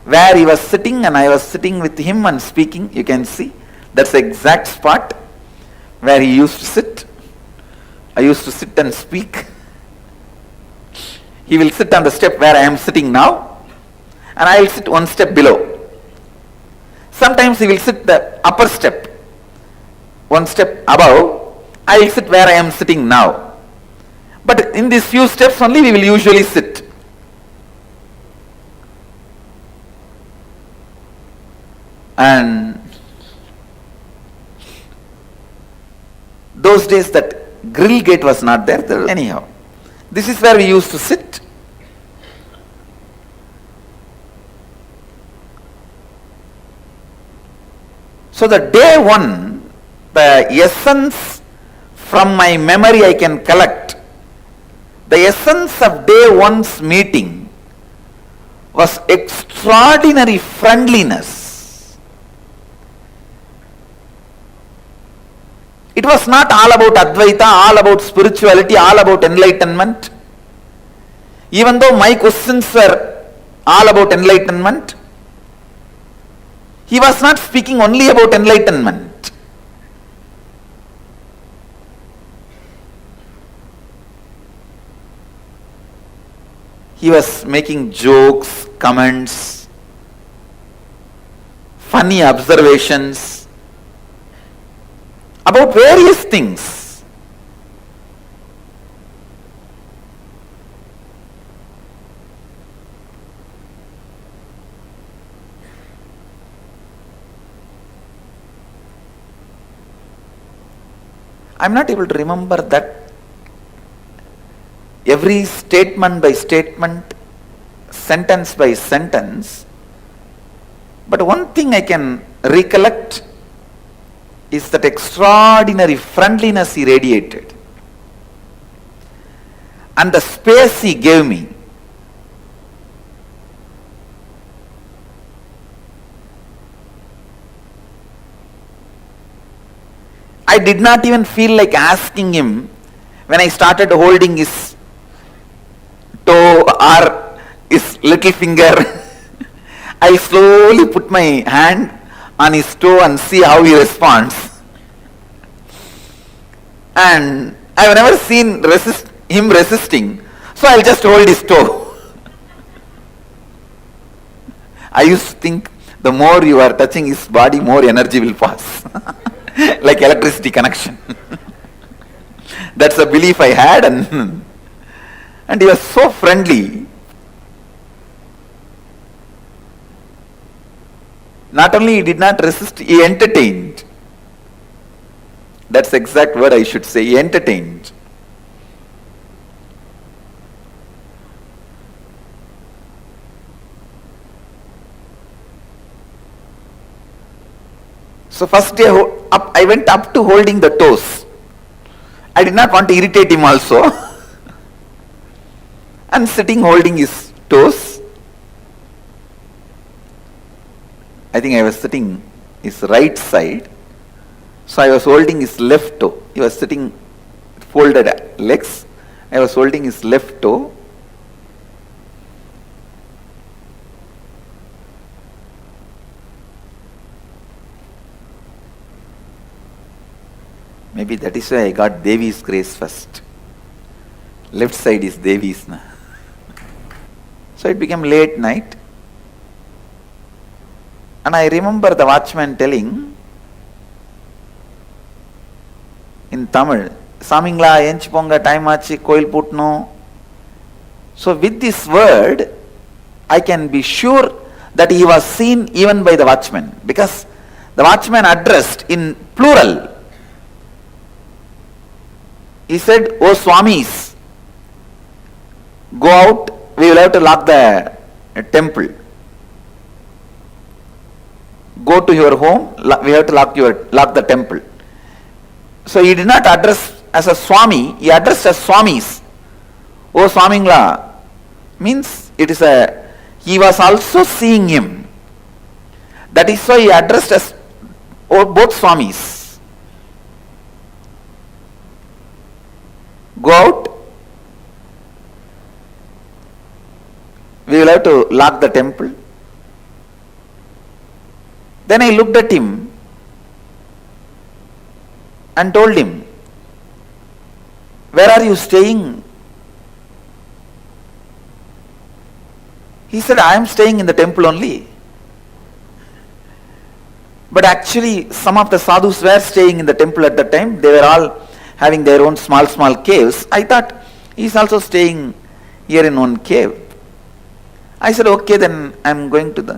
where he was sitting and I was sitting with him and speaking, you can see, that's the exact spot where he used to sit. I used to sit and speak. He will sit on the step where I am sitting now, and I will sit one step below. Sometimes he will sit the upper step, one step above. I will sit where I am sitting now. But in these few steps only we will usually sit. And those days that grill gate was not there. Anyhow, this is where we used to sit. So the day one, the essence from my memory I can collect, the essence of day one's meeting was extraordinary friendliness. It was not all about Advaita, all about spirituality, all about enlightenment. Even though my questions were all about enlightenment, he was not speaking only about enlightenment. He was making jokes, comments, funny observations about various things. I am not able to remember that every statement by statement, sentence by sentence, but one thing I can recollect is that extraordinary friendliness he radiated and the space he gave me. I did not even feel like asking him when I started holding his toe or his little finger. I slowly put my hand on his toe and see how he responds. And I have never seen him resisting, so I'll just hold his toe. I used to think the more you are touching his body, more energy will pass. Like electricity connection. That's a belief I had, and he was so friendly. Not only he did not resist, he entertained. That's the exact word I should say, he entertained. So first day I went up to holding the toes. I did not want to irritate him also. And sitting holding his toes. I think I was sitting his right side. So I was holding his left toe. He was sitting folded legs. I was holding his left toe. Maybe that is why I got Devi's grace first. Left side is Devi's. So it became late night. And I remember the watchman telling in Tamil, Samingla, Enchiponga, time achi, koil putno. So with this word, I can be sure that he was seen even by the watchman, because the watchman addressed in plural. He said, "Oh Swamis, go out, we will have to lock the temple. Go to your home, we have to lock the temple." So he did not address as a Swami, he addressed as Swamis. "Oh Swamingla," means he was also seeing him. That is why he addressed as both Swamis. Go out, we will have to lock the temple. Then I looked at him and told him, "Where are you staying?" He said, "I am staying in the temple only." But actually some of the sadhus were staying in the temple at that time. They were all having their own small caves. I thought he is also staying here in one cave. I said, "Okay, then I am going to the..."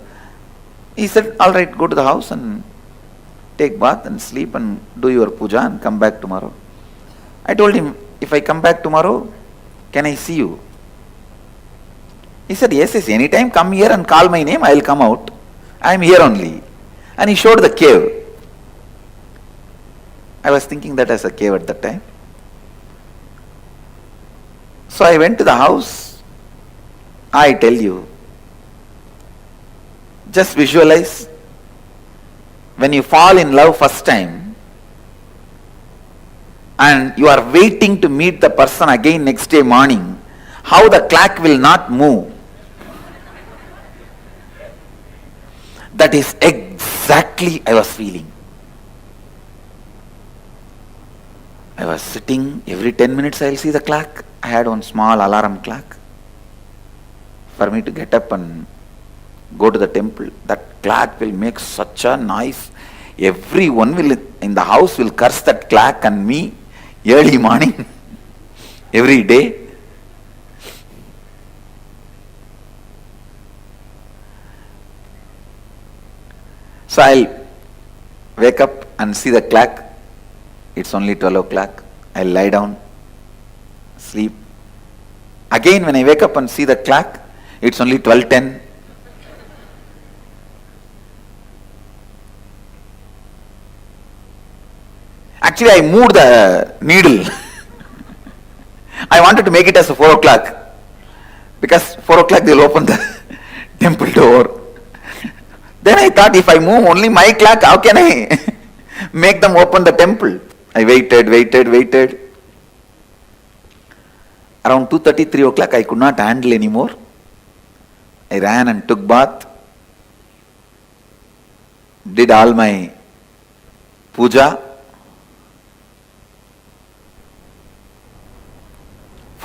He said, "All right, go to the house and take bath and sleep and do your puja and come back tomorrow." I told him, "If I come back tomorrow, can I see you?" He said, yes, anytime come here and call my name, I will come out. I am here only. And he showed the cave. I was thinking that as a cave at that time. So I went to the house. I tell you, just visualize when you fall in love first time and you are waiting to meet the person again next day morning, how the clock will not move. That is exactly I was feeling. I was sitting, every 10 minutes I will see the clock. I had one small alarm clock for me to get up and go to the temple. That clock will make such a noise. Everyone in the house will curse that clock and me early morning, every day. So I'll wake up and see the clock. It's only 12 o'clock. I'll lie down, sleep. Again when I wake up and see the clock, it's only 12:10. Actually, I moved the needle. I wanted to make it as a 4 o'clock. Because 4 o'clock they'll open the temple door. Then I thought, if I move only my clock, how can I make them open the temple? I waited. Around 2:30, 3 o'clock, I could not handle anymore. I ran and took bath. Did all my puja.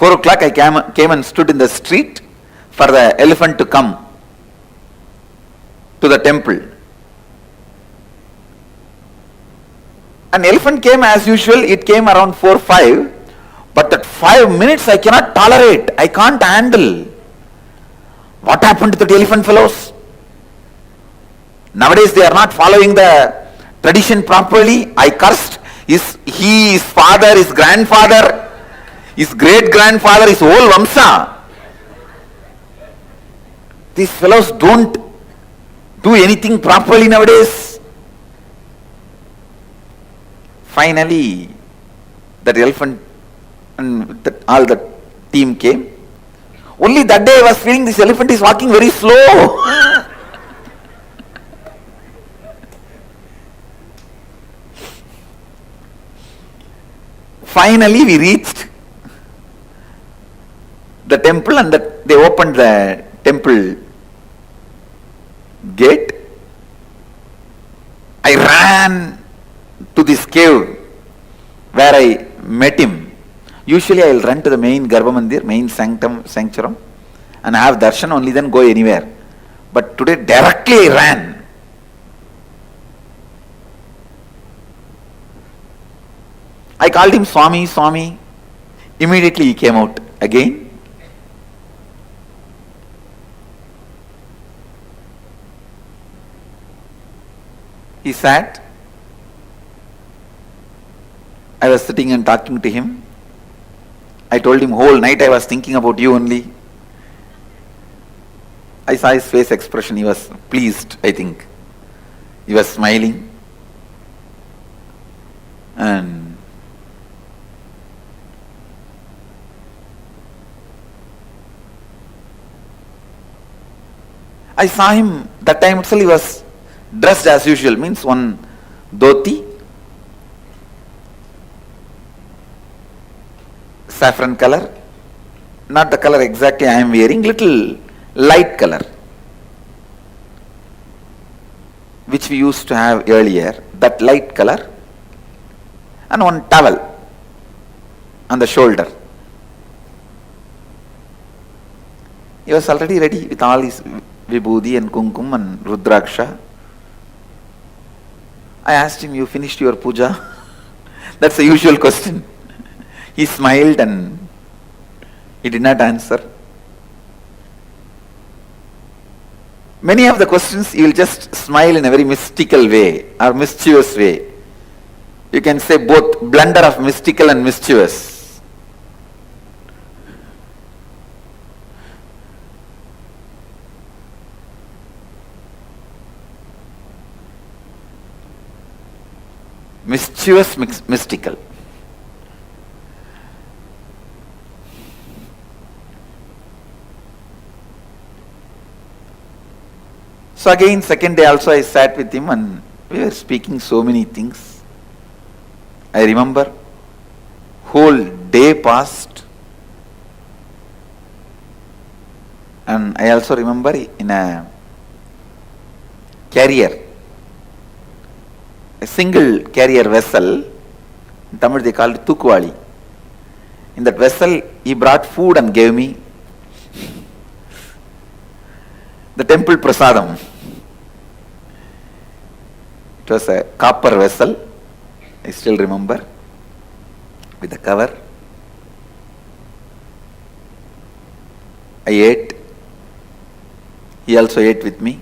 4 o'clock I came and stood in the street for the elephant to come to the temple. An elephant came as usual. It came around 4-5. But that 5 minutes I cannot tolerate. I can't handle. What happened to the elephant fellows? Nowadays they are not following the tradition properly. I cursed his father, his grandfather, his great-grandfather, his whole Vamsa. These fellows don't do anything properly nowadays. Finally, that elephant and all the team came. Only that day I was feeling this elephant is walking very slow. Finally, we reached the temple, and they opened the temple gate. I ran to this cave where I met him. Usually I will run to the main Garbha Mandir, main sanctuary, and have darshan, only then go anywhere. But today directly I ran. I called him Swami, Swami. Immediately he came out again. He sat. I was sitting and talking to him. I told him whole night I was thinking about you only. I saw his face expression. He was pleased, I think. He was smiling. And I saw him, that time itself he was dressed as usual, means one dhoti, saffron color, not the color exactly I am wearing, little light color, which we used to have earlier, that light color, and one towel on the shoulder. He was already ready with all his vibhudi and kumkum and rudraksha. I asked him, you finished your puja? That's the usual question. He smiled and he did not answer. Many of the questions he will just smile in a very mystical way or mischievous way. You can say both blunder of mystical and mischievous. Mischievous, mystical. So again, second day also I sat with him and we were speaking so many things. I remember whole day passed, and I also remember in a carrier, a single carrier vessel, in Tamil they called it Tukuvali. In that vessel he brought food and gave me the temple prasadam. It was a copper vessel, I still remember, with the cover. I ate. He also ate with me.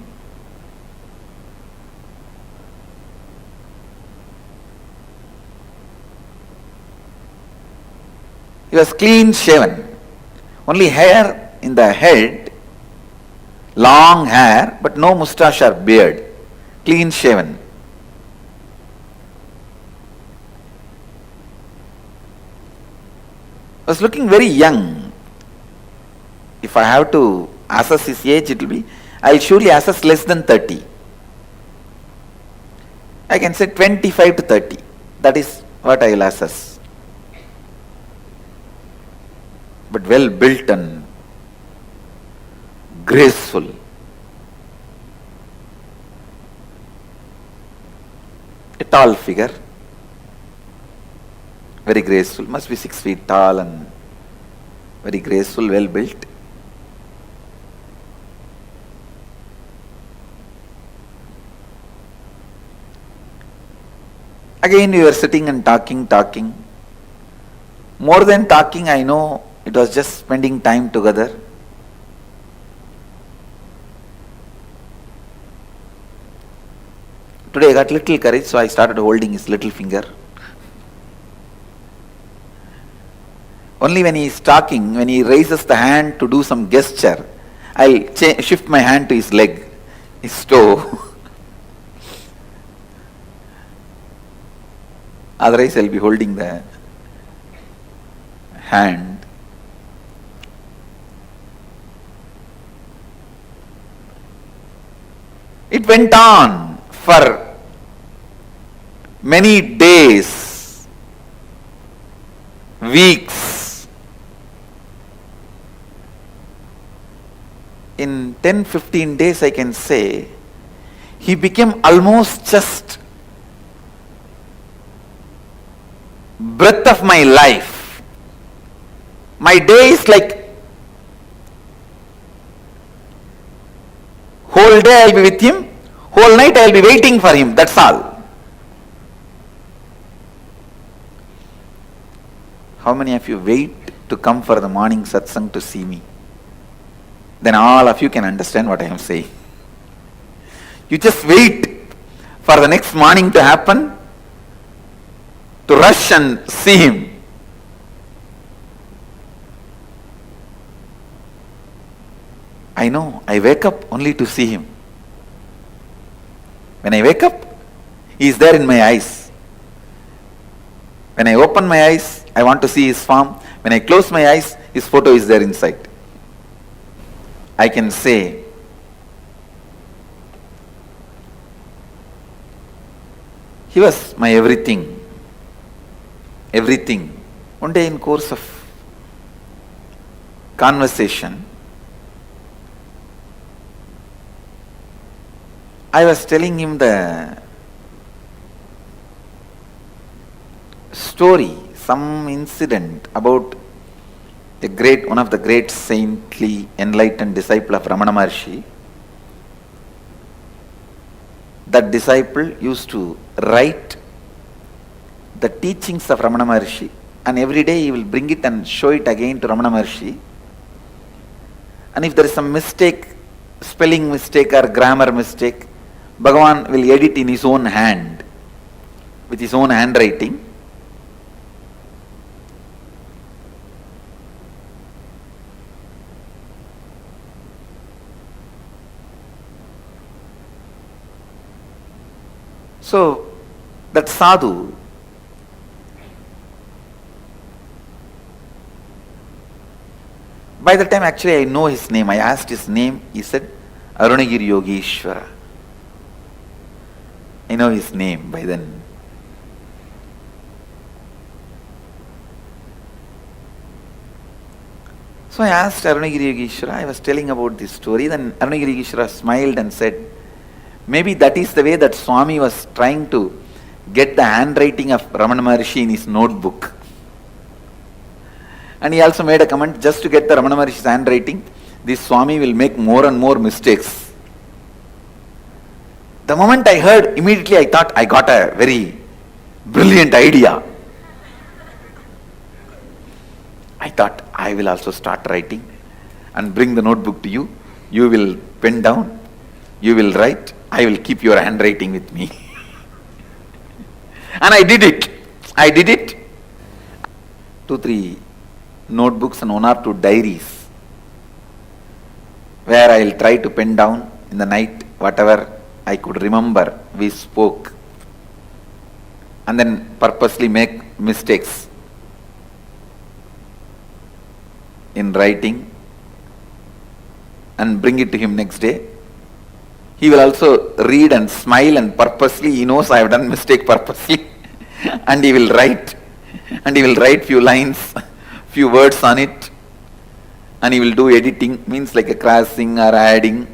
He was clean shaven, only hair in the head, long hair, but no moustache or beard, clean shaven. Was looking very young. If I have to assess his age, it will be, I will surely assess less than 30. I can say 25 to 30. That is what I will assess. But well built and graceful. A tall figure. Very graceful, must be 6 feet tall and very graceful, well built. Again we were sitting and talking. More than talking, I know it was just spending time together. Today I got little courage, so I started holding his little finger. Only when he is talking, when he raises the hand to do some gesture, I'll shift my hand to his leg, his toe. Otherwise, I'll be holding the hand. It went on for many days, weeks. In 10-15 days, I can say, he became almost just breath of my life. My day is like whole day I'll be with him, whole night I'll be waiting for him, that's all. How many of you wait to come for the morning satsang to see me? Then all of you can understand what I am saying. You just wait for the next morning to happen, to rush and see him. I know, I wake up only to see him. When I wake up, he is there in my eyes. When I open my eyes, I want to see his form. When I close my eyes, his photo is there inside. I can say, he was my everything. Everything. One day in course of conversation, I was telling him the story, some incident about one of the great saintly enlightened disciple of Ramana Maharshi. That disciple used to write the teachings of Ramana Maharshi, and every day he will bring it and show it again to Ramana Maharshi. And if there is some mistake, spelling mistake or grammar mistake, Bhagavan will edit in his own hand, with his own handwriting. So, that sadhu, by the time actually I know his name, I asked his name, he said, Arunagiri Yogeshwara. I know his name by then. So I asked Arunagiri Yogeshwara, I was telling about this story, then Arunagiri Yogeshwara smiled and said, maybe that is the way that Swami was trying to get the handwriting of Ramana Maharshi in his notebook. And he also made a comment, just to get the Ramana Maharshi's handwriting, this Swami will make more and more mistakes. The moment I heard, immediately I thought I got a very brilliant idea. I thought I will also start writing and bring the notebook to you. You will pen down, you will write, I will keep your handwriting with me. And I did it. 2-3 notebooks and 1 or 2 diaries, where I will try to pen down in the night whatever I could remember we spoke, and then purposely make mistakes in writing and bring it to him next day. He will also read and smile, and purposely he knows I have done mistake purposely and he will write few lines, few words on it, and he will do editing, means like a crossing or adding.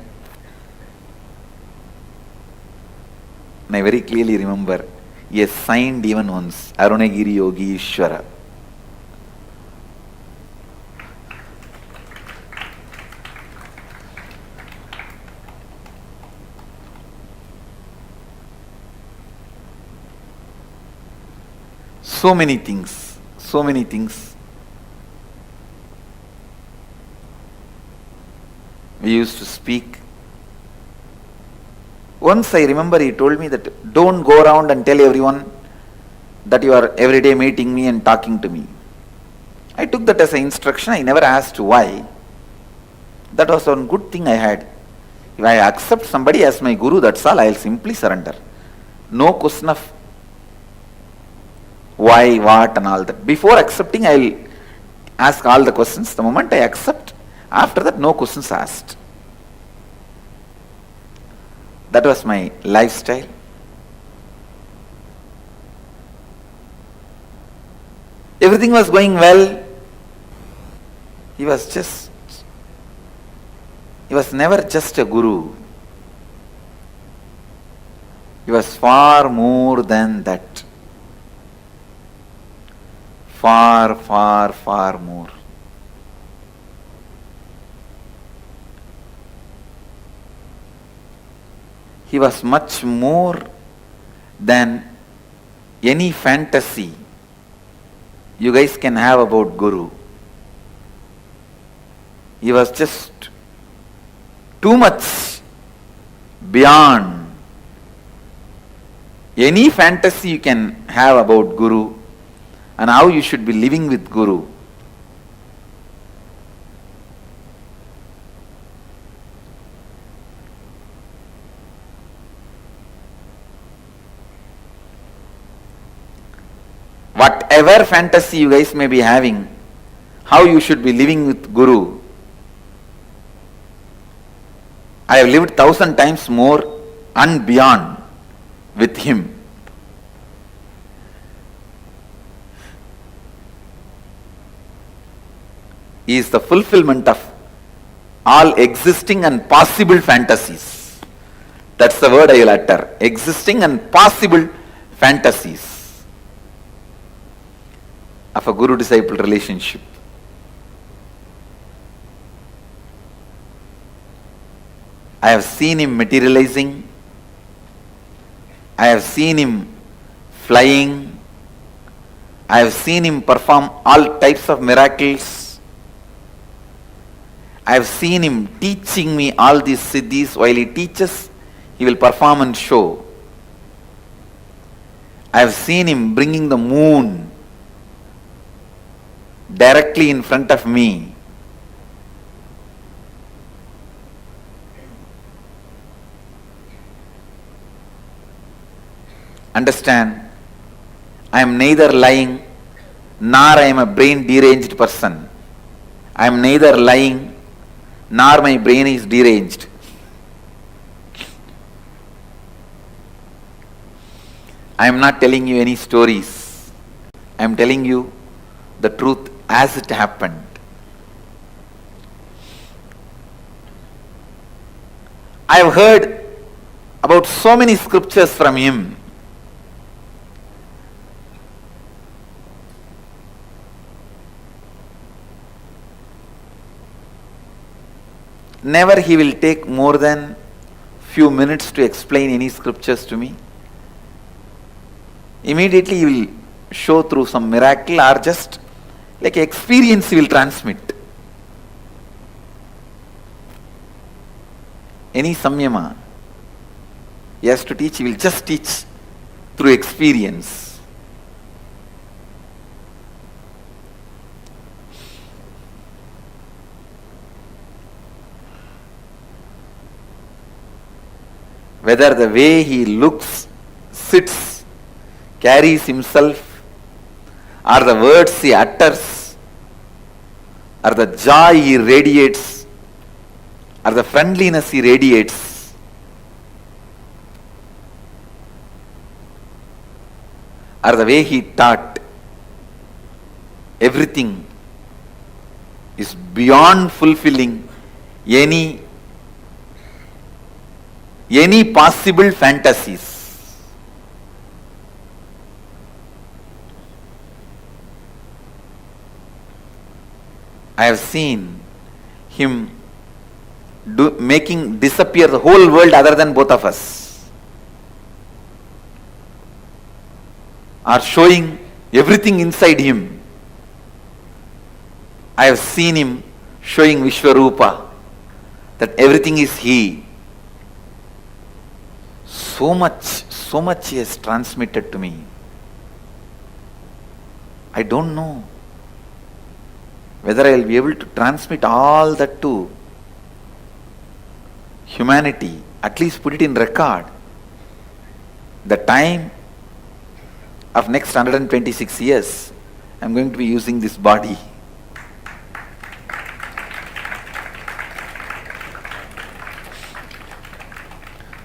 And I very clearly remember he has signed even once, Arunagiri Yogeshwara. So many things. We used to speak. Once I remember he told me that don't go around and tell everyone that you are every day meeting me and talking to me. I took that as an instruction. I never asked why. That was one good thing I had. If I accept somebody as my guru, that's all, I will simply surrender. No question of why, what and all that. Before accepting, I will ask all the questions. The moment I accept, after that no questions asked. That was my lifestyle. Everything was going well. He was never just a guru. He was far more than that. Far, far, far more. He was much more than any fantasy you guys can have about Guru. He was just too much beyond any fantasy you can have about Guru and how you should be living with Guru. Whatever fantasy you guys may be having, how you should be living with Guru, I have lived 1,000 times more and beyond with him. He is the fulfillment of all existing and possible fantasies. That's the word I will utter. Existing and possible fantasies of a guru-disciple relationship. I have seen him materializing. I have seen him flying. I have seen him perform all types of miracles. I have seen him teaching me all these siddhis. While he teaches, he will perform and show. I have seen him bringing the moon directly in front of me. Understand, I am neither lying nor I am a brain deranged person. I am neither lying nor my brain is deranged. I am not telling you any stories. I am telling you the truth as it happened. I have heard about so many scriptures from him. Never he will take more than few minutes to explain any scriptures to me. Immediately he will show through some miracle or just like experience he will transmit. Any samyama he has to teach, he will just teach through experience. Whether the way he looks, sits, carries himself, or the words he utters, or the joy he radiates, or the friendliness he radiates, or the way he taught, everything is beyond fulfilling any possible fantasies. I have seen him making disappear the whole world other than both of us, or showing everything inside him. I have seen him showing Vishwarupa, that everything is he. So much he has transmitted to me. I don't know whether I will be able to transmit all that to humanity, at least put it in record. The time of next 126 years, I'm going to be using this body.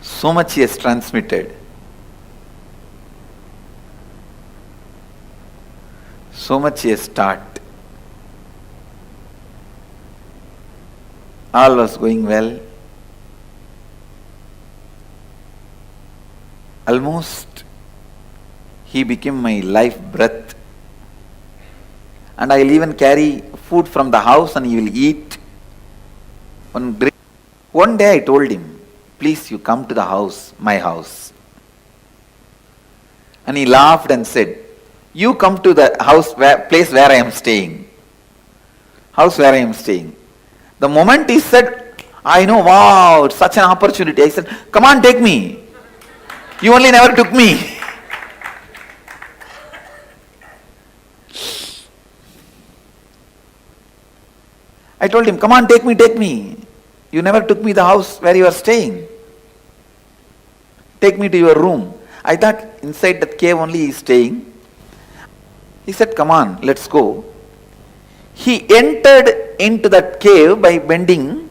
So much he has transmitted. So much he has taught. All was going well. Almost he became my life breath. And I'll even carry food from the house and he will eat. One day I told him, please you come to the house, my house. And he laughed and said, you come to the house, place where I am staying. House where I am staying. The moment he said, I know, wow, it's such an opportunity. I said, come on, take me. You only never took me. I told him, come on, take me. You never took me the house where you are staying. Take me to your room. I thought inside that cave only he is staying. He said, come on, let's go. He entered into that cave by bending,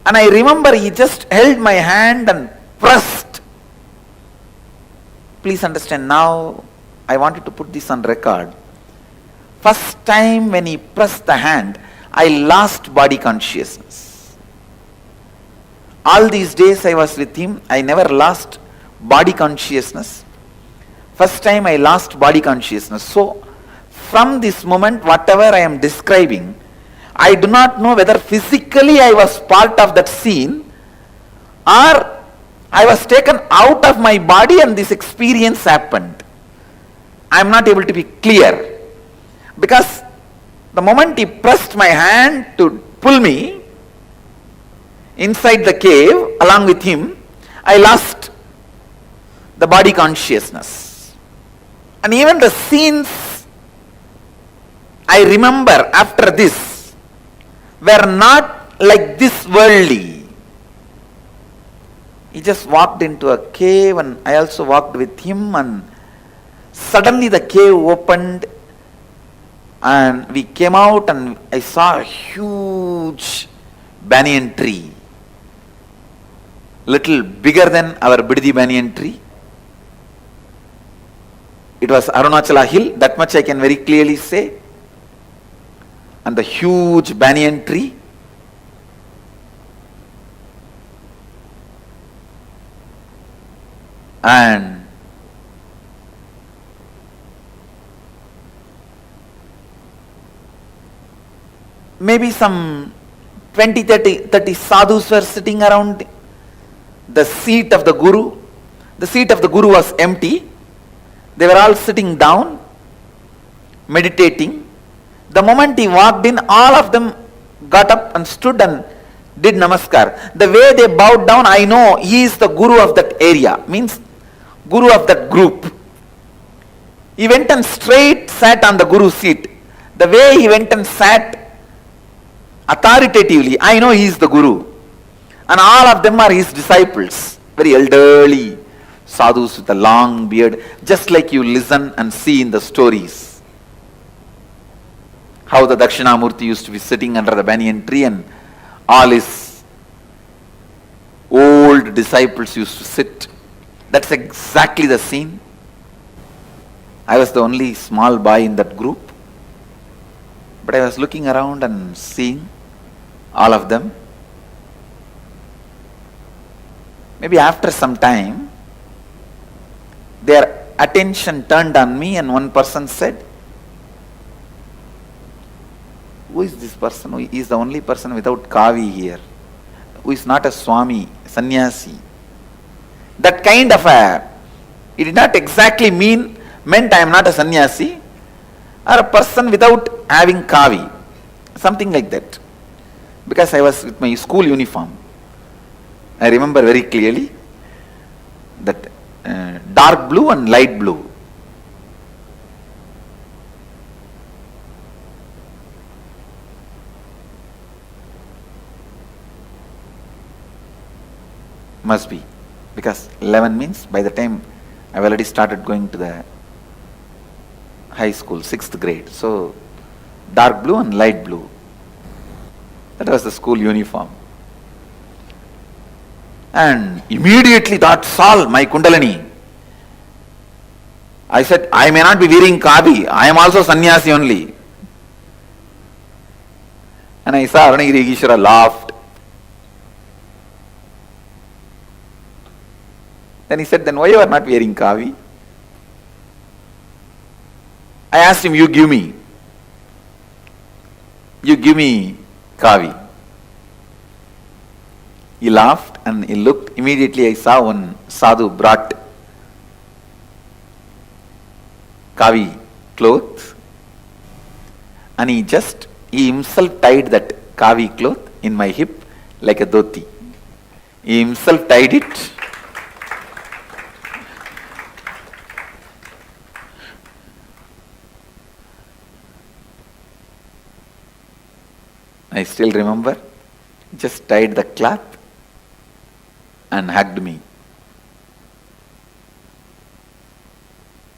and I remember he just held my hand and pressed. Please understand, now I wanted to put this on record. First time when he pressed the hand, I lost body consciousness. All these days I was with him, I never lost body consciousness. First time I lost body consciousness. So, from this moment, whatever I am describing, I do not know whether physically I was part of that scene or I was taken out of my body and this experience happened. I am not able to be clear. Because the moment he pressed my hand to pull me inside the cave along with him, I lost the body consciousness. And even the scenes I remember after this were not like this worldly. He just walked into a cave and I also walked with him, and suddenly the cave opened and we came out and I saw a huge banyan tree, little bigger than our Bididi banyan tree. It was Arunachala hill, that much I can very clearly say. And the huge banyan tree. And maybe some 20-30 sadhus were sitting around the seat of the Guru. The seat of the Guru was empty. They were all sitting down, meditating. The moment he walked in, all of them got up and stood and did namaskar. The way they bowed down, I know he is the Guru of that area, means Guru of that group. He went and straight sat on the Guru's seat. The way he went and sat authoritatively, I know he is the Guru. And all of them are his disciples, very elderly sadhus with a long beard, just like you listen and see in the stories. How the Dakshinamurti used to be sitting under the banyan tree and all his old disciples used to sit. That's exactly the scene. I was the only small boy in that group, but I was looking around and seeing all of them. Maybe after some time, their attention turned on me and one person said, who is this person? He is the only person without kavi here, who is not a swami, sannyasi. That kind of it did not exactly meant I am not a sannyasi, or a person without having kavi, something like that. Because I was with my school uniform. I remember very clearly that dark blue and light blue. Must be, because 11 means by the time I've already started going to the high school, 6th grade. So, dark blue and light blue. That was the school uniform. And immediately that saw my Kundalini. I said, I may not be wearing kavi, I am also sannyasi only. And I saw Arunagiri Yogeshwara laughed. Then he said, then why you are not wearing kavi? I asked him, you give me kavi. He laughed and he looked. Immediately I saw one sadhu brought kavi cloth, and he himself tied that kavi cloth in my hip like a dhoti. He himself tied it. I still remember, just tied the cloth and hugged me.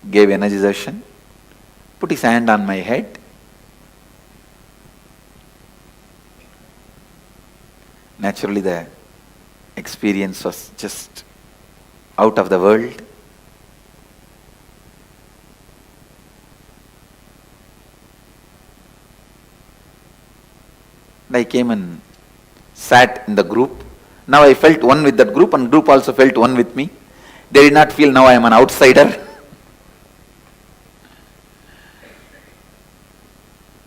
Gave energization, put his hand on my head. Naturally, the experience was just out of the world. I came and sat in the group. Now I felt one with that group, and group also felt one with me. They did not feel now I am an outsider.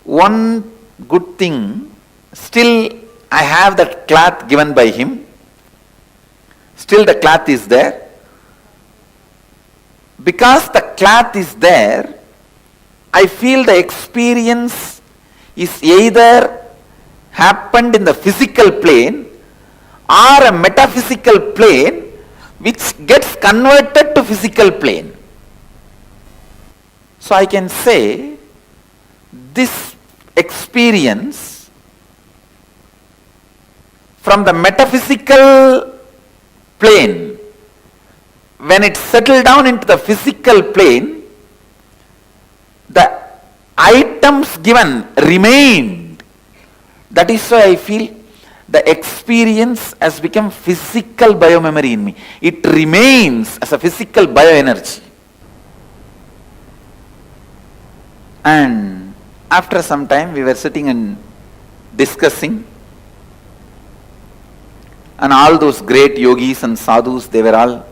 One good thing, still I have that cloth given by him. Still the cloth is there. Because the cloth is there, I feel the experience is either happened in the physical plane or a metaphysical plane which gets converted to physical plane. So I can say this experience from the metaphysical plane, when it settled down into the physical plane, the items given remained. That is why I feel the experience has become physical biomemory in me. It remains as a physical bioenergy. And after some time we were sitting and discussing, and all those great yogis and sadhus, they were all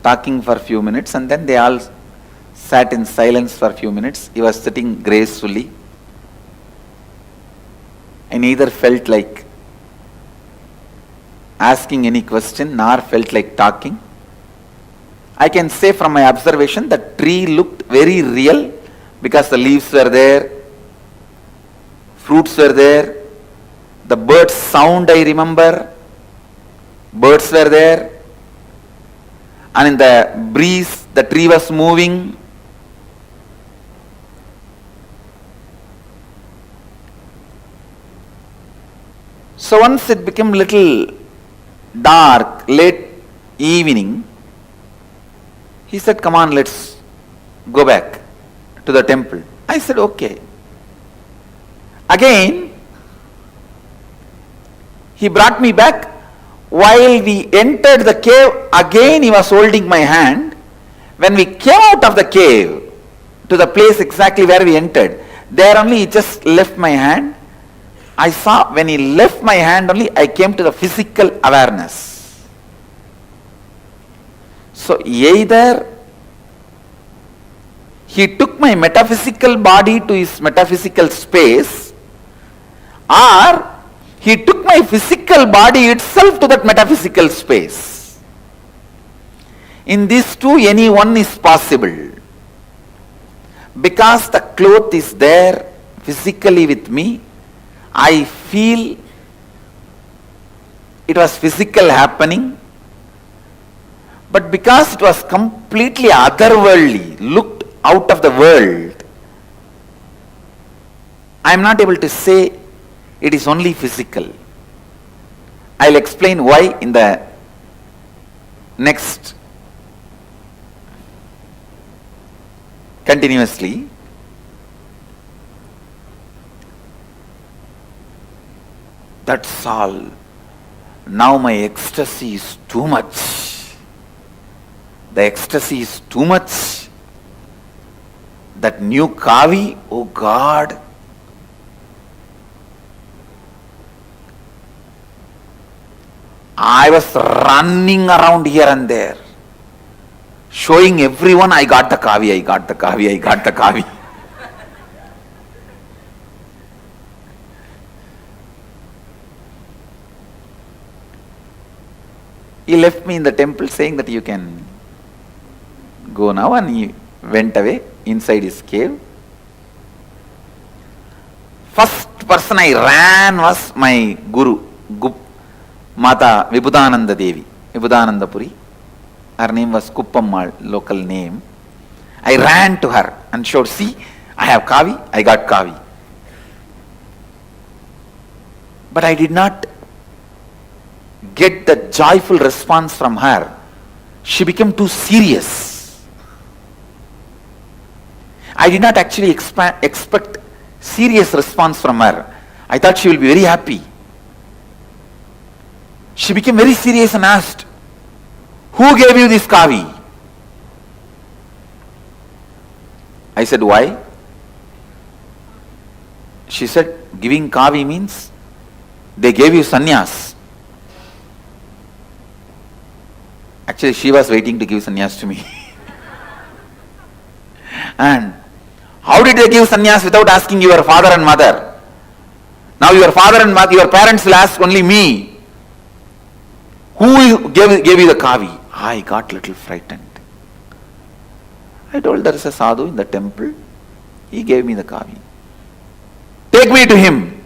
talking for a few minutes, and then they all sat in silence for a few minutes. He was sitting gracefully. I neither felt like asking any question nor felt like talking. I can say from my observation that tree looked very real because the leaves were there, fruits were there, the birds' sound I remember, birds were there, and in the breeze the tree was moving. So once it became little dark, late evening, he said, come on, let's go back to the temple. I said, okay. Again, he brought me back. While we entered the cave, again he was holding my hand. When we came out of the cave to the place exactly where we entered, there only he just left my hand. I saw when he left my hand only, I came to the physical awareness. So either he took my metaphysical body to his metaphysical space, or he took my physical body itself to that metaphysical space. In these two, any one is possible. Because the cloth is there physically with me, I feel it was physical happening, but because it was completely otherworldly, looked out of the world, I am not able to say it is only physical. I will explain why in the next continuously. That's all. Now my ecstasy is too much. The ecstasy is too much. That new kavi, oh God. I was running around here and there, showing everyone I got the kavi, I got the kavi, I got the kavi. He left me in the temple saying that you can go now, and he went away inside his cave. First person I ran was my guru, Mata Vibhudananda Devi, Vibhudananda Puri. Her name was Kuppammal, local name. I ran to her and showed, see, I have kavi, I got kavi. But I did not get the joyful response from her. She became too serious. I did not actually expect serious response from her. I thought she will be very happy. She became very serious and asked, who gave you this kavi? I said, why? She said, giving kavi means they gave you sannyas. Actually, she was waiting to give sannyas to me. And how did they give sannyas without asking your father and mother? Now your father and mother, your parents will ask only me. Who gave you the kavi? I got little frightened. I told there is a sadhu in the temple. He gave me the kavi. Take me to him.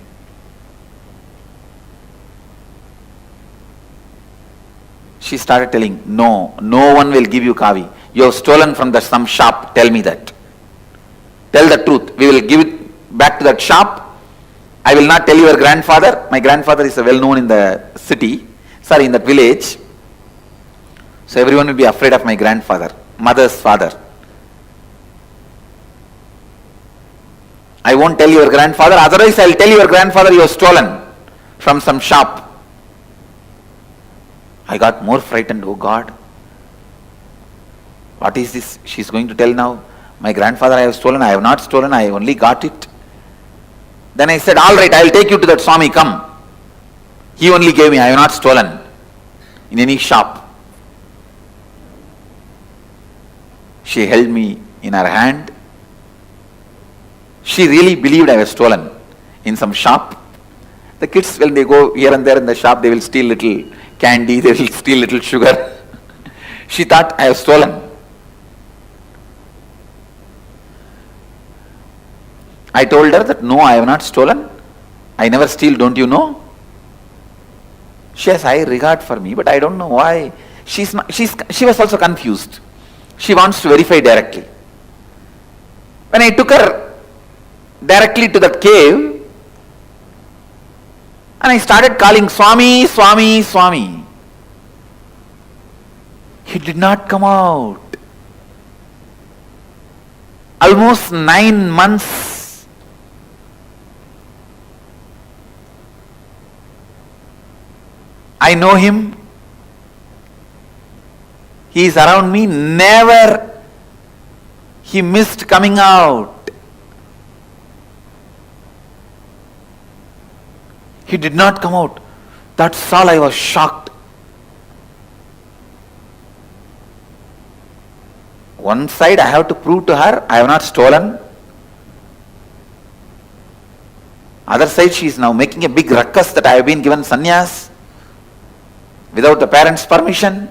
She started telling, no one will give you kavi. You have stolen from some shop. Tell me that. Tell the truth. We will give it back to that shop. I will not tell your grandfather. My grandfather is well known in the city. Sorry, in that village. So everyone will be afraid of my grandfather, mother's father. I won't tell your grandfather, otherwise I will tell your grandfather you have stolen from some shop. I got more frightened. Oh God, what is this? She is going to tell now, my grandfather I have stolen. I have not stolen, I only got it. Then I said, all right, I will take you to that Swami, come. He only gave me, I have not stolen in any shop. She held me in her hand. She really believed I was stolen in some shop. The kids, when they go here and there in the shop, they will steal little candy, they will steal little sugar. She thought I have stolen. I told her that no, I have not stolen. I never steal, don't you know? She has high regard for me, but I don't know why. She was also confused. She wants to verify directly. When I took her directly to that cave, and I started calling Swami, Swami, Swami. He did not come out. Almost 9 months. I know him. He is around me. Never he missed coming out. He did not come out. That's all. I was shocked. One side I have to prove to her I have not stolen. Other side she is now making a big ruckus that I have been given sannyas without the parents' permission.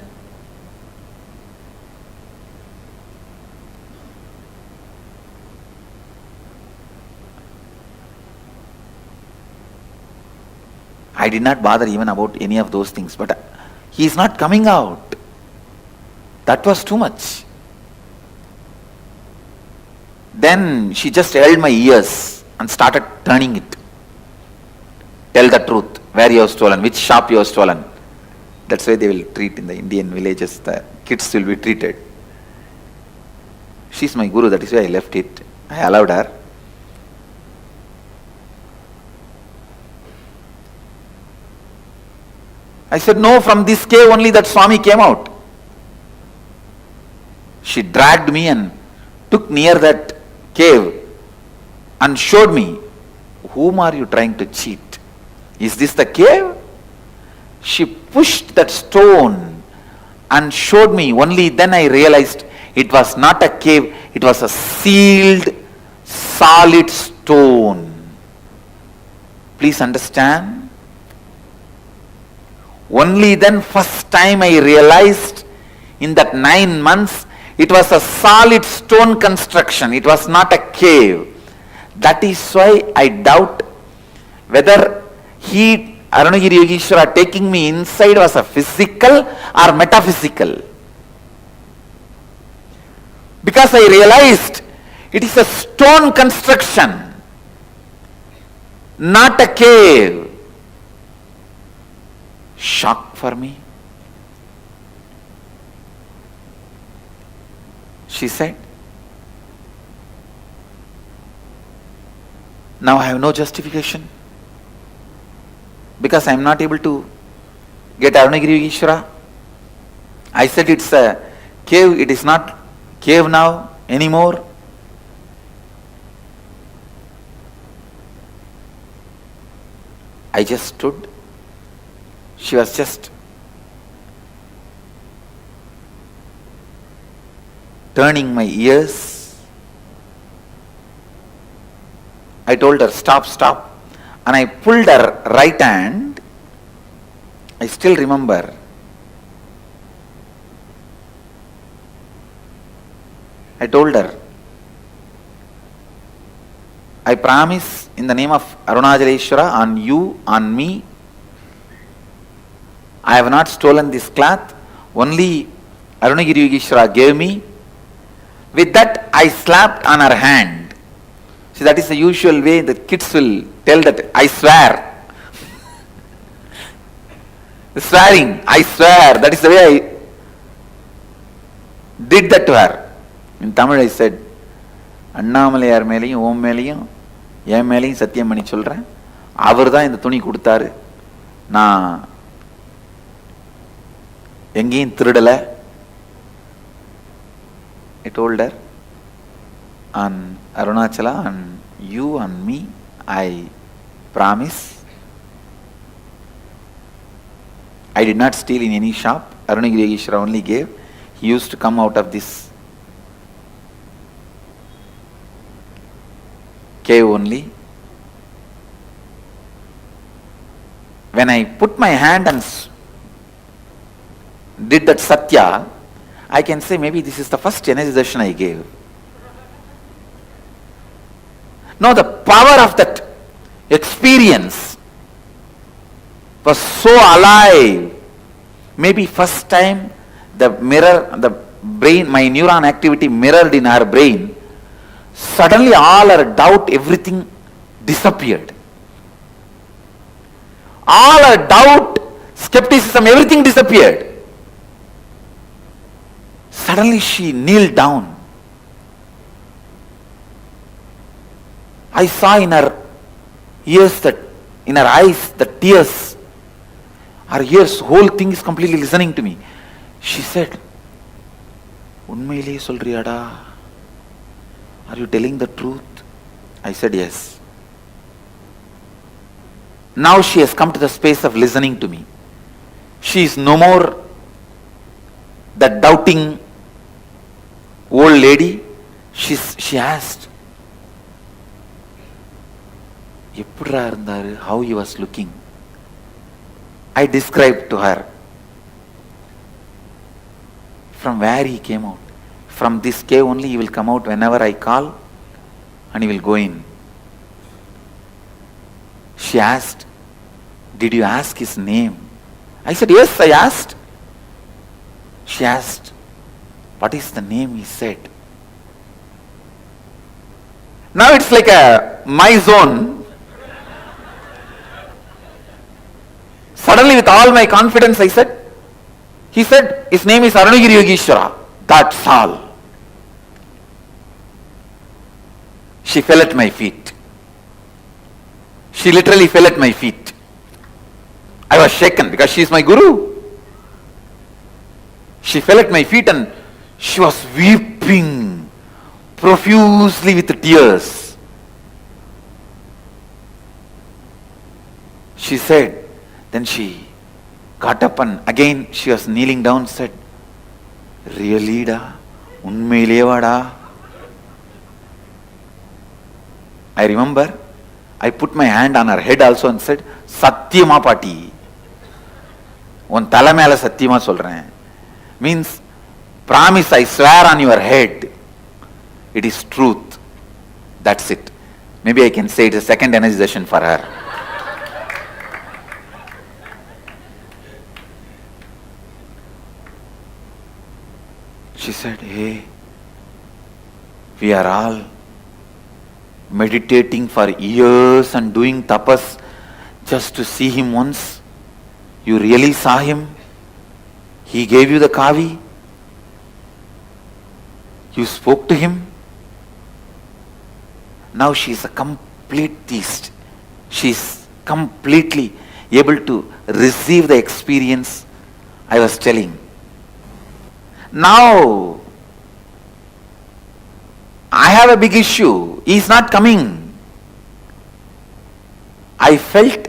I did not bother even about any of those things, but he is not coming out. That was too much. Then she just held my ears and started turning it. Tell the truth, where you have stolen, which shop you have stolen. That's why they will treat in the Indian villages, the kids will be treated. She's my guru, that is why I left it. I allowed her. I said, no, from this cave only that Swami came out. She dragged me and took near that cave and showed me, whom are you trying to cheat? Is this the cave? She pushed that stone and showed me. Only then I realized it was not a cave, it was a sealed, solid stone. Please understand. Only then first time I realized, in that 9 months, it was a solid stone construction. It was not a cave. That is why I doubt whether Arunagiri Yogeshwara taking me inside was a physical or metaphysical. Because I realized it is a stone construction, not a cave. Shock for me. She said, now I have no justification because I am not able to get Arunagiri Yogeshwara. I said it's a cave, it is not cave now anymore. I just stood. She was just turning my ears. I told her, stop, stop. And I pulled her right hand. I still remember. I told her, I promise in the name of Arunachaleshwara on you, on me, I have not stolen this cloth, only Arunagiri Yogeshwara gave me. With that, I slapped on her hand. See, that is the usual way the kids will tell that, I swear. Swearing, I swear. That is the way I did that to her. In Tamil I said, Annamalaiyar மேலையும் ஓம் மேலையும் என் மேலையும் சத்தியம் பண்ணி சொல்றேன், அவர் தான் இந்த துணி கொடுத்தாரு, நான் எங்கேயும் திருடல. I told her, on Arunachala, on you, on me, I promise I did not steal in any shop. Arunagiri Yogeshwara only gave. He used to come out of this cave only. When I put my hand and did that satya, I can say maybe this is the first energy darshan I gave. Now the power of that experience was so alive. Maybe first time the mirror, the brain, my neuron activity mirrored in her brain. Suddenly all her doubt, everything disappeared. All her doubt, skepticism, everything disappeared. Suddenly she kneeled down. I saw in her ears, that in her eyes, the tears. Her ears, whole thing is completely listening to me. She said, "Unmaile solriyada? Are you telling the truth?" I said, "Yes." Now she has come to the space of listening to me. She is no more that doubting old lady. She asked, how he was looking. I described to her from where he came out. From this cave only he will come out whenever I call, and he will go in. She asked, "Did you ask his name?" I said, "Yes, I asked." She asked, "What is the name?" He said. Now it's like my zone. Suddenly with all my confidence I said, he said, "His name is Arunagiri Yogeshwara." That's all. she fell at my feet. She literally fell at my feet. I was shaken because she is my guru. She fell at my feet and she was weeping profusely with tears. She said, then she got up and again she was kneeling down, said, really da? Unmeileva da? I remember I put my hand on her head also and said, Satyama Pati. Un tala mela Satyama solren. Means, promise, I swear on your head. It is truth. That's it. Maybe I can say it's a second energy session for her. She said, hey, we are all meditating for years and doing tapas just to see him once. You really saw him? He gave you the kavi? You spoke to him? Now she is a complete theist. She is completely able to receive the experience I was telling. Now, I have a big issue. He is not coming. I felt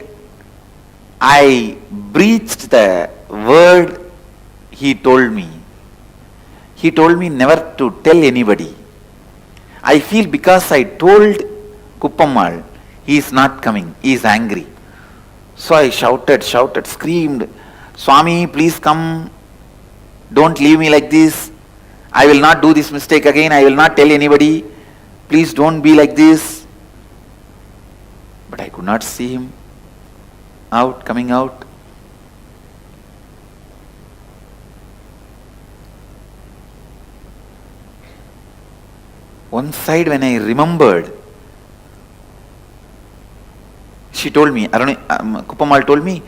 I breached the word he told me. He told me never to tell anybody. I feel because I told Kuppammal, he is not coming, he is angry. So I shouted, screamed, Swami, please come, don't leave me like this. I will not do this mistake again, I will not tell anybody. Please don't be like this. But I could not see him coming out. One side when I remembered, she told me, Kuppammal told me,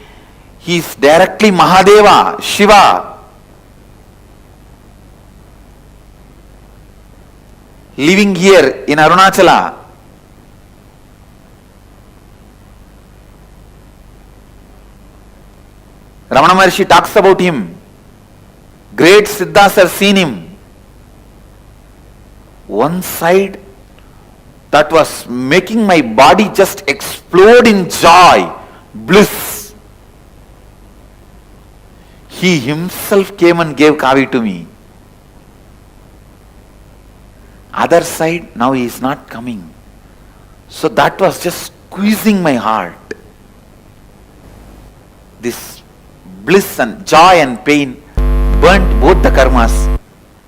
he is directly Mahadeva, Shiva, living here in Arunachala. Ramana Maharshi talks about him. Great Siddhas have seen him. One side that was making my body just explode in joy, bliss. He himself came and gave kavi to me. Other side, now he is not coming. So that was just squeezing my heart. This bliss and joy and pain burnt both the karmas.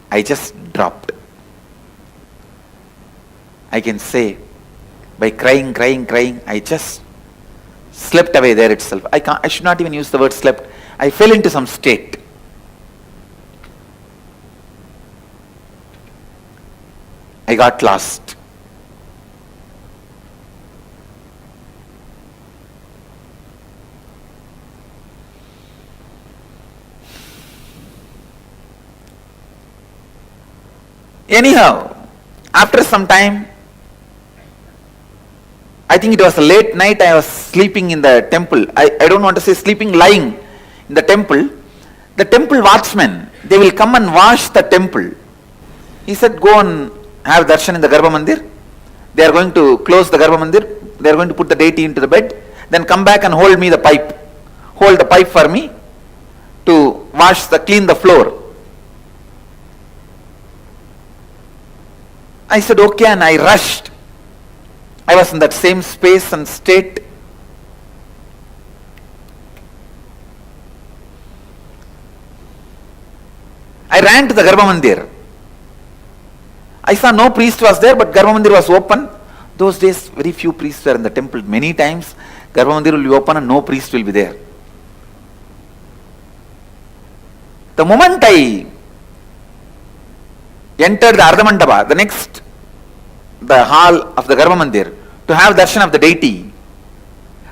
I just dropped. I can say, by crying, I just slept away there itself. I should not even use the word slept. I fell into some state. I got lost. Anyhow, after some time, I think it was a late night, I was sleeping in the temple. I don't want to say sleeping, lying in the temple. The temple watchmen, they will come and wash the temple. He said, go and have darshan in the Garbha Mandir. They are going to close the Garbha Mandir. They are going to put the deity into the bed. Then come back and hold me the pipe. Hold the pipe for me to clean the floor. I said, okay, and I rushed. I was in that same space and state. I ran to the Garbha Mandir. I saw no priest was there, but Garbha Mandir was open. Those days, very few priests were in the temple. Many times, Garbha Mandir will be open and no priest will be there. The moment I entered the Ardha Mandapa, the hall of the Garbha Mandir, to have darshan of the deity,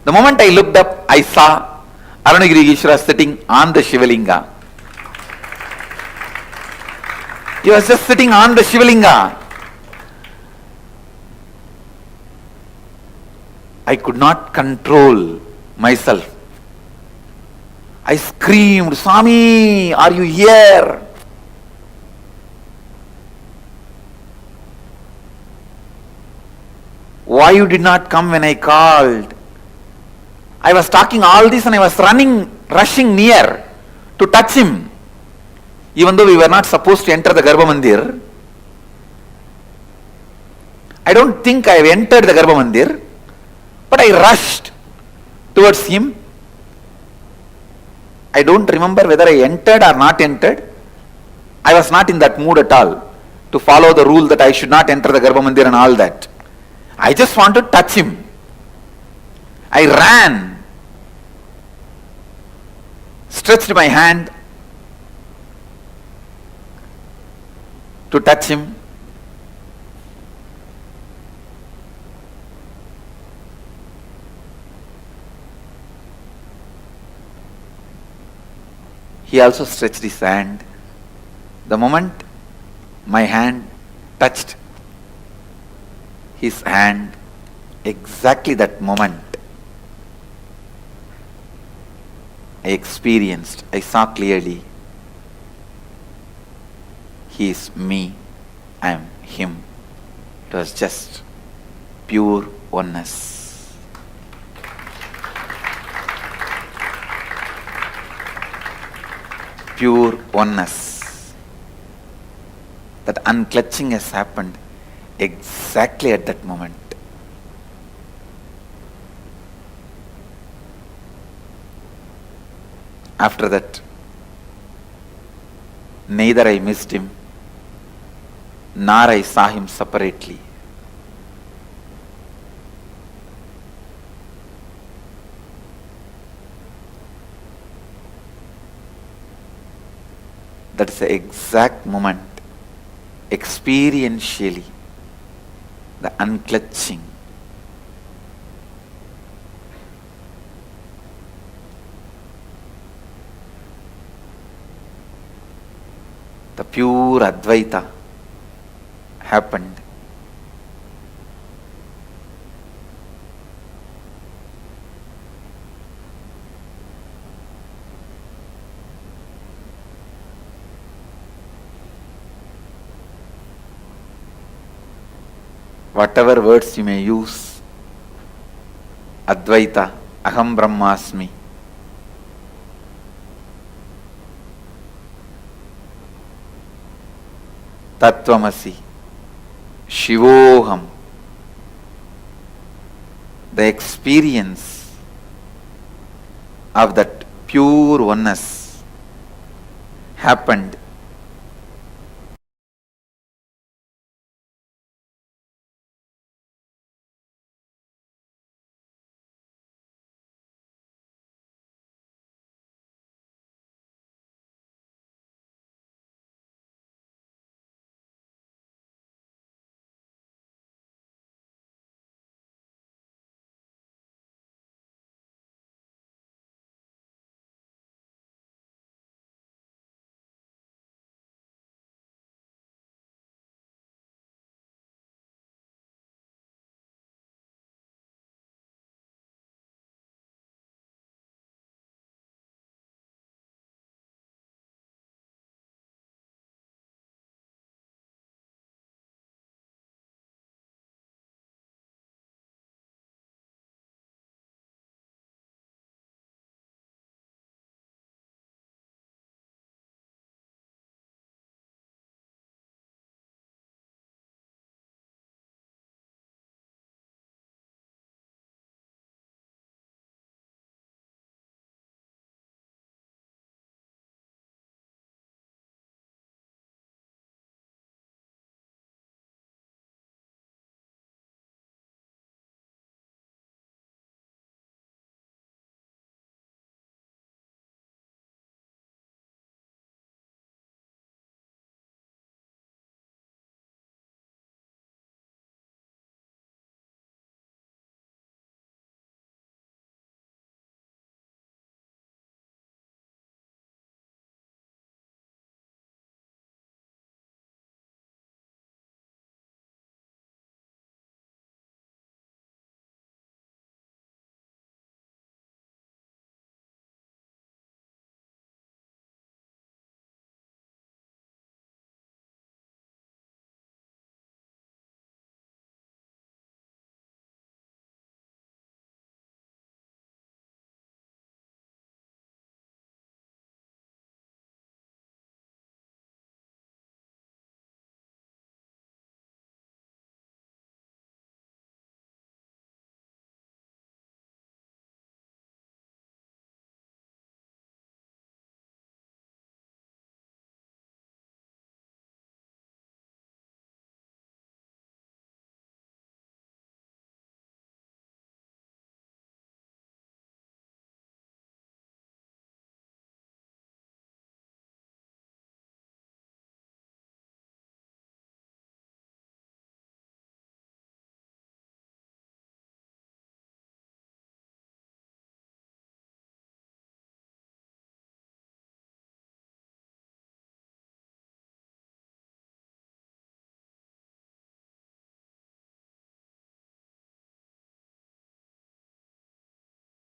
the moment I looked up, I saw Arunagiri Ishvara sitting on the Shivalinga. He was just sitting on the Shivalinga. I could not control myself. I screamed, Swami, are you here? Why you did not come when I called? I was talking all this and I was rushing near to touch him. Even though we were not supposed to enter the Garbha Mandir, I don't think I entered the Garbha Mandir, but I rushed towards him. I don't remember whether I entered or not entered. I was not in that mood at all to follow the rule that I should not enter the Garbha Mandir and all that. I just want to touch him. I ran, stretched my hand to touch him. He also stretched his hand. The moment my hand touched his hand, exactly that moment, I saw clearly, he is me, I am him. It was just pure oneness. Pure oneness. That unclutching has happened exactly at that moment. After that, neither I missed him, nor I saw him separately. That's the exact moment, experientially, the unclutching. The pure Advaita happened. Whatever words you may use, Advaita, Aham Brahmasmi, Tattvamasi, Shivoham, the experience of that pure oneness happened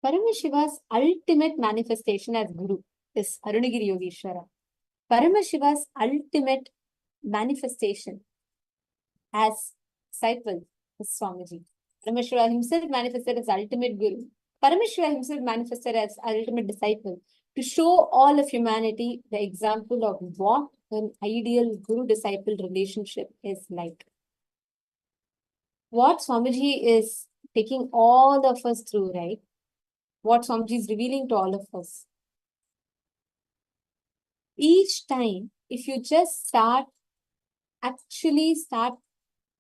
Paramashiva's ultimate manifestation as Guru is Arunagiri Yogeshwara. Paramashiva's ultimate manifestation as disciple is Swamiji. Paramashiva himself manifested as ultimate Guru. Paramashiva himself manifested as ultimate disciple to show all of humanity the example of what an ideal Guru-disciple relationship is like. What Swamiji is taking all of us through, right? What Swamiji is revealing to all of us. Each time, if you just actually start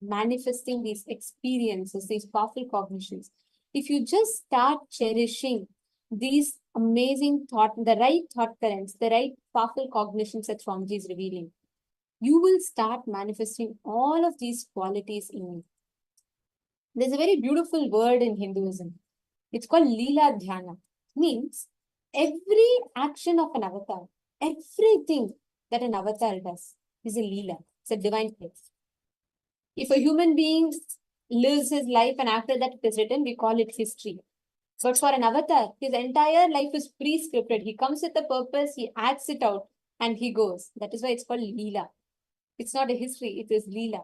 manifesting these experiences, these powerful cognitions, if you just start cherishing these amazing the right thought currents, the right powerful cognitions that Swamiji is revealing, you will start manifesting all of these qualities in you. There's a very beautiful word in Hinduism. It's called Leela Dhyana. It means every action of an avatar, everything that an avatar does is a Leela. It's a divine place. If a human being lives his life and after that it is written, we call it history. But for an avatar, his entire life is pre-scripted. He comes with a purpose, he acts it out, and he goes. That is why it's called Leela. It's not a history, it is Leela.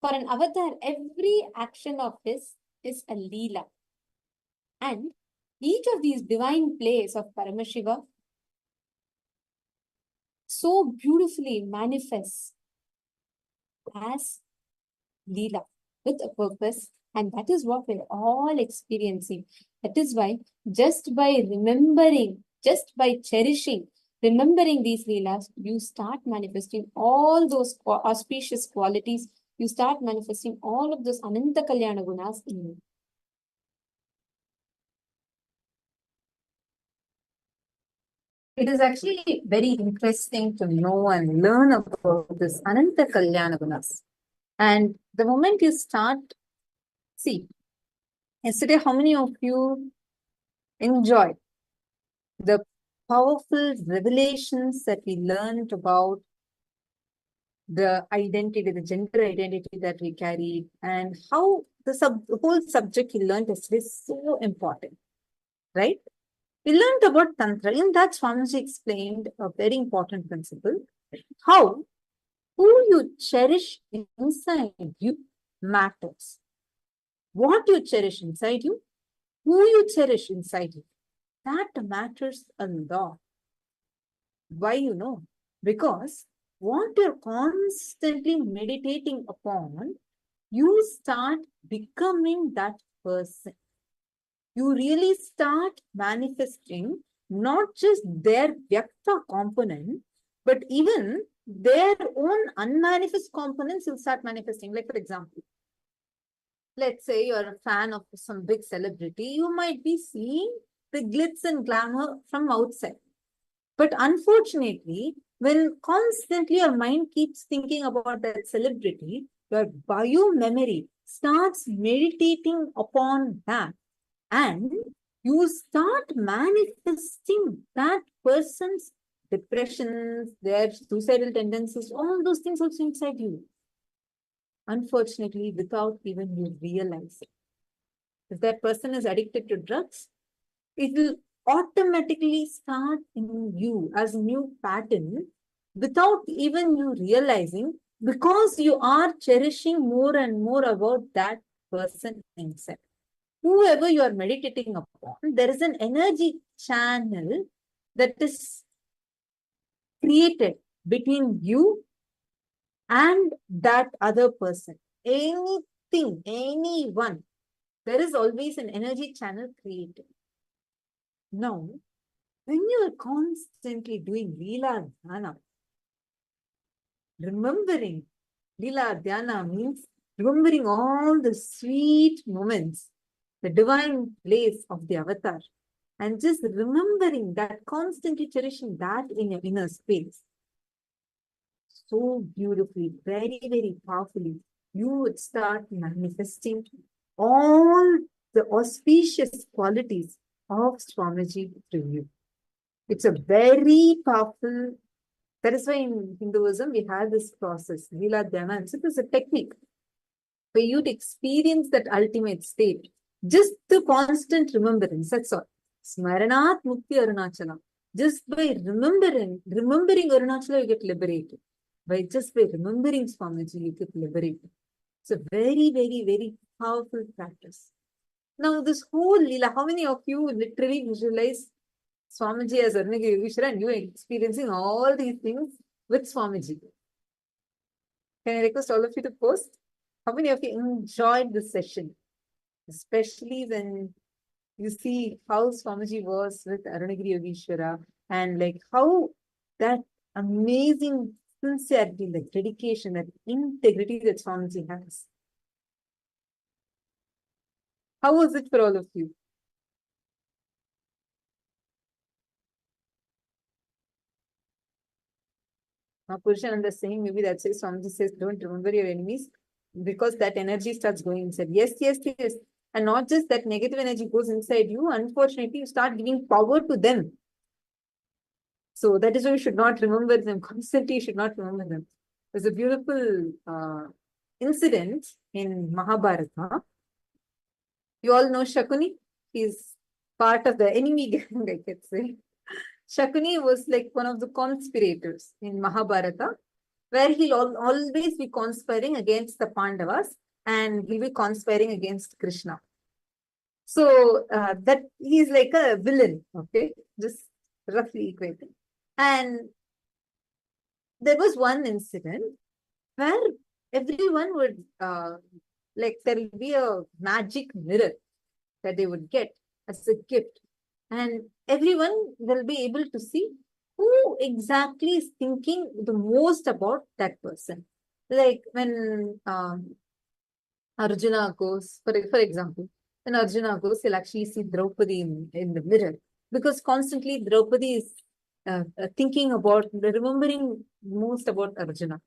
For an avatar, every action of his is a Leela. And each of these divine plays of Paramashiva so beautifully manifests as Leela with a purpose, and that is what we're all experiencing. That is why just by remembering, just by cherishing, remembering these Leelas, you start manifesting all those auspicious qualities. You start manifesting all of those Ananta Kalyana Gunas in you. It is actually very interesting to know and learn about this Ananta Kalyana Gunas. And the moment you start, see, yesterday, how many of you enjoyed the powerful revelations that we learned about the identity, the gender identity that we carried, and how the whole subject we learned yesterday is so important, right? We learned about Tantra. In that, Swamiji explained a very important principle, how who you cherish inside you matters. What you cherish inside you, who you cherish inside you, that matters a lot. Why, you know? Because what you're constantly meditating upon, you start becoming that person. You really start manifesting not just their Vyakta component, but even their own unmanifest components will start manifesting. Like, for example, let's say you're a fan of some big celebrity, you might be seeing the glitz and glamour from outside. But unfortunately, when constantly your mind keeps thinking about that celebrity, your bio-memory starts meditating upon that. And you start manifesting that person's depressions, their suicidal tendencies, all those things also inside you. Unfortunately, without even you realize it. If that person is addicted to drugs, it will automatically start in you as a new pattern without even you realizing, because you are cherishing more and more about that person himself. Whoever you are meditating upon, there is an energy channel that is created between you and that other person. Anything, anyone, there is always an energy channel created. Now, when you are constantly doing Leela Dhyana, remembering Leela Dhyana means remembering all the sweet moments, the divine place of the avatar, and just remembering that, constantly cherishing that in your inner space. So beautifully, very, very powerfully, you would start manifesting all the auspicious qualities of Swamiji through you. It's a very powerful, that is why in Hinduism we have this process, Leela Dhyana. So it is a technique for you to experience that ultimate state. Just the constant remembrance, that's all. Smaranat Mukti Arunachalam. Just by remembering Arunachala, you get liberated. Just by remembering Swamiji, you get liberated. It's a very, very, very powerful practice. Now, this whole Leela, how many of you literally visualize Swamiji as Arunagiri Yogeshwara and you are experiencing all these things with Swamiji? Can I request all of you to post? How many of you enjoyed this session? Especially when you see how Swamiji was with Arunagiri Yogeshwara and like how that amazing sincerity, that dedication, that integrity that Swamiji has. How was it for all of you? Purushananda is saying, maybe that's why Swamiji says, don't remember your enemies, because that energy starts going inside. Yes, yes, yes. And not just that negative energy goes inside you, unfortunately, you start giving power to them. So that is why you should not remember them. Constantly, you should not remember them. There's a beautiful incident in Mahabharata. You all know Shakuni? He's part of the enemy gang, I could say. Shakuni was like one of the conspirators in Mahabharata, where he'll always be conspiring against the Pandavas and he'll be conspiring against Krishna. So that he's like a villain, okay? Just roughly equating. And there was one incident where everyone would, like there will be a magic mirror that they would get as a gift. And everyone will be able to see who exactly is thinking the most about that person. Like when Arjuna goes, for example, when Arjuna goes, he'll actually see Draupadi in the mirror. Because constantly Draupadi is thinking about, remembering most about Arjuna.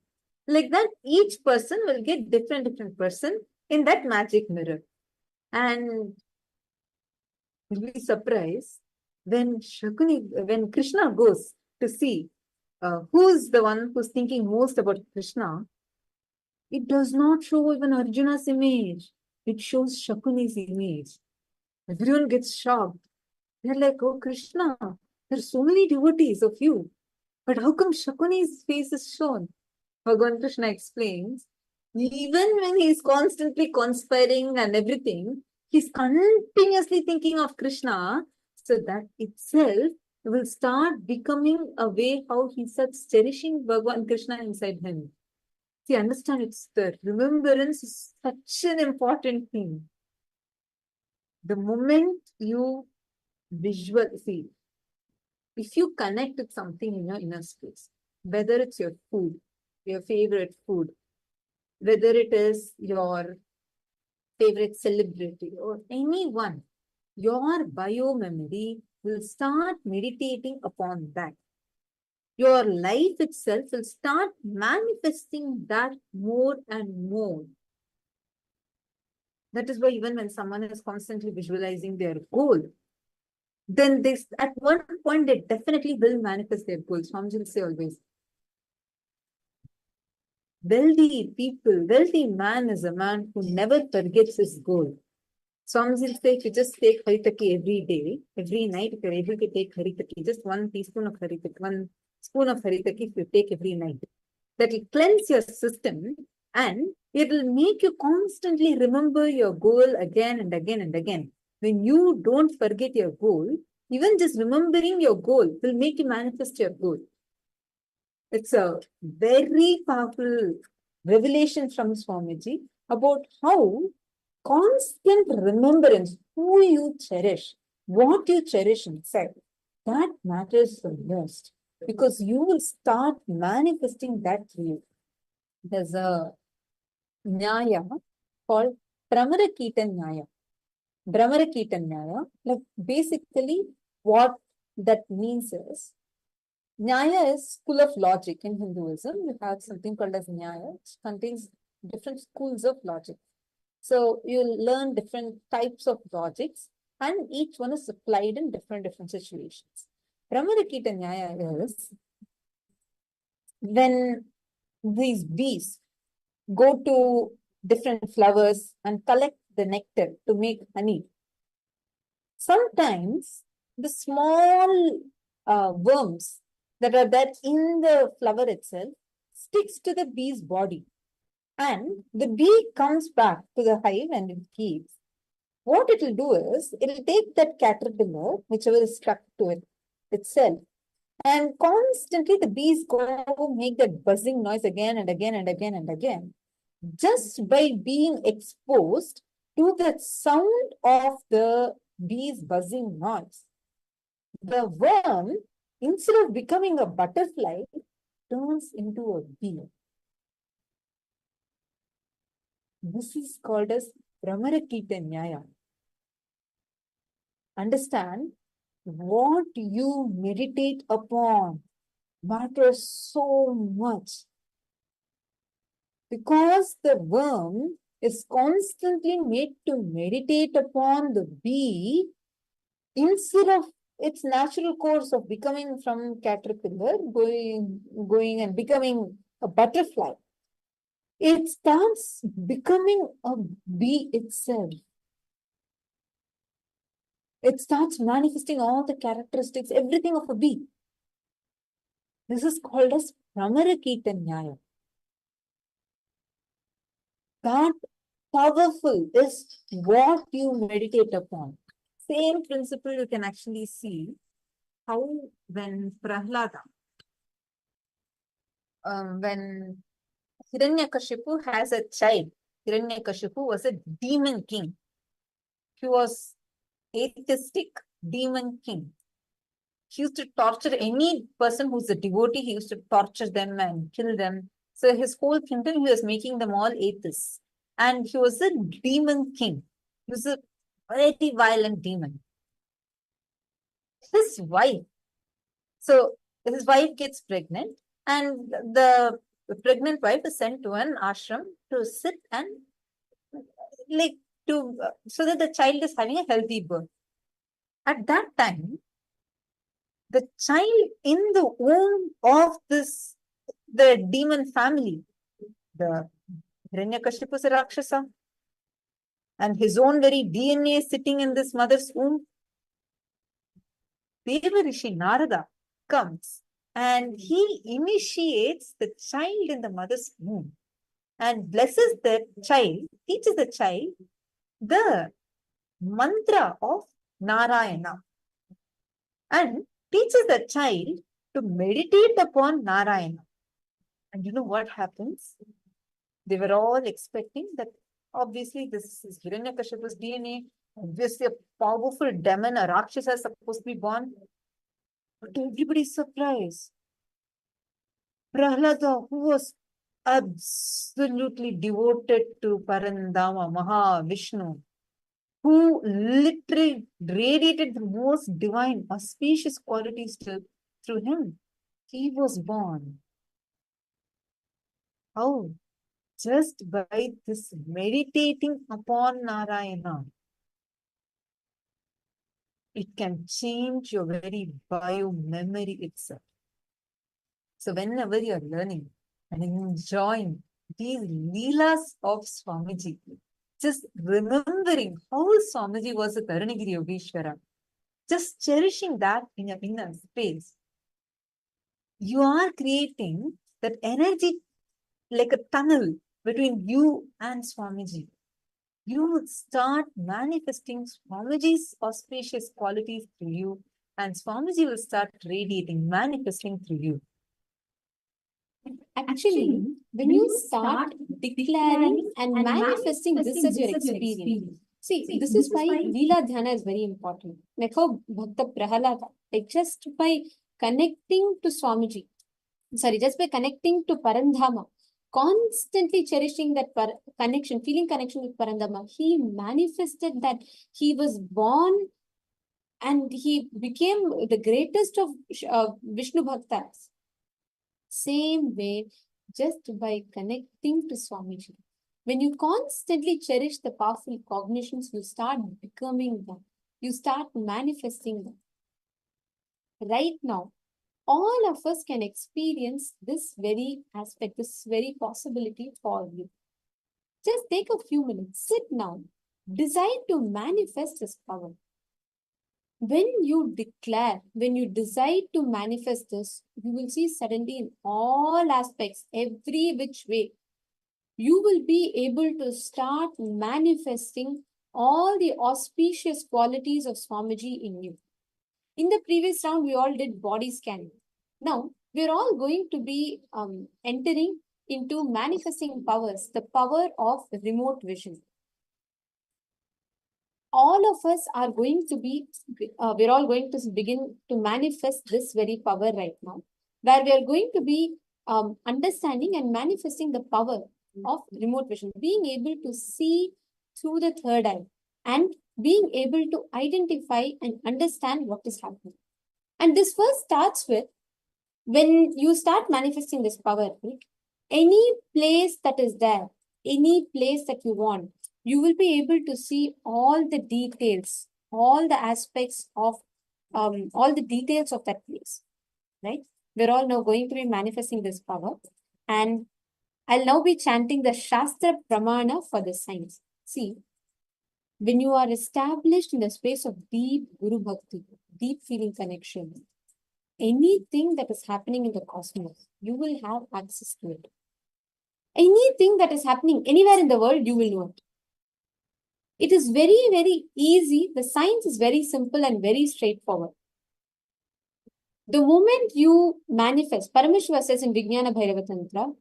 Like that, each person will get different person in that magic mirror. And you'll be surprised when Krishna goes to see who's the one who's thinking most about Krishna, it does not show even Arjuna's image. It shows Shakuni's image. Everyone gets shocked. They're like, oh Krishna, there's so many devotees of you, but how come Shakuni's face is shown? Bhagavan Krishna explains, even when he's constantly conspiring and everything, he's continuously thinking of Krishna, so that itself will start becoming a way how he starts cherishing Bhagavan Krishna inside him. See, understand, it's the remembrance is such an important thing. The moment you see, if you connect with something in your inner space, whether it's your food, your favorite food, whether it is your favorite celebrity or anyone, your bio-memory will start meditating upon that. Your life itself will start manifesting that more and more. That is why even when someone is constantly visualizing their goal, then this at one point they definitely will manifest their goals. Swamiji will say always, wealthy man is a man who never forgets his goal. Swamiji will say, if you just take Haritaki every day, every night, if you're able to take Haritaki, just 1 teaspoon of Haritaki, 1 spoon of Haritaki if you take every night, that will cleanse your system and it will make you constantly remember your goal again and again and again. When you don't forget your goal, even just remembering your goal will make you manifest your goal. It's a very powerful revelation from Swamiji about how constant remembrance, who you cherish, what you cherish inside, that matters the most, because you will start manifesting that through you. There's a Nyaya called Brahmarakita Nyaya. Brahmarakita Nyaya, like basically what that means is, Nyaya is school of logic in Hinduism. We have something called as Nyaya, which contains different schools of logic. So you'll learn different types of logics and each one is applied in different situations. Brahmarakita Nyaya is when these bees go to different flowers and collect the nectar to make honey. Sometimes the small worms that are there in the flower itself sticks to the bee's body. And the bee comes back to the hive and it keeps. What it will do is, it will take that caterpillar, whichever is stuck to it itself, and constantly the bee is going to make that buzzing noise again and again and again and again, just by being exposed to the sound of the bee's buzzing noise. The worm, instead of becoming a butterfly, turns into a bee. This is called as Brahmarakita Nyaya. Understand, what you meditate upon matters so much. Because the worm is constantly made to meditate upon the bee, instead of its natural course of becoming from caterpillar, going and becoming a butterfly, it starts becoming a bee itself. It starts manifesting all the characteristics, everything of a bee. This is called as Brahmarakita Nyaya. That powerful is what you meditate upon. Same principle you can actually see how when Prahlada, when Hiranyakashipu has a child, Hiranyakashipu was a demon king. He was atheistic demon king. He used to torture any person who's a devotee. He used to torture them and kill them. So his whole kingdom, he was making them all atheists. And he was a demon king. He was a very violent demon. His wife, so his wife gets pregnant, and the pregnant wife is sent to an ashram to sit and so that the child is having a healthy birth. At that time, the child in the womb of the demon family, the Hiranyakashipu is a Rakshasa, and his own very DNA is sitting in this mother's womb. Deva Rishi Narada comes and he initiates the child in the mother's womb and blesses the child, teaches the child the mantra of Narayana, and teaches the child to meditate upon Narayana. And you know what happens? They were all expecting that obviously this is Hiranyakashipu's DNA, obviously a powerful demon, a Rakshasa is supposed to be born. But everybody's surprised. Prahlada, who was absolutely devoted to Parandama, Mahavishnu, who literally radiated the most divine, auspicious qualities through him, he was born. How? Just by this meditating upon Narayana. It can change your very bio-memory itself. So whenever you're learning and enjoying these leelas of Swamiji, just remembering how Swamiji was a Taranagiri Yogeshwara, just cherishing that in your inner space, you are creating that energy like a tunnel between you and Swamiji. You would start manifesting Swamiji's auspicious qualities through you, and Swamiji will start radiating, manifesting through you. Actually, when you start declaring and manifesting this as your experience, see, this is why Leela Dhyana is very important. Like how Bhakta Prahalada, like just by connecting to Swamiji, just by connecting to Parandhama, constantly cherishing that connection, feeling connection with Parandhama, he manifested that he was born and he became the greatest of Vishnu Bhaktas. Same way, just by connecting to Swamiji. When you constantly cherish the powerful cognitions, you start becoming them. You start manifesting them. Right now, all of us can experience this very aspect, this very possibility for you. Just take a few minutes, sit down, decide to manifest this power. when you declare, when you decide to manifest this, you will see suddenly in all aspects, every which way, you will be able to start manifesting all the auspicious qualities of Swamiji in you. In the previous round, we all did body scanning. Now, we're all going to be entering into manifesting powers, the power of remote vision. All of us are going to be, we're all going to begin to manifest this very power right now, where we are going to be understanding and manifesting the power of remote vision, being able to see through the third eye and being able to identify and understand what is happening. And this first starts with when you start manifesting this power, right? Any place that is there, any place that you want, you will be able to see all the details, all the aspects of, all the details of that place, right? We're all now going to be manifesting this power. And I'll now be chanting the Shastra Pramana for the science. See, when you are established in the space of deep Guru Bhakti, deep feeling connection, anything that is happening in the cosmos, you will have access to it. Anything that is happening anywhere in the world, you will know it. It is very, very easy. The science is very simple and very straightforward. The moment you manifest, Paramashiva says in Vijnana Bhairava Tantra,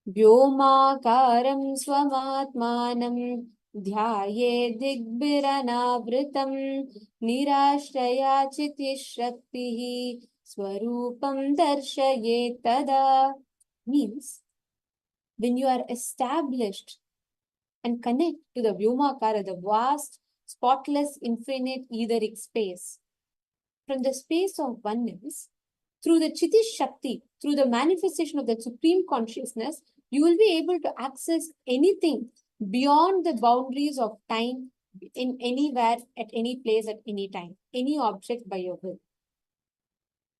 Vyomakaram Swamatmanam Dhyaye Digbhiranavritam Nirashraya Chitishaktihi Swarupam Darshaye Tada. Means, when you are established and connect to the Vyomakara, the vast, spotless, infinite, etheric space, from the space of oneness, through the Chitish Shakti, through the manifestation of the Supreme Consciousness, you will be able to access anything beyond the boundaries of time, in anywhere, at any place, at any time, any object by your will.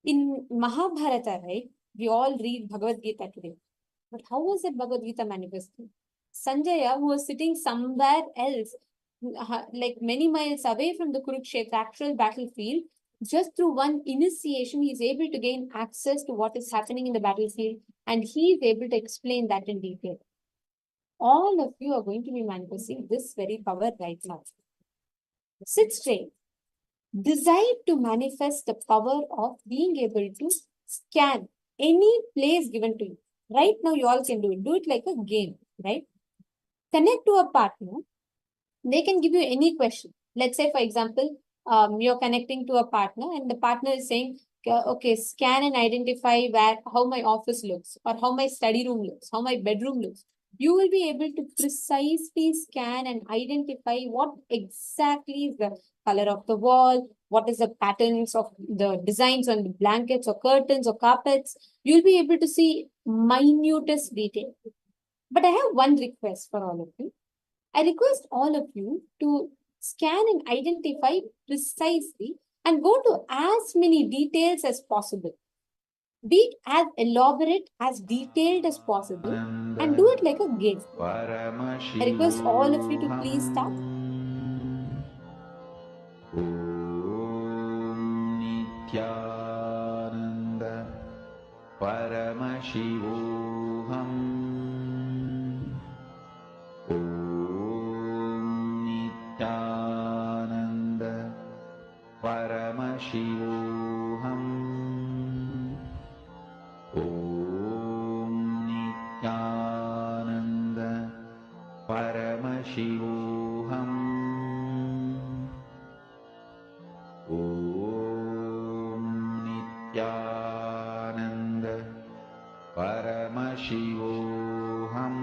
In Mahabharata, right, we all read Bhagavad Gita today. But how was that Bhagavad Gita manifested? Sanjaya, who was sitting somewhere else, like many miles away from the Kurukshetra actual battlefield, just through one initiation, he is able to gain access to what is happening in the battlefield, and he is able to explain that in detail. All of you are going to be manifesting this very power right now. Sit straight. Decide to manifest the power of being able to scan any place given to you. Right now, you all can do it. Do it like a game, right? Connect to a partner. They can give you any question. Let's say, for example, you're connecting to a partner and the partner is saying, okay, scan and identify how my office looks, or how my study room looks, how my bedroom looks. You will be able to precisely scan and identify what exactly is the color of the wall, what is the patterns of the designs on the blankets or curtains or carpets. You'll be able to see minutest detail. But I have one request for all of you. I request all of you to scan and identify precisely and go to as many details as possible. Be as elaborate, as detailed as possible, and do it like a game. I request all of you to please start. Nithyananda Paramashivoham Nithyananda Paramashivoham Nithyananda Paramashivoham Nithyananda Paramashivoham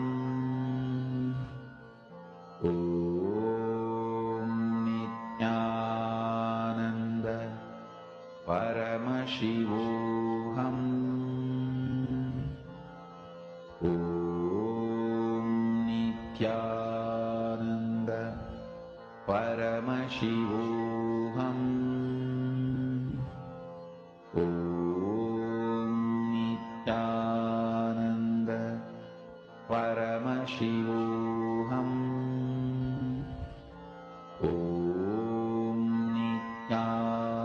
Nithyananda Paramashivoham Nithyananda Paramashivoham Nithyananda Paramashivoham Nithyananda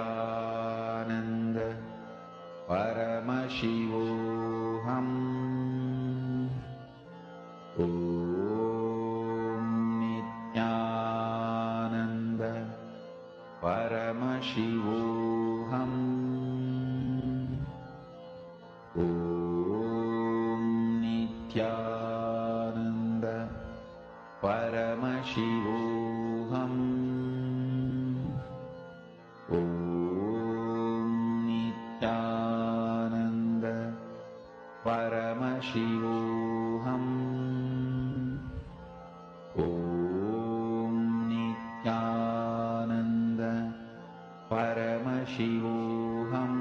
Nithyananda Paramashivoham Om Nithyananda Paramashivoham Om Nithyananda Paramashivoham Om Nithyananda Paramashivoham Om Nithyananda Paramashivoham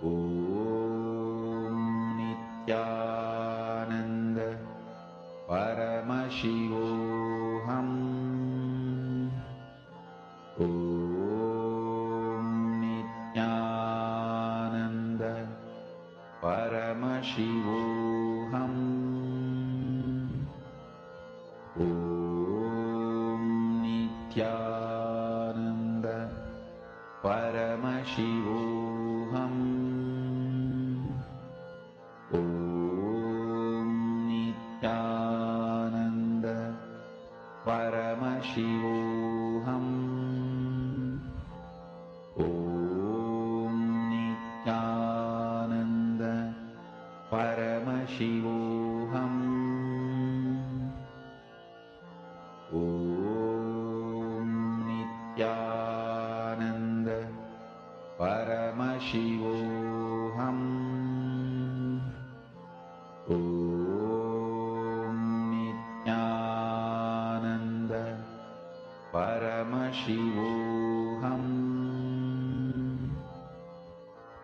Om Nithyananda Paramashivoham Om Nithyananda Paramashivoham Om Nithyananda Paramashivoham Om Nithyananda Paramashivoham Om Nithyananda Paramashivoham Om Nithyananda Paramashivoham Om Nithyananda Paramashivoham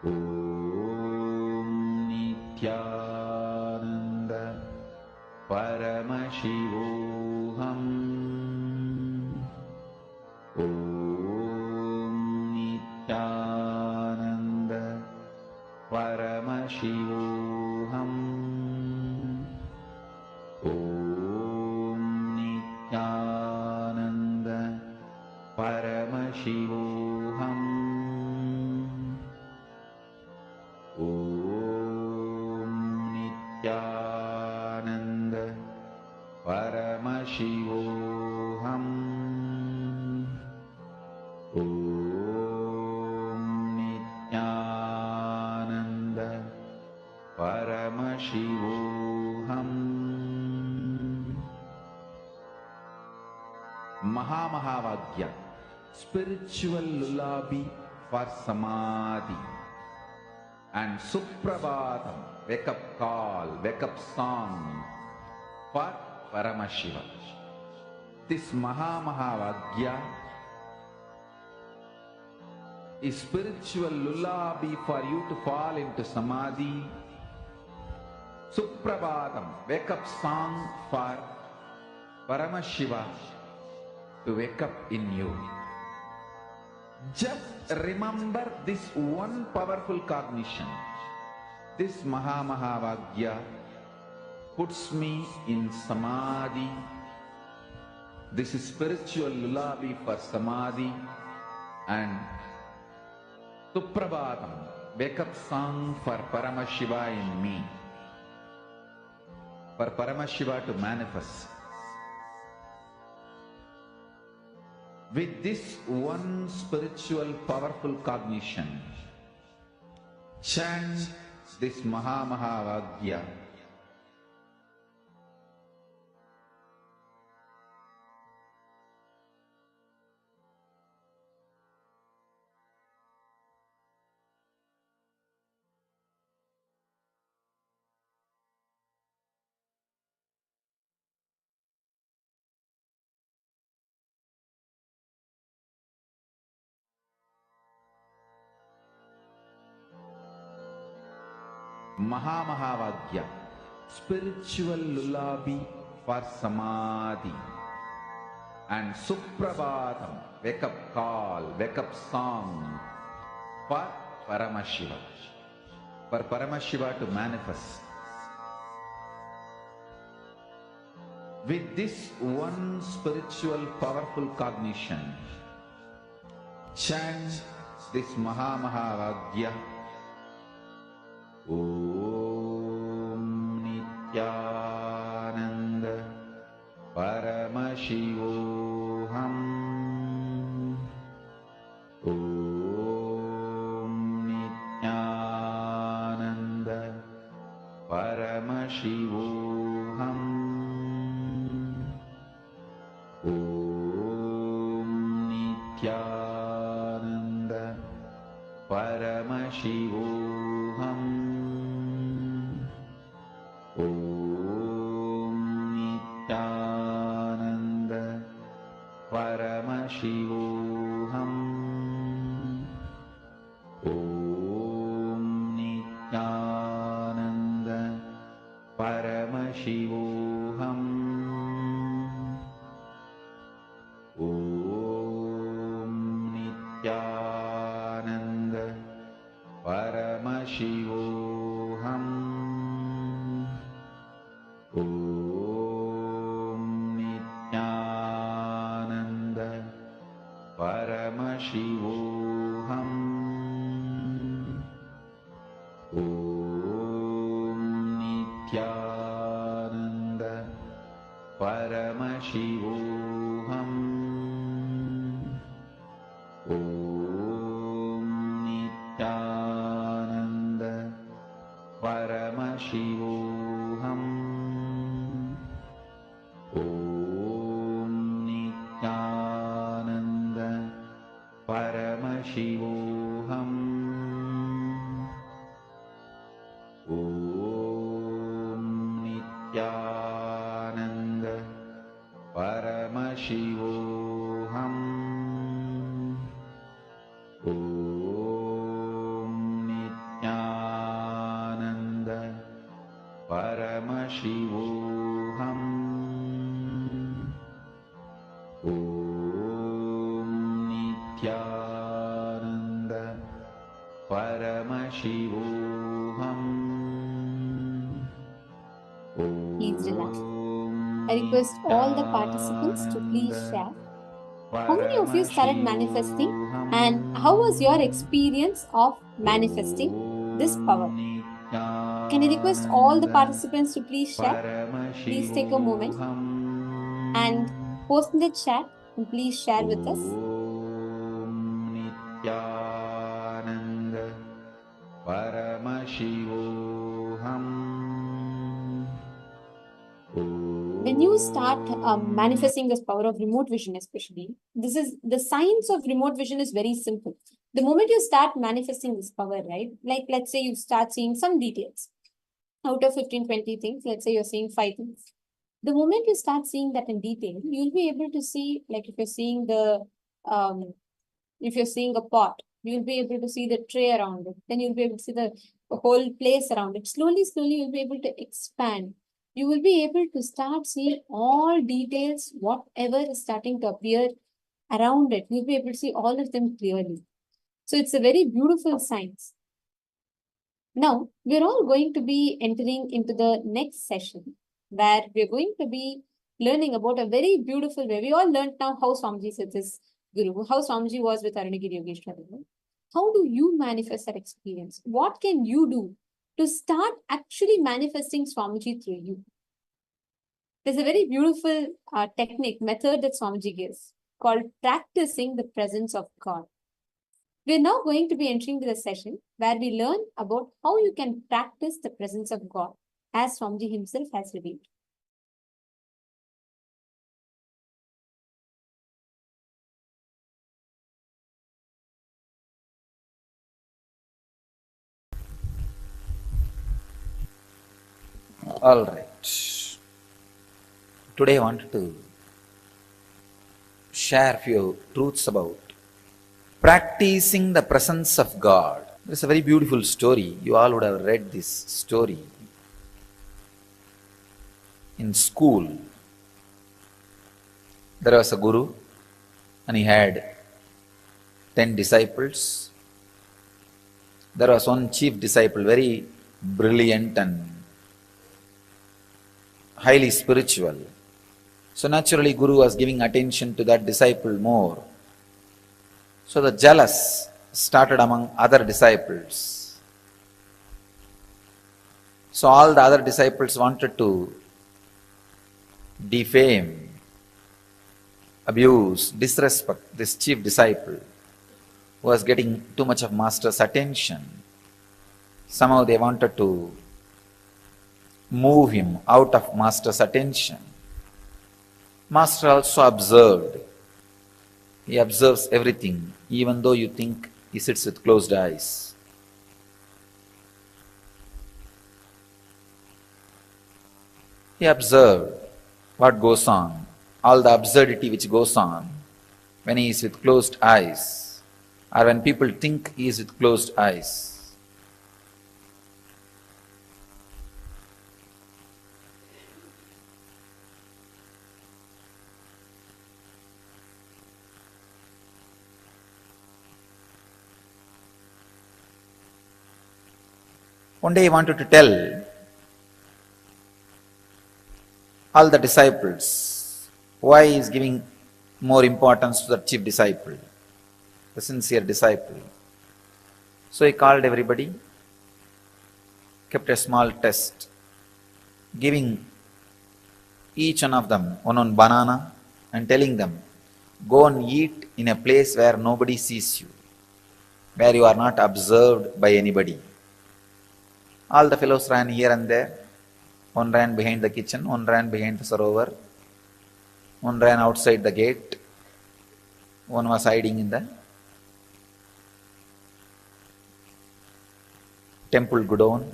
Om Nithyananda Paramashivoham Om Nithyananda Paramashivoham Om Nithyananda Paramashivoham Om Nithyananda Paramashivoham Om Nithyananda Paramashivoham Mahamahavagya, spiritual lullaby for Samadhi, and Suprabhatam, wake up call, wake up song for Paramashiva. This Mahamahavagya is spiritual lullaby for you to fall into Samadhi. Suprabhatam, wake up song for Paramashiva to wake up in you. Just remember this one powerful cognition. This Mahamahavagya puts me in Samadhi. This is spiritual lullaby for Samadhi, and Suprabhatam, wake up song for Paramashiva in me. For Paramashiva to manifest. With this one spiritual powerful cognition, chant this Mahamahavagya. Mahamahavagya, spiritual lullaby for Samadhi, and Suprabhatam, wake up call, wake up song for Paramashiva. For Paramashiva to manifest. With this one spiritual powerful cognition, chant this Mahavagya. Om Nithyananda Paramashivoham. Om Nithyananda Paramashivoham. Om Nithyananda Paramashivoham. Om Nithyananda Paramashivoham. Om Nithyananda Paramashivoham. Om Nithyananda Paramashivoham. Om Nithyananda Paramashivoham. Om Nithyananda Paramashivoham. Om Nithyananda Paramashivoham. Om Nithyananda Paramashivoham. Om Nithyananda Paramashivoham. Om Nithyananda Paramashivoham. Om Nithyananda Paramashivoham. Please relax. I request all the participants to please share. How many of you started manifesting, and how was your experience of manifesting this power? Can I request all the participants to please share? Please take a moment and post in the chat and please share with us. Om Nithyananda Paramashivoham. When you start manifesting this power of remote vision, especially, this is the science of remote vision is very simple. The moment you start manifesting this power, right? Like, let's say you start seeing some details out of 15-20 things. Let's say you're seeing 5 things. The moment you start seeing that in detail, you'll be able to see, like if you're seeing a pot, you'll be able to see the tray around it. Then you'll be able to see the whole place around it. Slowly, you'll be able to expand. You will be able to start seeing all details, whatever is starting to appear around it. You'll be able to see all of them clearly. So it's a very beautiful science. Now, we're all going to be entering into the next session where we're going to be learning about a very beautiful way. We all learned now how Swamiji said this Guru, how Swamiji was with Arunagiri Yogeshwara. How do you manifest that experience? What can you do to start actually manifesting Swamiji through you? There's a very beautiful method that Swamiji gives called practicing the presence of God. We're now going to be entering the session where we learn about how you can practice the presence of God as Swamiji himself has revealed. All right. Today I wanted to share a few truths about practicing the presence of God. It's a very beautiful story. You all would have read this story in school. There was a guru and he had 10 disciples. There was one chief disciple, very brilliant and highly spiritual. So naturally, Guru was giving attention to that disciple more. So the jealous started among other disciples. So all the other disciples wanted to defame, abuse, disrespect this chief disciple who was getting too much of master's attention. Somehow they wanted to move him out of master's attention. Master also observed. He observes everything, even though you think he sits with closed eyes. He observed what goes on, all the absurdity which goes on when he is with closed eyes, or when people think he is with closed eyes. One day he wanted to tell all the disciples why he is giving more importance to the chief disciple, the sincere disciple. So he called everybody, kept a small test, giving each one of them one banana and telling them, go and eat in a place where nobody sees you, where you are not observed by anybody. All the fellows ran here and there. One ran behind the kitchen, one ran behind the sarovar, one ran outside the gate, one was hiding in the temple godown.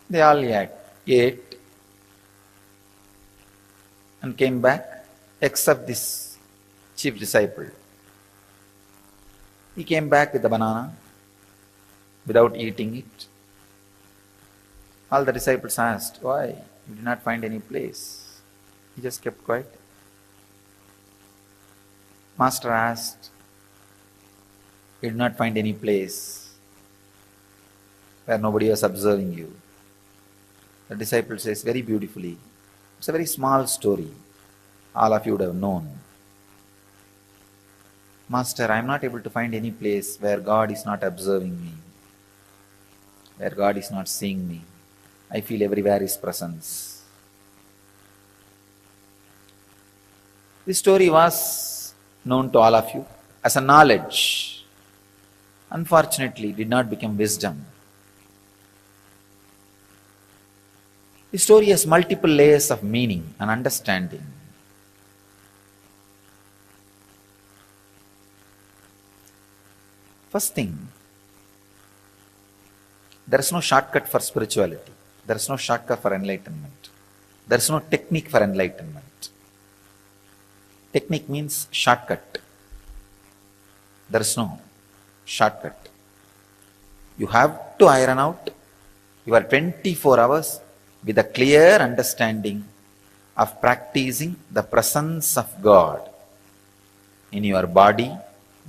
They all ate and came back, except this chief disciple. He came back with the banana without eating it. All the disciples asked, why? You did not find any place. He just kept quiet. Master asked, you did not find any place where nobody was observing you. The disciple says very beautifully, it's a very small story. All of you would have known. Master, I am not able to find any place where God is not observing me, where God is not seeing me. I feel everywhere His presence. This story was known to all of you as a knowledge. Unfortunately, it did not become wisdom. The story has multiple layers of meaning and understanding. First thing, there is no shortcut for spirituality. There is no shortcut for enlightenment. There is no technique for enlightenment. Technique means shortcut. There is no shortcut. You have to iron out your 24 hours with a clear understanding of practicing the presence of God in your body,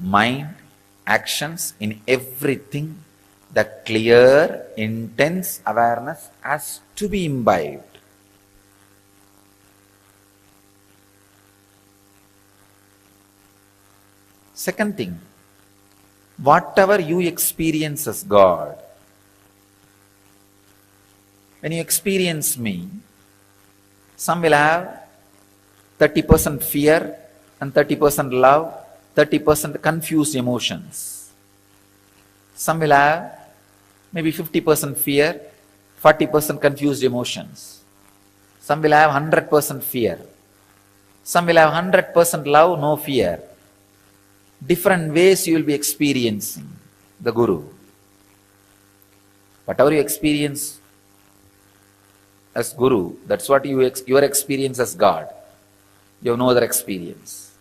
mind, actions, in everything. The clear, intense awareness has to be imbibed. Second thing, whatever you experience as God, when you experience me, some will have 30% fear and 30% love, 30% confused emotions. Some will have maybe 50% fear, 40% confused emotions. Some will have 100% fear. Some will have 100% love, no fear. Different ways you will be experiencing the Guru. Whatever you experience as Guru, that's what your experience as God. You have no other experience.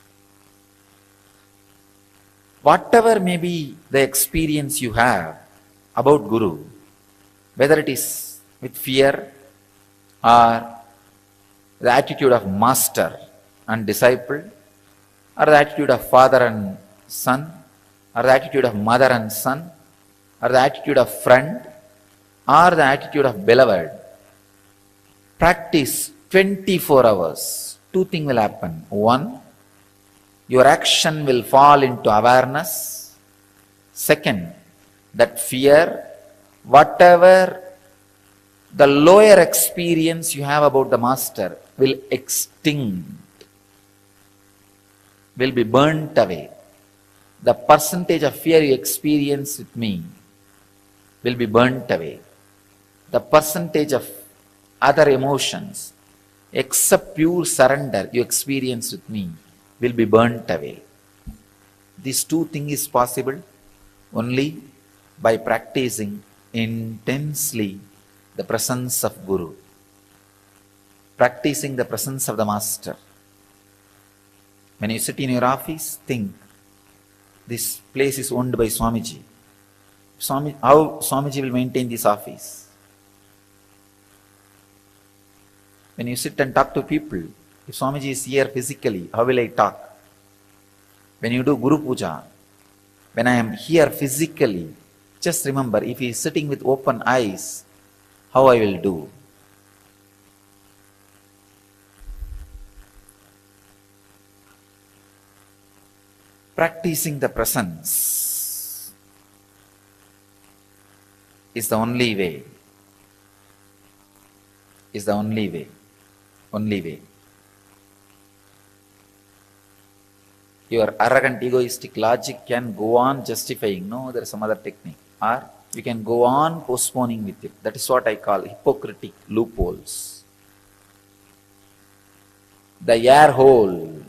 Whatever may be the experience you have about Guru, whether it is with fear or the attitude of master and disciple, or the attitude of father and son, or the attitude of mother and son, or the attitude of friend, or the attitude of beloved, practice 24 hours. Two things will happen. One, your action will fall into awareness. Second, that fear, whatever the lower experience you have about the master will extinct, will be burnt away. The percentage of fear you experience with me will be burnt away. The percentage of other emotions, except pure surrender you experience with me, will be burnt away. These two things is possible only by practicing intensely the presence of Guru, practicing the presence of the Master. When you sit in your office, think, this place is owned by Swamiji. How Swamiji will maintain this office? When you sit and talk to people, if Swamiji is here physically, how will I talk? When you do Guru Puja, when I am here physically, just remember, if he is sitting with open eyes, how I will do? Practicing the presence is the only way. Is the only way. Only way. Your arrogant, egoistic logic can go on justifying. No, there is some other technique. Or you can go on postponing with it. That is what I call hypocritic loopholes. The air hole,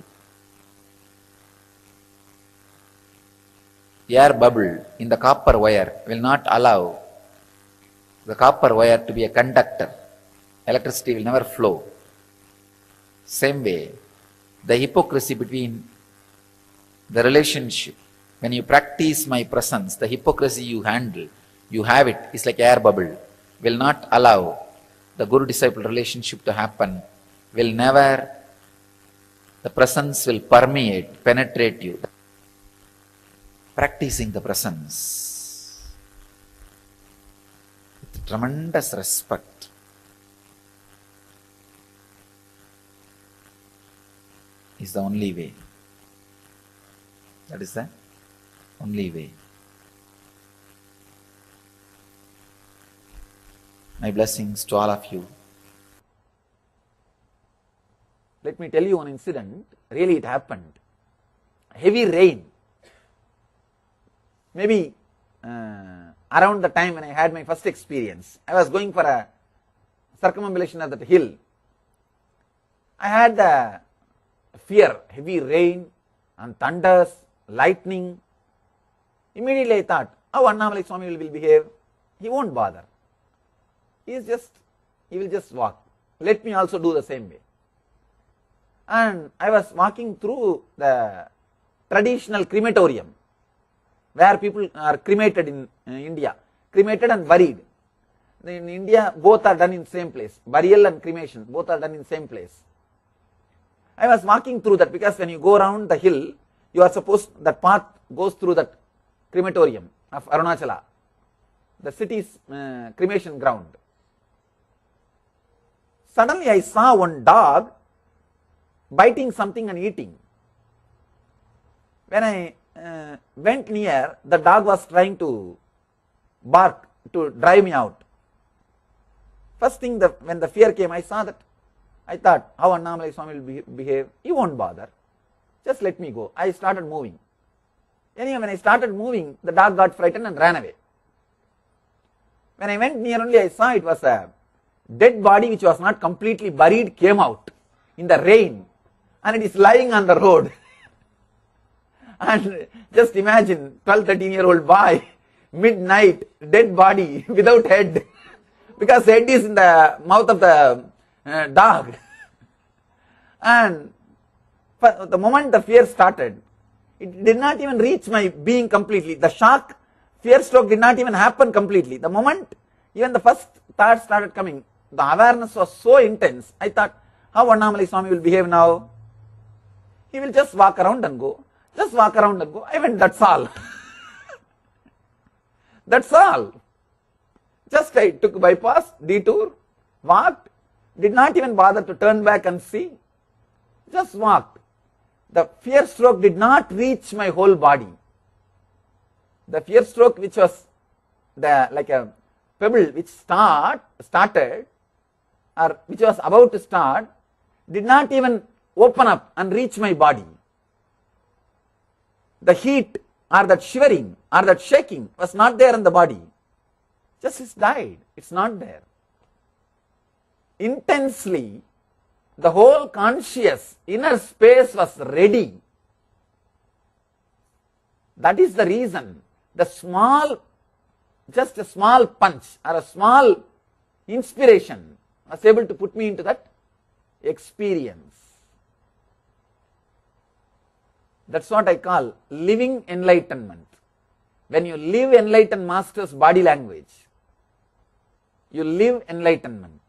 air bubble in the copper wire will not allow the copper wire to be a conductor. Electricity will never flow. Same way, the hypocrisy between the relationship, when you practice my presence, the hypocrisy you handle, you have it, it's like air bubble, will not allow the Guru-disciple relationship to happen, will never, the presence will permeate, penetrate you. Practicing the presence with tremendous respect is the only way. That is the only way. My blessings to all of you. Let me tell you one incident. Really, it happened. Heavy rain. Maybe around the time when I had my first experience, I was going for a circumambulation of that hill. I had the fear, heavy rain and thunders, lightning. Immediately I thought, how Annamalai Swami will behave? He won't bother. He will just walk. Let me also do the same way. And I was walking through the traditional crematorium, where people are cremated in India, cremated and buried. In India, both are done in same place. Burial and cremation, both are done in same place. I was walking through that because when you go around the hill, you are supposed, that path goes through that crematorium of Arunachala, the city's cremation ground. Suddenly I saw one dog biting something and eating. When I went near, the dog was trying to bark to drive me out. First thing, when the fear came, I saw that. I thought, how Annamalai Swami will behave? He won't bother. Just let me go. I started moving. Anyway, when I started moving, the dog got frightened and ran away. When I went near only, I saw it was a dead body which was not completely buried, came out in the rain, and it is lying on the road. And just imagine, 12-13-year-old boy, midnight, dead body, without head, because head is in the mouth of the dog. And the moment the fear started, it did not even reach my being completely. The shock, fear stroke did not even happen completely. The moment even the first thought started coming, the awareness was so intense. I thought, how Annamalai Swami will behave now? He will just walk around and go. Just walk around and go. I went, that's all. That's all. Just I took bypass, detour, walked, did not even bother to turn back and see. Just walked. the fear stroke did not reach my whole body. The fear stroke, which was like a pebble which started or which was about to start, did not even open up and reach my body. The heat or that shivering or that shaking was not there in the body. Just it's died. It's not there. Intensely, the whole conscious inner space was ready. That is the reason the small, just a small punch or a small inspiration was able to put me into that experience. That's what I call living enlightenment. When you live enlightened master's body language, you live enlightenment.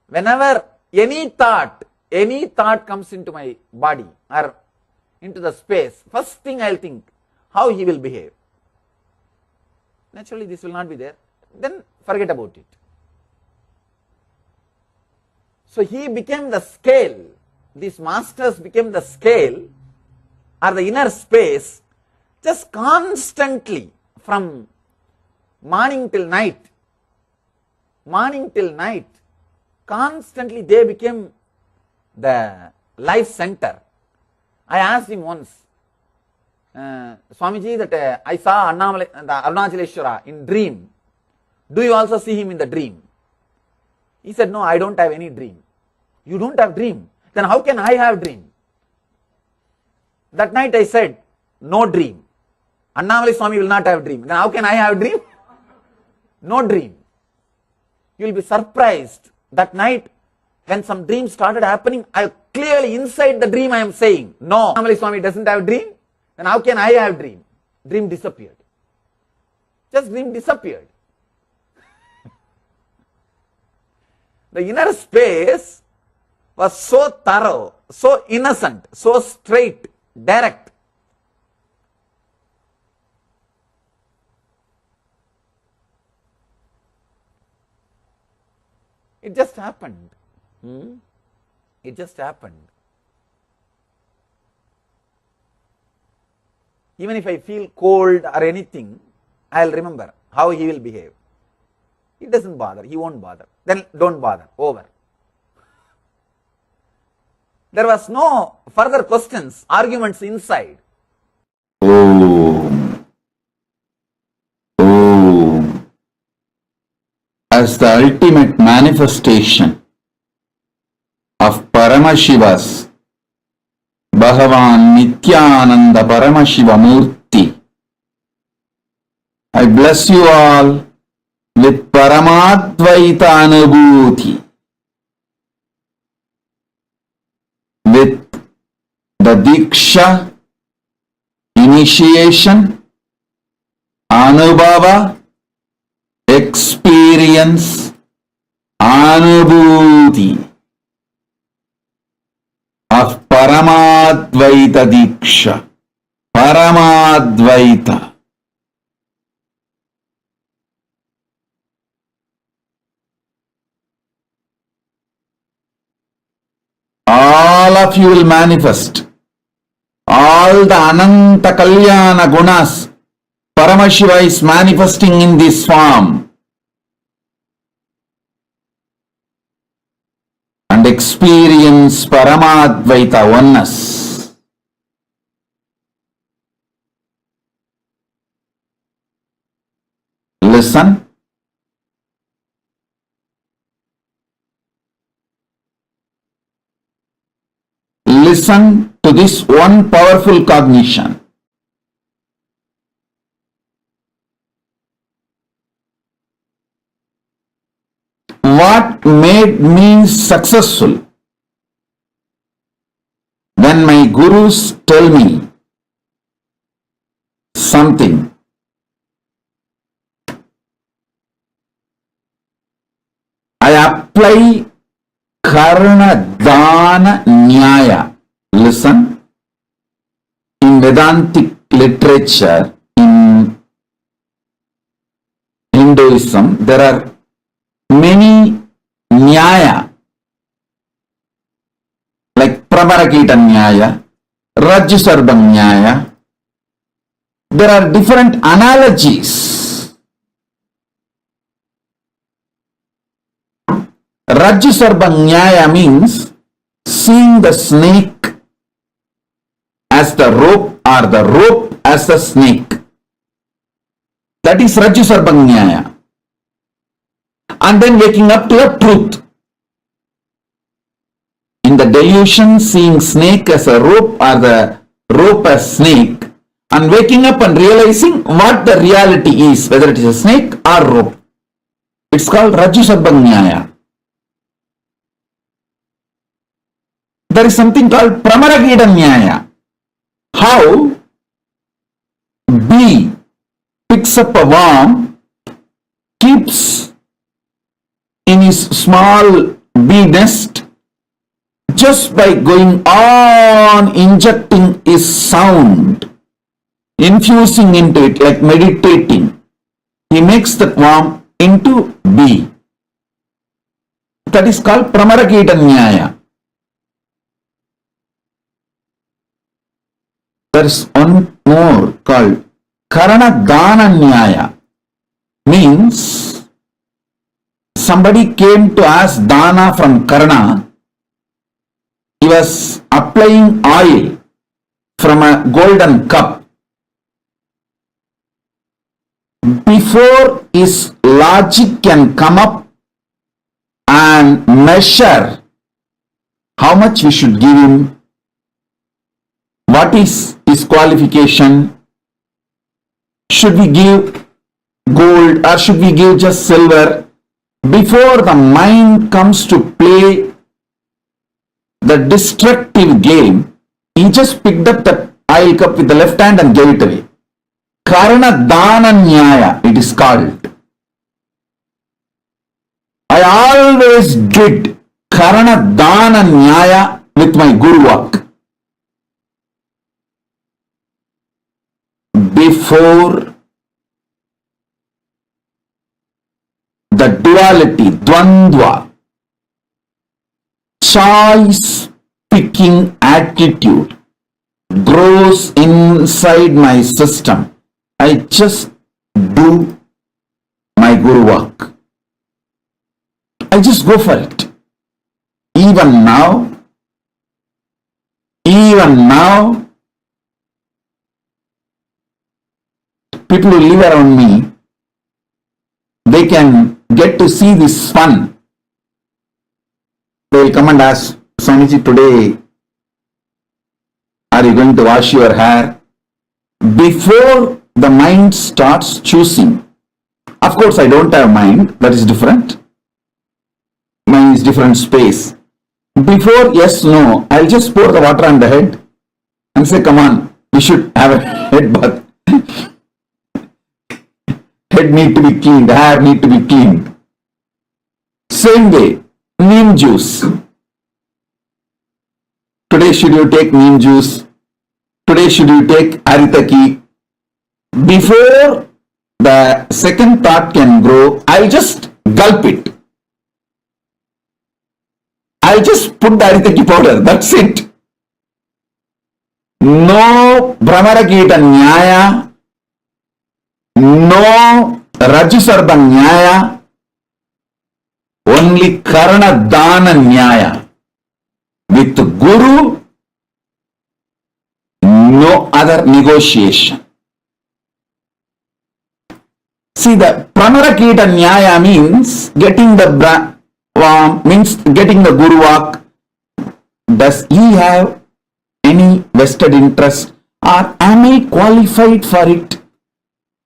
Whenever any thought comes into my body or into the space, first thing I'll think, how he will behave. Naturally this will not be there, then forget about it. So he became the scale, these masters became the scale or the inner space, just constantly from morning till night, constantly they became the life center. I asked him once, Swamiji, that I saw the Arunachaleshwara in dream. Do you also see him in the dream? He said, no, I don't have any dream. You don't have dream? Then how can I have dream? That night I said, no dream. Annamalai Swami will not have dream. Then how can I have dream? No dream. You will be surprised. That night when some dreams started happening, I clearly inside the dream I am saying, no, Annamalai Swami doesn't have dream. Then how can I have dream? Dream disappeared. Just dream disappeared. The inner space was so thorough, so innocent, so straight, direct. It just happened. It just happened. Even if I feel cold or anything, I'll remember how he will behave. He doesn't bother, he won't bother. Then don't bother, over. There was no further questions, arguments inside. As the ultimate manifestation of Paramashiva's Bhagavan Nithyananda Paramashiva Murti, I bless you all with Paramadvaita Anubhuti, with the Diksha, initiation, Anubhava, experience, Anubhuti of Paramadvaita Diksha, Paramadvaita. All of you will manifest all the Ananta Kalyana Gunas. Paramashiva is manifesting in this form and experience Paramadvaita oneness. Listen. Listen to this one powerful cognition. What made me successful? When my gurus tell me something, I apply Karna Dana Nyaya. Listen, in Vedantic literature, in Hinduism, there are many Nyaya, like Pramarakita Nyaya, Rajyasarbanyaya. There are different analogies. Rajyasarbanyaya means seeing the snake as the rope or the rope as the snake. That is Rajyasarbanyaya. And then waking up to the truth. In the delusion, seeing snake as a rope or the rope as snake, and waking up and realizing what the reality is, whether it is a snake or rope. It's called Rajyasarbanyaya. There is something called Pramaragidanyaya. How bee picks up a worm, keeps in his small bee nest, just by going on injecting his sound, infusing into it like meditating, he makes the worm into bee. That is called Pramaragidanyaya. There is one more called Karana Dhananyaya. Means somebody came to ask Dana from Karana. He was applying oil from a golden cup. Before his logic can come up and measure how much we should give him, what is his qualification, should we give gold or should we give just silver, before the mind comes to play the destructive game, he just picked up the oil cup with the left hand and gave it away. Karana Dhananyaya, it is called. I always did Karana Dhananyaya with my Guru work. Before the duality, Dvandva, choice picking attitude grows inside my system, I just do my Guru work. I just go for it. Even now, people who live around me, they can get to see this fun. They will come and ask, Swamiji, today, are you going to wash your hair? Before the mind starts choosing. Of course, I don't have mind, that is different. Mine is different space. Before yes, no, I'll just pour the water on the head and say, come on, we should have a head bath. Head need to be cleaned, hair need to be cleaned. Same way, neem juice. Today should you take neem juice? Today should you take aritaki? Before the second thought can grow, I'll just gulp it. I'll just put the aritaki powder, that's it. No Brahmaragita no Rajyasarbanyaya, only Karana Dana Nyaya. With Guru, no other negotiation. See, the Pramarakita Nyaya means getting the getting the Guru walk. Does he have any vested interest, or am I qualified for it?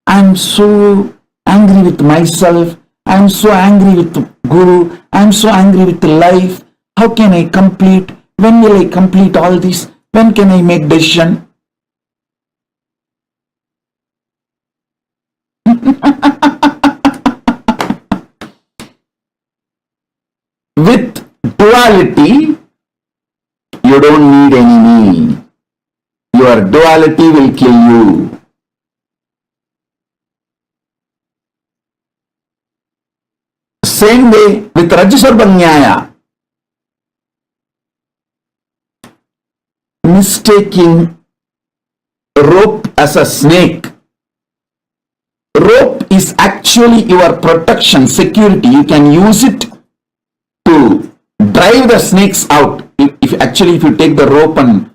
I am so angry with myself. I am so angry with Guru. I am so angry with life. How can I complete? When will I complete all this? When can I make decision? With duality, you don't need any me. Your duality will kill you. Same way with Rajyasarbanyaya. mistaking rope as a snake. Rope is actually your protection, security. You can use it to drive the snakes out. If you take the rope and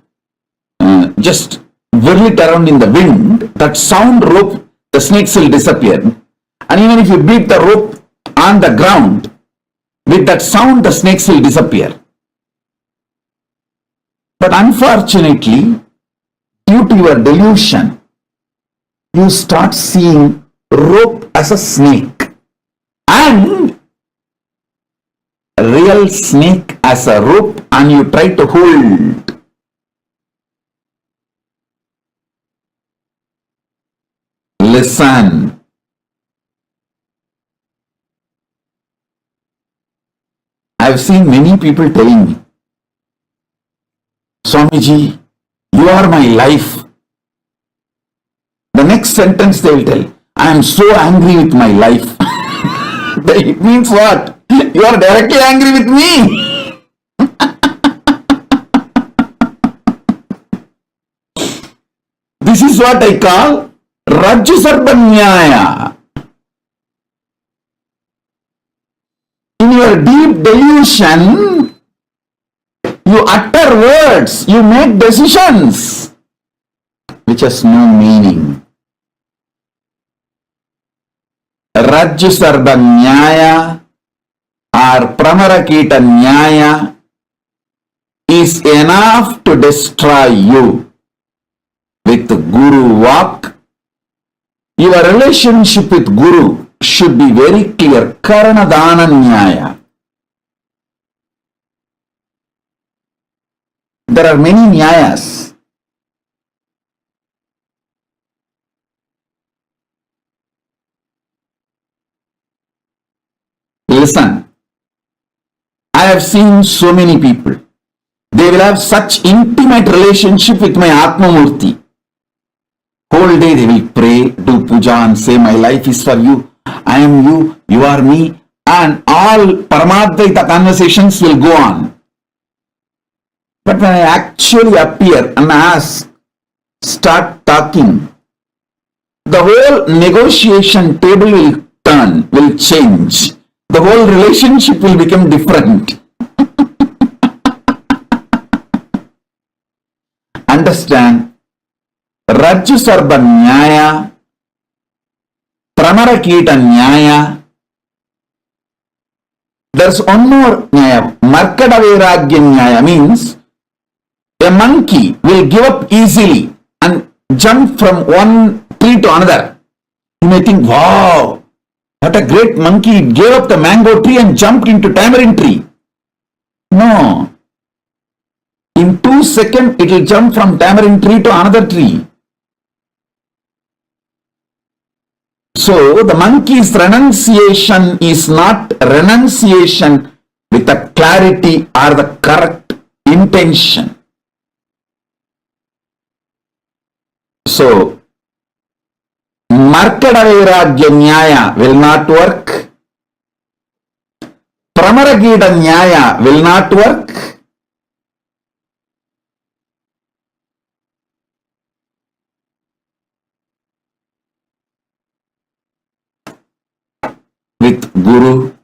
just whirl it around in the wind, that sound rope, the snakes will disappear. And even if you beat the rope on the ground, with that sound, the snakes will disappear. But unfortunately, due to your delusion, you start seeing rope as a snake and a real snake as a rope, and you try to hold. Listen. I've seen many people telling me, Swamiji, you are my life. The next sentence they will tell, I am so angry with my life. It means what? You are directly angry with me. This is what I call Rajju Sarvanyaya. In your deep delusion, you utter words, you make decisions which has no meaning. Rajju Sarvanyaya or Pramarakita Nyaya is enough to destroy you. With Guru Vak, your relationship with Guru should be very clear. Karanadana Nyaya. There are many Nyayas. Listen, I have seen so many people. They will have such intimate relationship with my Atma Murti. Whole day they will pray, do puja and say, my life is for you, I am you, you are me, and all Paramadvaita conversations will go on. But when I actually appear and ask, start talking, the whole negotiation table will turn, will change. The whole relationship will become different. Understand? Rajju Sarva Nyaya, Pramarakita Nyaya. There's one more Nyaya. Markada Vairagya Nyaya means a monkey will give up easily and jump from one tree to another. You may think, wow, what a great monkey. It gave up the mango tree and jumped into tamarind tree. No. In 2 seconds, it will jump from tamarind tree to another tree. So, the monkey's renunciation is not renunciation with the clarity or the correct intention. So, Markada Vairagya Nyaya will not work. Pramaragita Nyaya will not work. With Guru,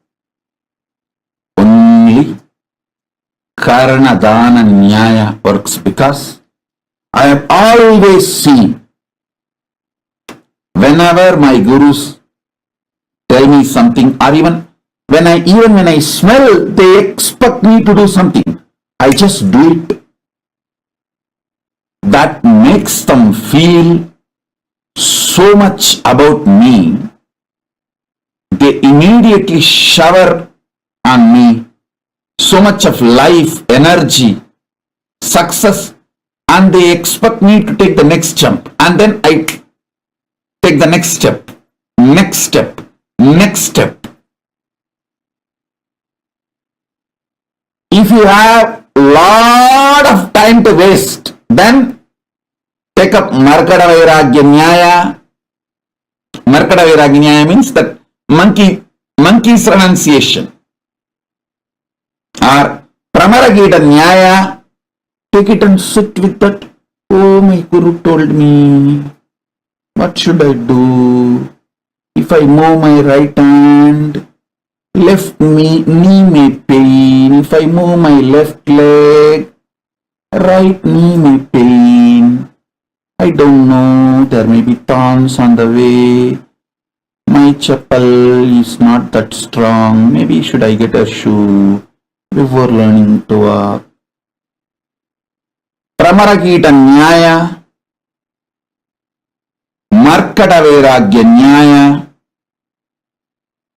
only Karanadana Nyaya works, because I have always seen whenever my gurus tell me something, or even when I smell, they expect me to do something, I just do it. That makes them feel so much about me. They immediately shower on me so much of life, energy, success, and they expect me to take the next jump. And then I take the next step, next step, next step. If you have a lot of time to waste, then take up Markada Vairagya Nyaya. Markada Vairagya Nyaya means that monkey's renunciation. Or Pramaragita Nyaya, take it and sit with that. Oh, my Guru told me, what should I do? If I move my right hand, left knee may pain. If I move my left leg, right knee may pain. I don't know, there may be thorns on the way. My chappal is not that strong. Maybe should I get a shoe before learning to walk? Pramarakita Nyaya, Markata Vairagya Nyaya,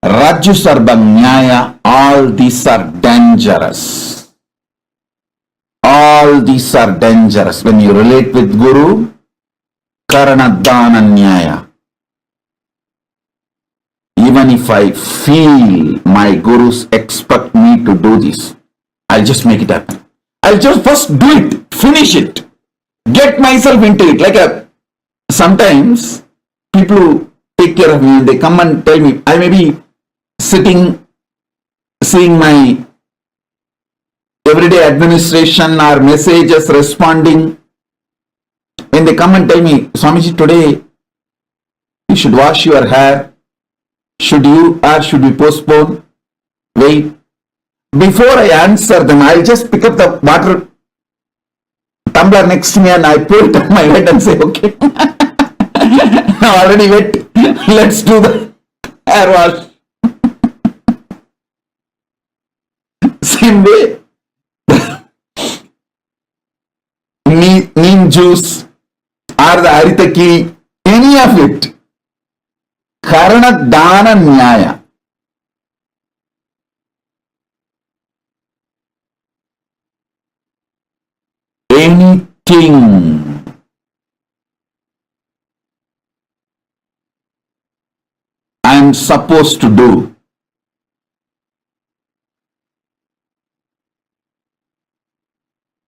Rajju Sarbang Nyaya, all these are dangerous. All these are dangerous. When you relate with Guru, Karanadana Nyaya. Even if I feel my Gurus expect me to do this, I'll just make it happen. I'll just first do it, finish it, get myself into it. Like sometimes people who take care of me, they come and tell me, I may be sitting, seeing my everyday administration or messages, responding. When they come and tell me, Swamiji, today you should wash your hair. Should you or should we postpone? Wait. Before I answer them, I'll just pick up the water tumbler next to me and I pour it on my head and say, okay, I'm already wet. Let's do the hair wash. Same way, neem juice or the aritaki, any of it. Karana Dana Nyaya. Anything I am supposed to do,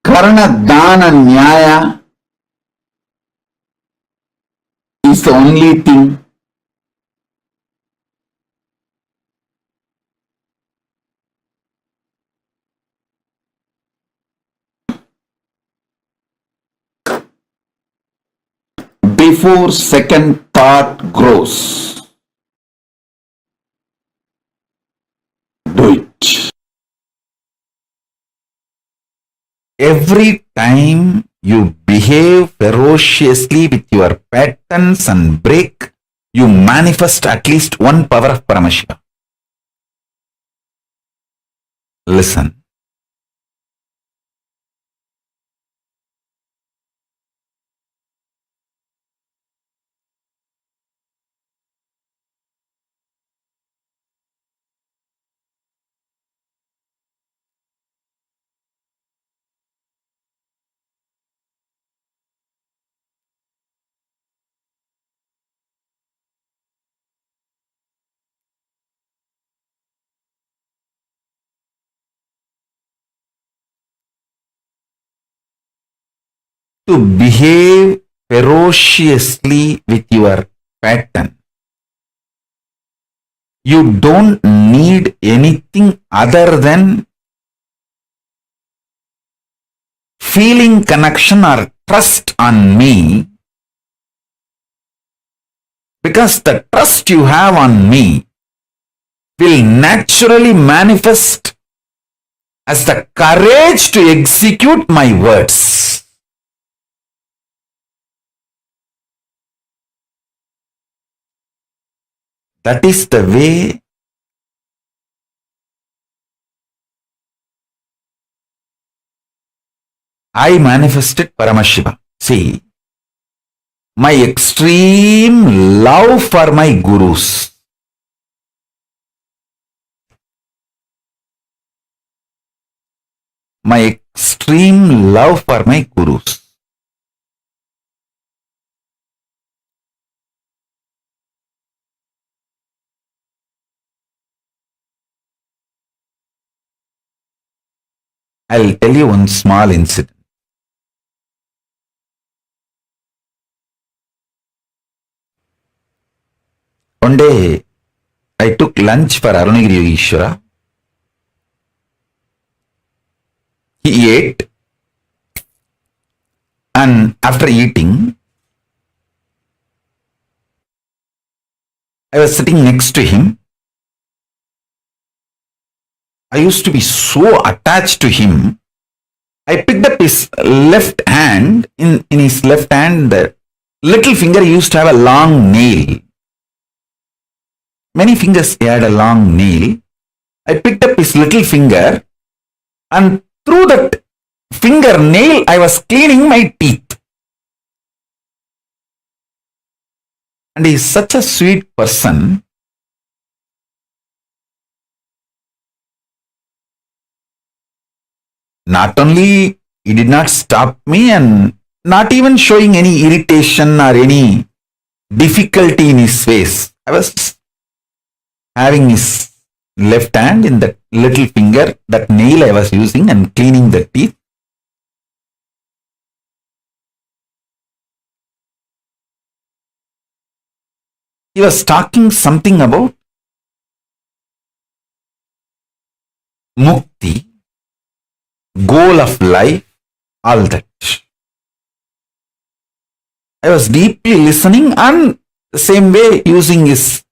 Karana Dana Nyaya is the only thing. Before second thought grows, do it. Every time you behave ferociously with your patterns and break, you manifest at least one power of Paramashiva. Listen. To behave ferociously with your pattern, you don't need anything other than feeling connection or trust on me, because the trust you have on me will naturally manifest as the courage to execute my words. That is the way I manifested Paramashiva. See, my extreme love for my Gurus, my extreme love for my Gurus, I'll tell you one small incident. One day, I took lunch for Arunagiri Yogeshwara. He ate. And after eating, I was sitting next to him. I used to be so attached to him. I picked up his left hand. In his left hand, the little finger used to have a long nail. Many fingers had a long nail. I picked up his little finger, and through that fingernail, I was cleaning my teeth. And he is such a sweet person. Not only he did not stop me and not even showing any irritation or any difficulty in his face. I was having his left hand in that little finger, that nail I was using, and cleaning the teeth. He was talking something about mukti, goal of life, all that. I was deeply listening, and the same way using his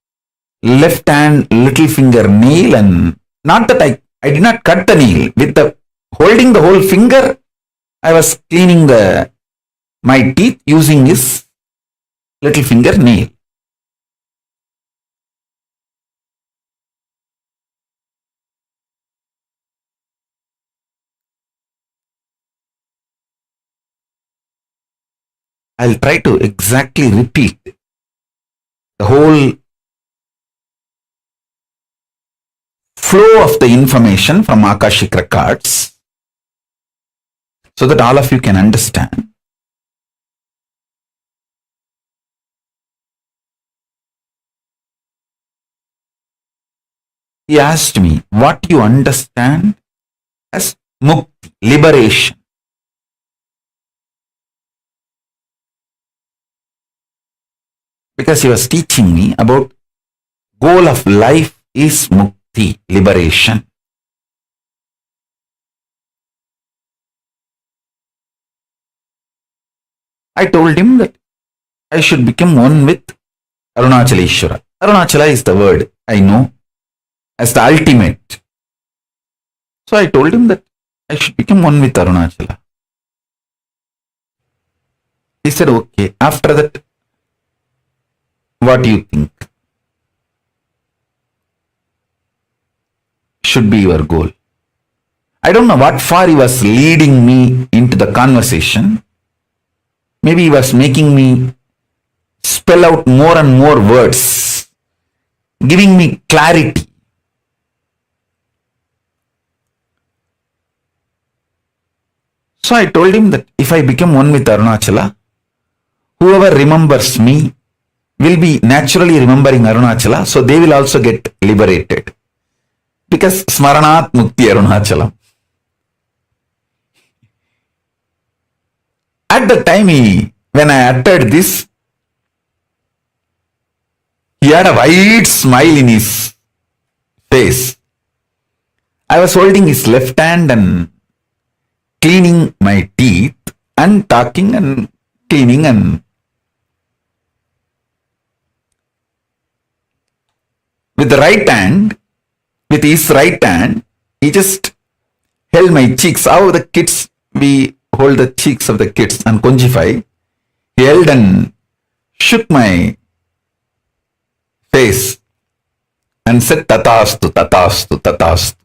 left hand little finger nail, and not that I did not cut the nail. With the holding the whole finger, I was cleaning my teeth using his little finger nail. I'll try to exactly repeat the whole flow of the information from Akashic records so that all of you can understand. He asked me, what you understand as mukti, liberation. Because he was teaching me about goal of life is mukti, liberation. I told him that I should become one with Arunachaleshwara. Arunachala is the word I know as the ultimate. So I told him that I should become one with Arunachala. He said, okay, after that, what do you think should be your goal? I don't know what far he was leading me into the conversation. Maybe he was making me spell out more and more words, giving me clarity. So I told him that if I become one with Arunachala, whoever remembers me will be naturally remembering Arunachala, so they will also get liberated. Because Smaranat Mukti Arunachalam. At the time when I uttered this, he had a wide smile in his face. I was holding his left hand and cleaning my teeth and talking and cleaning, and with the right hand, with his right hand, he just held my cheeks. How the kids, we hold the cheeks of the kids and conjify. He held and shook my face and said, Tatastu, Tatastu, Tatastu.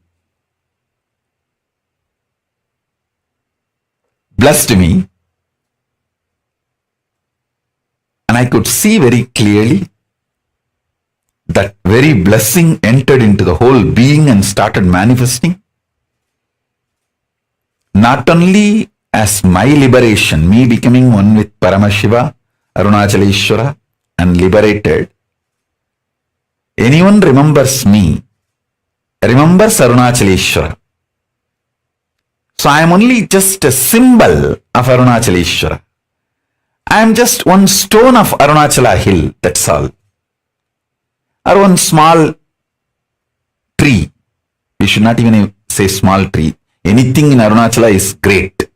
Blessed me, and I could see very clearly that very blessing entered into the whole being and started manifesting. Not only as my liberation, me becoming one with Paramashiva, Arunachaleshwara, and liberated. Anyone remembers me, remembers Arunachaleshwara. So I am only just a symbol of Arunachaleshwara. I am just one stone of Arunachala hill, that's all. Or one small tree. We should not even say small tree. Anything in Arunachala is great.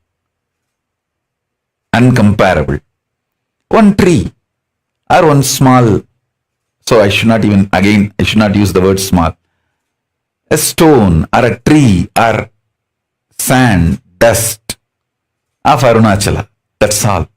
uncomparable. One tree or one small, so I should not use the word small. A stone or a tree or sand, dust of Arunachala. That's all.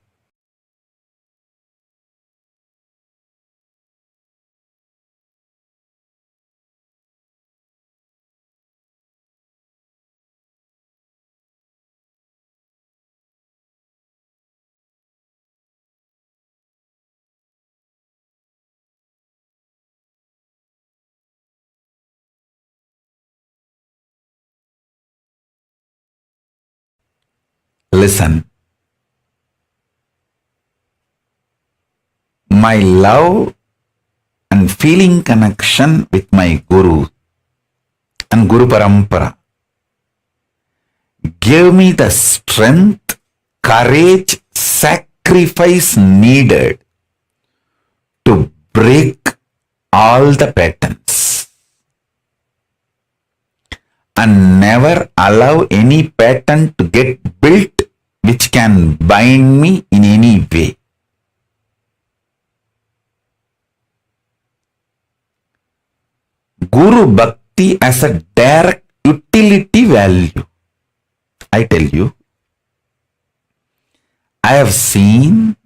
Listen. My love and feeling connection with my Guru and Guru Parampara gave me the strength, courage, sacrifice needed to break all the patterns and never allow any pattern to get built which can bind me in any way. Guru Bhakti as a direct utility value. I tell you, I have seen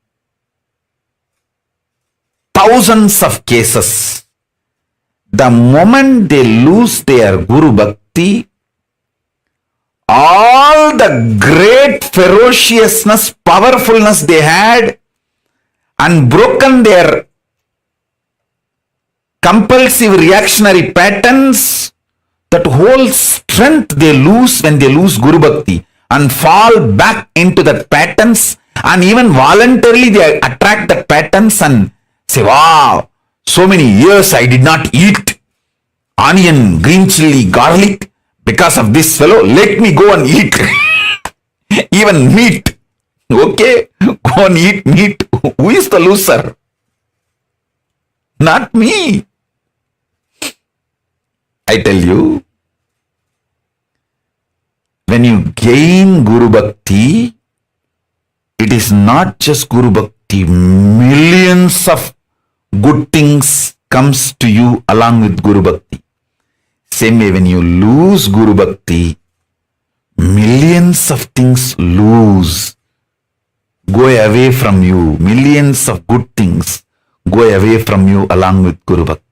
thousands of cases. The moment they lose their Guru Bhakti, all the great ferociousness, powerfulness they had and broken their compulsive reactionary patterns, that whole strength they lose when they lose Guru Bhakti and fall back into the patterns, and even voluntarily they attract the patterns and say, wow, so many years I did not eat onion, green chili, garlic because of this fellow. Let me go and eat even meat. Okay, go and eat meat. Who is the loser? Not me. I tell you, when you gain Guru Bhakti, it is not just Guru Bhakti. Millions of good things comes to you along with Guru Bhakti. Same way, when you lose Guru Bhakti, millions of things go away from you. Millions of good things go away from you along with Guru Bhakti.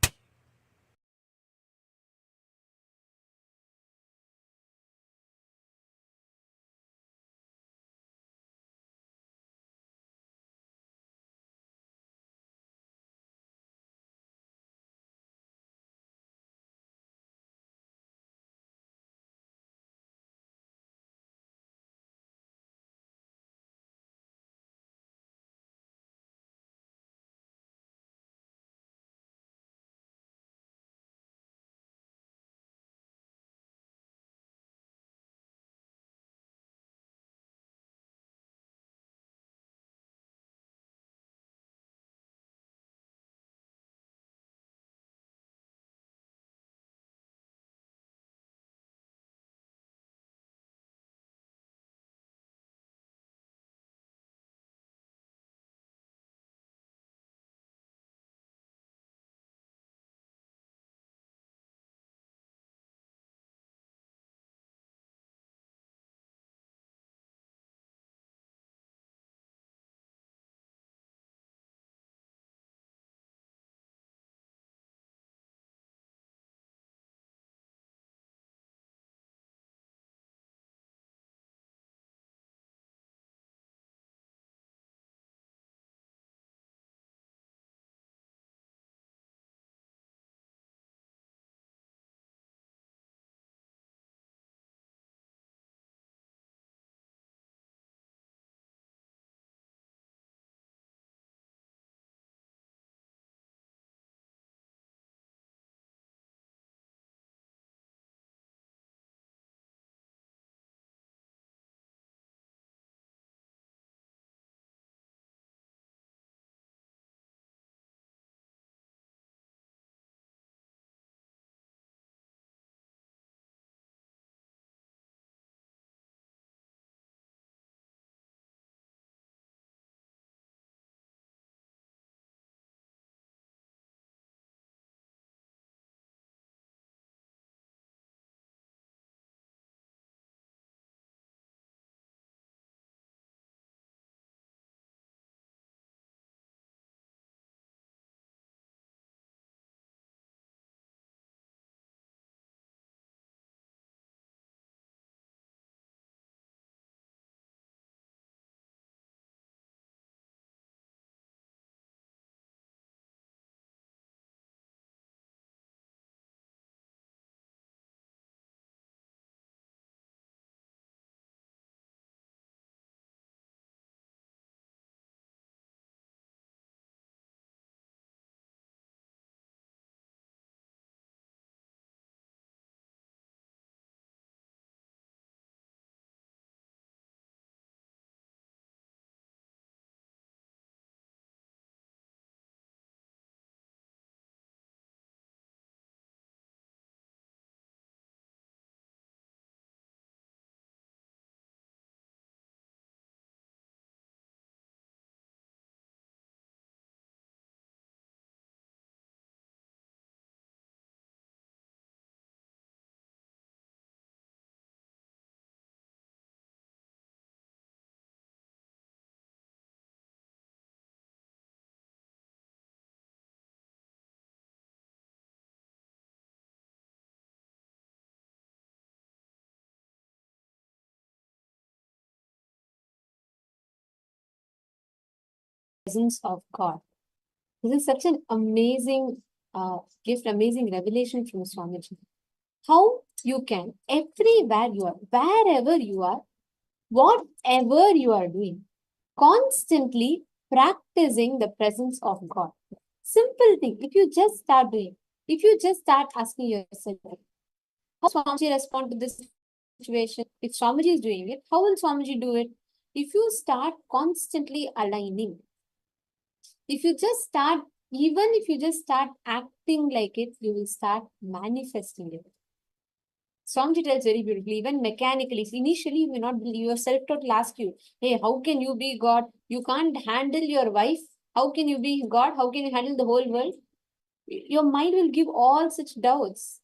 presence of God. This is such an amazing gift, amazing revelation from Swamiji. How you can, everywhere you are, wherever you are, whatever you are doing, constantly practicing the presence of God. Simple thing. If you just start doing, if you just start asking yourself, how Swamiji respond to this situation? If Swamiji is doing it, how will Swamiji do it? If you start constantly aligning, if you just start, even if you just start acting like it, you will start manifesting it. Swamiji tells very beautifully, even mechanically, initially you may not believe, your self-taught will ask you, hey, how can you be God? You can't handle your wife. How can you be God? How can you handle the whole world? Your mind will give all such doubts.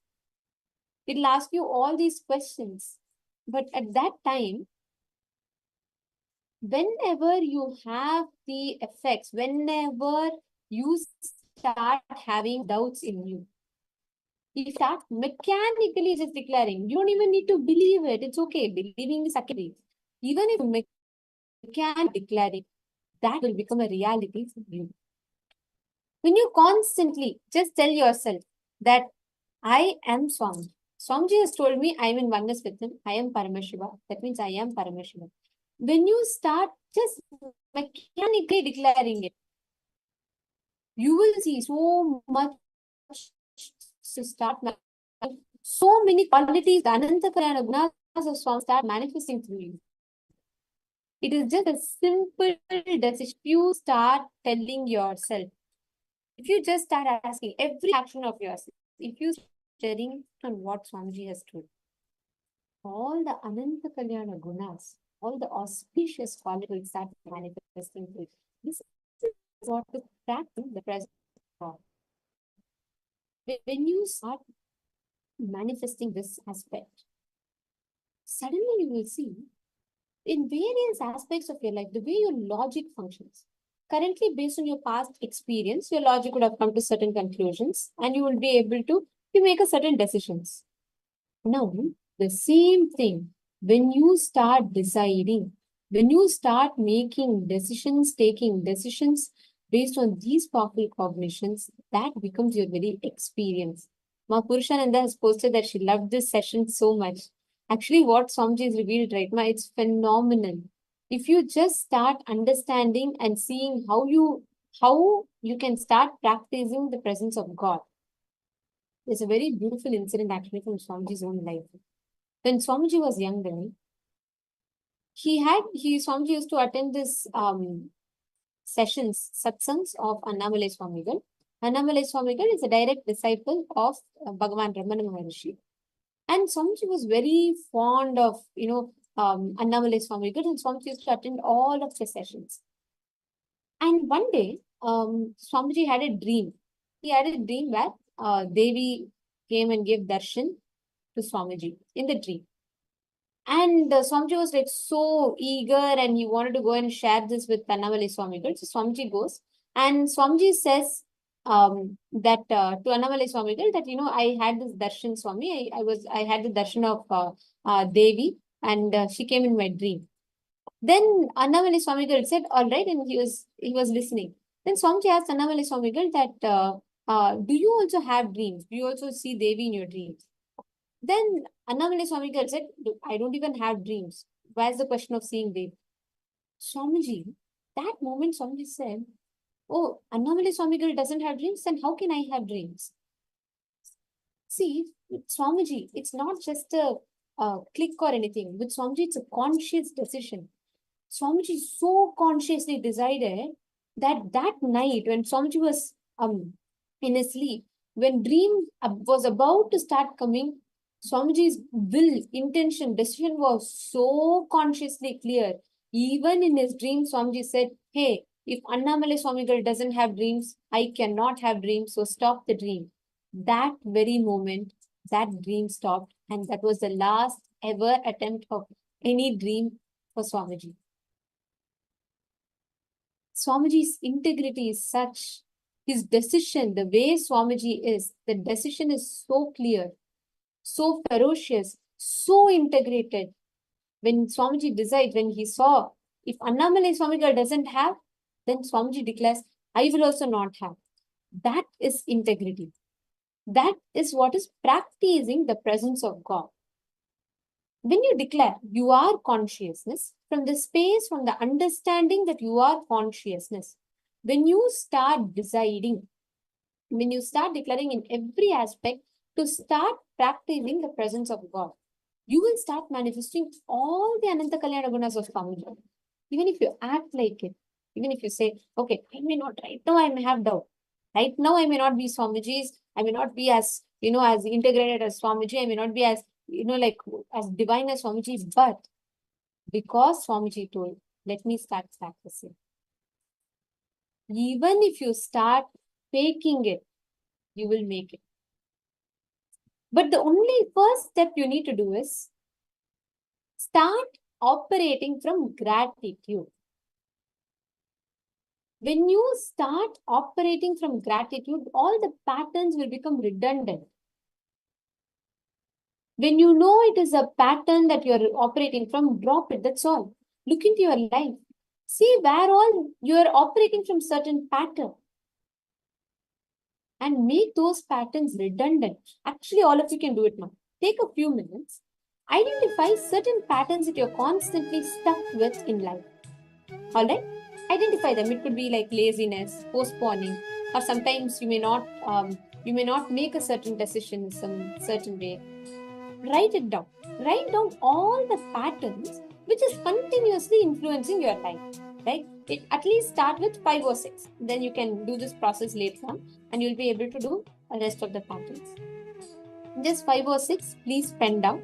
It will ask you all these questions. But at that time, whenever you have the effects, whenever you start having doubts in you, you start mechanically just declaring. You don't even need to believe it. It's okay. Believing is secondary. Even if you mechanically declaring, that will become a reality for you. When you constantly just tell yourself that I am Swami. Swamiji has told me I am in oneness with him. I am Paramashiva. That means I am Paramashiva. When you start just mechanically declaring it, you will see so much to start. So many qualities, the Ananta Kalyana Gunas of Swami start manifesting through you. It is just a simple decision. You start telling yourself. If you just start asking every action of yours, if you sharing on what Swamiji has told, all the Ananta Kalyana Gunas, all the auspicious qualities start manifesting through you. This is what to practice the presence of God. When you start manifesting this aspect, suddenly you will see in various aspects of your life, the way your logic functions. Currently, based on your past experience, your logic would have come to certain conclusions and you will be able to make a certain decisions. Now, the same thing, when you start deciding, when you start making decisions, taking decisions based on these powerful cognitions, that becomes your very experience. Ma Purushananda has posted that she loved this session so much. Actually, what Swamiji has revealed right now, it's phenomenal. If you just start understanding and seeing how you can start practicing the presence of God. There's a very beautiful incident actually from Swamiji's own life. When Swamiji was younger, Swamiji used to attend this sessions, satsangs of Annamalai Swamigal. Annamalai Swamigal is a direct disciple of Bhagavan Ramana Maharishi. And Swamiji was very fond of, Annamalai Swamigal, and Swamiji used to attend all of the sessions. And one day, Swamiji had a dream. He had a dream where Devi came and gave darshan to Swamiji in the dream. And Swamiji was like so eager and he wanted to go and share this with Annamalai Swamigal. So Swamiji goes and Swamiji says that to Annamalai Swamigal that, I had this darshan, Swami. I had the darshan of Devi and she came in my dream. Then Annamalai Swamigal said, all right, and he was listening. Then Swamiji asked Annamalai Swamigal that, do you also have dreams? Do you also see Devi in your dreams? Then Annamalai Swamigal said, I don't even have dreams. Where's the question of seeing Devi? Swamiji, that moment Swamiji said, oh, Annamalai Swamigal doesn't have dreams, then how can I have dreams? See, with Swamiji, it's not just a click or anything. With Swamiji, it's a conscious decision. Swamiji so consciously decided that night when Swamiji was in his sleep, when dream was about to start coming, Swamiji's will, intention, decision was so consciously clear. Even in his dream, Swamiji said, hey, if Annamalai Swamigal doesn't have dreams, I cannot have dreams, so stop the dream. That very moment, that dream stopped, and that was the last ever attempt of any dream for Swamiji. Swamiji's integrity is such, his decision, the way Swamiji is, the decision is so clear, so ferocious, so integrated. When Swamiji decided, when he saw, if Annamalai Swamigal doesn't have, then Swamiji declares, I will also not have. That is integrity. That is what is practicing the presence of God. When you declare you are consciousness, from the space, from the understanding that you are consciousness, when you start deciding, when you start declaring in every aspect to start practicing the presence of God, you will start manifesting all the Ananta Kalyana Gunas of Swamiji. Even if you act like it, even if you say, okay, I may not, right now I may have doubt. Right now I may not be Swamiji's, I may not be as, as integrated as Swamiji, I may not be as, as divine as Swamiji, but because Swamiji told, let me start practicing. Even if you start faking it, you will make it. But the only first step you need to do is start operating from gratitude. When you start operating from gratitude, all the patterns will become redundant. When you know it is a pattern that you are operating from, drop it. That's all. Look into your life. See where all you are operating from certain pattern. And make those patterns redundant. Actually, all of you can do it now. Take a few minutes. Identify certain patterns that you're constantly stuck with in life. Alright? Identify them. It could be like laziness, postponing, or sometimes you may not make a certain decision in some certain way. Write it down. Write down all the patterns which is continuously influencing your life. Right? It at least start with 5 or 6. Then you can do this process later on and you'll be able to do the rest of the patterns. Just 5 or 6, please pen down.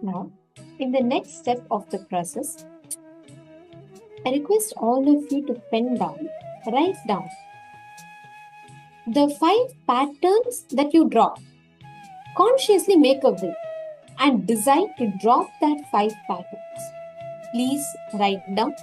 Now, in the next step of the process, I request all of you to pen down, write down the 5 patterns that you draw. Consciously make a will and decide to drop that 5 patterns. Please write down.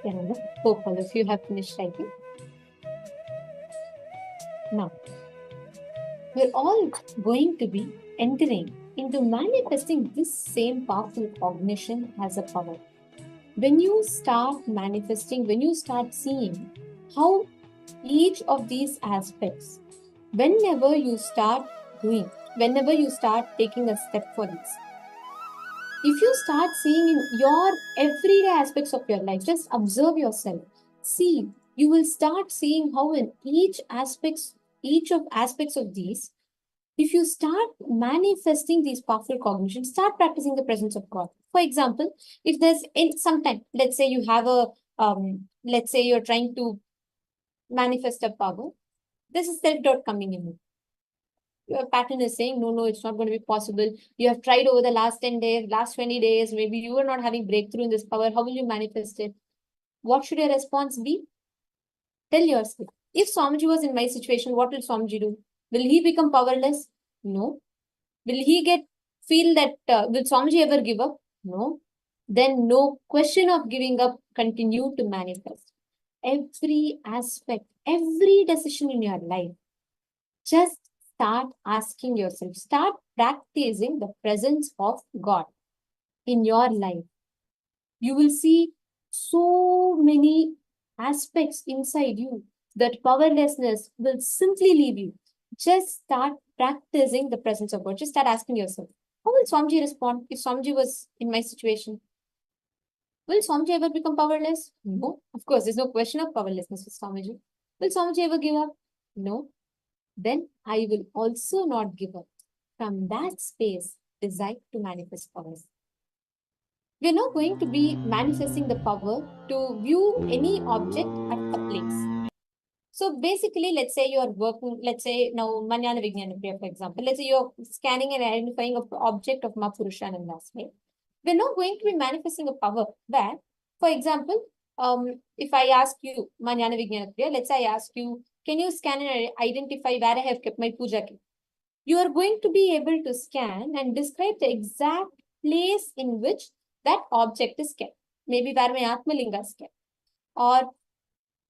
Nithyananda. Hope all of you have finished writing. Now, we're all going to be entering into manifesting this same powerful cognition as a power. When you start manifesting, when you start seeing how each of these aspects, whenever you start doing, whenever you start taking a step for this, if you start seeing in your everyday aspects of your life, just observe yourself. See, you will start seeing how in each of aspects of these, if you start manifesting these powerful cognitions, start practicing the presence of God. For example, if there's in some time, let's say you have a, let's say you're trying to manifest a power, this is self-doubt coming in. Your pattern is saying, no, it's not going to be possible. You have tried over the last 10 days, last 20 days, maybe you are not having breakthrough in this power. How will you manifest it? What should your response be? Tell yourself, if Swamiji was in my situation, what will Swamiji do? Will he become powerless? No. Will he feel that, will Swamiji ever give up? No. Then no question of giving up, continue to manifest. Every aspect, every decision in your life, just start asking yourself, start practicing the presence of God in your life. You will see so many aspects inside you that powerlessness will simply leave you. Just start practicing the presence of God. Just start asking yourself, how will Swamiji respond if Swamiji was in my situation? Will Swamiji ever become powerless? No. Of course, there's no question of powerlessness with Swamiji. Will Swamiji ever give up? No. Then I will also not give up. From that space, decide to manifest powers. We're not going to be manifesting the power to view any object at a place. So basically, let's say you're working, let's say now Manjana Vijnana Priya, for example, let's say you're scanning and identifying an object of Mahapurushananda's, right? We're not going to be manifesting a power where, for example, if I ask you, Manjana Vijnana Priya, let's say I ask you, can you scan and identify where I have kept my puja kit? You are going to be able to scan and describe the exact place in which that object is kept. Maybe where my Atmalinga is kept, or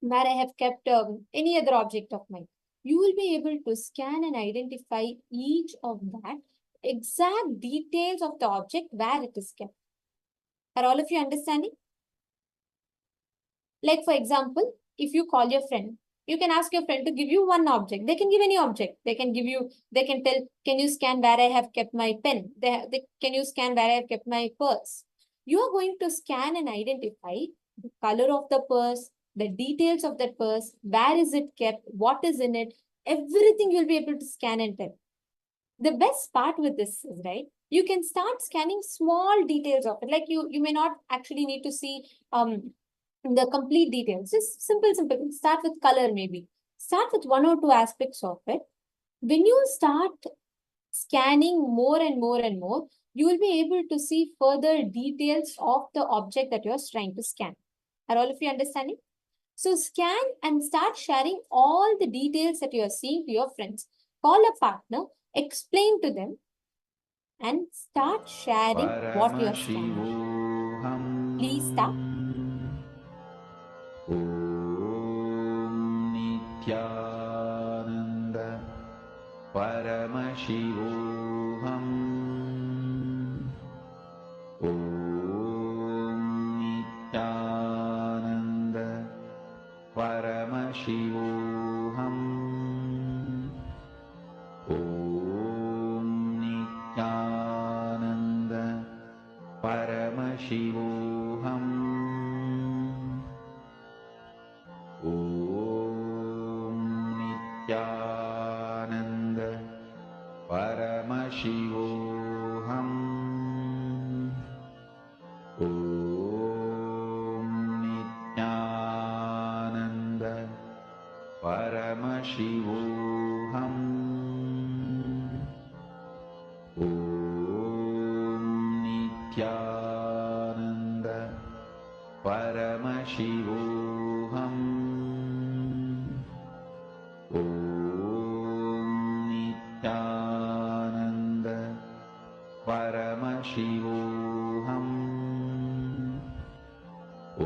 where I have kept any other object of mine. You will be able to scan and identify each of that exact details of the object where it is kept. Are all of you understanding? Like for example, if you call your friend, you can ask your friend to give you one object. They can give any object. They can tell, can you scan where I have kept my pen? Can you scan where I have kept my purse? You are going to scan and identify the color of the purse, the details of that purse, where is it kept, what is in it, everything you'll be able to scan and tell. The best part with this is, right, you can start scanning small details of it. Like you may not actually need to see the complete details. Just simple. Start with color maybe. Start with one or two aspects of it. When you start scanning more and more, you will be able to see further details of the object that you're trying to scan. Are all of you understanding? So scan and start sharing all the details that you are seeing to your friends. Call a partner, explain to them, and start sharing what you are scanning. Please start. Om Nithyananda Paramashivoham Om Nithyananda Paramashivoham Om Nithyananda Paramashivoham Om Nithyananda Paramashivoham Om Nithyananda Paramashivoham Om Nithyananda Paramashivoham Om Nithyananda Paramashivoham Om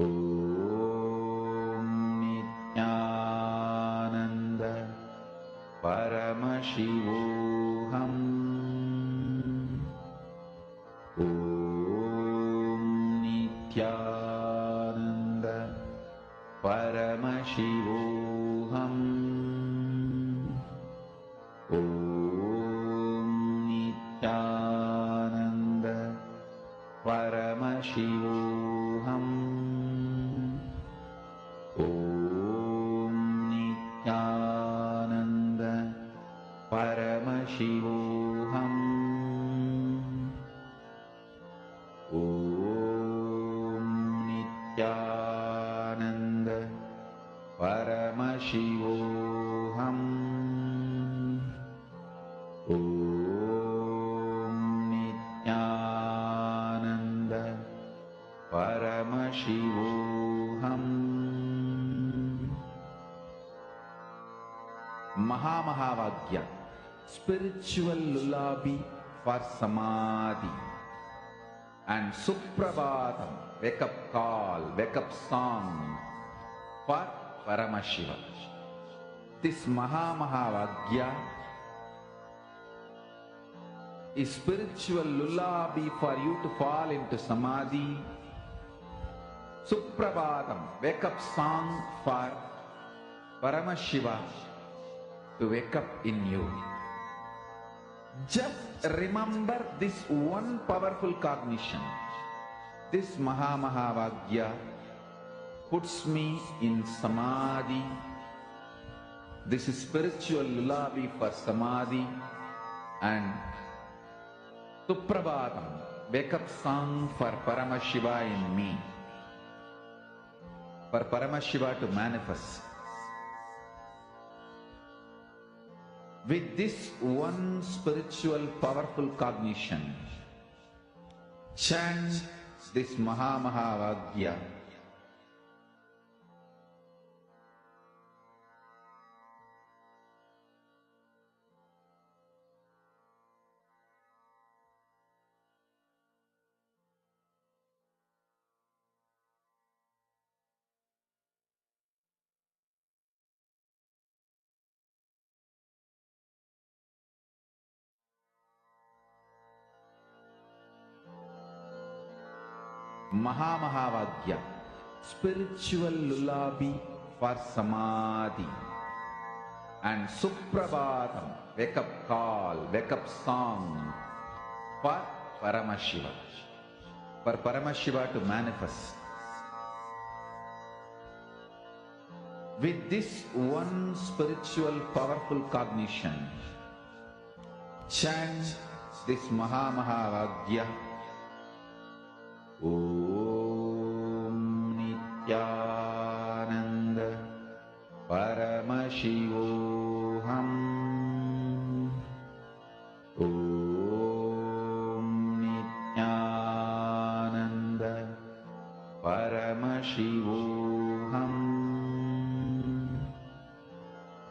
Om Nithyananda Paramashivoham. Om Nithyananda Paramashivoham. Om Nithyananda Paramashivoham. Om Nithyananda Paramashivoham. Om Nithyananda Paramashivoham. Om Nithyananda Paramashivoham. Mahamahavagya, spiritual lullaby for samadhi, and Suprabhatam, wake up call, wake up song for Paramashiva. This Mahamahavagya is spiritual lullaby for you to fall into samadhi. Suprabhatam, wake up song for Paramashiva to wake up in you. Just remember this one powerful cognition. This Mahamahavagya puts me in samadhi. This is spiritual lullaby for samadhi, and Suprabhatam, wake up song for Paramashiva in me. For Paramashiva to manifest. With this one spiritual powerful cognition, chant this Mahamahavagya. Mahamahavagya, spiritual lullaby for samadhi, and Suprabhatam, wake up call, wake up song for Paramashiva. For Paramashiva to manifest. With this one spiritual powerful cognition, chant this Mahamahavagya. Om Nithyananda Paramashivoham. Om Nithyananda Paramashivoham.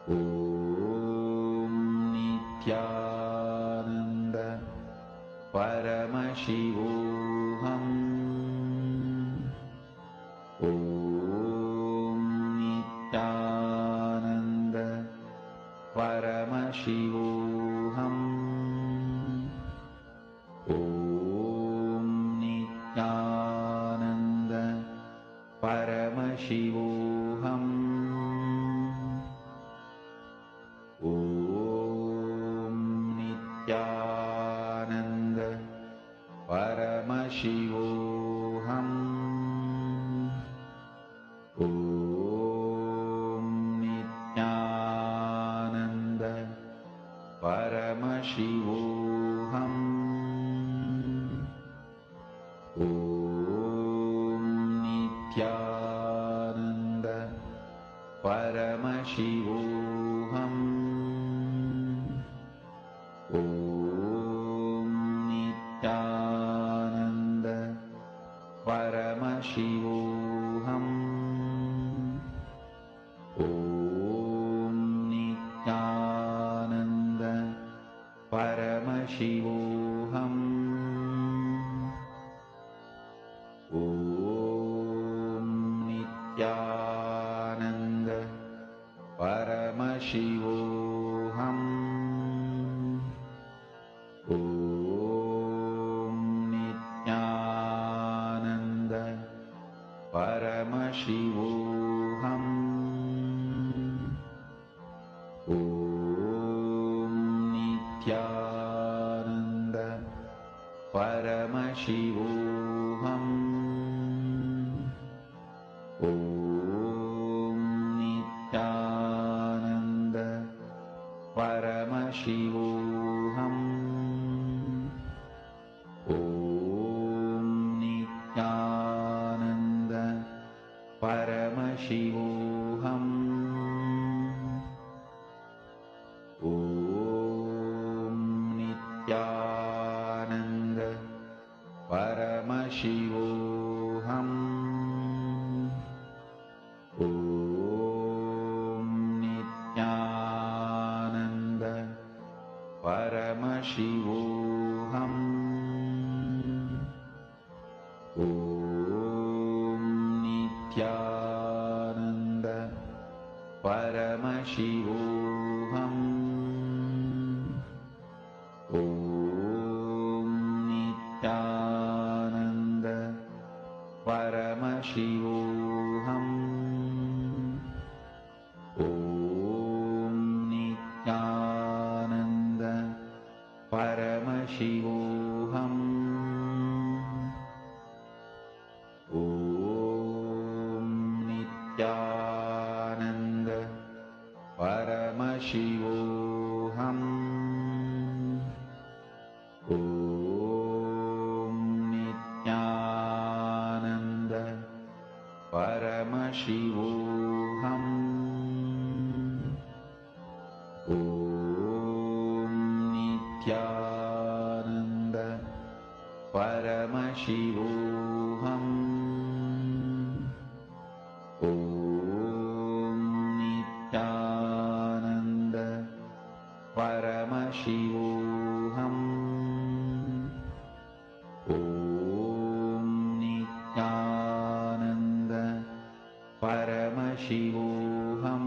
Om Nithyananda Paramashivoham. Om Nithyananda Paramashivoham. Om Nithyananda Paramashivoham. Om Nithyananda Paramashivoham. Om Nithyananda Paramashivoham. Om Nithyananda Paramashivoham. Om Nithyananda Paramashivoham. Om Nithyananda Paramashivoham. Om Nithyananda Paramashivoham Om Nithyananda Paramashivoham Om Nithyananda Paramashivoham Om Nithyananda Paramashivoham Om Nithyananda Paramashivoham Om Nithyananda Paramashivoham Om Nithyananda Paramashivoham Om Nithyananda Paramashivoham Om Nithyananda Paramashivoham Om Nithyananda Paramashivoham Om Nithyananda Paramashivoham Om Nithyananda Paramashivoham Om Nithyananda Paramashivoham Om Nithyananda Paramashivoham Om Nithyananda Paramashivoham.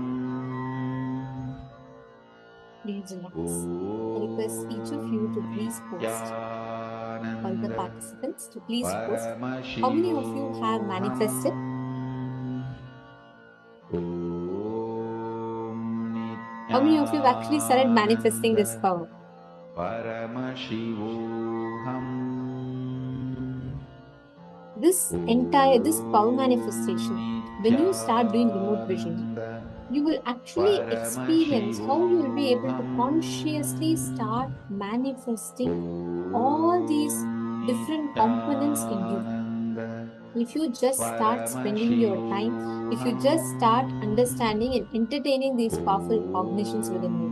Please relax. I request each of you to please post. All the participants to please post. How many of you have manifested? How many of you have actually started manifesting this power? This power manifestation, when you start doing remote vision, you will actually experience how you will be able to consciously start manifesting all these different components in you. If you just start spending your time, if you just start understanding and entertaining these powerful cognitions within you.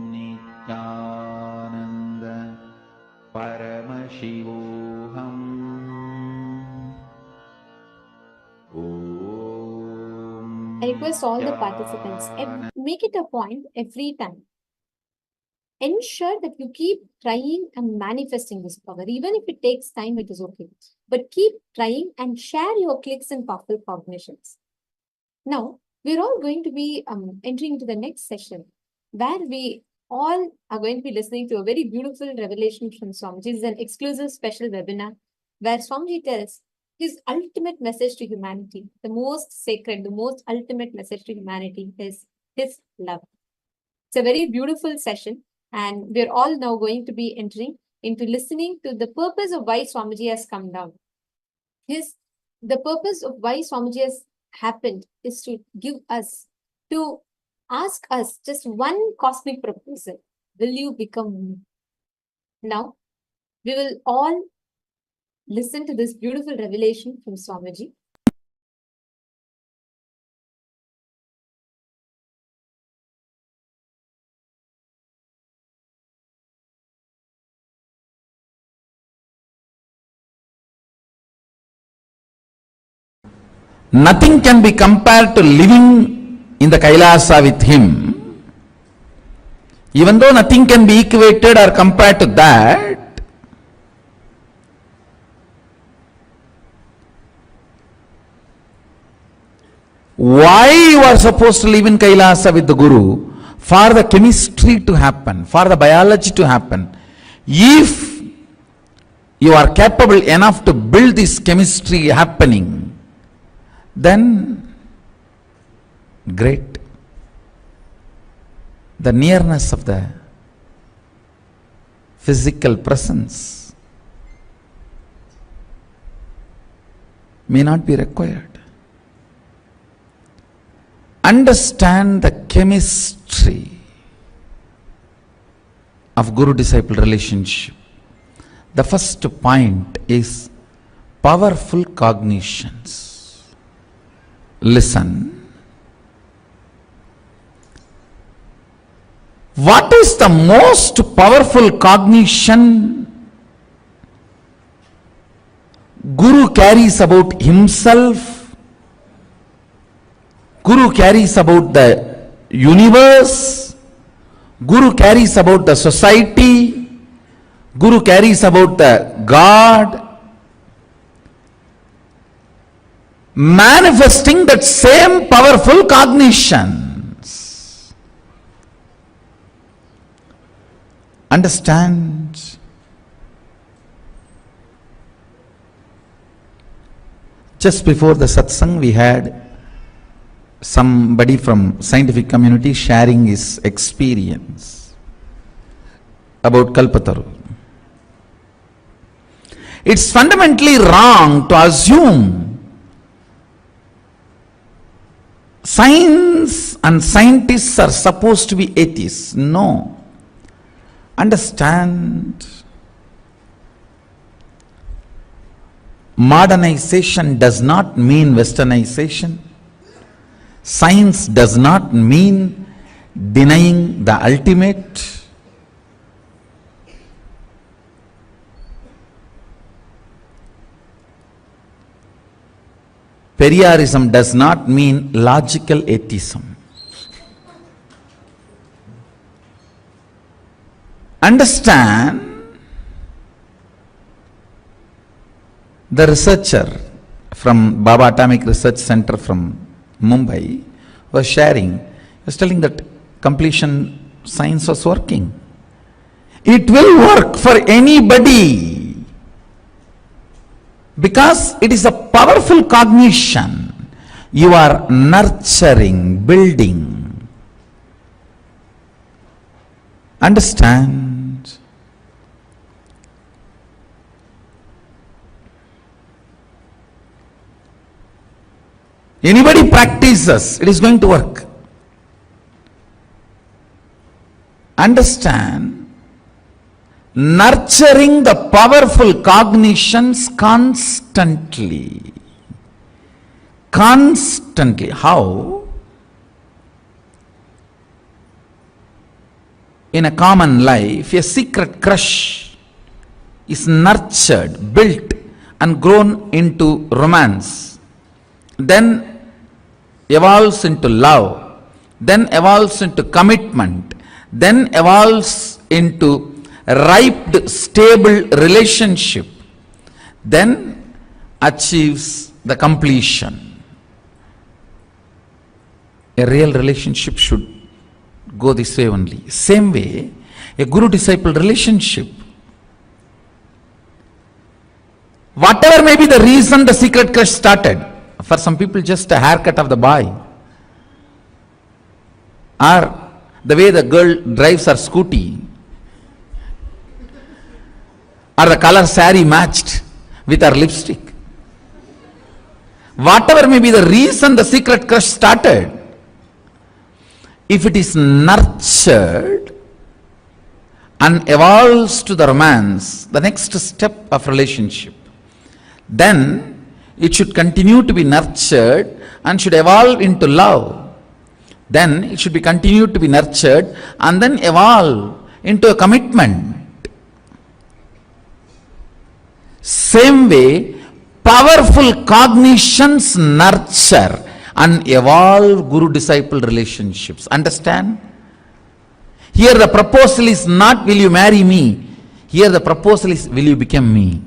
I request all the participants, make it a point every time. Ensure that you keep trying and manifesting this power. Even if it takes time, it is okay. But keep trying and share your clicks and powerful cognitions. Now, we're all going to be entering into the next session, where we all are going to be listening to a very beautiful revelation from Swamiji. This is an exclusive special webinar where Swamiji tells his ultimate message to humanity. The most sacred, the most ultimate message to humanity is his love. It's a very beautiful session, and we're all now going to be entering into listening to the purpose of why Swamiji has come down. The purpose of why Swamiji has happened is to ask us just one cosmic proposal. Will you become me? Now, we will all listen to this beautiful revelation from Swamiji. Nothing can be compared to living in the Kailasa with him. Even though nothing can be equated or compared to that, Why you are supposed to live in Kailasa with the Guru? For the chemistry to happen, for the biology to happen. If you are capable enough to build this chemistry happening, then great. The nearness of the physical presence may not be required. Understand the chemistry of Guru-disciple relationship. The first point is powerful cognitions. Listen. What is the most powerful cognition Guru carries about himself? Guru carries about the universe. Guru carries about the society. Guru carries about the God. Manifesting that same powerful cognitions. Understand? Just before the satsang, we had somebody from scientific community sharing his experience about Kalpataru. It's fundamentally wrong to assume science and scientists are supposed to be atheists. No. Understand, modernization does not mean westernization. Science does not mean denying the ultimate. Periarism does not mean logical atheism. Understand, the researcher from Baba Atomic Research Center from Mumbai was sharing, was telling that completion science was working. It will work for anybody because it is a powerful cognition. You are nurturing, building. Understand? Anybody practices, it is going to work. Understand? Nurturing the powerful cognitions constantly. Constantly. How? In a common life, a secret crush is nurtured, built and grown into romance. Then evolves into love, then evolves into commitment, then evolves into ripe, stable relationship, then achieves the completion. A real relationship should go this way only. Same way, a guru-disciple relationship. Whatever may be the reason the secret crush started, for some people just a haircut of the boy, or the way the girl drives her scooty, or the color saree matched with her lipstick. Whatever may be the reason the secret crush started, if it is nurtured and evolves to the romance, the next step of relationship, then it should continue to be nurtured and should evolve into love. Then it should be continued to be nurtured and then evolve into a commitment. Same way, powerful cognitions nurture and evolve guru-disciple relationships. Understand? Here the proposal is not, will you marry me? Here the proposal is, will you become me?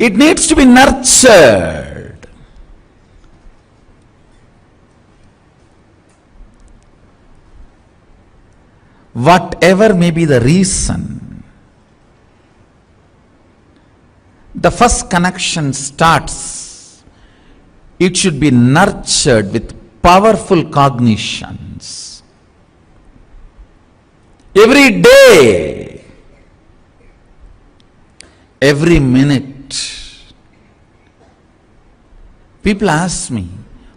It needs to be nurtured. Whatever may be the reason, the first connection starts. It should be nurtured with powerful cognitions. Every day, every minute, people ask me,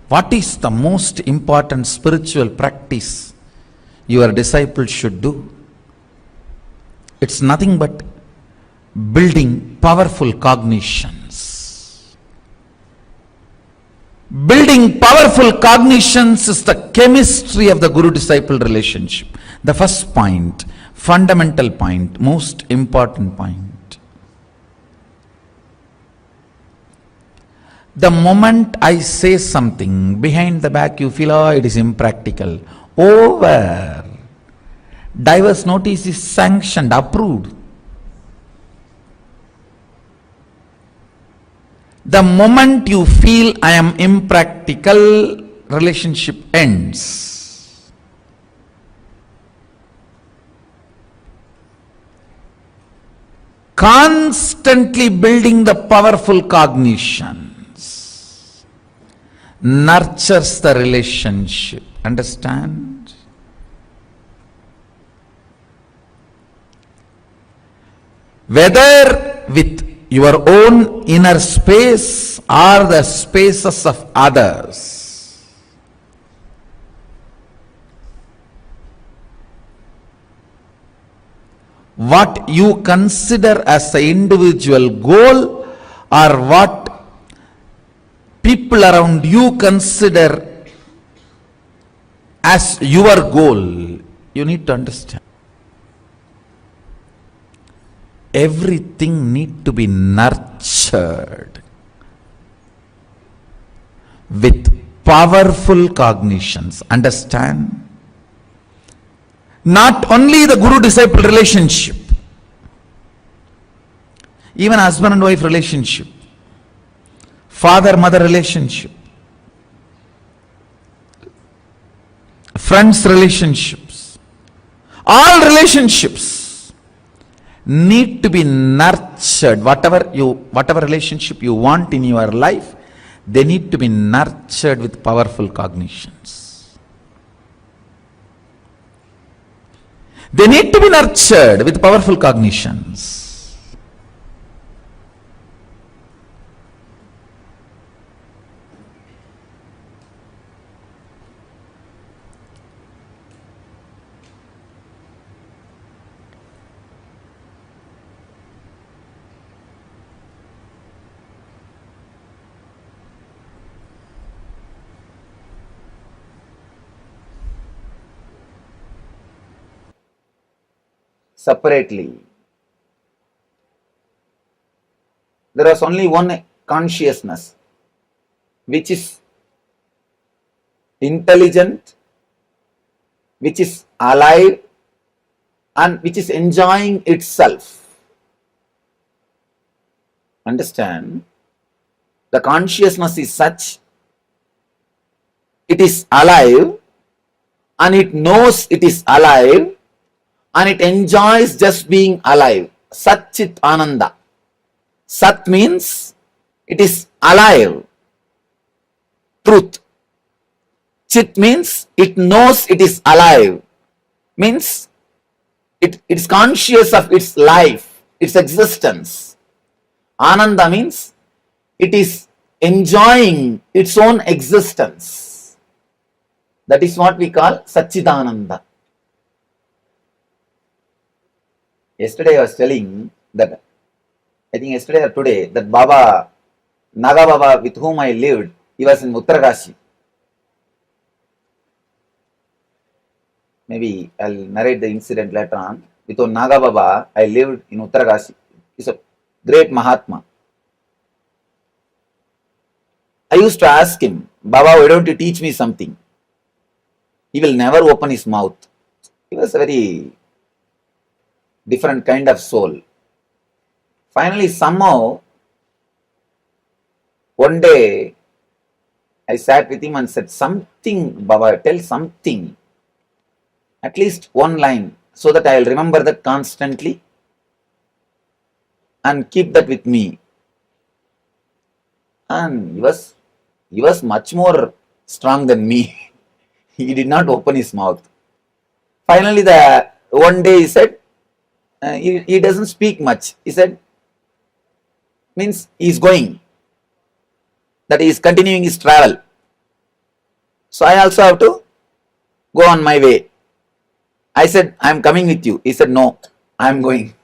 what is the most important spiritual practice your disciples should do? It's nothing but building powerful cognitions. Building powerful cognitions is the chemistry of the Guru-disciple relationship. The first point, fundamental point, most important point. The moment I say something, behind the back you feel, oh, it is impractical. Over. Diverse notice is sanctioned, approved. The moment you feel I am impractical, relationship ends. Constantly building the powerful cognitions nurtures the relationship. Understand? Whether with your own inner space or the spaces of others, what you consider as the individual goal or what people around you consider as your goal, you need to understand. Everything need to be nurtured with powerful cognitions. Understand? Not only the Guru-disciple relationship, even husband and wife relationship, father-mother relationship, friends relationships, all relationships need to be nurtured. Whatever relationship you want in your life, they need to be nurtured with powerful cognitions. They need to be nurtured with powerful cognitions. Separately, there is only one consciousness which is intelligent, which is alive, and which is enjoying itself. Understand? The consciousness is such, it is alive and it knows it is alive and it enjoys just being alive. Sat Chit Ananda. Sat means it is alive. Truth. Chit means it knows it is alive. Means it is conscious of its life, its existence. Ananda means it is enjoying its own existence. That is what we call Satchidananda. Yesterday I was telling that, I think yesterday or today, that Baba, Naga Baba with whom I lived, he was in Uttarakashi. Maybe I'll narrate the incident later on. With Naga Baba, I lived in Uttarakashi. He's a great Mahatma. I used to ask him, Baba, why don't you teach me something? He will never open his mouth. He was a very different kind of soul. Finally, somehow, One day, I sat with him and said, something, Baba, tell something, at least one line, so that I will remember that constantly and keep that with me. And he was much more strong than me. He did not open his mouth. Finally, one day he said, he doesn't speak much. He said, means he is going, that he is continuing his travel. So I also have to go on my way. I said, I am coming with you. He said, no, I am going.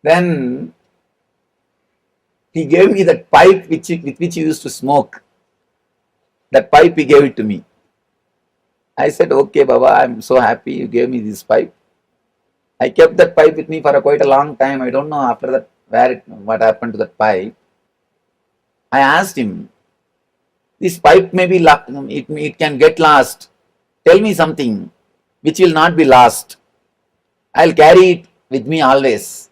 Then he gave me that pipe with which he used to smoke. That pipe, he gave it to me. I said, okay, Baba, I am so happy you gave me this pipe. I kept that pipe with me for quite a long time. I don't know after that what happened to that pipe. I asked him, this pipe may be, it can get lost. Tell me something which will not be lost. I'll carry it with me always.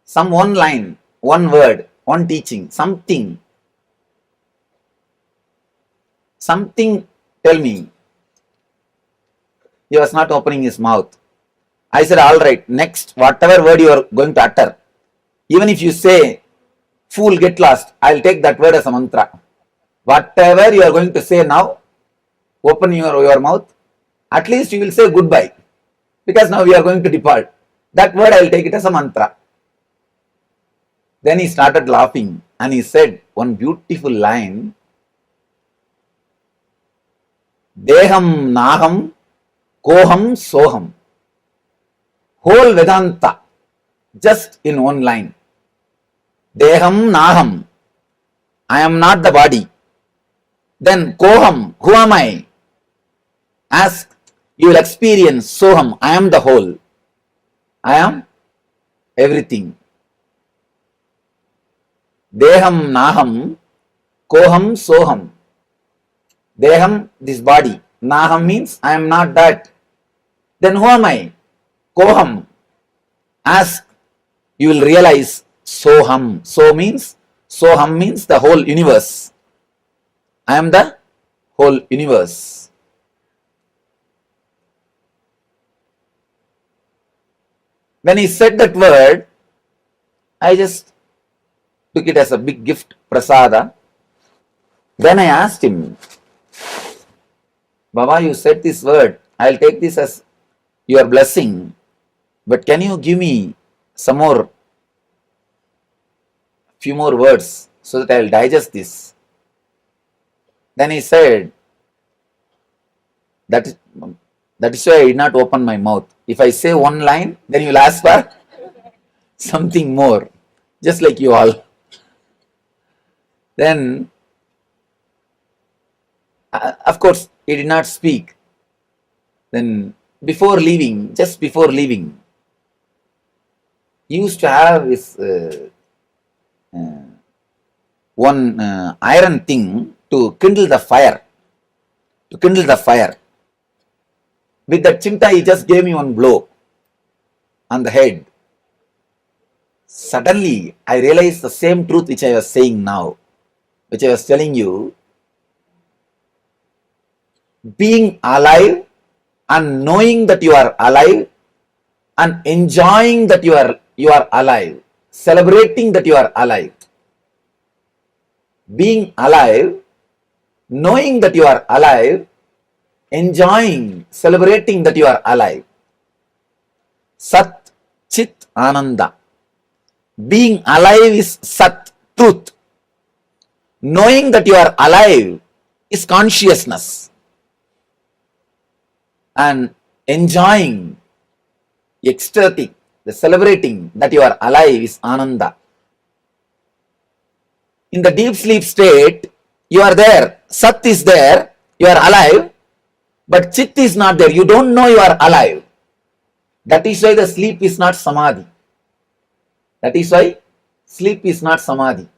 Some one line, one word, one teaching, something. Something, tell me. He was not opening his mouth. I said, all right, next, whatever word you are going to utter, even if you say, fool, get lost, I'll take that word as a mantra. Whatever you are going to say now, open your mouth, at least you will say goodbye, because now we are going to depart. That word I will take it as a mantra. Then he started laughing and he said one beautiful line, Deham Naham Koham Soham. Whole Vedanta, just in one line. Deham Naham, I am not the body. Then Koham, who am I? Ask, you will experience Soham, I am the whole. I am everything. Deham Naham Koham Soham. Deham, this body. Naham means I am not that. Then who am I? Koham. Ask, you will realize Soham. Soham means the whole universe. I am the whole universe. When he said that word, I just took it as a big gift, prasada. Then I asked him, Baba, you said this word, I'll take this as your blessing, but can you give me few more words so that I'll digest this? Then he said, that is why I did not open my mouth. If I say one line, then you'll ask for something more, just like you all. Then, of course, he did not speak. Then, just before leaving, he used to have his one iron thing to kindle the fire. With that chimta, he just gave me one blow on the head. Suddenly, I realized the same truth which I was saying now, which I was telling you. Being alive and knowing that you are alive and enjoying that you are alive, celebrating that you are alive. Being alive, knowing that you are alive, enjoying, celebrating that you are alive. Sat, Chit, Ananda. Being alive is Sat, truth. Knowing that you are alive is consciousness. And enjoying, ecstatic, the celebrating that you are alive is Ananda. In the deep sleep state, you are there, Sat is there, you are alive, but Chit is not there, you don't know you are alive. That is why the sleep is not Samadhi. That is why sleep is not Samadhi.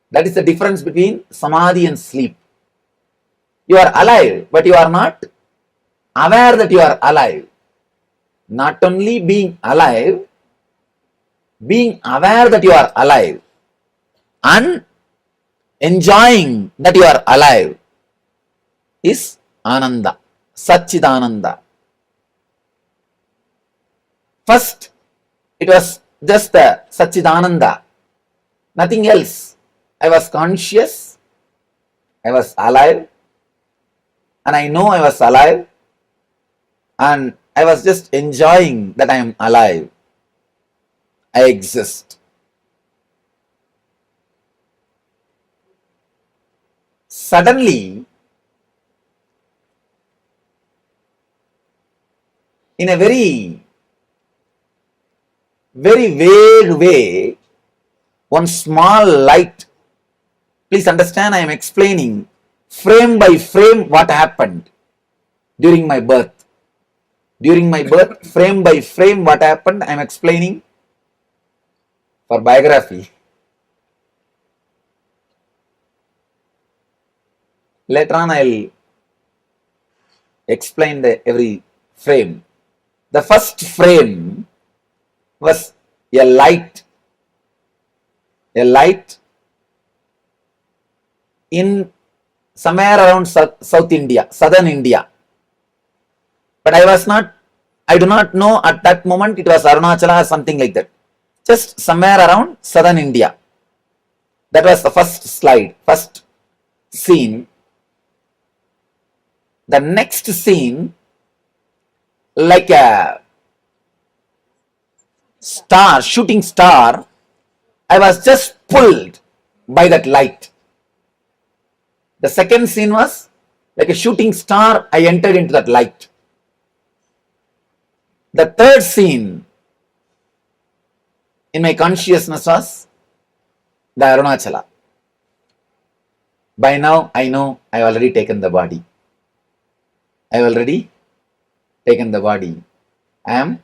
That is the difference between Samadhi and sleep. You are alive, but you are not aware that you are alive. Not only being alive, being aware that you are alive. and enjoying that you are alive is Ananda, Satchidananda. First, it was just the Satchidananda, nothing else. I was conscious, I was alive, and I know I was alive, and I was just enjoying that I am alive. I exist. Suddenly, in a very vague way, one small light, please understand, I am explaining frame by frame what happened during my birth. During my birth, frame by frame what happened, I am explaining for biography. Later on, I will explain every frame. The first frame was a light in somewhere around South India, southern India. But I do not know at that moment it was Arunachala or something like that. Just somewhere around southern India. That was the first slide, first scene. The next scene, like a star, shooting star, I was just pulled by that light. The second scene was like a shooting star, I entered into that light. The third scene in my consciousness was the Arunachala. By now, I know I already taken the body. I already taken the body. I am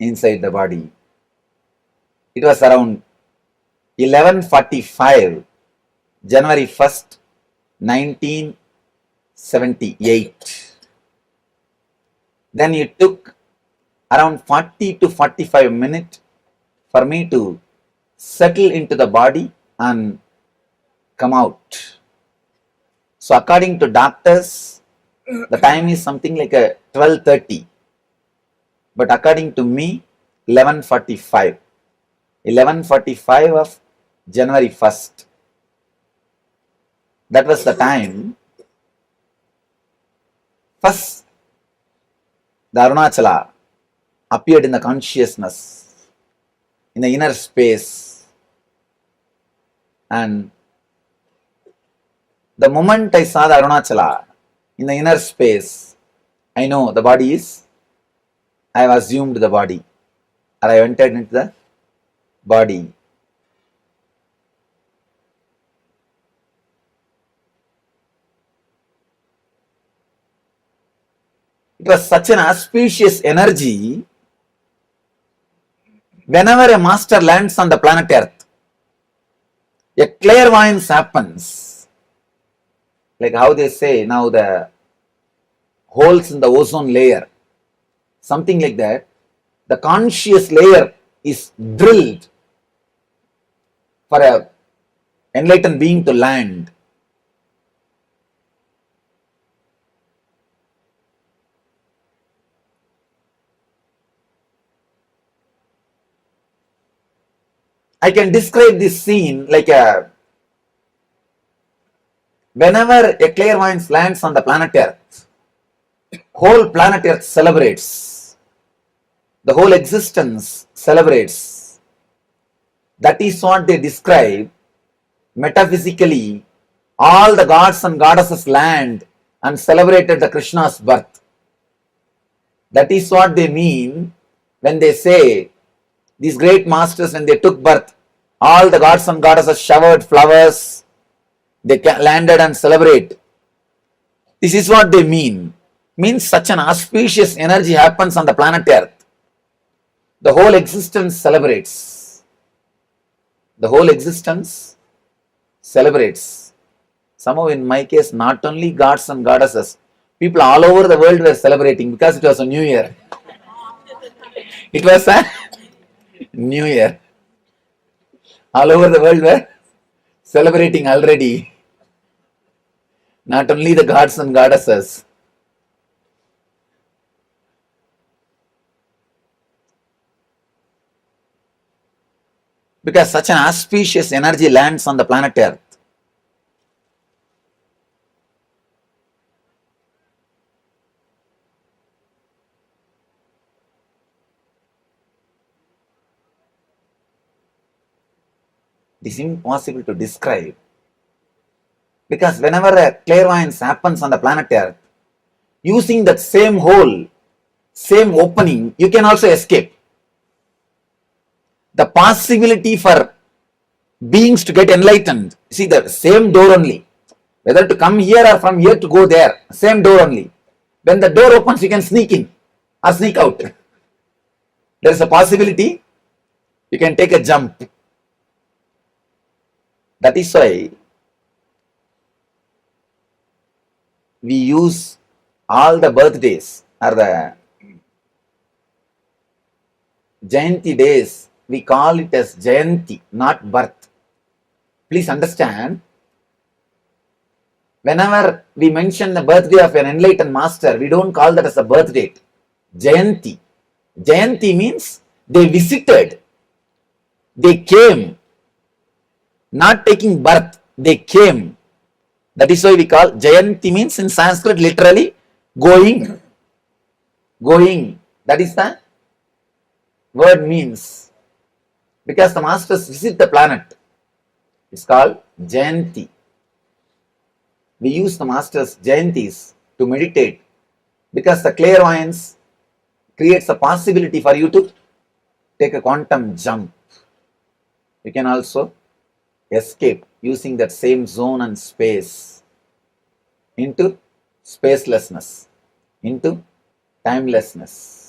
inside the body. It was around 11:45, January 1st, 1978. Then it took around 40 to 45 minutes for me to settle into the body and come out. So according to doctors, the time is something like a 12:30. But according to me, 11:45. 11:45 of January 1st. That was the time. First, the Arunachala appeared in the consciousness, in the inner space. And the moment I saw the Arunachala in the inner space, I know the body is, I have assumed the body, or I entered into the body. It was such an auspicious energy. Whenever a master lands on the planet Earth, a clairvoyance happens. Like how they say now the holes in the ozone layer, something like that. The conscious layer is drilled for a enlightened being to land. I can describe this scene like whenever a clairvoyance lands on the planet Earth, whole planet Earth celebrates. The whole existence celebrates. That is what they describe metaphysically. All the gods and goddesses land and celebrated the Krishna's birth. That is what they mean when they say these great masters, when they took birth, all the gods and goddesses showered flowers, they landed and celebrate. This is what they mean. Means such an auspicious energy happens on the planet Earth. The whole existence celebrates. The whole existence celebrates. Somehow in my case, not only gods and goddesses, people all over the world were celebrating because it was a new year. It was a new year. All over the world were celebrating already. Not only the gods and goddesses. Because such an auspicious energy lands on the planet Earth. It is impossible to describe. Because whenever a clairvoyance happens on the planet Earth, using that same hole, same opening, you can also escape. The possibility for beings to get enlightened, see the same door only. Whether to come here or from here to go there, same door only. When the door opens, you can sneak in or sneak out. There is a possibility you can take a jump. That is why we use all the birthdays or the Jayanti days. We call it as Jayanti, not birth. Please understand, whenever we mention the birthday of an enlightened master, we don't call that as a birth date. Jayanti. Jayanti means they visited, they came, not taking birth, they came. That is why we call Jayanti means in Sanskrit literally going. Going. That is the word means. Because the masters visit the planet. It's called Jayanti. We use the masters' Jayantis to meditate because the clairvoyance creates a possibility for you to take a quantum jump. You can also escape using that same zone and space into spacelessness, into timelessness.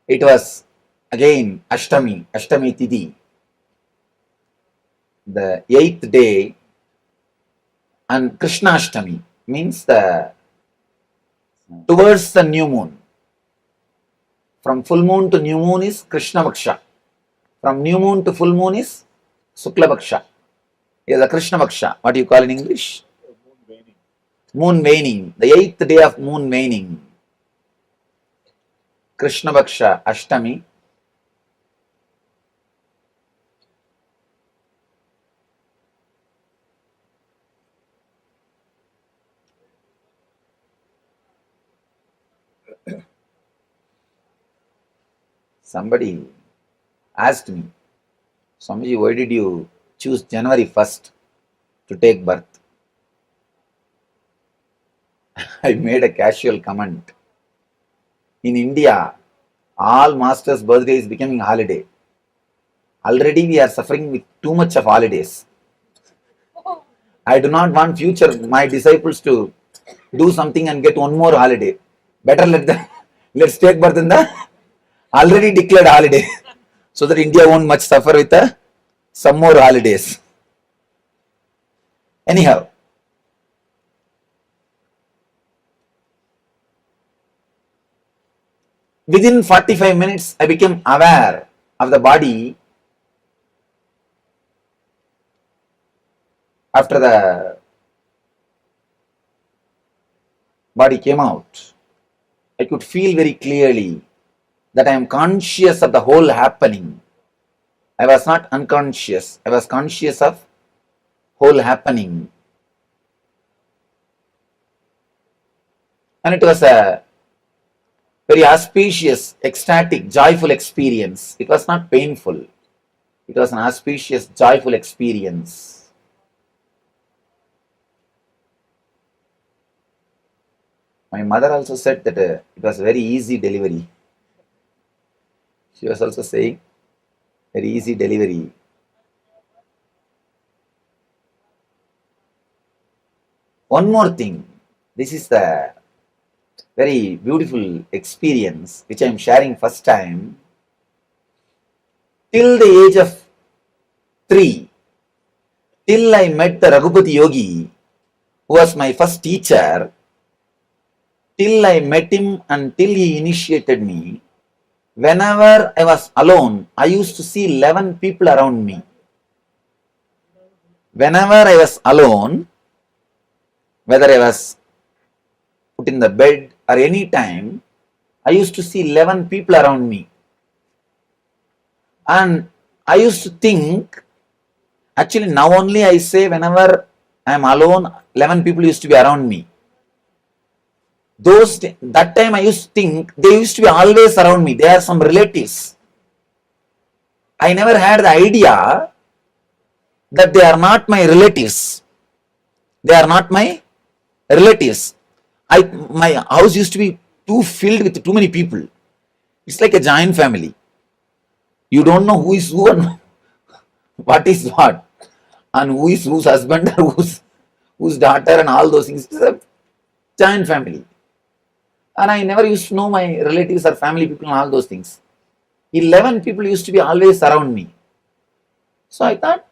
It was again Ashtami Tidhi, the 8th day, and Krishna Ashtami means the towards the new moon. From full moon to new moon is Krishna Vaksha. From new moon to full moon is Sukla Vaksha. Is the Krishna Vaksha. What do you call in English? Moon waning. The 8th day of moon waning. Krishna Vaksha Ashtami. Somebody asked me, Swamiji, why did you choose January 1st to take birth? I made a casual comment. In India, all masters' birthday is becoming holiday. Already we are suffering with too much of holidays. I do not want future my disciples to do something and get one more holiday. Better let's take birth in the already declared holiday, so that India won't much suffer with some more holidays. Anyhow, within 45 minutes, I became aware of the body after the body came out. I could feel very clearly that I am conscious of the whole happening. I was not unconscious. I was conscious of whole happening. And it was a very auspicious, ecstatic, joyful experience. It was not painful. It was an auspicious, joyful experience. My mother also said that it was a very easy delivery. She was also saying, very easy delivery. One more thing. This is the very beautiful experience which I am sharing first time. Till the age of 3, till I met the Raghupati Yogi, who was my first teacher, till I met him and till he initiated me, whenever I was alone, I used to see 11 people around me. Whenever I was alone, whether I was put in the bed or any time, I used to see 11 people around me. And I used to think, actually now only I say whenever I am alone, 11 people used to be around me. That time I used to think they used to be always around me. They are some relatives. I never had the idea that they are not my relatives. They are not my relatives. My house used to be too filled with too many people. It's like a giant family. You don't know who is who and what is what, and who is whose husband or whose daughter and all those things. It's a giant family. And I never used to know my relatives or family people and all those things. 11 people used to be always around me. So I thought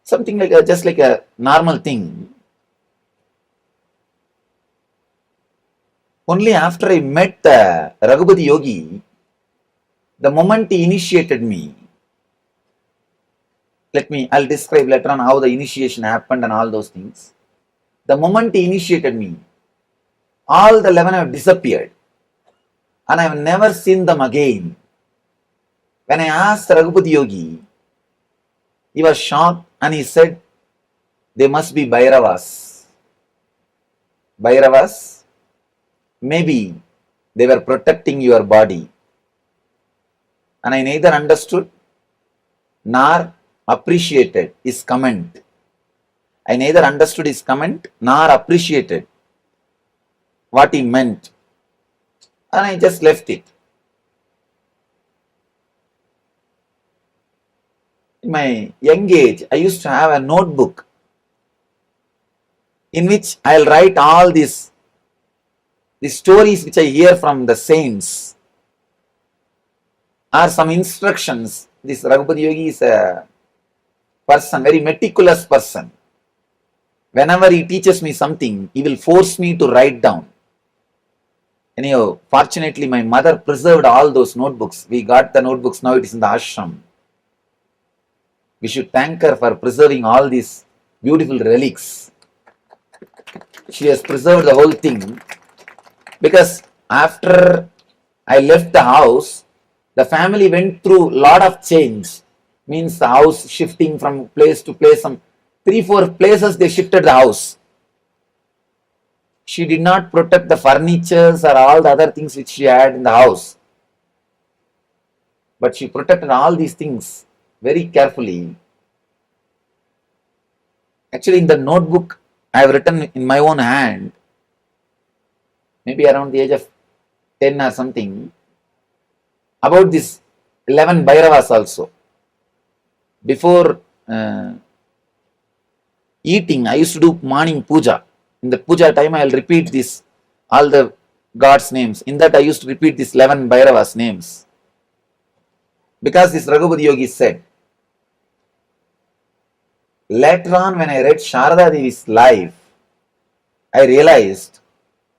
something like just like a normal thing. Only after I met Raghupati Yogi, the moment he initiated me, I'll describe later on how the initiation happened and all those things. The moment he initiated me, all the 11 have disappeared and I have never seen them again. When I asked Raghupati Yogi, he was shocked and he said, they must be Bhairavas. Bhairavas? Maybe they were protecting your body. And I neither understood nor appreciated his comment. I neither understood his comment nor appreciated what he meant. And I just left it. In my young age, I used to have a notebook in which I'll write all these stories which I hear from the saints or some instructions. This Raghupati Yogi is a person, very meticulous person. Whenever he teaches me something, he will force me to write down. Anyhow, fortunately, my mother preserved all those notebooks. We got the notebooks, now it is in the ashram. We should thank her for preserving all these beautiful relics. She has preserved the whole thing, because after I left the house, the family went through a lot of change. Means the house shifting from place to place. Some 3-4 places they shifted the house. She did not protect the furnitures or all the other things which she had in the house. But she protected all these things very carefully. Actually, in the notebook, I have written in my own hand, maybe around the age of 10 or something, about this 11 Bhairavas also. Before eating, I used to do morning puja. In the puja time, I will repeat this, all the gods' names. In that, I used to repeat this 11 Bhairavas' names. Because this Raghupati Yogi said, later on when I read Sharada Devi's life, I realized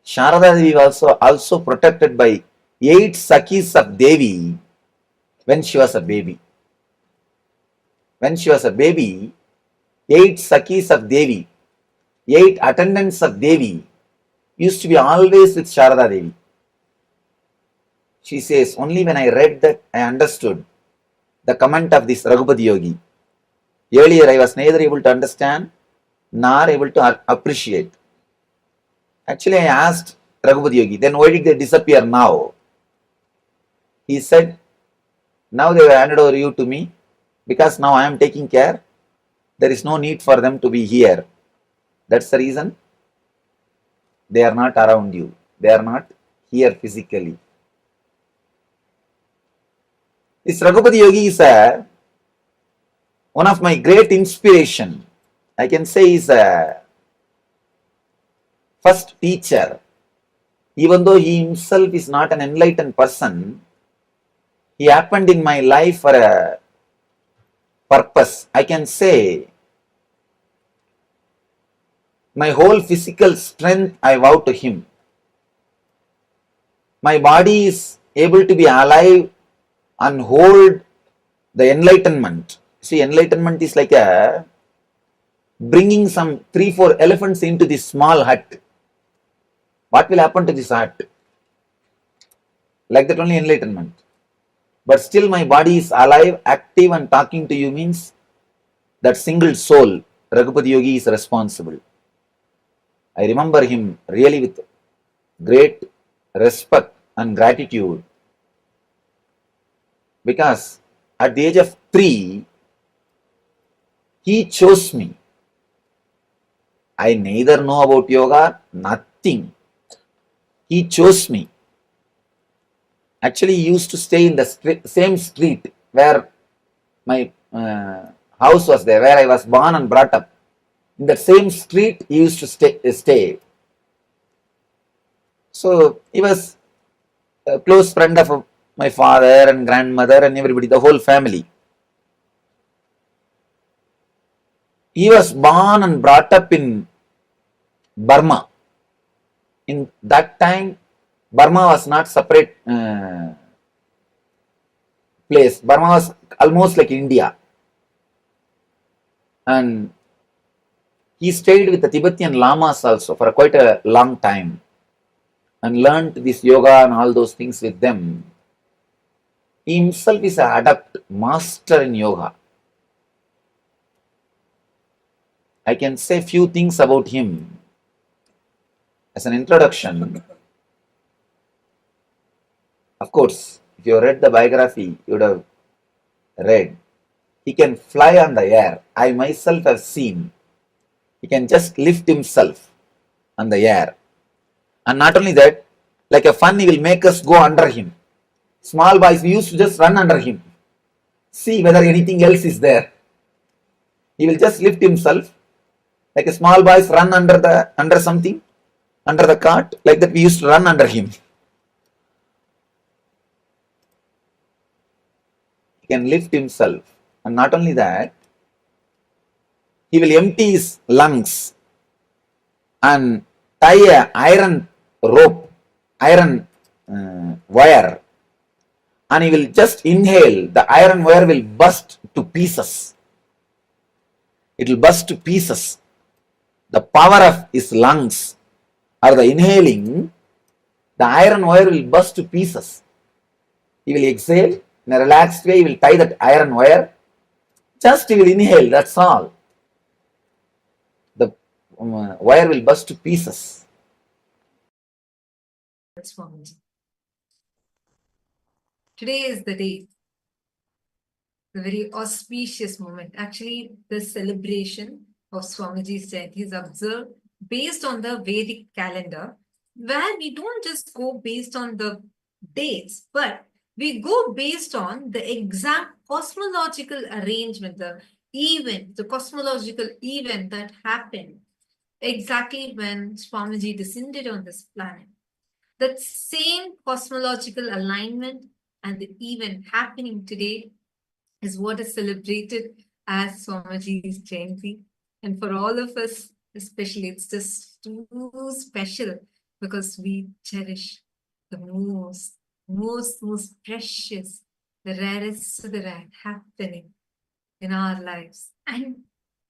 Sharada Devi was also protected by 8 Sakhis of Devi when she was a baby. When she was a baby, 8 Sakhis of Devi, 8 attendants of Devi used to be always with Sharada Devi. She says, only when I read that I understood the comment of this Raghupati Yogi. Earlier I was neither able to understand nor able to appreciate. Actually, I asked Raghupati Yogi, then why did they disappear now? He said, now they were handed over you to me because now I am taking care. There is no need for them to be here. That's the reason they are not around you. They are not here physically. This Raghupati Yogi is one of my great inspiration. I can say is a first teacher Even though he himself is not an enlightened person, he happened in my life for a purpose. I can say my whole physical strength I vow to him. My body is able to be alive and hold the enlightenment. See, enlightenment is like a bringing some 3-4 elephants into this small hut. What will happen to this hut? Like that only enlightenment. But still my body is alive, active and talking to you means that single soul, Raghupati Yogi, is responsible. I remember him really with great respect and gratitude, because at the age of 3, he chose me. I neither know about yoga, nothing. He chose me. Actually, he used to stay in the same street where my house was there, where I was born and brought up. In that same street, he used to stay. So, he was a close friend of my father and grandmother and everybody, the whole family. He was born and brought up in Burma. In that time, Burma was not separate place. Burma was almost like India. And he stayed with the Tibetan Lamas also for quite a long time and learned this yoga and all those things with them. He himself is an adept, master in yoga. I can say few things about him as an introduction. Of course, if you read the biography, you would have read. He can fly on the air. I myself have seen. He can just lift himself on the air. And not only that, like a fun, he will make us go under him. Small boys, we used to just run under him. See whether anything else is there. He will just lift himself. Like a small boys run under something, under the cart. Like that we used to run under him. He can lift himself. And not only that, he will empty his lungs and tie a iron rope, iron wire, and he will just inhale. The iron wire will burst to pieces. It will burst to pieces. The power of his lungs or the inhaling, the iron wire will burst to pieces. He will exhale in a relaxed way. He will tie that iron wire. Just he will inhale, that's all. The wire will burst to pieces. Today is the day, the very auspicious moment. Actually, the celebration of Swamiji's death is observed based on the Vedic calendar, where we don't just go based on the dates, but we go based on the exact cosmological arrangement, the event, the cosmological event that happened exactly when Swamiji descended on this planet. That same cosmological alignment and the event happening today is what is celebrated as Swamiji's Jayanti. And for all of us, especially, it's just too special because we cherish the most precious, the rarest of the rare happening in our lives. And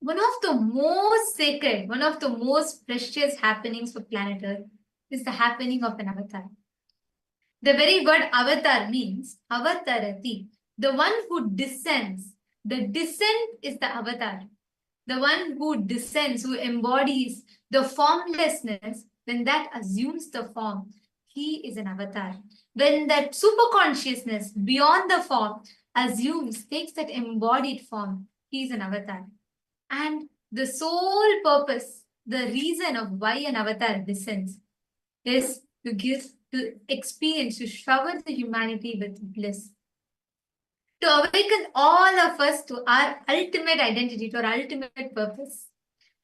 one of the most sacred, one of the most precious happenings for planet Earth is the happening of an avatar. The very word avatar means avatarati, the one who descends. The descent is the avatar. The one who descends, who embodies the formlessness, when that assumes the form, he is an avatar. When that super consciousness beyond the form takes that embodied form, he is an avatar. And the sole purpose, the reason of why an avatar descends is to experience, to shower the humanity with bliss. To awaken all of us to our ultimate identity, to our ultimate purpose.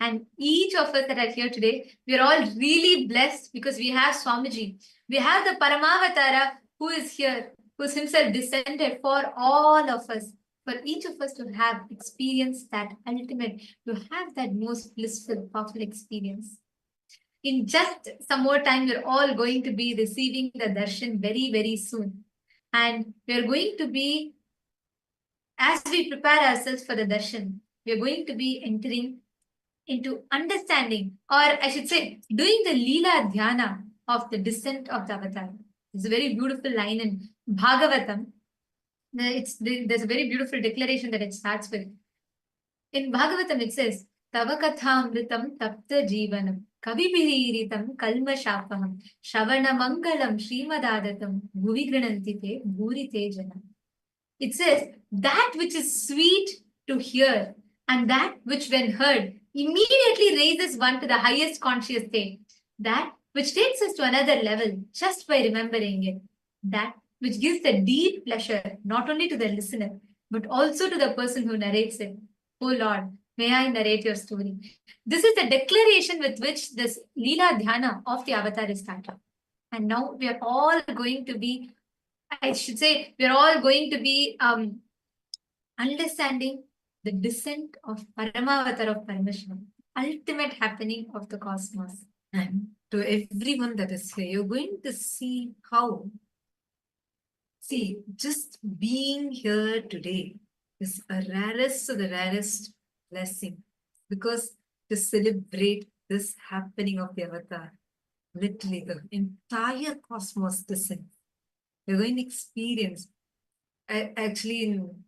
And each of us that are here today, we are all really blessed because we have Swamiji. We have the Paramavatara who is here, who is himself descended for all of us, for each of us to have experienced that ultimate, to have that most blissful, powerful experience. In just some more time, we're all going to be receiving the darshan very, very soon. And we're going to be, as we prepare ourselves for the darshan, we're going to be entering into understanding, or I should say, doing the Leela Dhyana of the descent of the avatar. It's a very beautiful line in Bhagavatam. There's a very beautiful declaration that it starts with. In Bhagavatam, it says, Tava kathamritam tapta jivanam kavibhiriritam kalmashapaham shavana mangalam srimadaadatam bhuvi bhurite janam. It says, that which is sweet to hear and that which when heard immediately raises one to the highest conscious state, that which takes us to another level just by remembering it, that which gives the deep pleasure not only to the listener but also to the person who narrates it. Oh Lord, may I narrate your story. This is the declaration with which this Leela Dhyana of the avatar is started. And now we are all going to be, I should say, we are all going to be understanding the descent of Paramavatar of Paramashivoham, ultimate happening of the cosmos. And to everyone that is here, you're going to see how, just being here today is a rarest of the rarest blessing, because to celebrate this happening of the avatar, literally the entire cosmos descends. You're going to experience, actually in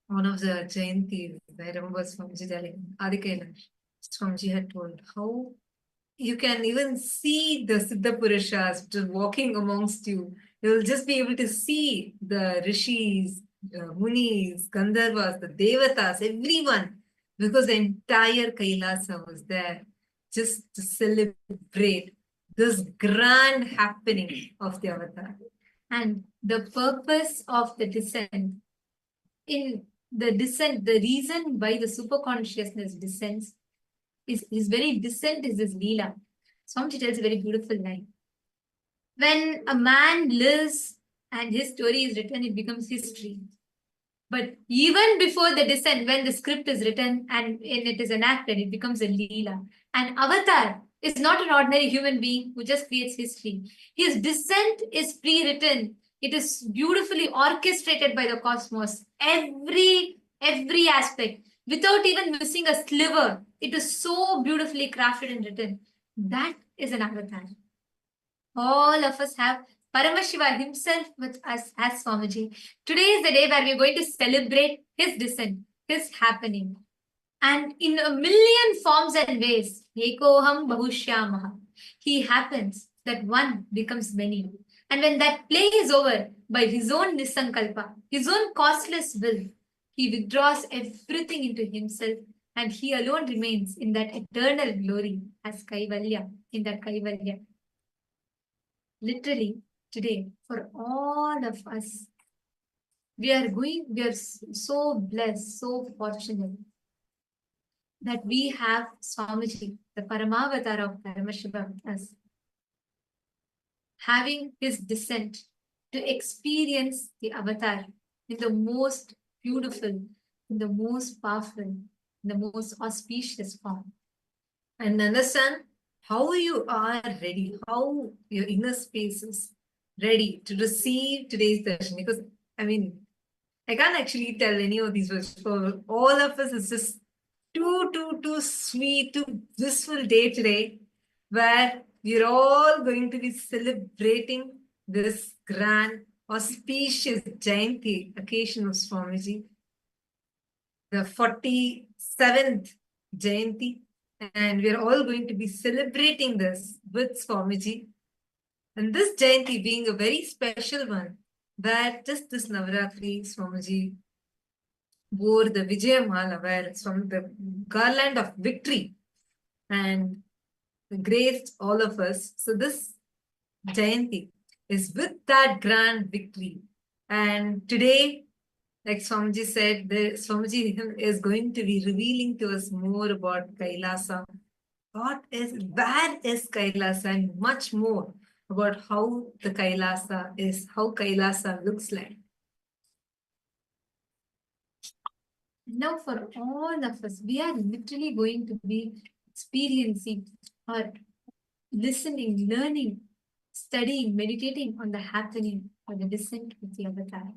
one of the Jayantis, I remember Swamiji telling, Adi KAILASA, Swamiji had told how you can even see the Siddha Purushas just walking amongst you. You'll just be able to see the Rishis, Munis, Gandharvas, the Devatas, everyone, because the entire Kailasa was there just to celebrate this grand happening of the avatar. And the purpose of the descent, in the descent, the reason why the superconsciousness descends is his very descent is his Leela. Swamiji tells a very beautiful line. When a man lives and his story is written, it becomes history. But even before the descent, when the script is written and it is enacted, it becomes a Leela. An avatar is not an ordinary human being who just creates history. His descent is pre-written. It is beautifully orchestrated by the cosmos. Every aspect, without even missing a sliver. It is so beautifully crafted and written. That is an avatar. All of us have Paramashiva himself with us as Swamiji. Today is the day where we are going to celebrate his descent, his happening. And in a million forms and ways, Ekoham Bahushyamaha, he happens that one becomes many. And when that play is over, by his own Nisankalpa, his own costless will, he withdraws everything into himself and he alone remains in that eternal glory as Kaivalya, in that Kaivalya. Literally, today, for all of us, we are so blessed, so fortunate that we have Swamiji, the Paramavatar of Paramashiva with us, having his descent to experience the avatar in the most beautiful, in the most powerful, in the most auspicious form. And understand how you are ready, how your inner space is ready to receive today's darshan. Because, I mean, I can't actually tell any of these words. For all of us, it's just too sweet, too blissful day today, where we're all going to be celebrating this grand, auspicious Jayanti occasion of Swamiji, the 47th Jayanti. And we're all going to be celebrating this with Swamiji. And this Jayanti being a very special one, where just this Navaratri, Swamiji wore the Vijayamala, where it's from the garland of victory, and graced all of us. So this Jayanti is with that grand victory. And today, Like Swamiji said, Swamiji is going to be revealing to us more about Kailasa. Where is Kailasa, and much more about how the Kailasa is, how Kailasa looks like. Now, for all of us, we are literally going to be experiencing or listening, learning, studying, meditating on the happening or the descent with the avatar.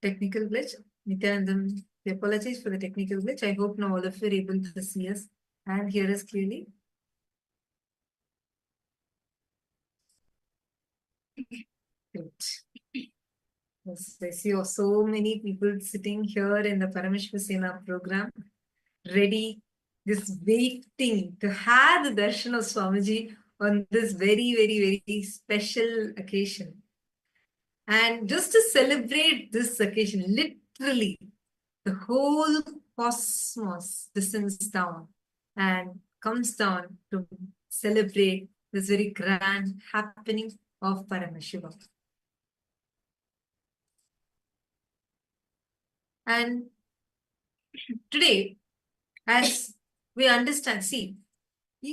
technical glitch. Nithyananda, we apologize for the technical glitch. I hope now all of you are able to see us and hear us clearly. Great. Yes, I see so many people sitting here in the Paramashivoham program, ready, just waiting to have the darshan of Swamiji on this very, very, very special occasion. And just to celebrate this occasion, literally, the whole cosmos descends down and comes down to celebrate this very grand happening of Paramashiva. And today, as we understand, see,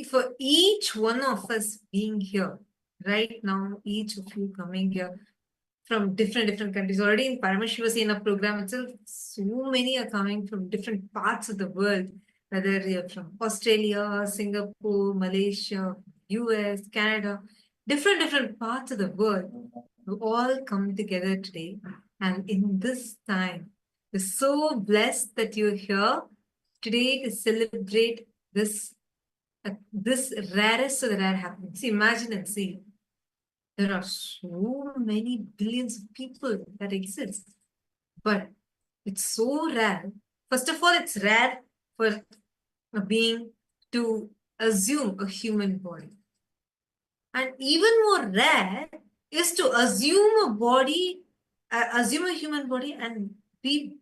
for each one of us being here, right now, each of you coming here from different countries, already in Paramashivoham program itself, so many are coming from different parts of the world, whether you're from Australia, Singapore, Malaysia, US, Canada, different parts of the world, we all come together today. And in this time, we're so blessed that you're here today to celebrate this rarest of the rare happening. See, imagine and see. There are so many billions of people that exist, but it's so rare. First of all, it's rare for a being to assume a human body. And even more rare is to assume a body, assume a human body and be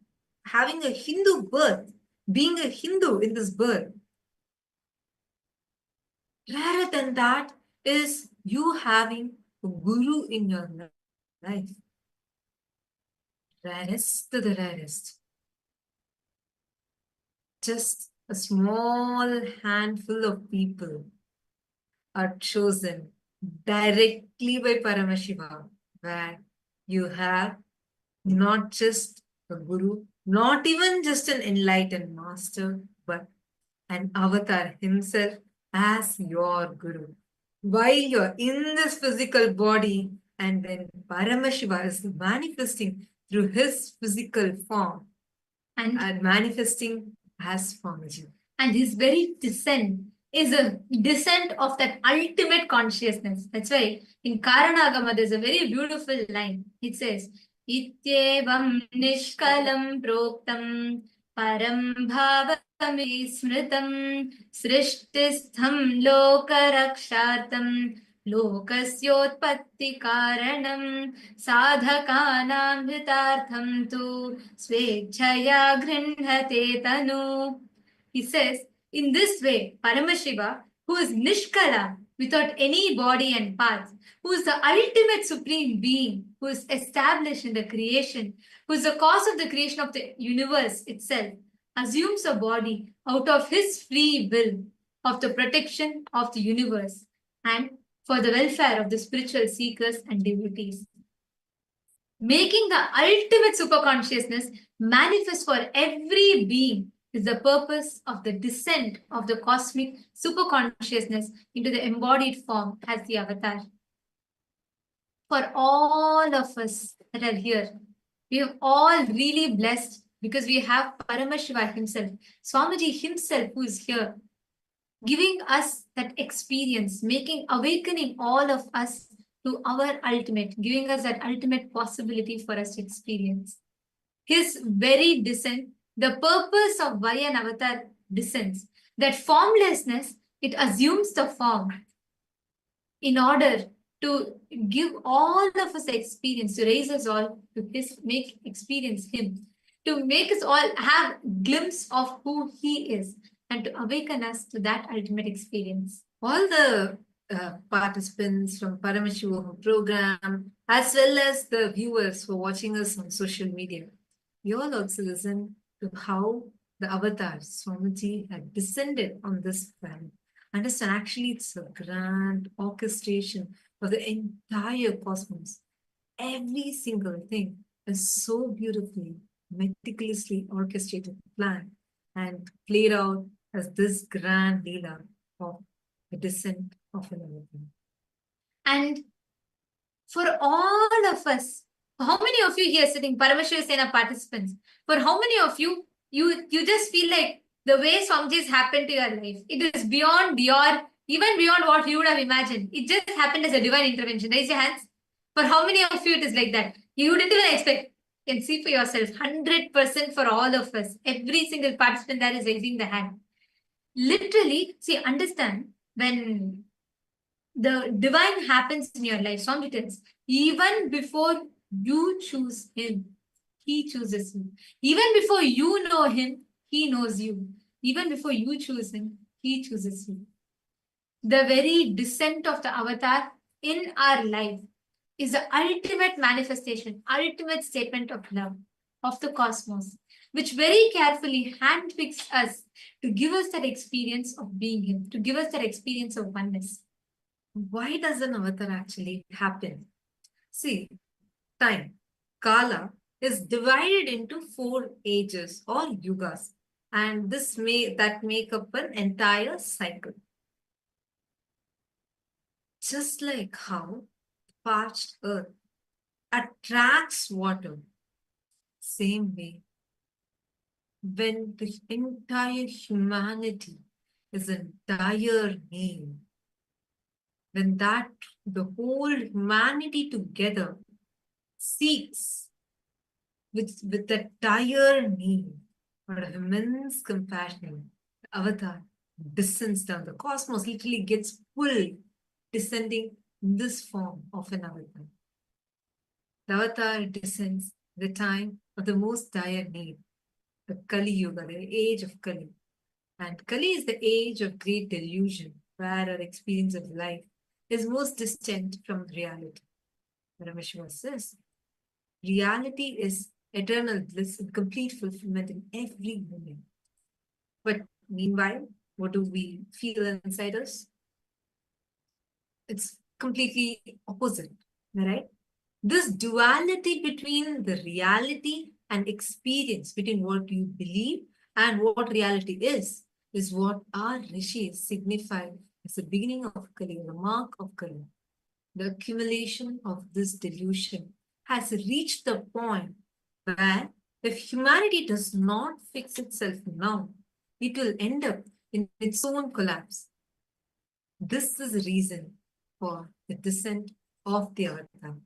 having a Hindu birth, being a Hindu in this birth. Rarer than that is you having a guru in your life. Rarest to the rarest. Just a small handful of people are chosen directly by Paramashiva, where you have not just a guru, not even just an enlightened master, but an avatar himself as your guru. While you're in this physical body, and then Paramashiva is manifesting through his physical form and manifesting as Swamiji. And his very descent is a descent of that ultimate consciousness. That's why in Karanagama there's a very beautiful line. It says, Ityevam nishkalam proktam param bhavami smritam srishtistham lokarakshartam lokasyotpatti karanam sadhakanam hitartham tu svechaya grinhate tanu. He says, in this way, Paramashiva, who is Nishkala, without any body and parts, who is the ultimate supreme being, who is established in the creation, who is the cause of the creation of the universe itself, assumes a body out of his free will of the protection of the universe and for the welfare of the spiritual seekers and devotees. Making the ultimate superconsciousness manifest for every being is the purpose of the descent of the cosmic superconsciousness into the embodied form as the avatar. For all of us that are here, we are all really blessed because we have Paramashiva himself, Swamiji himself who is here, giving us that experience, awakening all of us to our ultimate, giving us that ultimate possibility for us to experience. His very descent, the purpose of why an avatar descends, that formlessness, it assumes the form in order to give all of us experience, to raise us all to experience him, to make us all have glimpse of who he is and to awaken us to that ultimate experience. All the participants from Paramashivoham program, as well as the viewers who are watching us on social media, you all also listen to how the avatar, Swamiji, had descended on this planet. Understand, actually, it's a grand orchestration of the entire cosmos. Every single thing is so beautifully, meticulously orchestrated, planned, and played out as this grand Leela of the descent of an avatar. And for all of us, how many of you here sitting, Paramashiva Sena participants, for how many of you, you just feel like the way Swamiji's happened to your life, it is beyond even beyond what you would have imagined. It just happened as a divine intervention. Raise your hands. For how many of you it is like that? You didn't even expect. You can see for yourself, 100% for all of us. Every single participant that is raising the hand. Literally, see, understand, when the divine happens in your life, Swami tells, even before you choose him, he chooses you. Even before you know him, he knows you. Even before you choose him, he chooses you. The very descent of the avatar in our life is the ultimate manifestation, ultimate statement of love of the cosmos, which very carefully handpicks us to give us that experience of being him, to give us that experience of oneness. Why does an avatar actually happen? See, time, Kala, is divided into 4 ages or yugas, and that make up an entire cycle. Just like how parched earth attracts water, same way, when the entire humanity is in dire need, when the whole humanity together seeks with that dire need for immense compassion, the avatar descends down. The cosmos literally gets pulled, descending in this form of an avatar. The avatar descends the time of the most dire need, the Kali Yuga, the age of Kali. And Kali is the age of great delusion, where our experience of life is most distant from reality. Paramashiva says, reality is eternal bliss and complete fulfillment in every moment. But meanwhile, what do we feel inside us? It's completely opposite, right? This duality between the reality and experience, between what you believe and what reality is what our rishis signify as the beginning of Kali, the mark of Kali. The accumulation of this delusion has reached the point where if humanity does not fix itself now, it will end up in its own collapse. This is the reason for the descent of the avatar.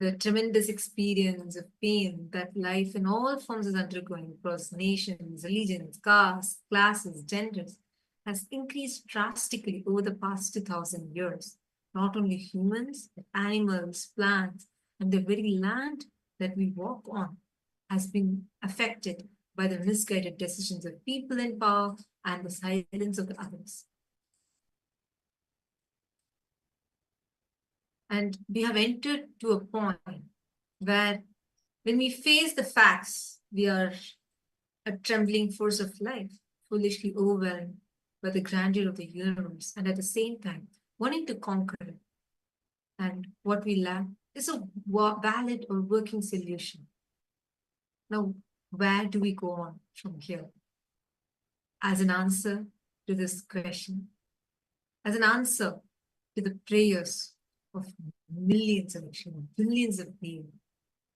The tremendous experience of pain that life in all forms is undergoing across nations, religions, castes, classes, genders has increased drastically over the past 2,000 years. Not only humans, but animals, plants, and the very land that we walk on has been affected by the misguided decisions of people in power and the silence of the others. And we have entered to a point where when we face the facts, we are a trembling force of life, foolishly overwhelmed by the grandeur of the universe, and at the same time, wanting to conquer it. And what we lack is a valid or working solution. Now, where do we go on from here? As an answer to this question, as an answer to the prayers of millions of billions of beings,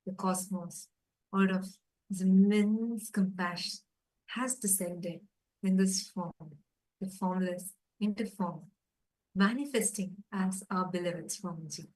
the cosmos, out of its immense compassion, has descended in this form, the formless into form, manifesting as our beloved Swamiji.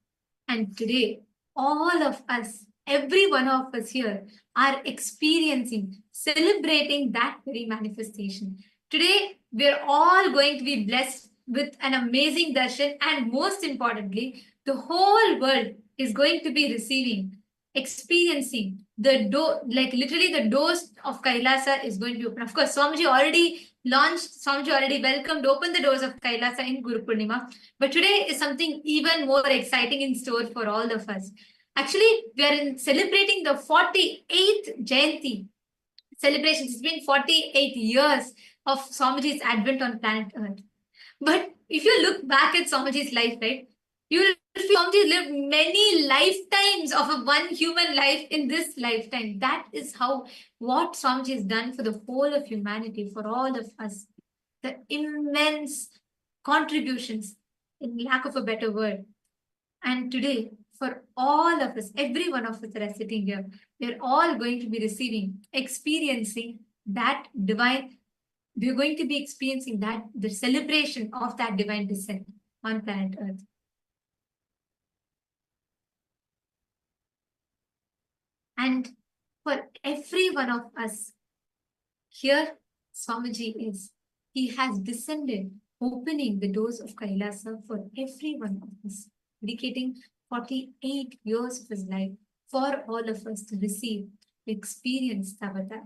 And today, all of us, every one of us here, are experiencing, celebrating that very manifestation. Today, we're all going to be blessed with an amazing darshan, and most importantly, the whole world is going to be receiving, experiencing the door, like literally the doors of Kailasa is going to be open. Of course, Swamiji already launched, Swamiji already welcomed, opened the doors of Kailasa in Guru Purnima. But today is something even more exciting in store for all of us. Actually, we are celebrating the 48th Jayanti celebrations. It's been 48 years of Swamiji's advent on planet Earth. But if you look back at Swamiji's life, right, you will feel Swamiji lived many lifetimes of a one human life in this lifetime. That is how what Swamiji has done for the whole of humanity, for all of us. The immense contributions in lack of a better word. And today, for all of us, every one of us that are sitting here, we're all going to be receiving, experiencing that divine, we're going to be experiencing that, the celebration of that divine descent on planet Earth. And for every one of us, here Swamiji is. He has descended, opening the doors of Kailasa for every one of us, dedicating 48 years of his life for all of us to receive, to experience the avatar.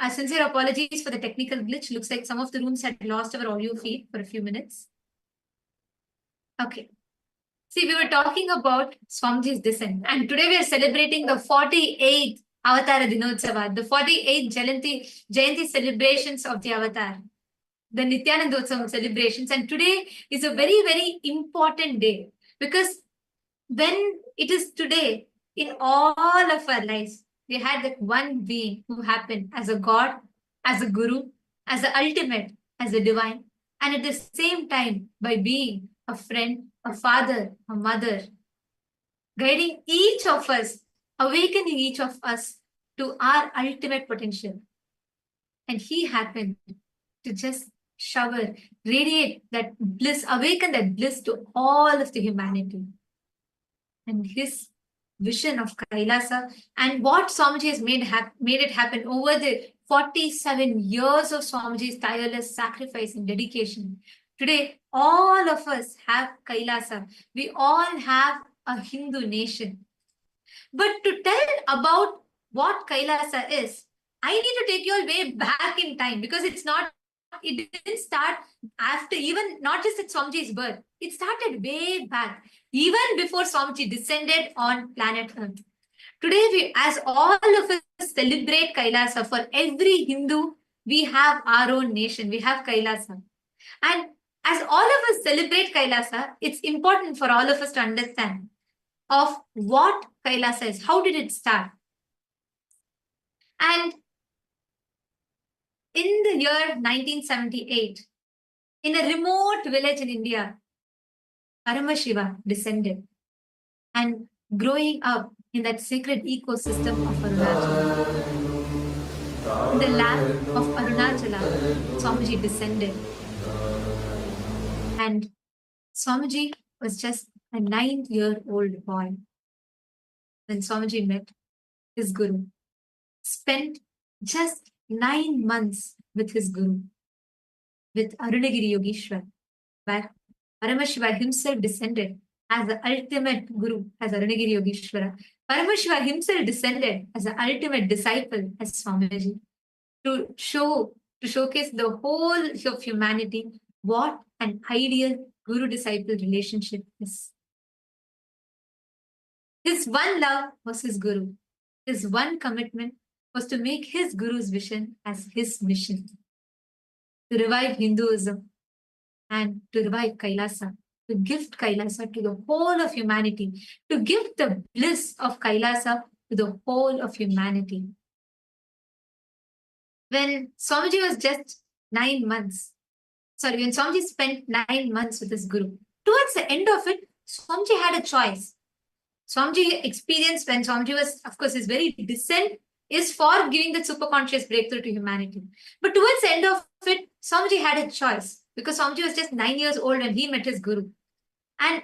Sincere apologies for the technical glitch. Looks like some of the rooms had lost our audio feed for a few minutes. Okay. See, we were talking about Swamiji's descent, and today we are celebrating the 48th Avatara Dinotsava, the 48th Jayanti celebrations of the Avatar, the Nithyananda celebrations. And today is a very, very important day, because when it is today, in all of our lives, we had that one being who happened as a God, as a Guru, as the ultimate, as a divine, and at the same time by being a friend, a father, a mother, guiding each of us, awakening each of us to our ultimate potential. And he happened to just shower, radiate that bliss, awaken that bliss to all of the humanity. And his vision of Kailasa and what Swamiji has made it happen over the 47 years of Swamiji's tireless sacrifice and dedication. Today, all of us have Kailasa. We all have a Hindu nation. But to tell about what Kailasa is, I need to take you all way back in time, because it didn't start after, even not just at Swamiji's birth. It started way back, even before Swamiji descended on planet Earth. Today, as all of us celebrate Kailasa, for every Hindu, we have our own nation. We have Kailasa. And as all of us celebrate Kailasa, it's important for all of us to understand of what Kailasa is. How did it start? And in the year 1978, in a remote village in India, Paramashiva descended. And growing up in that sacred ecosystem of Arunachala, in the land of Arunachala, Swamiji descended. And Swamiji was just a 9-year-old boy when Swamiji met his Guru. Spent just 9 months with his Guru, with Arunagiri Yogeshwar, where Paramashiva himself descended as the ultimate Guru, as Arunagiri Yogeshwara. Paramashiva himself descended as the ultimate disciple, as Swamiji, to showcase the whole of humanity what an ideal Guru-disciple relationship is. His one love was his Guru. His one commitment was to make his Guru's vision as his mission, to revive Hinduism and to revive Kailasa, to gift Kailasa to the whole of humanity, to give the bliss of Kailasa to the whole of humanity. When Swamiji was just 9 months, when Swamiji spent 9 months with his Guru, towards the end of it, Swamiji had a choice. Swamiji experienced when Swamiji was, of course, his very descent is for giving the superconscious breakthrough to humanity. But towards the end of it, Swamiji had a choice, because Swamiji was just 9 years old when he met his Guru. And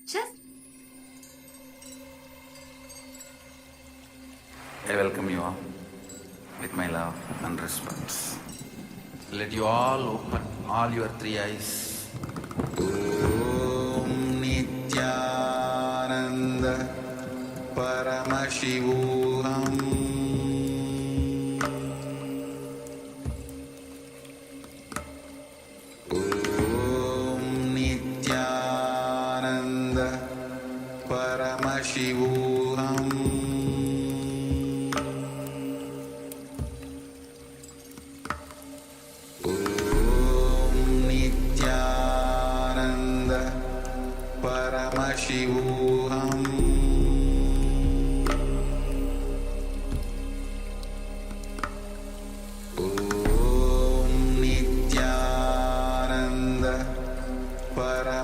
just... I welcome you all with my love and respect. Let you all open all your 3 eyes. Om Nithyananda Paramashivoham Om Nithyananda Paramashivoham Om Nithyananda Paramashivoham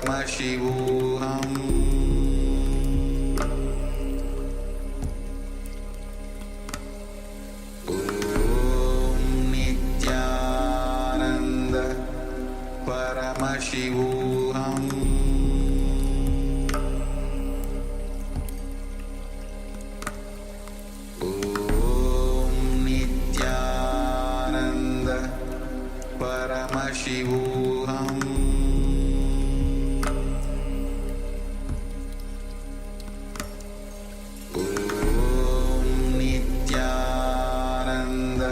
Paramashivoham Om Nithyananda Paramashivoham Om Nithyananda Paramashivoham Om Nithyananda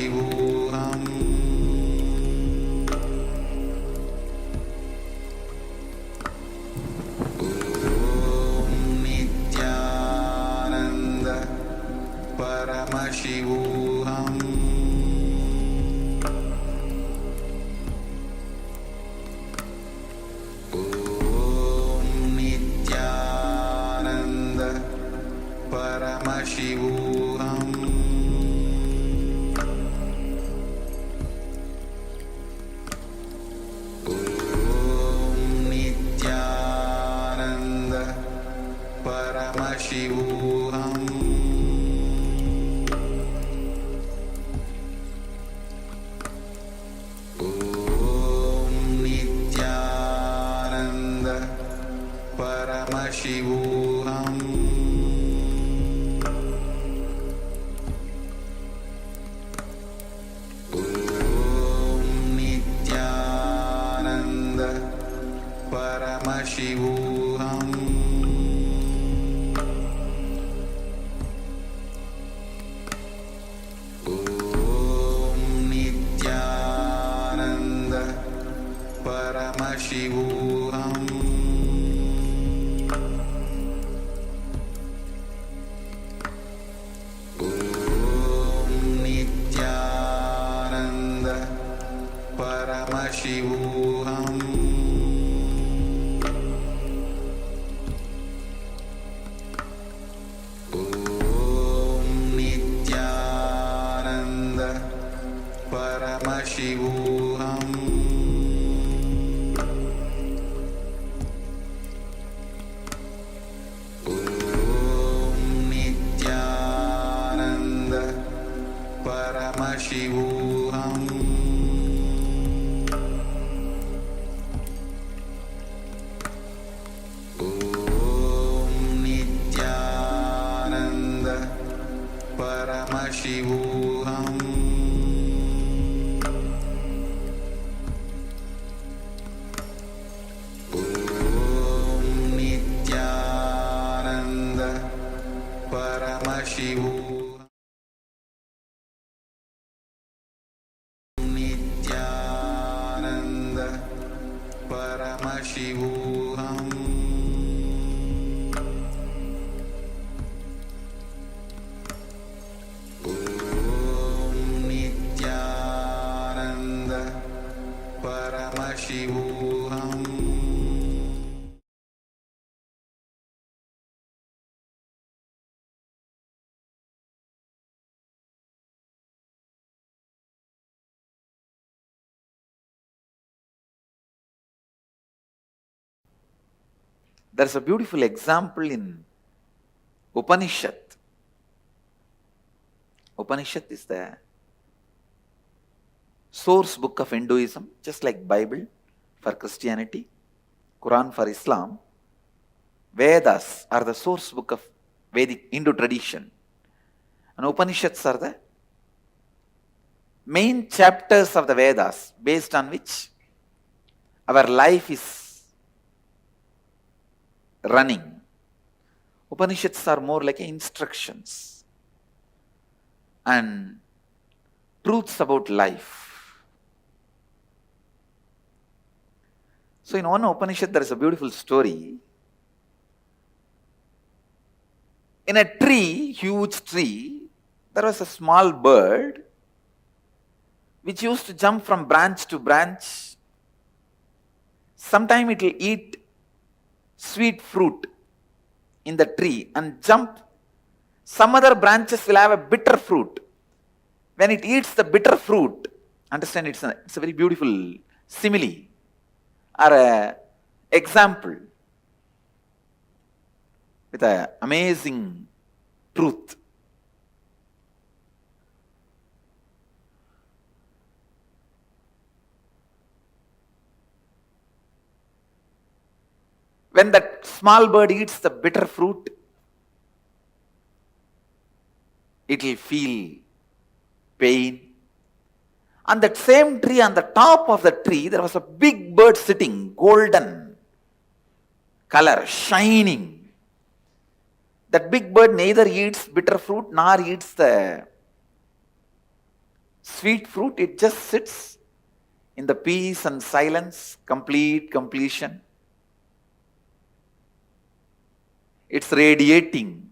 Paramashivoham Nithyananda Paramashivoham Nithyananda Paramashivoham Nithyananda Paramashivoham Nithyananda Paramashivoham Nithyananda Paramashivoham Nithyananda Paramashivoham Nithyananda Paramashivoham Nithyananda Paramashivoham Nithyananda Paramashivoham Nithyananda Paramashivoham Nithyananda Paramashivoham Nithyananda Paramashivoham Nithyananda Paramashivoham There's a beautiful example in Upanishad. Upanishad is the source book of Hinduism, just like Bible for Christianity, Quran for Islam. Vedas are the source book of Vedic Hindu tradition. And Upanishads are the main chapters of the Vedas based on which our life is running. Upanishads are more like instructions and truths about life. So in one Upanishad there is a beautiful story. In a tree, huge tree, there was a small bird which used to jump from branch to branch. Sometime it will eat sweet fruit in the tree and jump. Some other branches will have a bitter fruit. When it eats the bitter fruit, understand it's a very beautiful simile or a example with an amazing truth. When that small bird eats the bitter fruit, it will feel pain. On that same tree, on the top of the tree, there was a big bird sitting, golden color, shining. That big bird neither eats bitter fruit nor eats the Sweet fruit, it just sits in the peace and silence, complete completion. It's radiating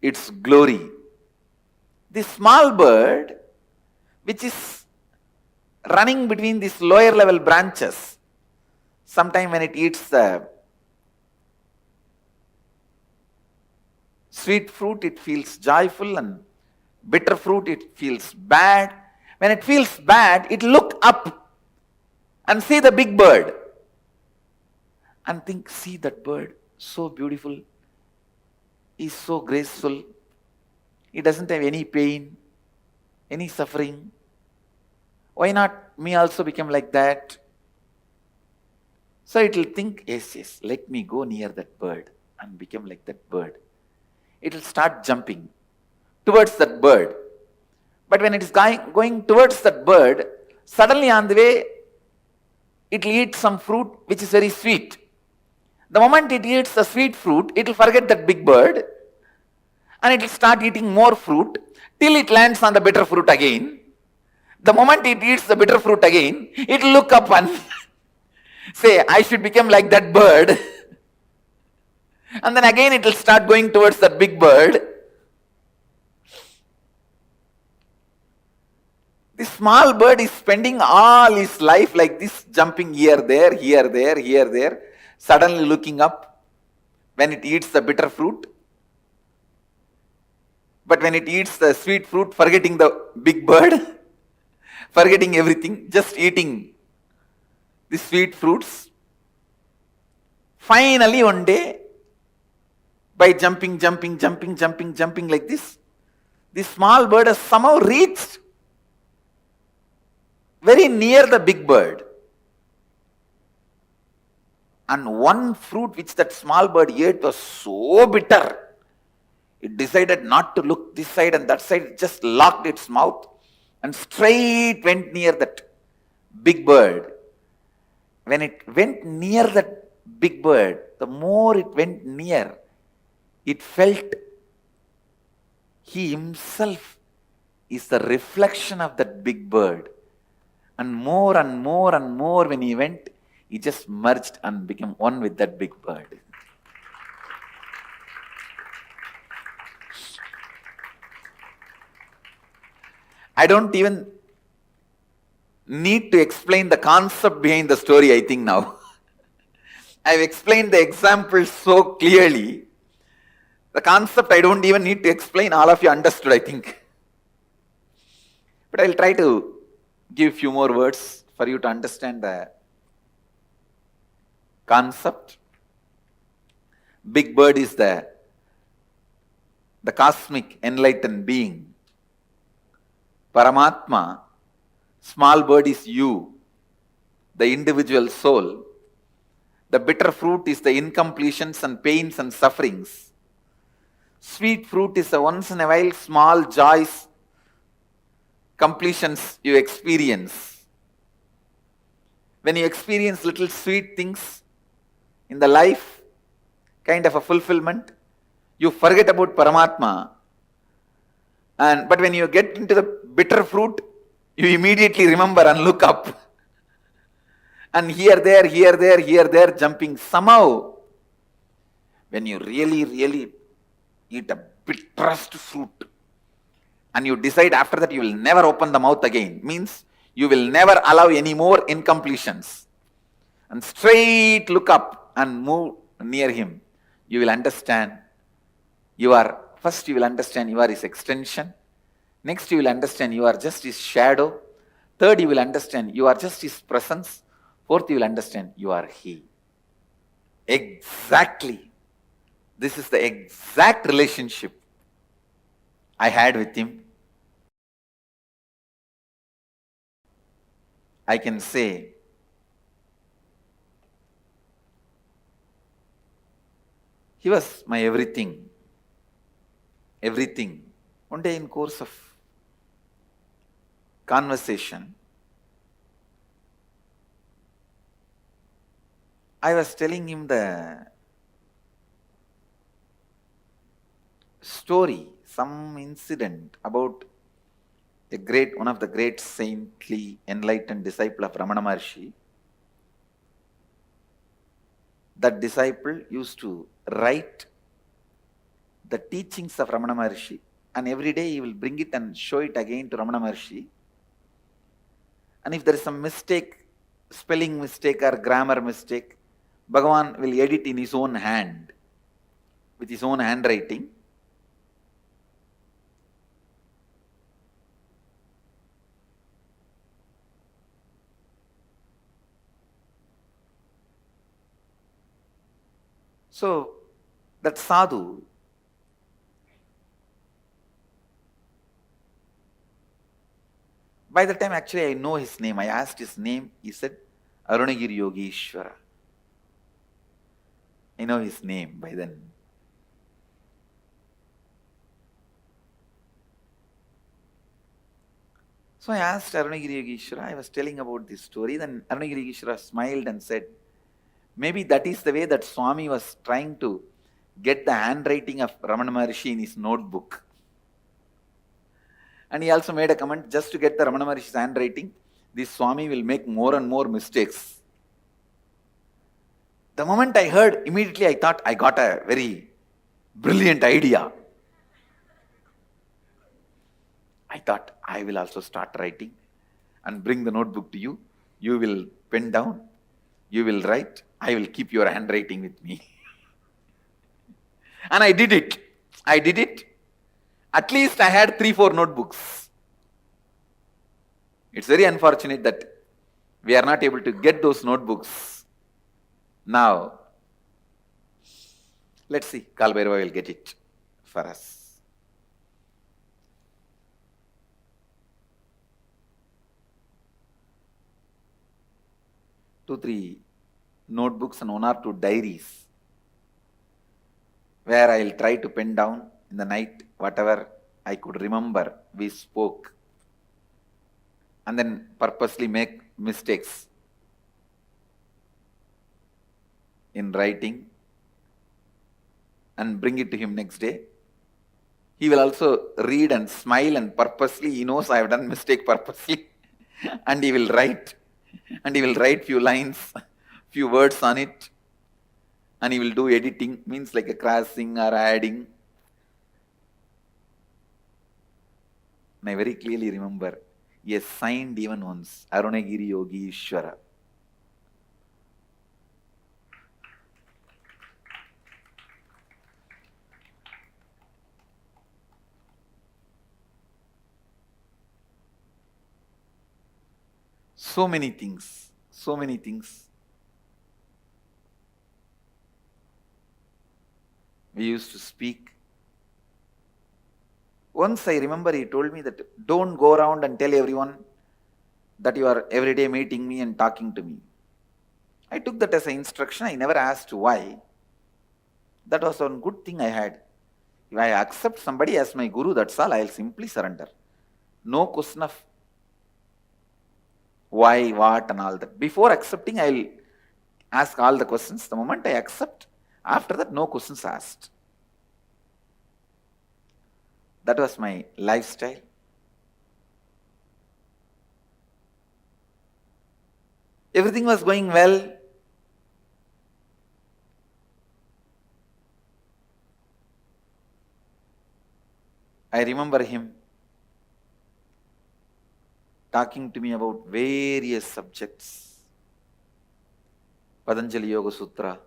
its glory. The small bird, which is running between these lower level branches, sometime when it eats the sweet fruit, it feels joyful, and bitter fruit, it feels bad. When it feels bad, it look up and see the big bird and think, see that bird, so beautiful, he's so graceful, he doesn't have any pain, any suffering. Why not me also become like that? So it will think, yes, let me go near that bird and become like that bird. It will start jumping towards that bird. But when it is going towards that bird, suddenly on the way, it will eat some fruit which is very sweet. The moment it eats the sweet fruit, it will forget that big bird and it will start eating more fruit till it lands on the bitter fruit again. The moment it eats the bitter fruit again, it will look up and say, I should become like that bird. And then again it will start going towards that big bird. The small bird is spending all his life like this, jumping here, there, here, there, here, there, suddenly looking up when it eats the bitter fruit. But when it eats the sweet fruit, forgetting the big bird, forgetting everything, just eating the sweet fruits. Finally, one day, by jumping like this, the small bird has somehow reached very near the big bird. And one fruit which that small bird ate was so bitter, it decided not to look this side and that side, it just locked its mouth and straight went near that big bird. When it went near that big bird, the more it went near, it felt he himself is the reflection of that big bird. And more and more and more when he went, he just merged and became one with that big bird. I don't even need to explain the concept behind the story, I think now. I've explained the example so clearly. The concept I don't even need to explain, all of you understood, I think. But I'll try to give a few more words for you to understand the concept. Big bird is the cosmic enlightened being. Paramatma, small bird is you, the individual soul. The bitter fruit is the incompletions and pains and sufferings. Sweet fruit is the once in a while small joys, completions you experience. When you experience little sweet things in the life, kind of a fulfillment, you forget about Paramatma. But when you get into the bitter fruit, you immediately remember and look up. And here, there, jumping. Somehow, when you really eat a bitterest fruit, and you decide after that you will never open the mouth again, means you will never allow any more incompletions, and straight look up and move near him, you will understand first you will understand you are his extension. Next you will understand you are just his shadow. Third you will understand you are just his presence. Fourth you will understand you are he. Exactly. This is the exact relationship I had with him. I can say he was my everything. Everything. One day in course of conversation, I was telling him the story, some incident about one of the great saintly, enlightened disciple of Ramana Maharshi. That disciple used to write the teachings of Ramana Maharshi, and every day he will bring it and show it again to Ramana Maharshi. And if there is some mistake, spelling mistake or grammar mistake, Bhagavan will edit in his own hand, with his own handwriting. So, that sadhu, by the time actually I know his name, I asked his name, he said, Arunagiri Yogeshwara. I know his name by then. So I asked Arunagiri Yogeshwara, I was telling about this story, then Arunagiri Yogeshwara smiled and said, maybe that is the way that Swami was trying to get the handwriting of Ramana Maharshi in his notebook. And he also made a comment, just to get the Ramana Maharshi's handwriting, this Swami will make more and more mistakes. The moment I heard, immediately I thought I got a very brilliant idea. I thought I will also start writing and bring the notebook to you. You will pen down, you will write, I will keep your handwriting with me. And I did it. At least I had 3-4 notebooks. It's very unfortunate that we are not able to get those notebooks now. Let's see, Kal Bhairava will get it for us. 2-3 notebooks and 1 or 2 diaries where I will try to pen down in the night whatever I could remember we spoke, and then purposely make mistakes in writing and bring it to him next day. He will also read and smile, and purposely he knows I have done mistake purposely and he will write few lines, few words on it, and he will do editing, means like a crossing or adding. And I very clearly remember, he has signed even once, Arunagiri Yogeshwara. So many things. We used to speak. Once I remember he told me that don't go around and tell everyone that you are every day meeting me and talking to me. I took that as an instruction. I never asked why. That was one good thing I had. If I accept somebody as my guru, that's all. I will simply surrender. No question of why, what and all that. Before accepting, I will ask all the questions. The moment I accept, after that, no questions asked. That was my lifestyle. Everything was going well. I remember him talking to me about various subjects. Patanjali Yoga Sutra,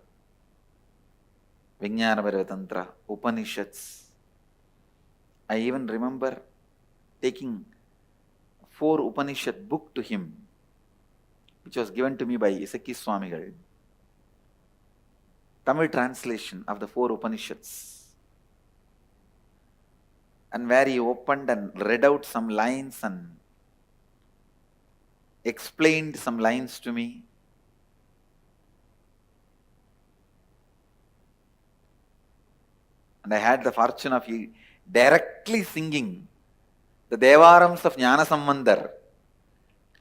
Vijnana Bhairava Tantra, Upanishads. I even remember taking 4 Upanishad book to him, which was given to me by Isaki Swamigal. Tamil translation of the 4 Upanishads. And where he opened and read out some lines and explained some lines to me. And I had the fortune of directly singing the Devarams of Jnana Sambandar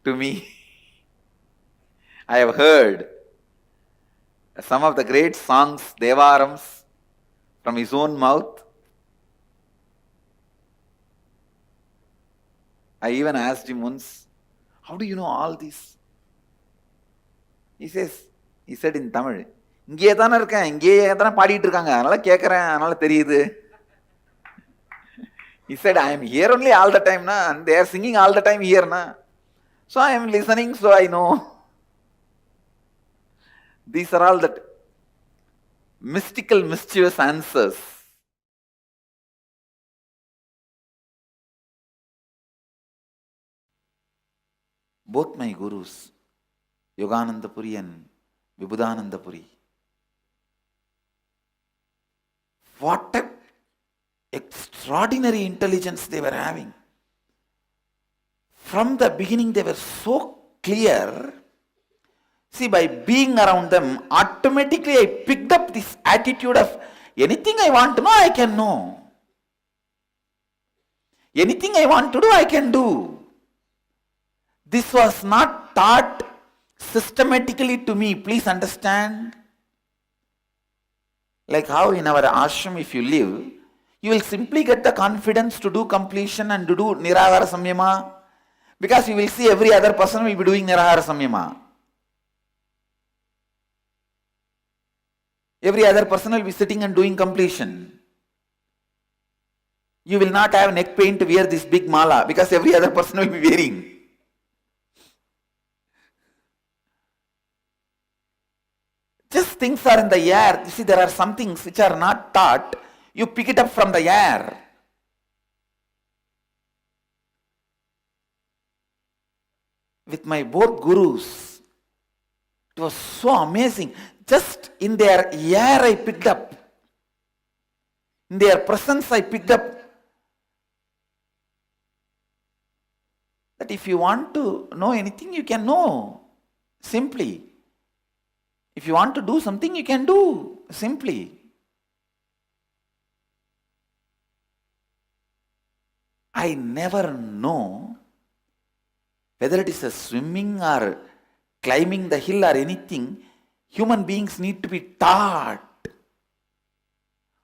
to me. I have heard some of the great songs, Devarams, from his own mouth. I even asked him once, how do you know all this? He said in Tamil, இங்கேயே தானே இருக்கேன், இங்கேயே தானே பாடிட்டு இருக்காங்க, அதனால கேட்கறேன், அதனால தெரியுது. He said, I am here only all the time, na, and they are singing all the time here, na. So I am listening, so I know. These are all that mystical, mischievous answers. Both my gurus, Yogananda Puri and Vibhudananda Puri, what a extraordinary intelligence they were having. From the beginning they were so clear. See, by being around them, automatically I picked up this attitude of anything I want to know, I can know. Anything I want to do, I can do. This was not taught systematically to me, please understand. Like how in our ashram, if you live, you will simply get the confidence to do completion and to do nirahara samyama, because you will see every other person will be doing nirahara samyama. Every other person will be sitting and doing completion. You will not have neck pain to wear this big mala, because every other person will be wearing. Just things are in the air. You see, there are some things which are not taught. You pick it up from the air. With my both gurus, it was so amazing. Just in their air I picked up. In their presence I picked up that if you want to know anything, you can know. Simply. If you want to do something, you can do. Simply. I never know whether it is a swimming or climbing the hill or anything, human beings need to be taught.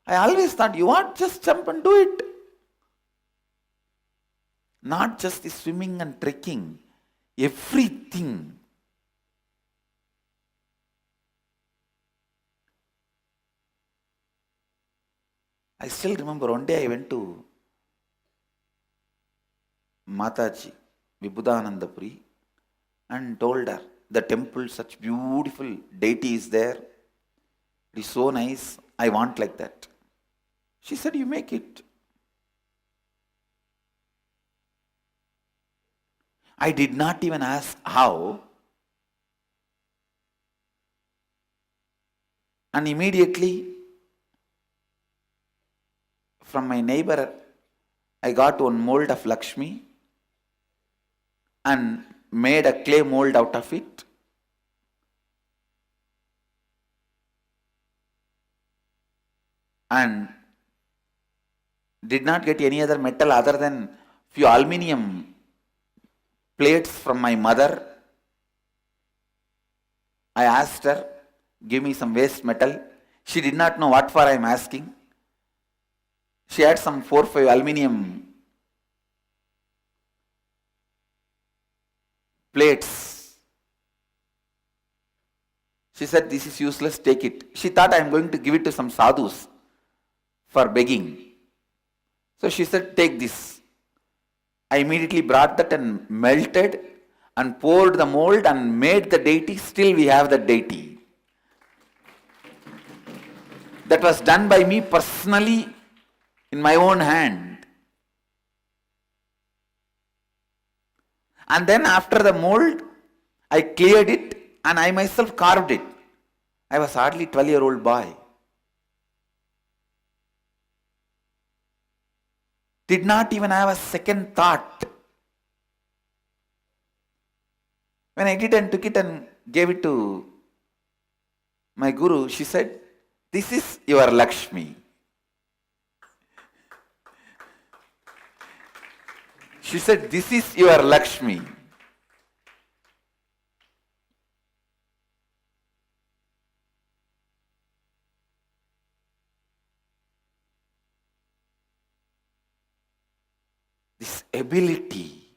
I always thought, you want, just jump and do it. Not just the swimming and trekking, everything. I still remember one day I went to Mataji, Vibhudananda Puri, and told her, the temple, such beautiful deity is there. It is so nice. I want like that. She said, you make it. I did not even ask how. And immediately, from my neighbor, I got one mold of Lakshmi and made a clay mold out of it. And did not get any other metal other than few aluminium plates from my mother. I asked her, give me some waste metal. She did not know what for I am asking. She had some 4 or 5 aluminium plates. She said, this is useless, take it. She thought I am going to give it to some sadhus for begging. So she said, take this. I immediately brought that and melted and poured the mold and made the deity. Still we have the deity. That was done by me personally in my own hand. And then after the mold, I cleared it and I myself carved it. I was hardly 12-year-old boy. Did not even have a second thought. When I did and took it and gave it to my guru, she said, this is your Lakshmi. She said, this is your Lakshmi. This ability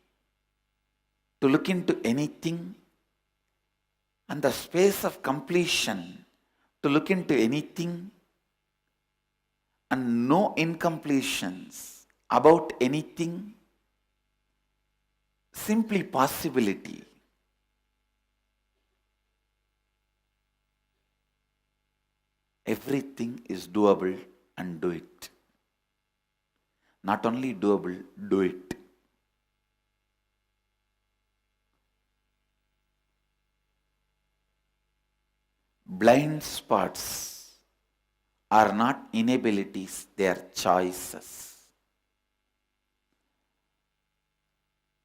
to look into anything, and the space of completion to look into anything, and no incompletions about anything, simply possibility. Everything is doable, and do it. Not only doable, do it. Blind spots are not inabilities, they are choices.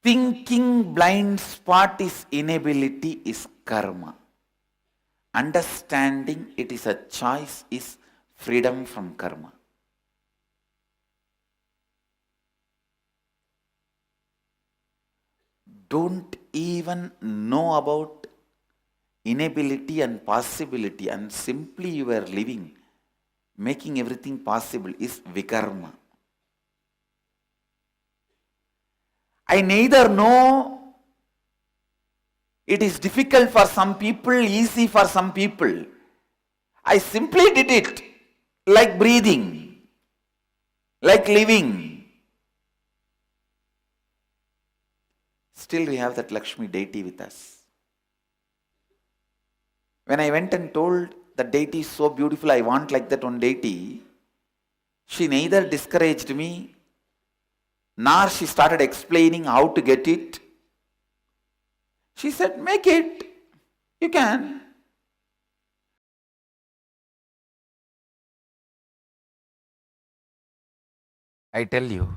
Thinking blind spot is inability is karma. Understanding it is a choice is freedom from karma. Don't even know about inability and possibility, and simply you are living, making everything possible is vikarma. I neither know it is difficult for some people, easy for some people. I simply did it, like breathing, like living. Still we have that Lakshmi deity with us. When I went and told the deity is so beautiful, I want like that one deity, she neither discouraged me, nor she started explaining how to get it. She said, make it, you can. I tell you,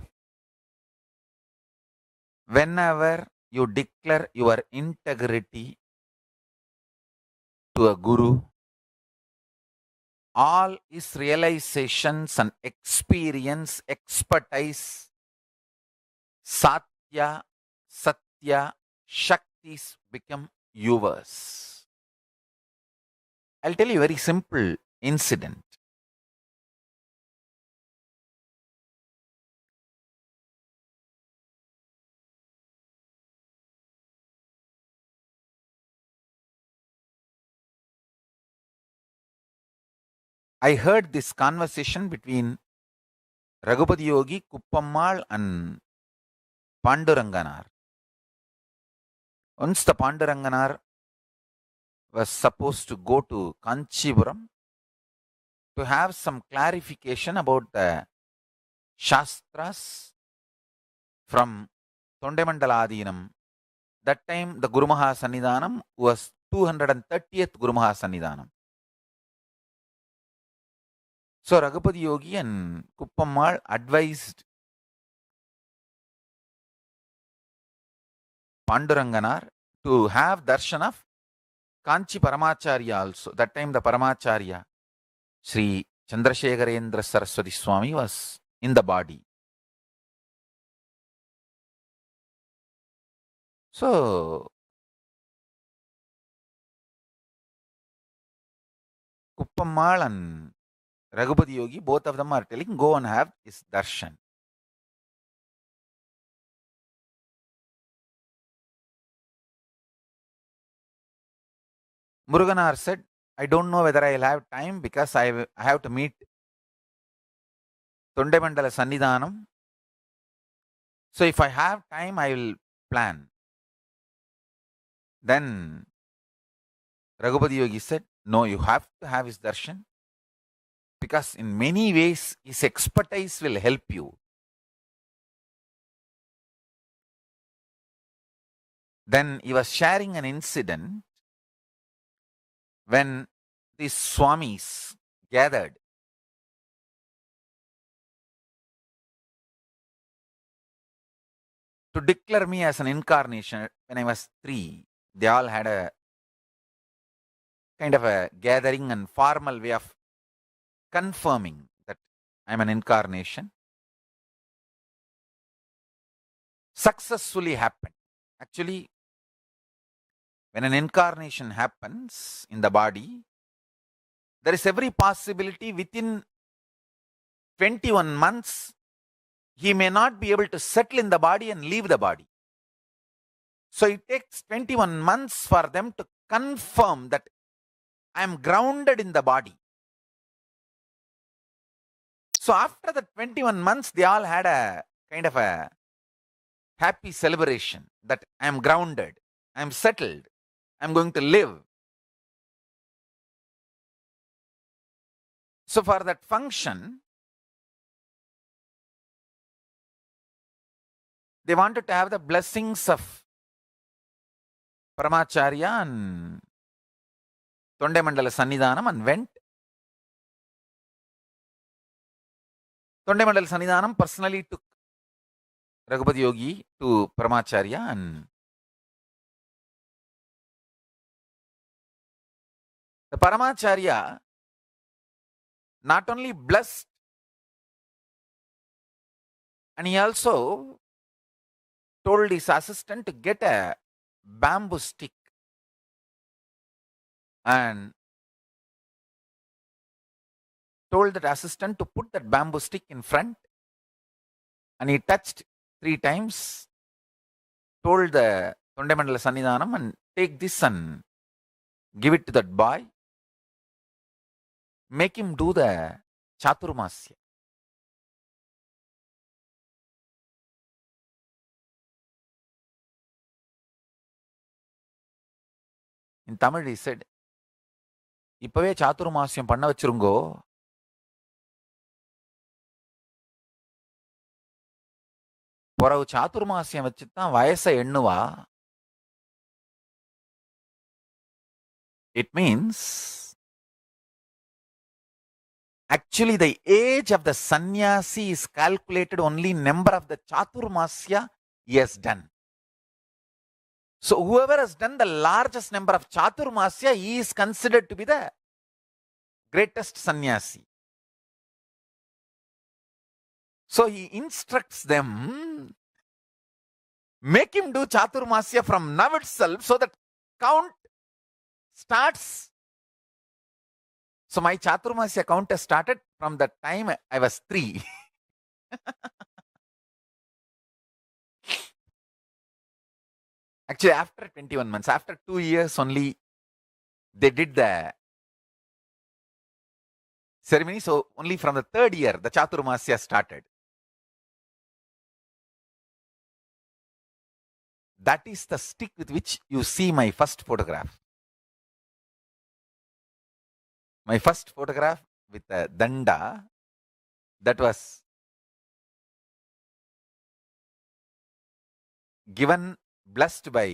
whenever you declare your integrity to a guru, all his realizations and experience, expertise, satya, satya, shaktis become yours. I'll tell you a very simple incident. I heard this conversation between Raghupati Yogi, Kuppammal and Panduranganar. Once the Panduranganar was supposed to go to Kanchipuram to have some clarification about the Shastras from Tondemandaladinam. That time the Guru Maha Sannidhanam was 230th Guru Maha Sannidhanam. So Raghupati Yogi and Kuppammal advised Panduranganar to have darshan of Kanchi Paramacharya also. That time the Paramacharya, Sri Chandrasekharendra Saraswati Swami, was in the body. So Kuppammal and Raghupati Yogi, both of them are telling, go and have his darshan. Muruganar said, I don't know whether I'll have time because I have to meet Tondemandala Sannidhanam. So if I have time, I will plan. Then Raghupati Yogi said, no, you have to have his darshan because in many ways his expertise will help you. Then he was sharing an incident when these Swamis gathered. To declare me as an incarnation when I was 3, they all had a kind of a gathering and formal way of confirming that I'm an incarnation. Successfully happened. Actually, when an incarnation happens in the body, there is every possibility within 21 months, he may not be able to settle in the body and leave the body. So it takes 21 months for them to confirm that I am grounded in the body. So after the 21 months, they all had a kind of a happy celebration that I am grounded, I am settled, I am going to live. So for that function, they wanted to have the blessings of Paramacharya and Tondemandala Sannidhanam and went. Tondemandala Sannidhanam personally took Raghupati Yogi to Paramacharya, and the Paramacharya not only blessed, and he also told his assistant to get a bamboo stick and told that assistant to put that bamboo stick in front, and he touched 3 times, told the Tondemandala Sannidhanam, and take this and give it to that boy, make him do the Chaturmasya. In Tamil he said, இப்பவே சாதுர்மாசியம் பண்ண வச்சிருங்கோ, பிறகு சாதுர்மாசியம் வச்சுதான் வயசை எண்ணுவா. It means actually the age of the sannyasi is calculated only number of the chaturmasya he has done. So whoever has done the largest number of chaturmasya, he is considered to be the greatest sannyasi. So he instructs them, make him do chaturmasya from now itself so that count starts. So my chaturmasya count has started from the time I was 3. Actually, after 21 months, after 2 years only, they did the ceremony. So only from the 3rd year, the Chaturmasya started. That is the stick with which you see my first photograph. My first photograph with a danda, that was given, blessed by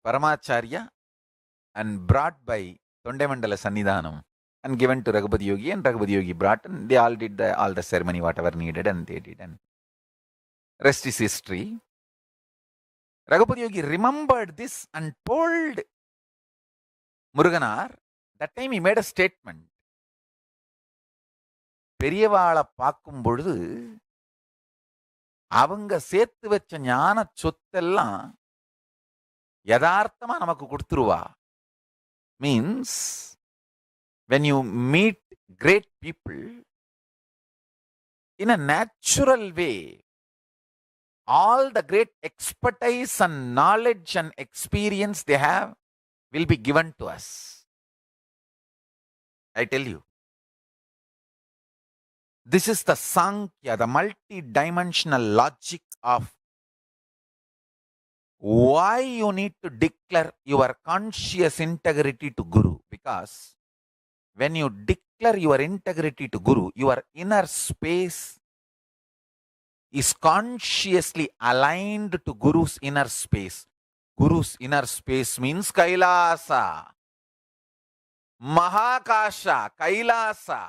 Paramacharya and brought by Tondemandala Sannidhanam and given to Raghupati Yogi, and Raghupati Yogi brought, and they all did all the ceremony, whatever needed, and they did, and rest is history. Raghupati Yogi remembered this and told Muruganar, that time he made a statement. பெரியவாளை பார்க்கும் பொழுது அவங்க சேர்த்து வச்ச ஞான சொத்தெல்லாம் யதார்த்தமா நமக்கு கொடுத்துருவா. Means when you meet great people in a natural way, all the great expertise and knowledge and experience they have will be given to us. I tell you, this is the Sankhya, the multi-dimensional logic of why you need to declare your conscious integrity to Guru. Because when you declare your integrity to Guru, your inner space is consciously aligned to Guru's inner space. Guru's inner space means KAILASA, Mahakasha, KAILASA.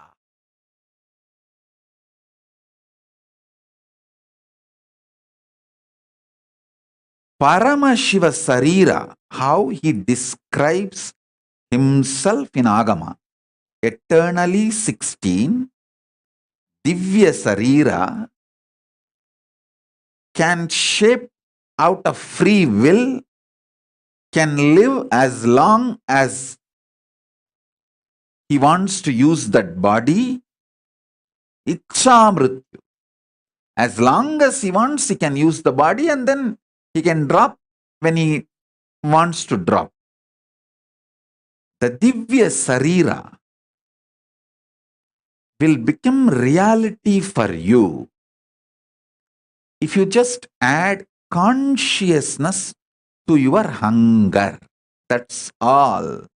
Paramashiva Sarira, how he describes himself in Agama, eternally 16, Divya Sarira, can shape out of free will, can live as long as he wants to use that body, Ichamrityu. As long as he wants, he can use the body, and then he can drop when he wants to drop, the Divya Sarira will become reality for you if you just add consciousness to your hunger. That's all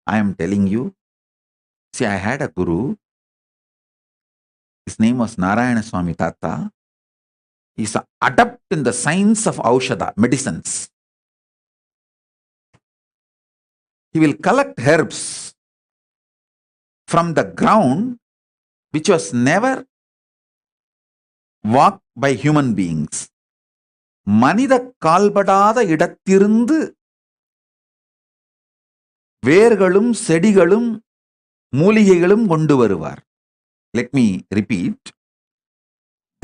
I am telling you. See, I had a guru. His name was Narayana Swami Tata. He's an adept in the science of Aushadha, medicines. He will collect herbs from the ground which was never walked by human beings. மனித கால்படாத இடத்திலிருந்து வேர்களும் செடிகளும் மூலிகைகளும் கொண்டு வருவார். Let me repeat.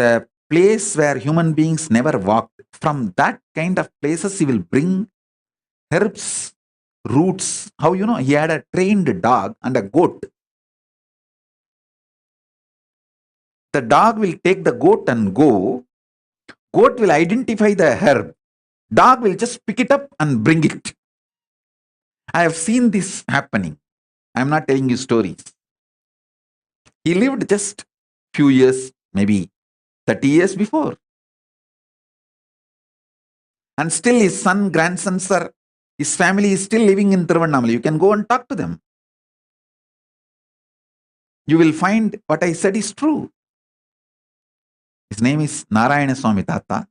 The place where human beings never walked, from that kind of places he will bring herbs, roots. How you know? He had a trained dog and a goat. The dog will take the goat and go. Goat will identify the herb. Dog will just pick it up and bring it. I have seen this happening. I am not telling you stories. He lived just few years, maybe 30 years before. And still his son, grandsons are, his family is still living in Tiruvannamalai. You can go and talk to them. You will find what I said is true. His name is Narayana Swami Tata.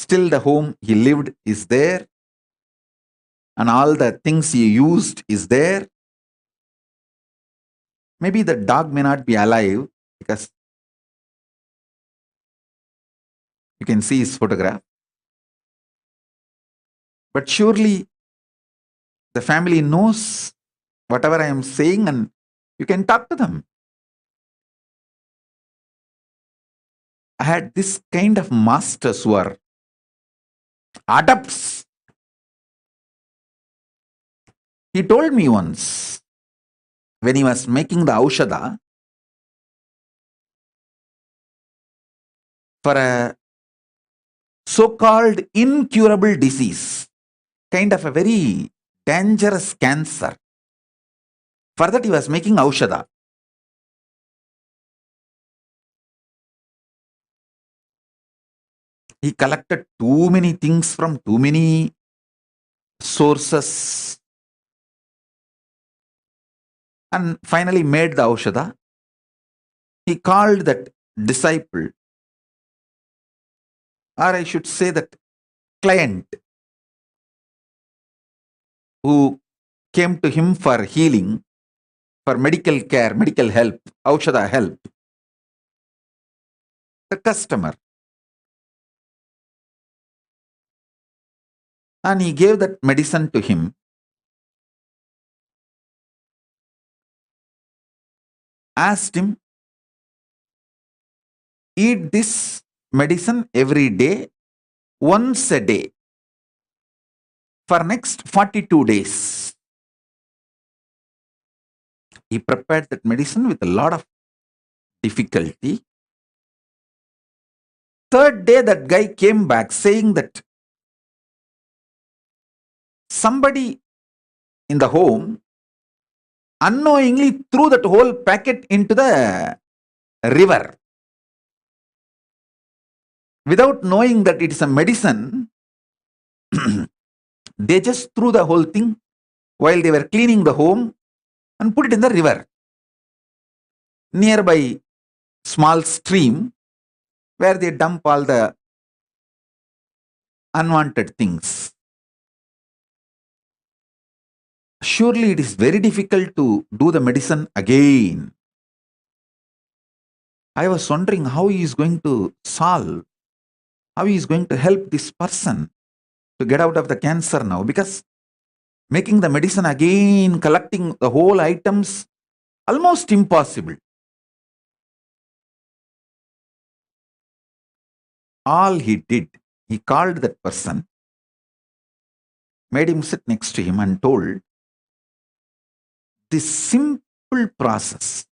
Still the home he lived is there. And all the things he used is there. Maybe the dog may not be alive because you can see his photograph. But surely the family knows whatever I am saying and you can talk to them. I had this kind of masters who are adepts. He told me once, when he was making the Aushadha, for a so-called incurable disease, kind of a very dangerous cancer, for that he was making Aushadha. He collected too many things from too many sources and finally made the Aushadha. He called that disciple, or I should say that client, who came to him for healing, for medical care, medical help, Aushadha help, the customer. And he gave that medicine to him. Asked him, eat this medicine every day, once a day, for next 42 days. He prepared that medicine with a lot of difficulty. Third day, that guy came back saying that somebody in the home unknowingly threw that whole packet into the river. Without knowing that it is a medicine, they just threw the whole thing while they were cleaning the home and put it in the river. Nearby small stream where they dump all the unwanted things. Surely it is very difficult to do the medicine again. I was wondering how he is going to solve, how he is going to help this person to get out of the cancer now, because making the medicine again, collecting the whole items, almost impossible. All he did, he called that person, made him sit next to him and told, this simple process,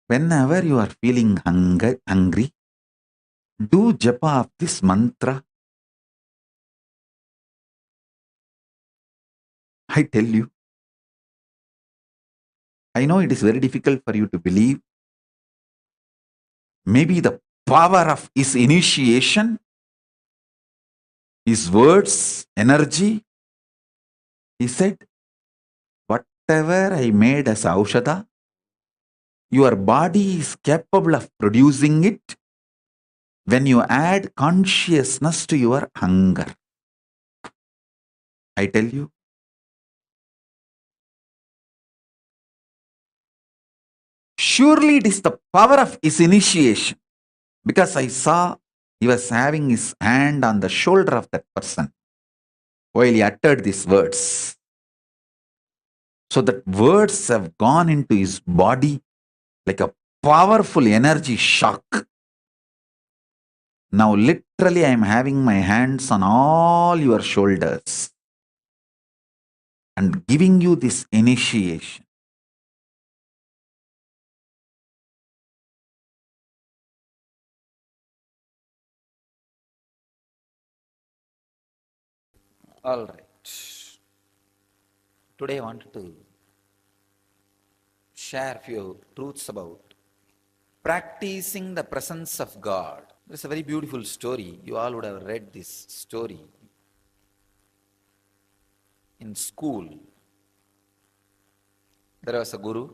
whenever you are feeling hungry, Do japa of this mantra. I tell you, I know it is very difficult for you to believe. Maybe the power of his initiation, his words, energy. He said, whatever I made as aushadha, your body is capable of producing it when you add consciousness to your hunger. I tell you, surely it is the power of his initiation, because I saw he was having his hand on the shoulder of that person while he uttered these words. So that words have gone into his body like a powerful energy shock. Now literally I am having my hands on all your shoulders and giving you this initiation. All right. Today I wanted to share a few truths about practicing the presence of God. It's a very beautiful story. You all would have read this story in school. There was a guru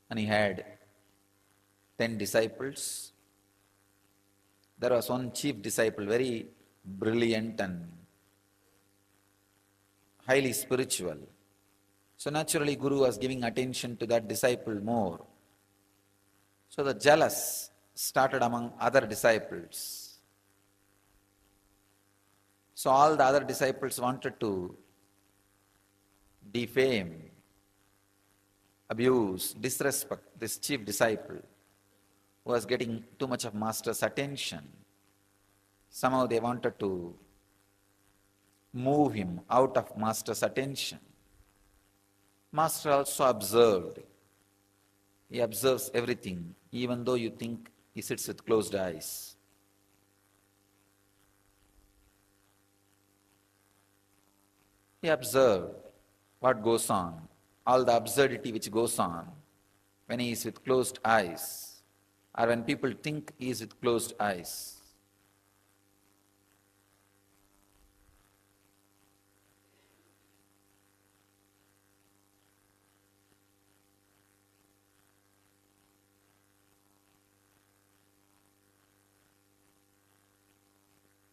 and he had 10 disciples. There was one chief disciple, very brilliant and highly spiritual. So naturally Guru was giving attention to that disciple more. So the jealous started among other disciples. So all the other disciples wanted to defame, abuse, disrespect this chief disciple who was getting too much of master's attention. Somehow they wanted to move him out of master's attention. Master also observed. He observes everything, even though you think he sits with closed eyes. He observed what goes on, all the absurdity which goes on when he is with closed eyes, or when people think he is with closed eyes.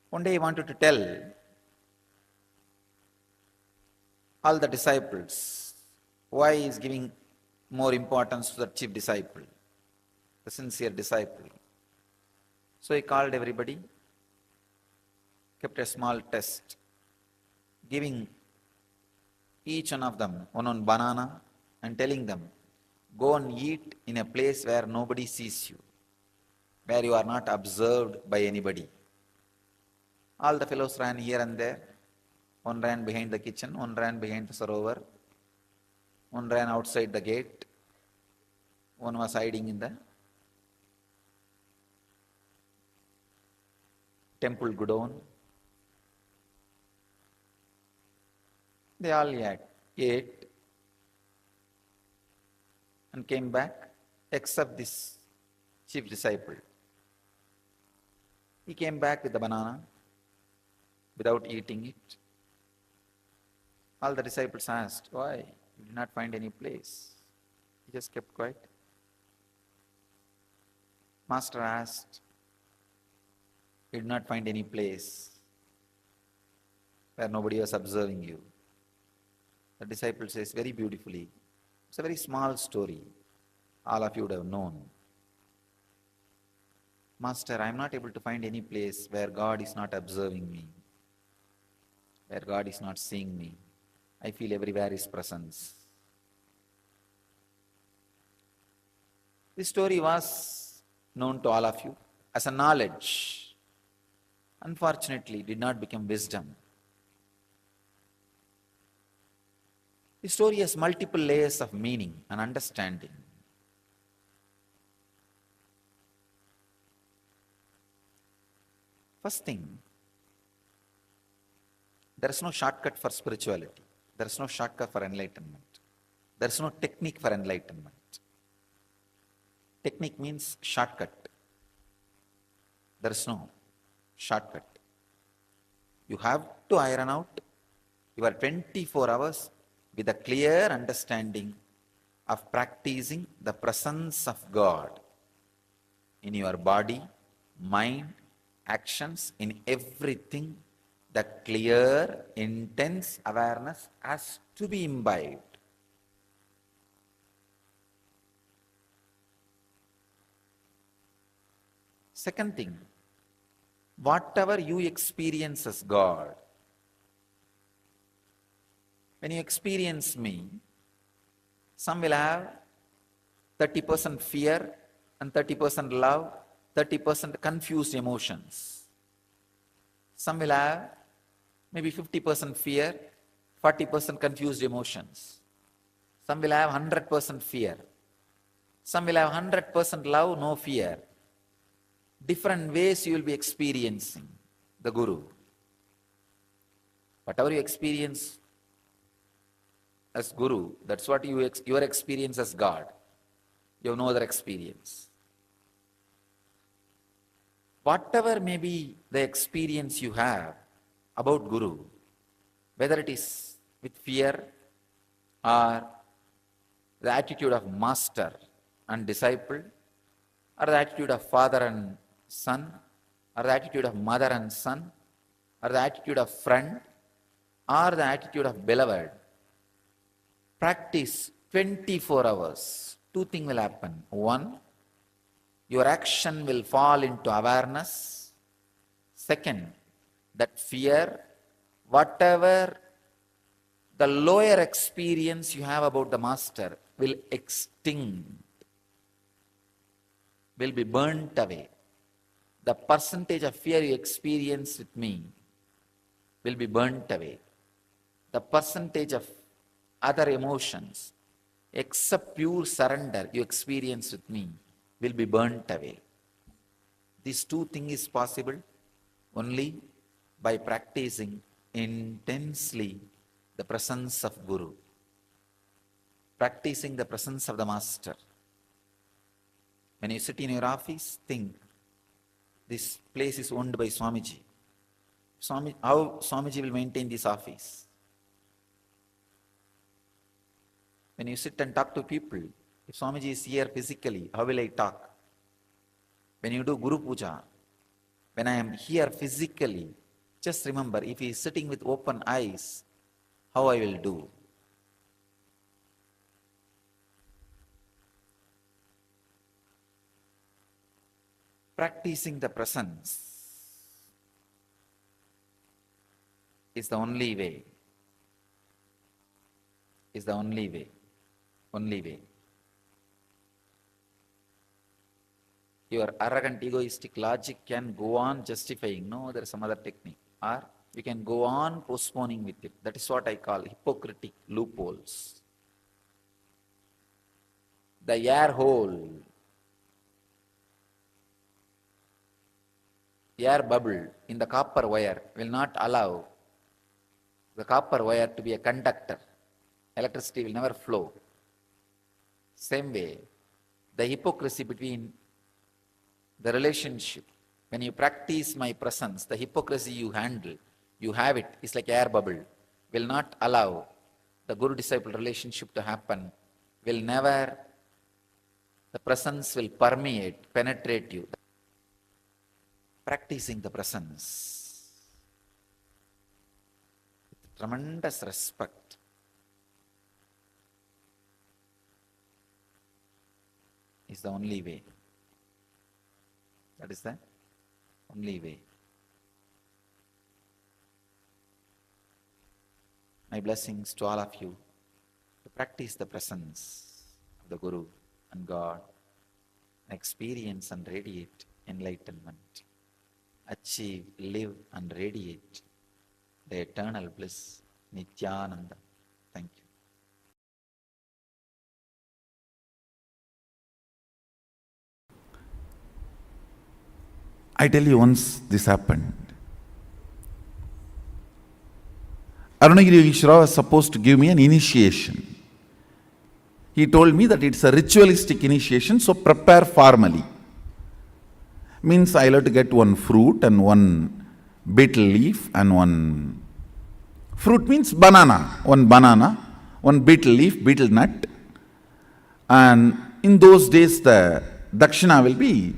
One day he wanted to tell all the disciples why he is giving more importance to the chief disciple, the sincere disciple. So he called everybody, kept a small test, giving each one of them one banana and telling them, go and eat in a place where nobody sees you, where you are not observed by anybody. All the fellows ran here and there. One ran behind the kitchen, one ran behind the sarovar, one ran outside the gate, one was hiding in the temple godown. They all ate and came back, except this chief disciple. He came back with the banana without eating it. All the disciples asked, why? He did not find any place. He just kept quiet. Master asked, he did not find any place where nobody was observing you. The disciple says very beautifully, it's a very small story. All of you would have known. Master, I am not able to find any place where God is not observing me, where God is not seeing me. I feel everywhere His presence. This story was known to all of you as a knowledge. Unfortunately, it did not become wisdom. This story has multiple layers of meaning and understanding. . First thing, there is no shortcut for spirituality. There is no shortcut for enlightenment. There is no technique for enlightenment. Technique means shortcut. There is no shortcut. You have to iron out your 24 hours with a clear understanding of practicing the presence of God in your body, mind, actions, in everything. The clear, intense awareness has to be imbibed. Second thing, whatever you experience as God, when you experience me, some will have 30% fear and 30% love, 30% confused emotions. Some will have maybe 50% fear, 40% confused emotions. Some will have 100% fear. Some will have 100% love, no fear. Different ways you will be experiencing the Guru. Whatever you experience as Guru, that's what your experience as God. You have no other experience. Whatever may be the experience you have about Guru, whether it is with fear or the attitude of master and disciple, or the attitude of father and son, or the attitude of mother and son, or the attitude of friend, or the attitude of beloved, practice 24 hours. Two things will happen. One, your action will fall into awareness. Second, that fear, whatever the lower experience you have about the master, will extinct, will be burnt away. The percentage of fear you experience with me will be burnt away. The percentage of other emotions, except pure surrender you experience with me, will be burnt away. These two things is possible only by practicing intensely the presence of Guru, practicing the presence of the Master. When you sit in your office, think, this place is owned by Swamiji. How Swamiji will maintain this office? When you sit and talk to people, if Swamiji is here physically, how will I talk? When you do Guru Puja, when I am here physically, just remember, if he is sitting with open eyes, how I will do? Practicing the presence is the only way. Is the only way. Only way. Your arrogant, egoistic logic can go on justifying, no, there is some other technique. Or you can go on postponing with it. That is what I call hypocritic loopholes. The air hole, air bubble in the copper wire will not allow the copper wire to be a conductor. Electricity will never flow. Same way, the hypocrisy between the relationship, when you practice my presence, the hypocrisy you handle, you have it, it's like air bubble, will not allow the Guru-disciple relationship to happen, will never, the presence will permeate, penetrate you. Practicing the presence with tremendous respect is the only way. That is the only way. My blessings to all of you to practice the presence of the Guru and God, experience and radiate enlightenment, achieve, live and radiate the eternal bliss, Nithyananda. Thank you. I tell you, once this happened. Arunagiri Ishvara was supposed to give me an initiation. He told me that it's a ritualistic initiation, so prepare formally. Means I'll have to get one fruit and one betel leaf and one... Fruit means banana, one betel leaf, betel nut. And in those days the dakshina will be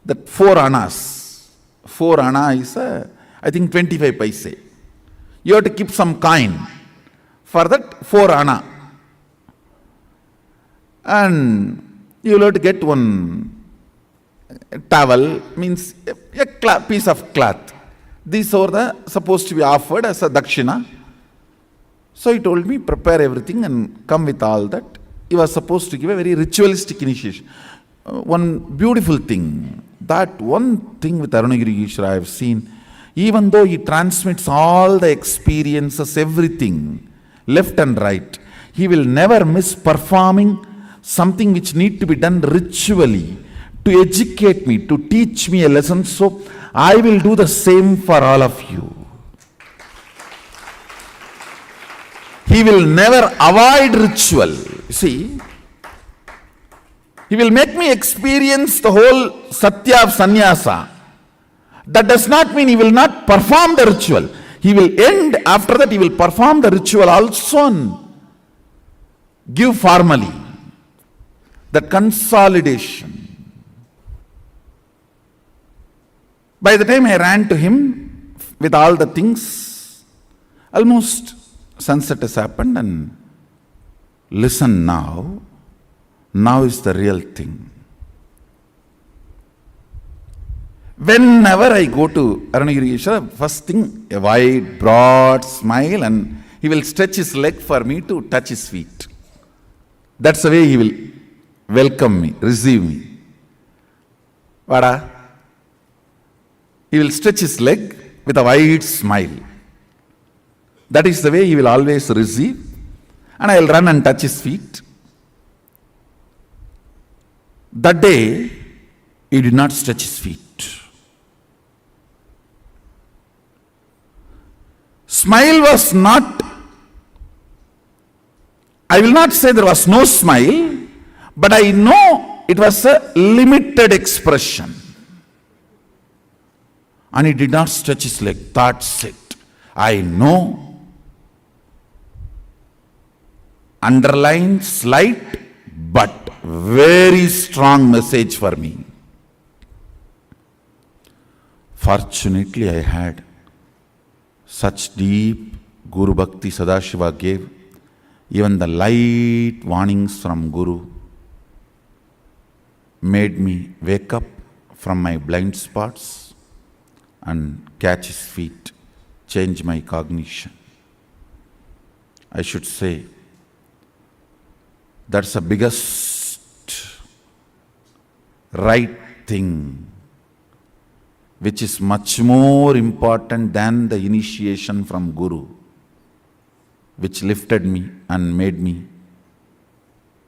that 4 annas. 4 anna is, I think, 25 paise. You have to keep some coin for that 4 anna. And you will have to get one towel, means a piece of cloth. These are supposed to be offered as a dakshina. So he told me, prepare everything and come with all that. He was supposed to give a very ritualistic initiation. One beautiful thing, that one thing with Arunagiri Ishvara I have seen, even though he transmits all the experiences, everything, left and right, he will never miss performing something which need to be done ritually to educate me, to teach me a lesson. So I will do the same for all of you. He will never avoid ritual. You see, he will make me experience the whole satya of sannyasa. That does not mean he will not perform the ritual. He will end, after that he will perform the ritual also and give formally. The consolidation. By the time I ran to him with all the things, almost sunset has happened, and listen now is the real thing. Whenever I go to Arunagiri Ishvara, first thing, a wide, broad smile, and he will stretch his leg for me to touch his feet. That's the way he will welcome me, receive me. Vada? He will stretch his leg with a wide smile. That is the way he will always receive. And I will run and touch his feet. That day, he did not stretch his feet. Smile was not, I will not say there was no smile, but I know it was a limited expression. And he did not stretch his leg. That's it. I know. Underline, slight, but very strong message for me. Fortunately, I had such deep Guru Bhakti Sadashiva gave. Even the light warnings from Guru made me wake up from my blind spots and catch his feet, change my cognition. I should say, that's the biggest right thing, which is much more important than the initiation from Guru, which lifted me and made me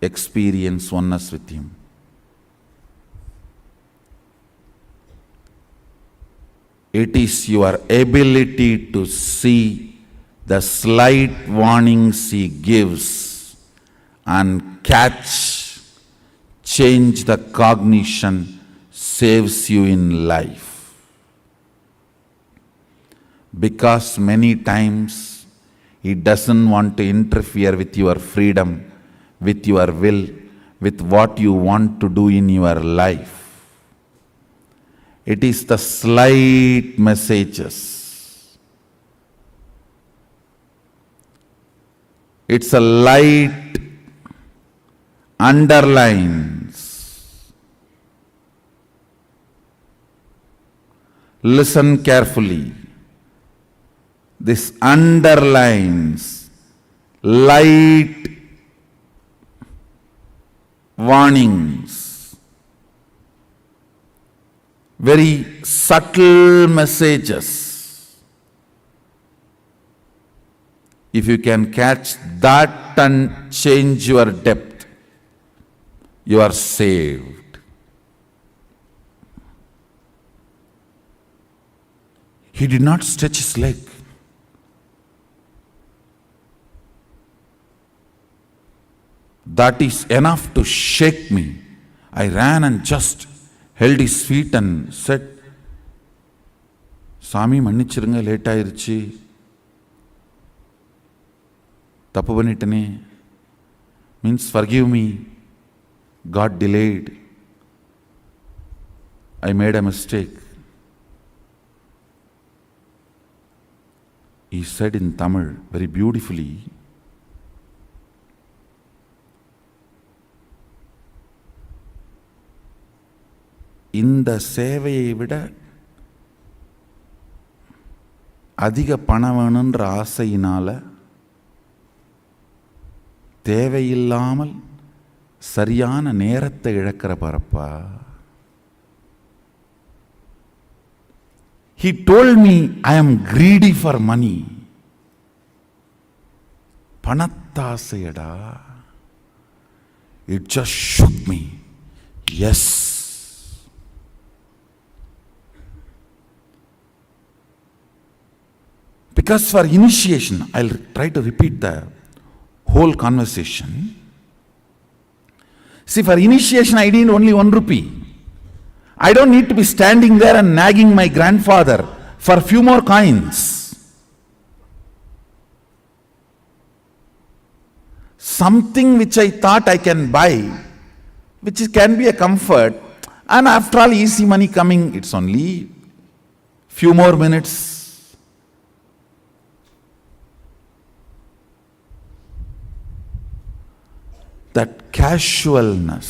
experience oneness with him. It is your ability to see the slight warnings he gives and catch, change the cognition, saves you in life. Because many times he doesn't want to interfere with your freedom, with your will, with what you want to do in your life. It is the slight messages. It's a light underlines. Listen carefully. This underlines, light warnings. Very subtle messages. If you can catch that and change your depth, you are saved. He did not stretch his leg. That is enough to shake me. I ran and just held his feet and said, Sami மன்னிச்சிருங்க, late ஆயிருச்சு, தப்பு பண்ணிட்டனே, means forgive me, God delayed, I made a mistake. He said in Tamil very beautifully, இந்த சேவையை விட அதிக பணம் வேணுன்ற ஆசையினால தேவையில்லாமல் சரியான நேரத்தை இழக்கிற பரப்பா. He told me I am greedy for money. பணத்தாசையடா. It just shook me. Yes. Because for initiation, I'll try to repeat the whole conversation. See, for initiation, I need only 1 rupee. I don't need to be standing there and nagging my grandfather for few more coins. Something which I thought I can buy, which can be a comfort, and after all, easy money coming, it's only few more minutes. That casualness,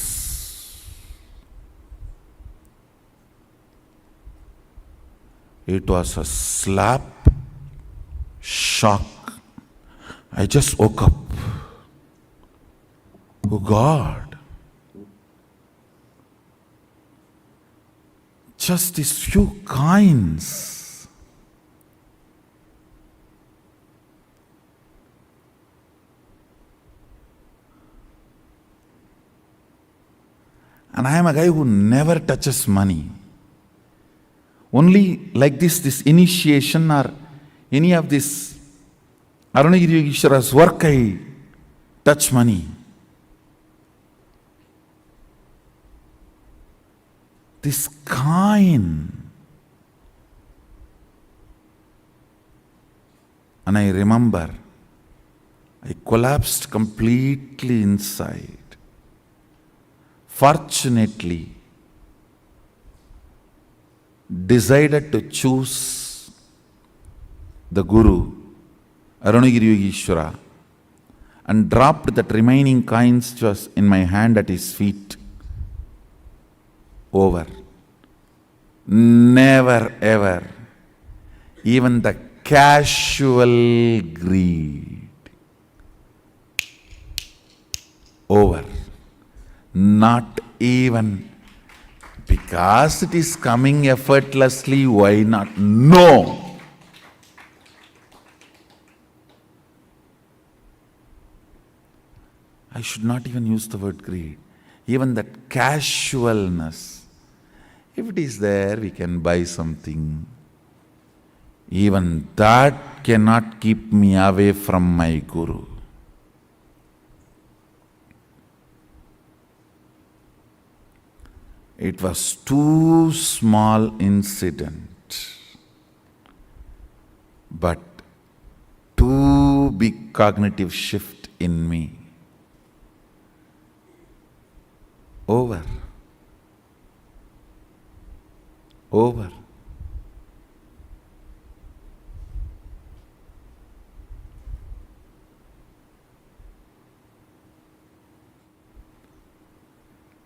it was a slap, shock. I just woke up. Oh God, just these few coins. And I am a guy who never touches money. Only like this initiation or any of this Arunagiri Ishwara's work, I touch money. This coin. And I remember, I collapsed completely inside. Fortunately, decided to choose the Guru, Arunagiri Yogeshwara, and dropped that remaining coins which was in my hand at his feet. Over. Never ever, even the casual greed. Over. Not even because it is coming effortlessly, why not? No! I should not even use the word greed. Even that casualness, if it is there, we can buy something. Even that cannot keep me away from my Guru. It was too small incident, but too big cognitive shift in me. Over. Over.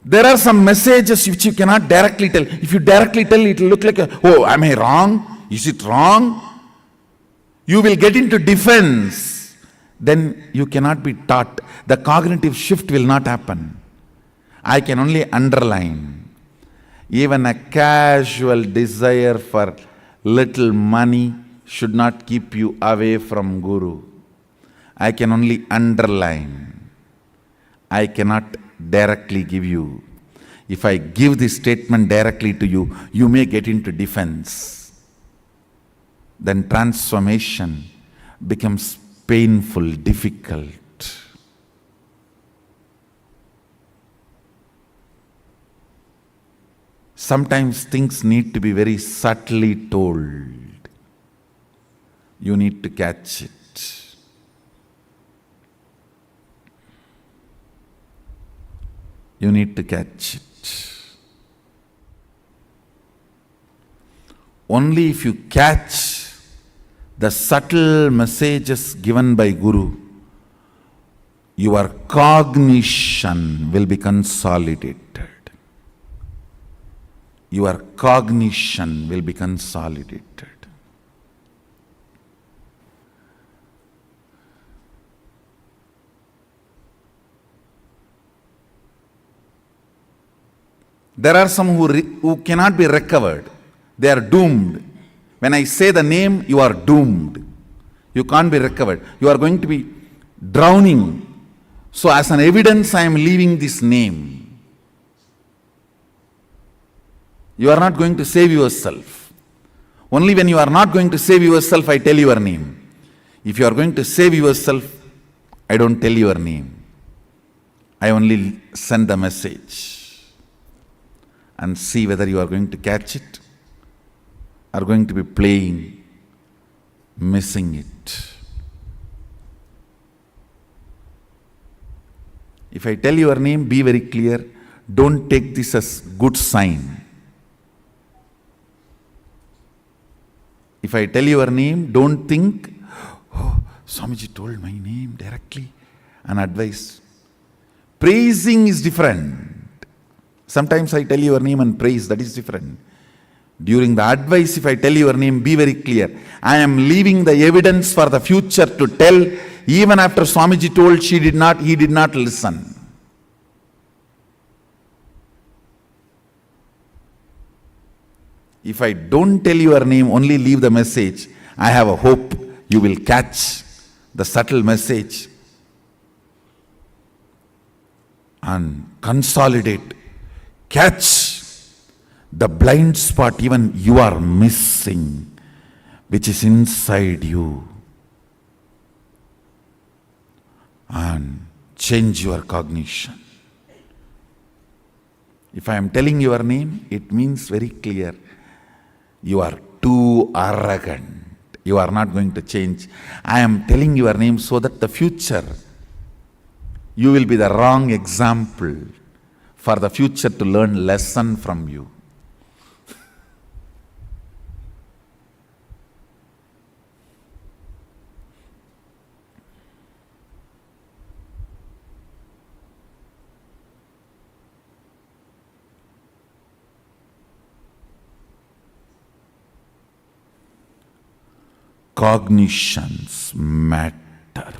There are some messages which you cannot directly tell. If you directly tell, it will look like, oh, am I wrong? Is it wrong? You will get into defense. Then you cannot be taught. The cognitive shift will not happen. I can only underline. Even a casual desire for little money should not keep you away from Guru. I can only underline. I cannot directly give you. If I give this statement directly to you, you may get into defense. then transformation becomes painful, difficult. Sometimes things need to be very subtly told. You need to catch it. You need to catch it. Only if you catch the subtle messages given by Guru, your cognition will be consolidated. Your cognition will be consolidated. There are some who cannot be recovered. They are doomed. When I say the name, you are doomed. You can't be recovered. You are going to be drowning. So as an evidence, I am leaving this name. You are not going to save yourself. Only when you are not going to save yourself, I tell your name. If you are going to save yourself, I don't tell your name. I only send the message and see whether you are going to catch it or going to be playing, missing it. If I tell your name, be very clear. Don't take this as good sign. If I tell your name, don't think, oh, Swamiji told my name directly and advice. Praising is different. Sometimes I tell your name and praise, that is different. During the advice, if I tell your name, be very clear. I am leaving the evidence for the future to tell, even after Swamiji told he did not listen. If I don't tell your name, only leave the message, I have a hope you will catch the subtle message and consolidate. Catch the blind spot even you are missing, which is inside you, and change your cognition. If I am telling your name, it means very clear. You are too arrogant. You are not going to change. I am telling your name so that the future, you will be the wrong example for the future to learn lesson from you. Cognitions matter.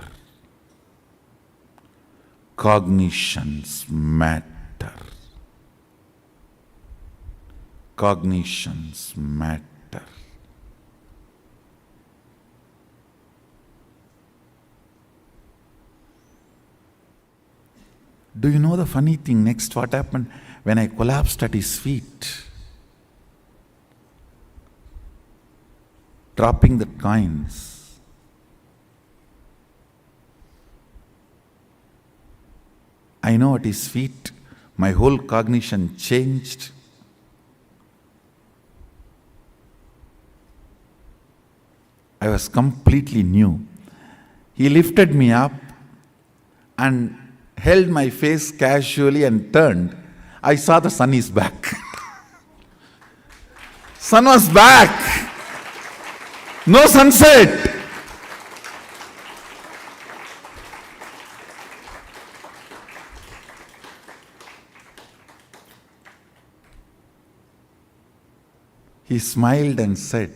Cognitions matter. Cognitions matter. Do you know the funny thing? Next, what happened when I collapsed at his feet? Dropping the coins. I know at his feet, my whole cognition changed. I was completely new. He lifted me up and held my face casually and turned. I saw the sun is back. Sun was back. No sunset. He smiled and said,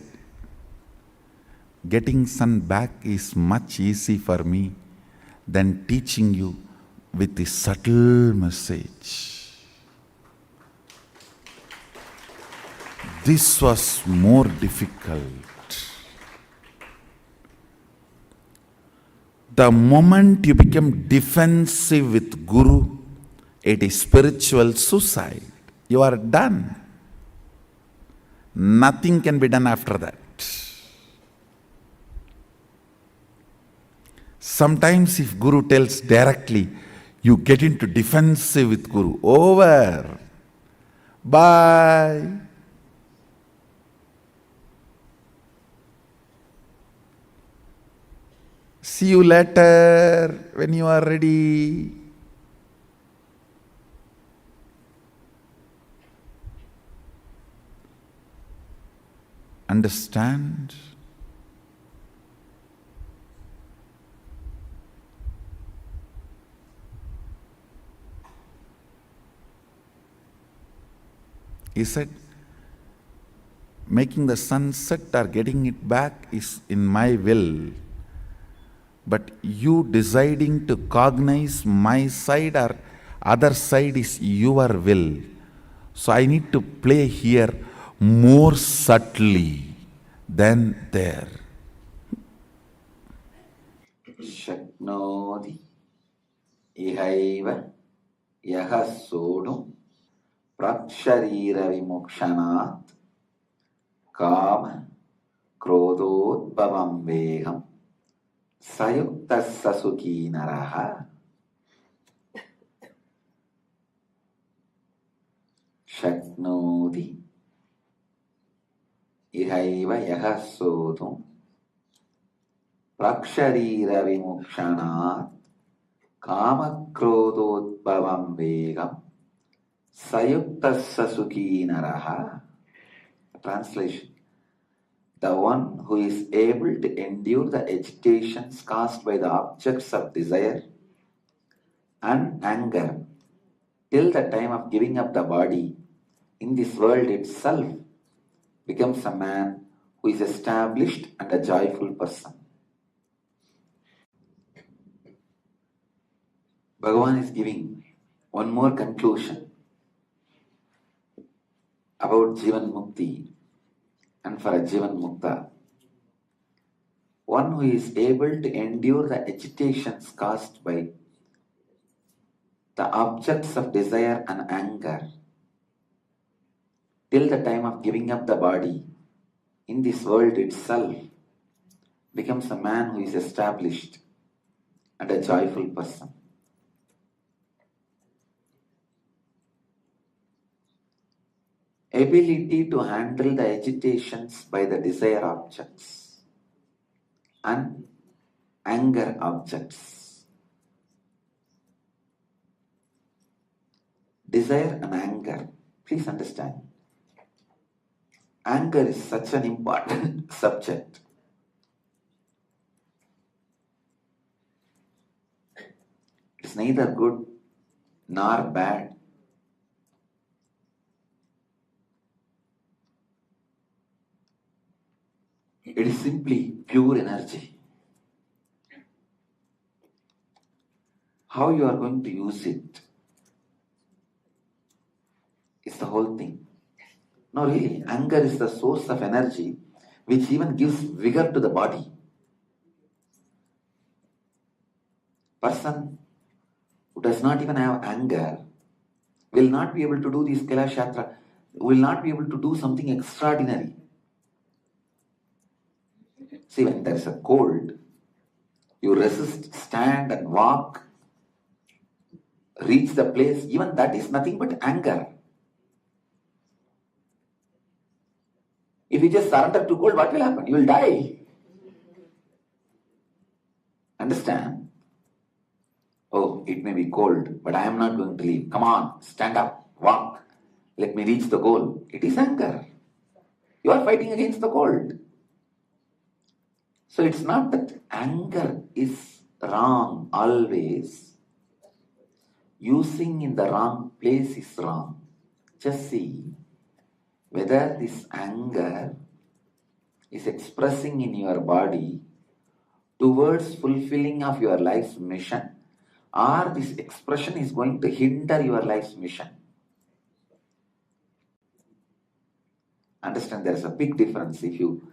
getting sun back is much easy for me than teaching you with the subtle message. This was more difficult. The moment you become defensive with Guru, it is spiritual suicide. You are done. Nothing can be done after that. Sometimes if Guru tells directly, you get into defensive with Guru. Over. Bye. See you later when you are ready. Understand? He said, making the sun set or getting it back is in my will. But you deciding to cognize my side or other side is your will. So I need to play here more subtly than there. Shaknodi ihaiva yahasodum praksharira vimukshanat kama krododbhavam vegam sayuktasya sukhi naraha. Shaknodi ihaiva yahasodum praksharira vimukshanat kama krododbhavam vegam sayuktasya sukhi naraha. Translation: the one who is able to endure the agitations caused by the objects of desire and anger till the time of giving up the body in this world itself becomes a man who is established and a joyful person. Bhagavan is giving one more conclusion about Jivan Mukti and for a Jivan Mukta. One who is able to endure the agitations caused by the objects of desire and anger till the time of giving up the body in this world itself becomes a man who is established and a joyful person. Ability to handle the agitations by the desire objects and anger objects. Desire and anger, please understand. Anger is such an important subject. It's neither good nor bad. It is simply pure energy. How you are going to use it is the whole thing. No, really, anger is the source of energy which even gives vigor to the body. Person who does not even have anger will not be able to do this Kailash Yatra, will not be able to do something extraordinary. See, when there is a cold, you resist, stand and walk, reach the place, even that is nothing but anger. If you just surrender to cold, what will happen? You will die. Understand? Oh, it may be cold, but I am not going to leave. Come on, stand up, walk. Let me reach the goal. It is anger. You are fighting against the cold. So it's not that anger is wrong always. Using in the wrong place is wrong. Just see whether this anger is expressing in your body towards fulfilling of your life's mission, or this expression is going to hinder your life's mission. Understand, there is a big difference. If you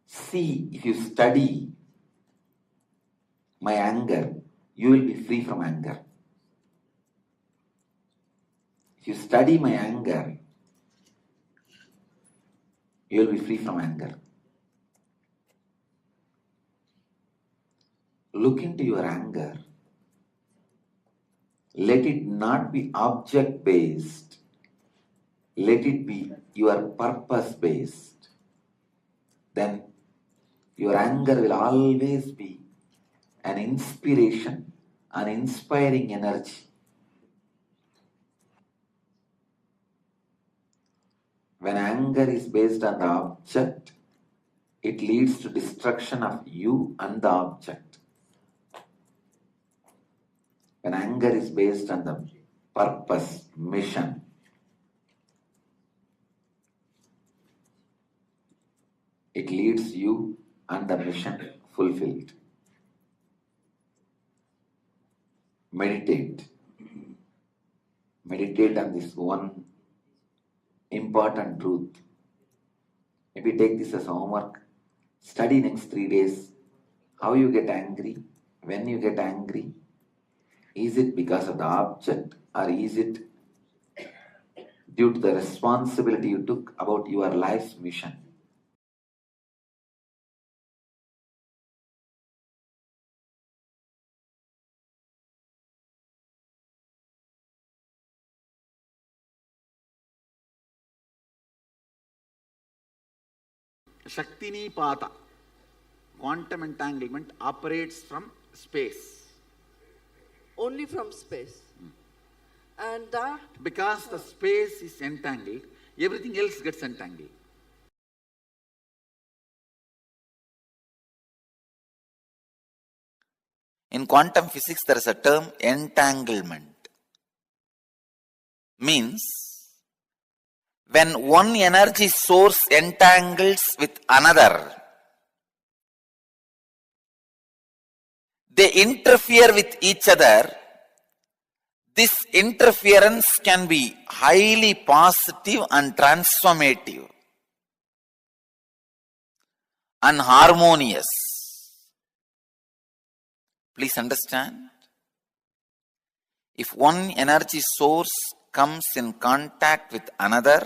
see, if you study my anger, you will be free from anger. If you study my anger, you will be free from anger. look into your anger. Let it not be object based. Let it be your purpose based. Then your anger will always be an inspiration, an inspiring energy. When anger is based on the object, it leads to destruction of you and the object. When anger is based on the purpose, mission, it leads you and the mission fulfilled. Meditate. Meditate on this one important truth. Maybe take this as homework. Study next 3 days. How you get angry, when you get angry. Is it because of the object, or is it due to the responsibility you took about your life's mission? Shaktinipata, quantum entanglement, operates from space. Only from space. And that? Because the space is entangled, everything else gets entangled. In quantum physics, there is a term entanglement. Means, when one energy source entangles with another, they interfere with each other. This interference can be highly positive and transformative and harmonious. Please understand. If one energy source comes in contact with another,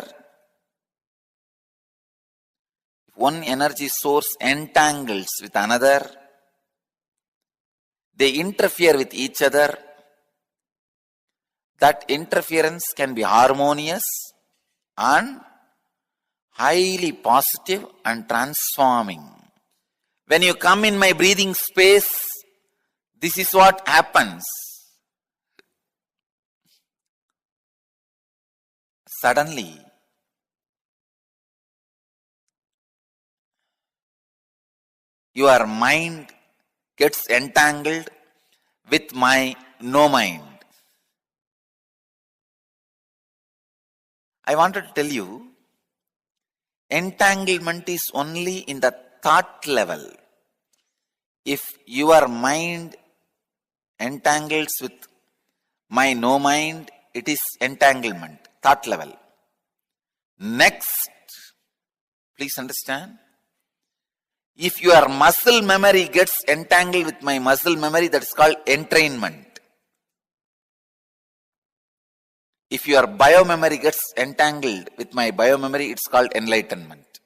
if one energy source entangles with another, they interfere with each other. That interference can be harmonious and highly positive and transforming. When you come in my breathing space, this is what happens. Suddenly, your mind gets entangled with my no mind. I wanted to tell you, entanglement is only in the thought level. If your mind entangles with my no mind, it is entanglement, thought level. Next, please understand, if your muscle memory gets entangled with my muscle memory, that is called entrainment. If your biomemory gets entangled with my biomemory, it's called enlightenment.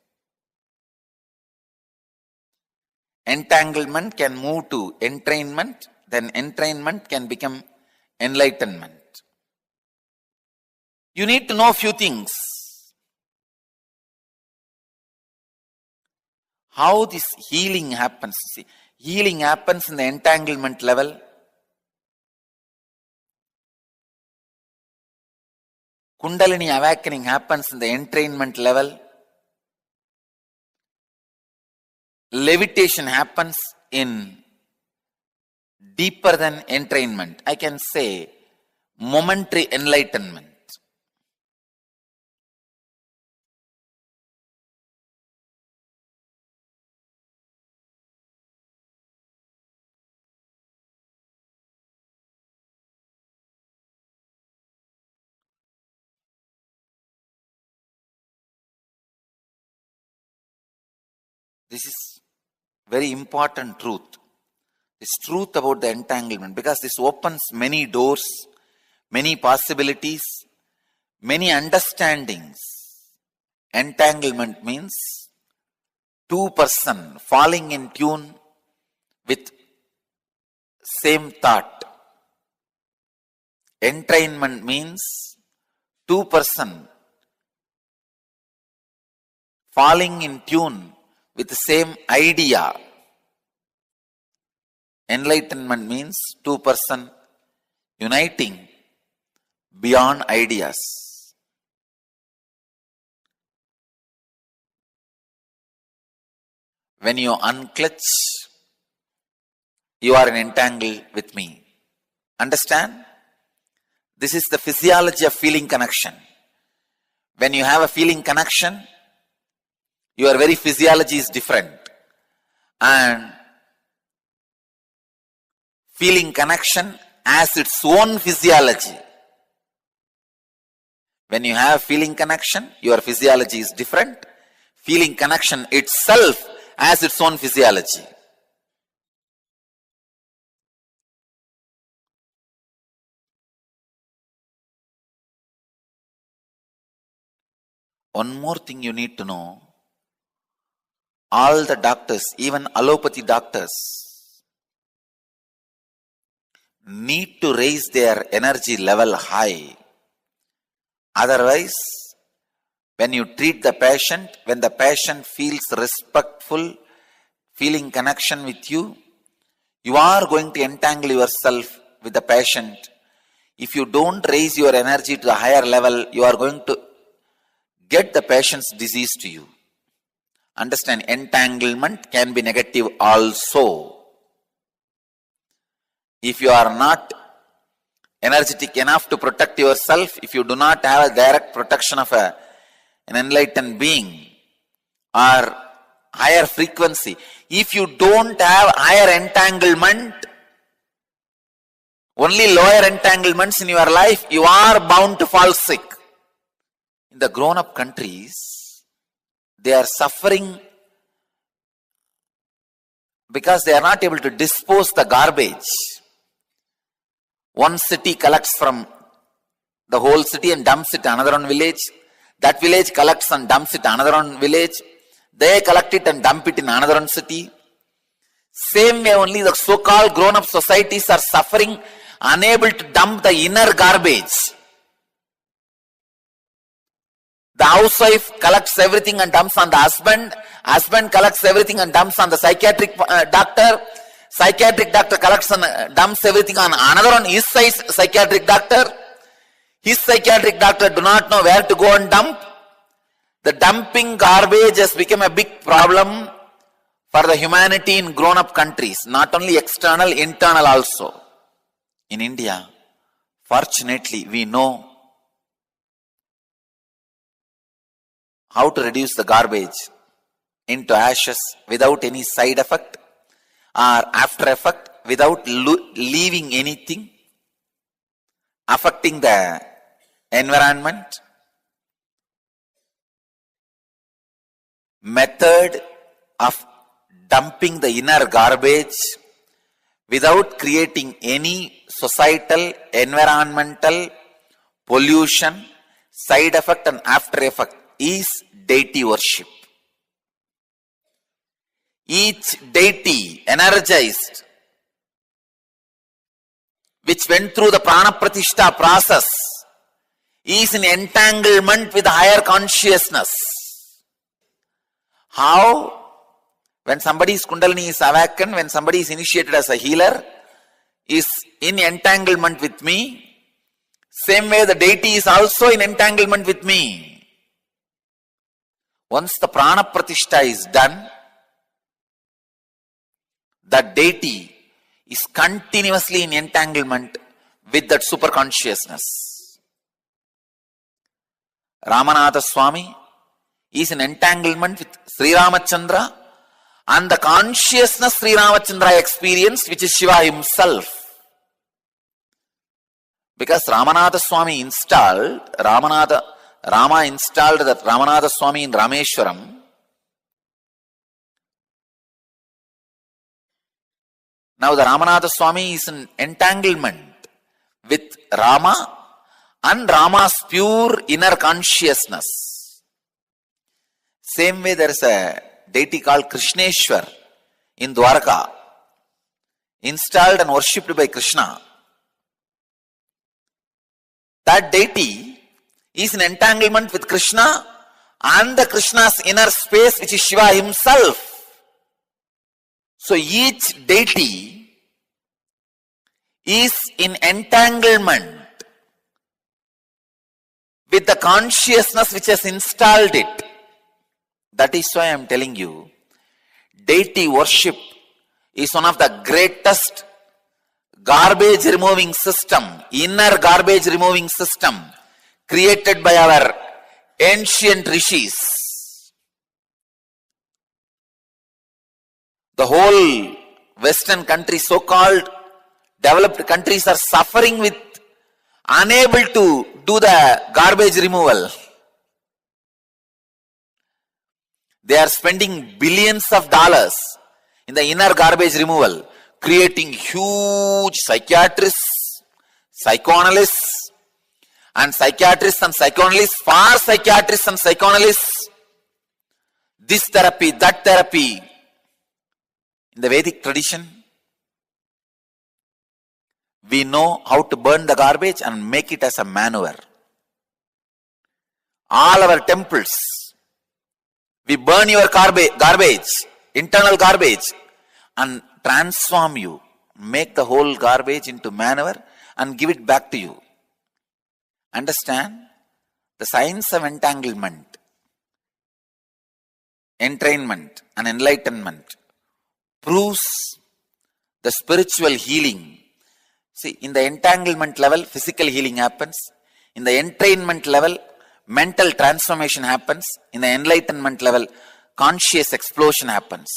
Entanglement can move to entrainment, then entrainment can become enlightenment. You need to know a few things. How this healing happens. See, healing happens in the entanglement level. Kundalini awakening happens in the entrainment level. Levitation happens in deeper than entrainment. I can say momentary enlightenment. This is very important truth. This truth about the entanglement, because this opens many doors, many possibilities, many understandings. Entanglement means two-person falling in tune with same thought. Entrainment means two-person falling in tune with the same idea. Enlightenment means two-person uniting beyond ideas. When you unclutch, you are entangled with me. Understand? This is the physiology of feeling connection. When you have a feeling connection, your very physiology is different. And feeling connection has its own physiology. When you have feeling connection, your physiology is different. Feeling connection itself has its own physiology. One more thing you need to know. All the doctors, even allopathy doctors, need to raise their energy level high. Otherwise, when you treat the patient, when the patient feels respectful, feeling connection with you, you are going to entangle yourself with the patient. If you don't raise your energy to the higher level, you are going to get the patient's disease to you. Understand, entanglement can be negative also. If you are not energetic enough to protect yourself, if you do not have a direct protection of an enlightened being or higher frequency, if you don't have higher entanglement, only lower entanglements in your life, you are bound to fall sick. In the grown-up countries, they are suffering because they are not able to dispose the garbage. One city collects from the whole city and dumps it to another one village. That village collects and dumps it to another one village. They collect it and dump it in another one city. Same way only the so-called grown-up societies are suffering, unable to dump the inner garbage. The housewife collects everything and dumps on the husband. Husband collects everything and dumps on the psychiatric doctor. Psychiatric doctor collects and dumps everything on another one, his psychiatric doctor. His psychiatric doctor do not know where to go and dump. The dumping garbage has become a big problem for the humanity in grown-up countries. Not only external, internal also. In India, fortunately, we know how to reduce the garbage into ashes without any side effect or after effect, without leaving anything affecting the environment. Method of dumping the inner garbage without creating any societal, environmental pollution, side effect and after effect is deity worship. Each deity energized, which went through the prana pratishta process, is in entanglement with higher consciousness. How? When somebody's kundalini is awakened, when somebody is initiated as a healer, is in entanglement with me, same way the deity is also in entanglement with me. Once the prana pratishta is done, that deity is continuously in entanglement with that super consciousness. Ramanatha Swami is in entanglement with Sri Ramachandra and the consciousness Sri Ramachandra experienced, which is Shiva himself. Because Ramanatha Swami installed, Rama installed that Ramanatha Swami in Rameshwaram. Now the Ramanatha Swami is in entanglement with Rama and Rama's pure inner consciousness. Same way there is a deity called Krishneshwar in Dwarka. installed and worshipped by Krishna, that deity is in entanglement with Krishna and the Krishna's inner space, which is Shiva himself. So each deity is in entanglement with the consciousness which has installed it. That is why I am telling you, deity worship is one of the greatest garbage removing system, inner garbage removing system created by our ancient rishis. The whole Western countries, so-called developed countries, are suffering with unable to do the garbage removal. They are spending billions of dollars in the inner garbage removal, creating huge psychiatrists, psychoanalysts, and psychiatrists and psychoanalysts for psychiatrists and psychoanalysts. This therapy, that therapy. In the Vedic tradition, we know how to burn the garbage and make it as a manure. All our temples, we burn your garbage, internal garbage, and transform you, make the whole garbage into manure and give it back to you. Understand? The science of entanglement, entrainment, and enlightenment proves the spiritual healing. See, in the entanglement level, physical healing happens. In the entrainment level, mental transformation happens. In the enlightenment level, conscious explosion happens.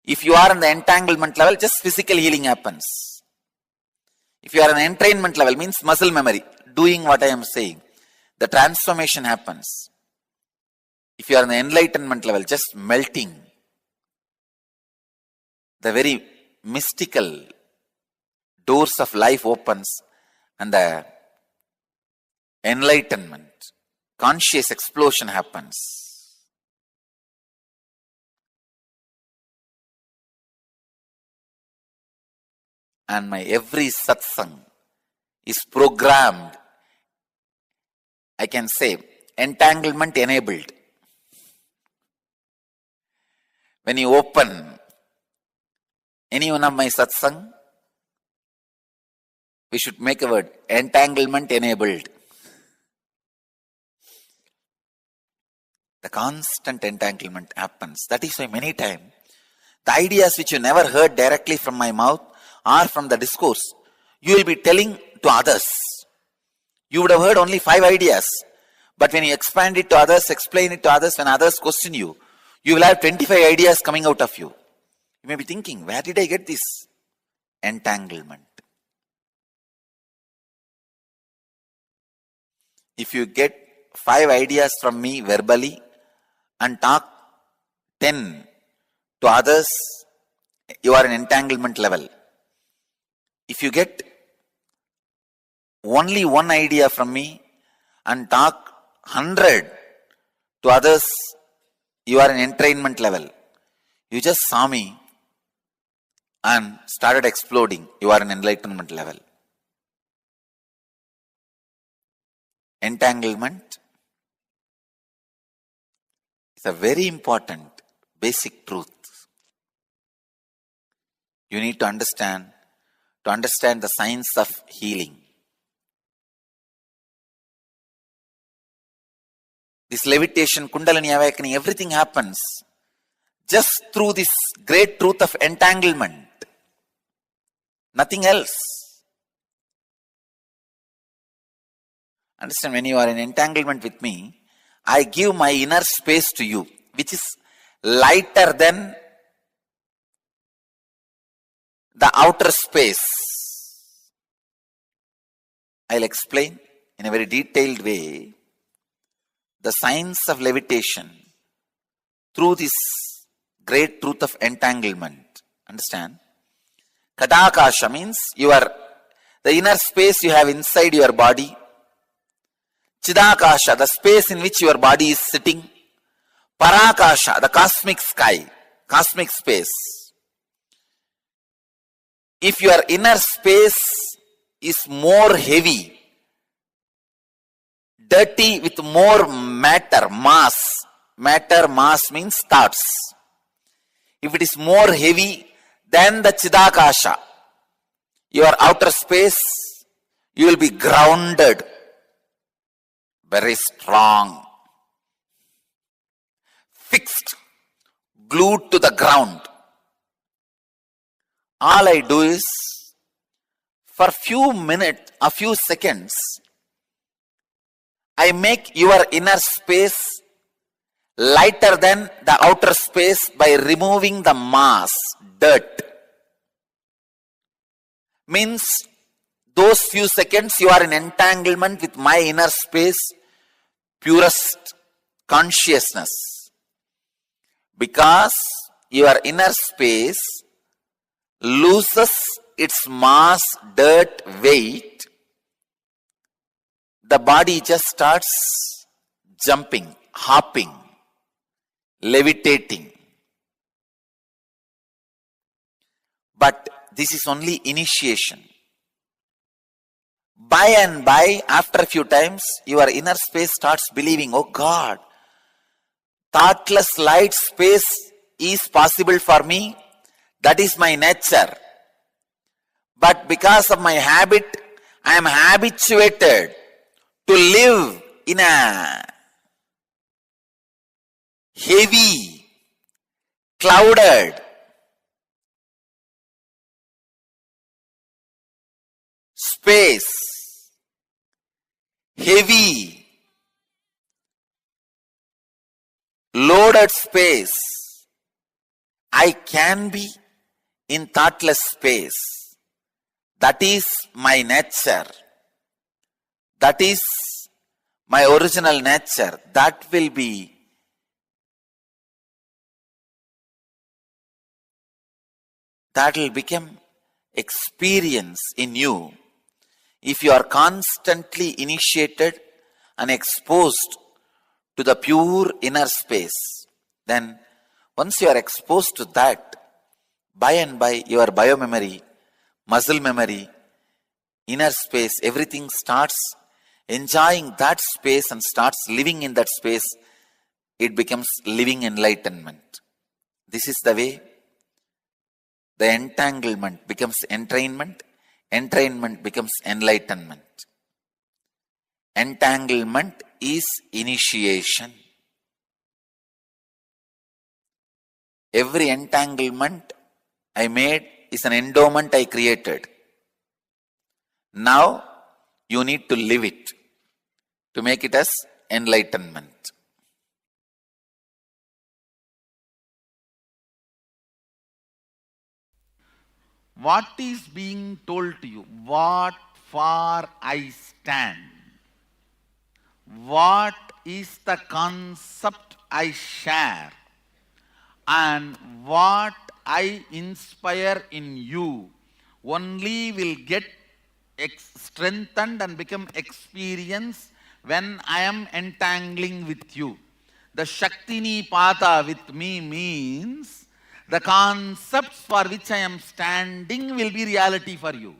If you are in the entanglement level, just physical healing happens. If you are in the entrainment level, means muscle memory, doing what I am saying, the transformation happens. If you are in the enlightenment level, just melting, the very mystical doors of life opens and the enlightenment, conscious explosion happens. And my every satsang is programmed, I can say, entanglement enabled. When you open any one of my satsang, we should make a word, entanglement enabled. The constant entanglement happens. That is why many times, the ideas which you never heard directly from my mouth or from the discourse, you will be telling to others. You would have heard only 5 ideas. But when you expand it to others, explain it to others, when others question you, you will have 25 ideas coming out of you. You may be thinking, where did I get this? Entanglement. If you get 5 ideas from me verbally and talk 10 to others, you are in entanglement level. If you get only 1 idea from me and talk 100 to others, you are in entrainment level. You just saw me and started exploding. You are in enlightenment level. Entanglement is a very important basic truth. You need to understand the science of healing. This levitation, Kundalini awakening, everything happens just through this great truth of entanglement. Nothing else. Understand, when you are in entanglement with me, I give my inner space to you, which is lighter than the outer space. I'll explain in a very detailed way the science of levitation through this great truth of entanglement. Understand? Kadakasha means the inner space you have inside your body. Chidakasha, the space in which your body is sitting. Parakasha, the cosmic sky, cosmic space. If your inner space is more heavy, dirty with more matter, mass means thoughts. If it is more heavy than the Chidakasha, your outer space, you will be grounded, very strong, fixed, glued to the ground. All I do is, for few minutes, a few seconds, I make your inner space lighter than the outer space by removing the mass, dirt. Means, those few seconds you are in entanglement with my inner space, purest consciousness. Because your inner space loses its mass, dirt, weight, the body just starts jumping, hopping, levitating. But this is only initiation. By and by, after a few times, your inner space starts believing, oh God, thoughtless light space is possible for me. That is my nature. But because of my habit, I am habituated to live in a heavy, clouded, space, heavy, loaded space. I can be in thoughtless space. That is my nature. That is my original nature. That will become experience in you. If you are constantly initiated and exposed to the pure inner space, then once you are exposed to that, by and by your biomemory, muscle memory, inner space, everything starts enjoying that space and starts living in that space. It becomes living enlightenment. This is the way the entanglement becomes entrainment, entrainment becomes enlightenment. Entanglement is initiation. Every entanglement I made is an endowment I created. Now you need to live it to make it as enlightenment. What is being told to you? What for I stand? What is the concept I share? And what I inspire in you only will get strengthened and become experience when I am entangling with you. The Shaktini Pata with me means the concepts for which I am standing will be reality for you.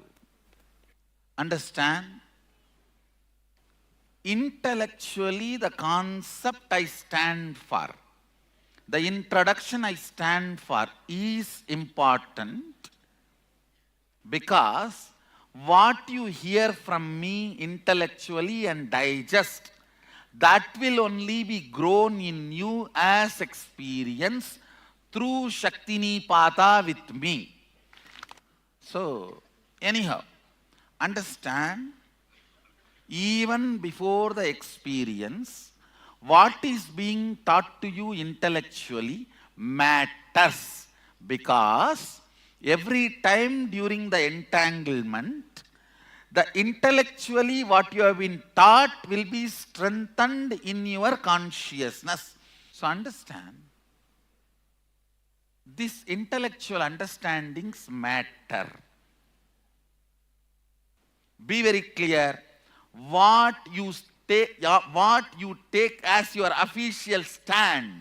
Understand? Intellectually, the concept I stand for, the introduction I stand for is important because what you hear from me intellectually and digest, that will only be grown in you as experience through Shaktini Pata with me. So, anyhow, understand, even before the experience, what is being taught to you intellectually matters, because every time during the entanglement, the intellectually what you have been taught will be strengthened in your consciousness. So understand, these intellectual understandings matter. Be very clear. What you take as your official stand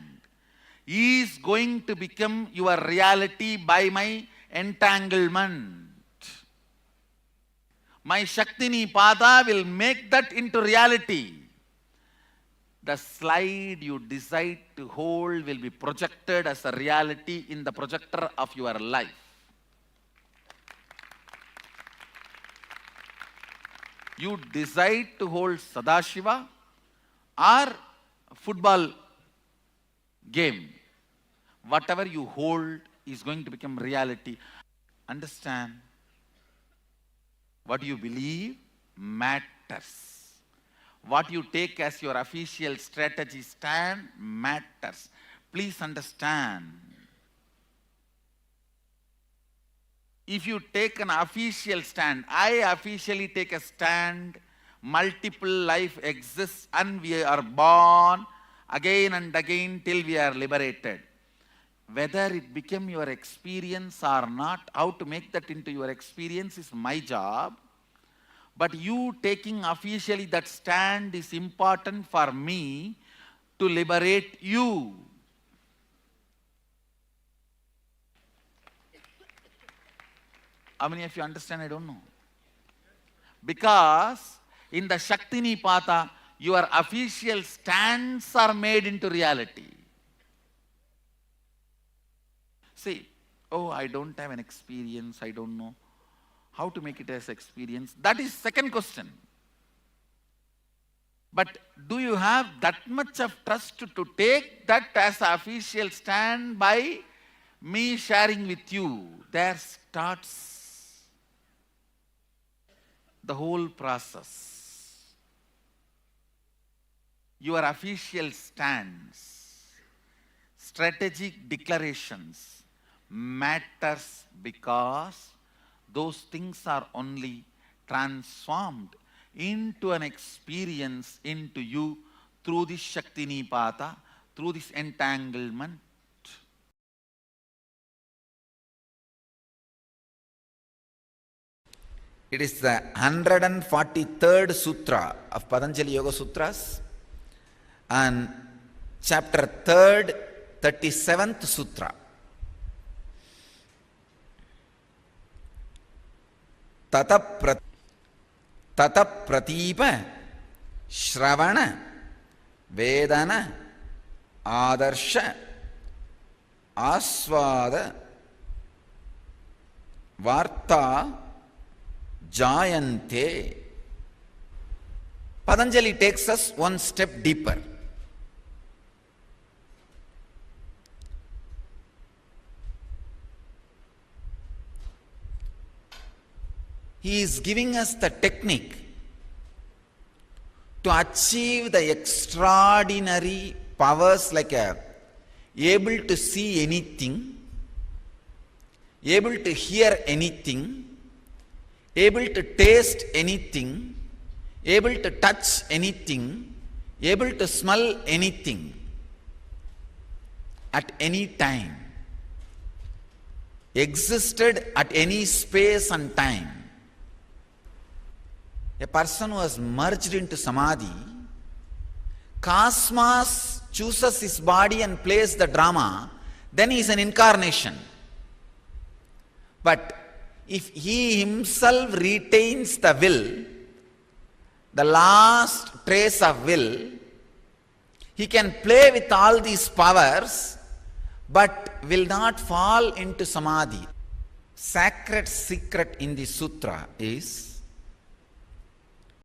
is going to become your reality by my entanglement. My Shaktini Pada will make that into reality. The slide you decide to hold will be projected as a reality in the projector of your life. You decide to hold Sadashiva or football game. Whatever you hold is going to become reality. Understand? What you believe matters. What you take as your official strategy stand matters. Please understand. If you take an official stand, I officially take a stand, multiple life exists and we are born again and again till we are liberated. Whether it became your experience or not, how to make that into your experience is my job. But you taking officially that stand is important for me to liberate you. How many of you understand? I don't know. Because in the Shaktini Pata, your official stands are made into reality. See, oh, I don't have an experience, I don't know how to make it as experience. That is second question. But do you have that much of trust to take that as an official stand by me sharing with you? There starts the whole process. Your official stands, strategic declarations matters because those things are only transformed into an experience into you through this Shaktini Pata, through this entanglement. It is the 143rd Sutra of Patanjali Yoga Sutras and chapter 3rd, 37th Sutra. Tata Pratipa Shravana Vedana Adarsha Aswada Varta Jayante. Patanjali takes us one step deeper. He is giving us the technique to achieve the extraordinary powers like able to see anything, able to hear anything, able to taste anything, able to touch anything, able to smell anything at any time, existed at any space and time. A person who has merged into Samadhi, Cosmos chooses his body and plays the drama, then he is an incarnation. But if he himself retains the will, the last trace of will, he can play with all these powers, but will not fall into Samadhi. Sacred secret in the sutra is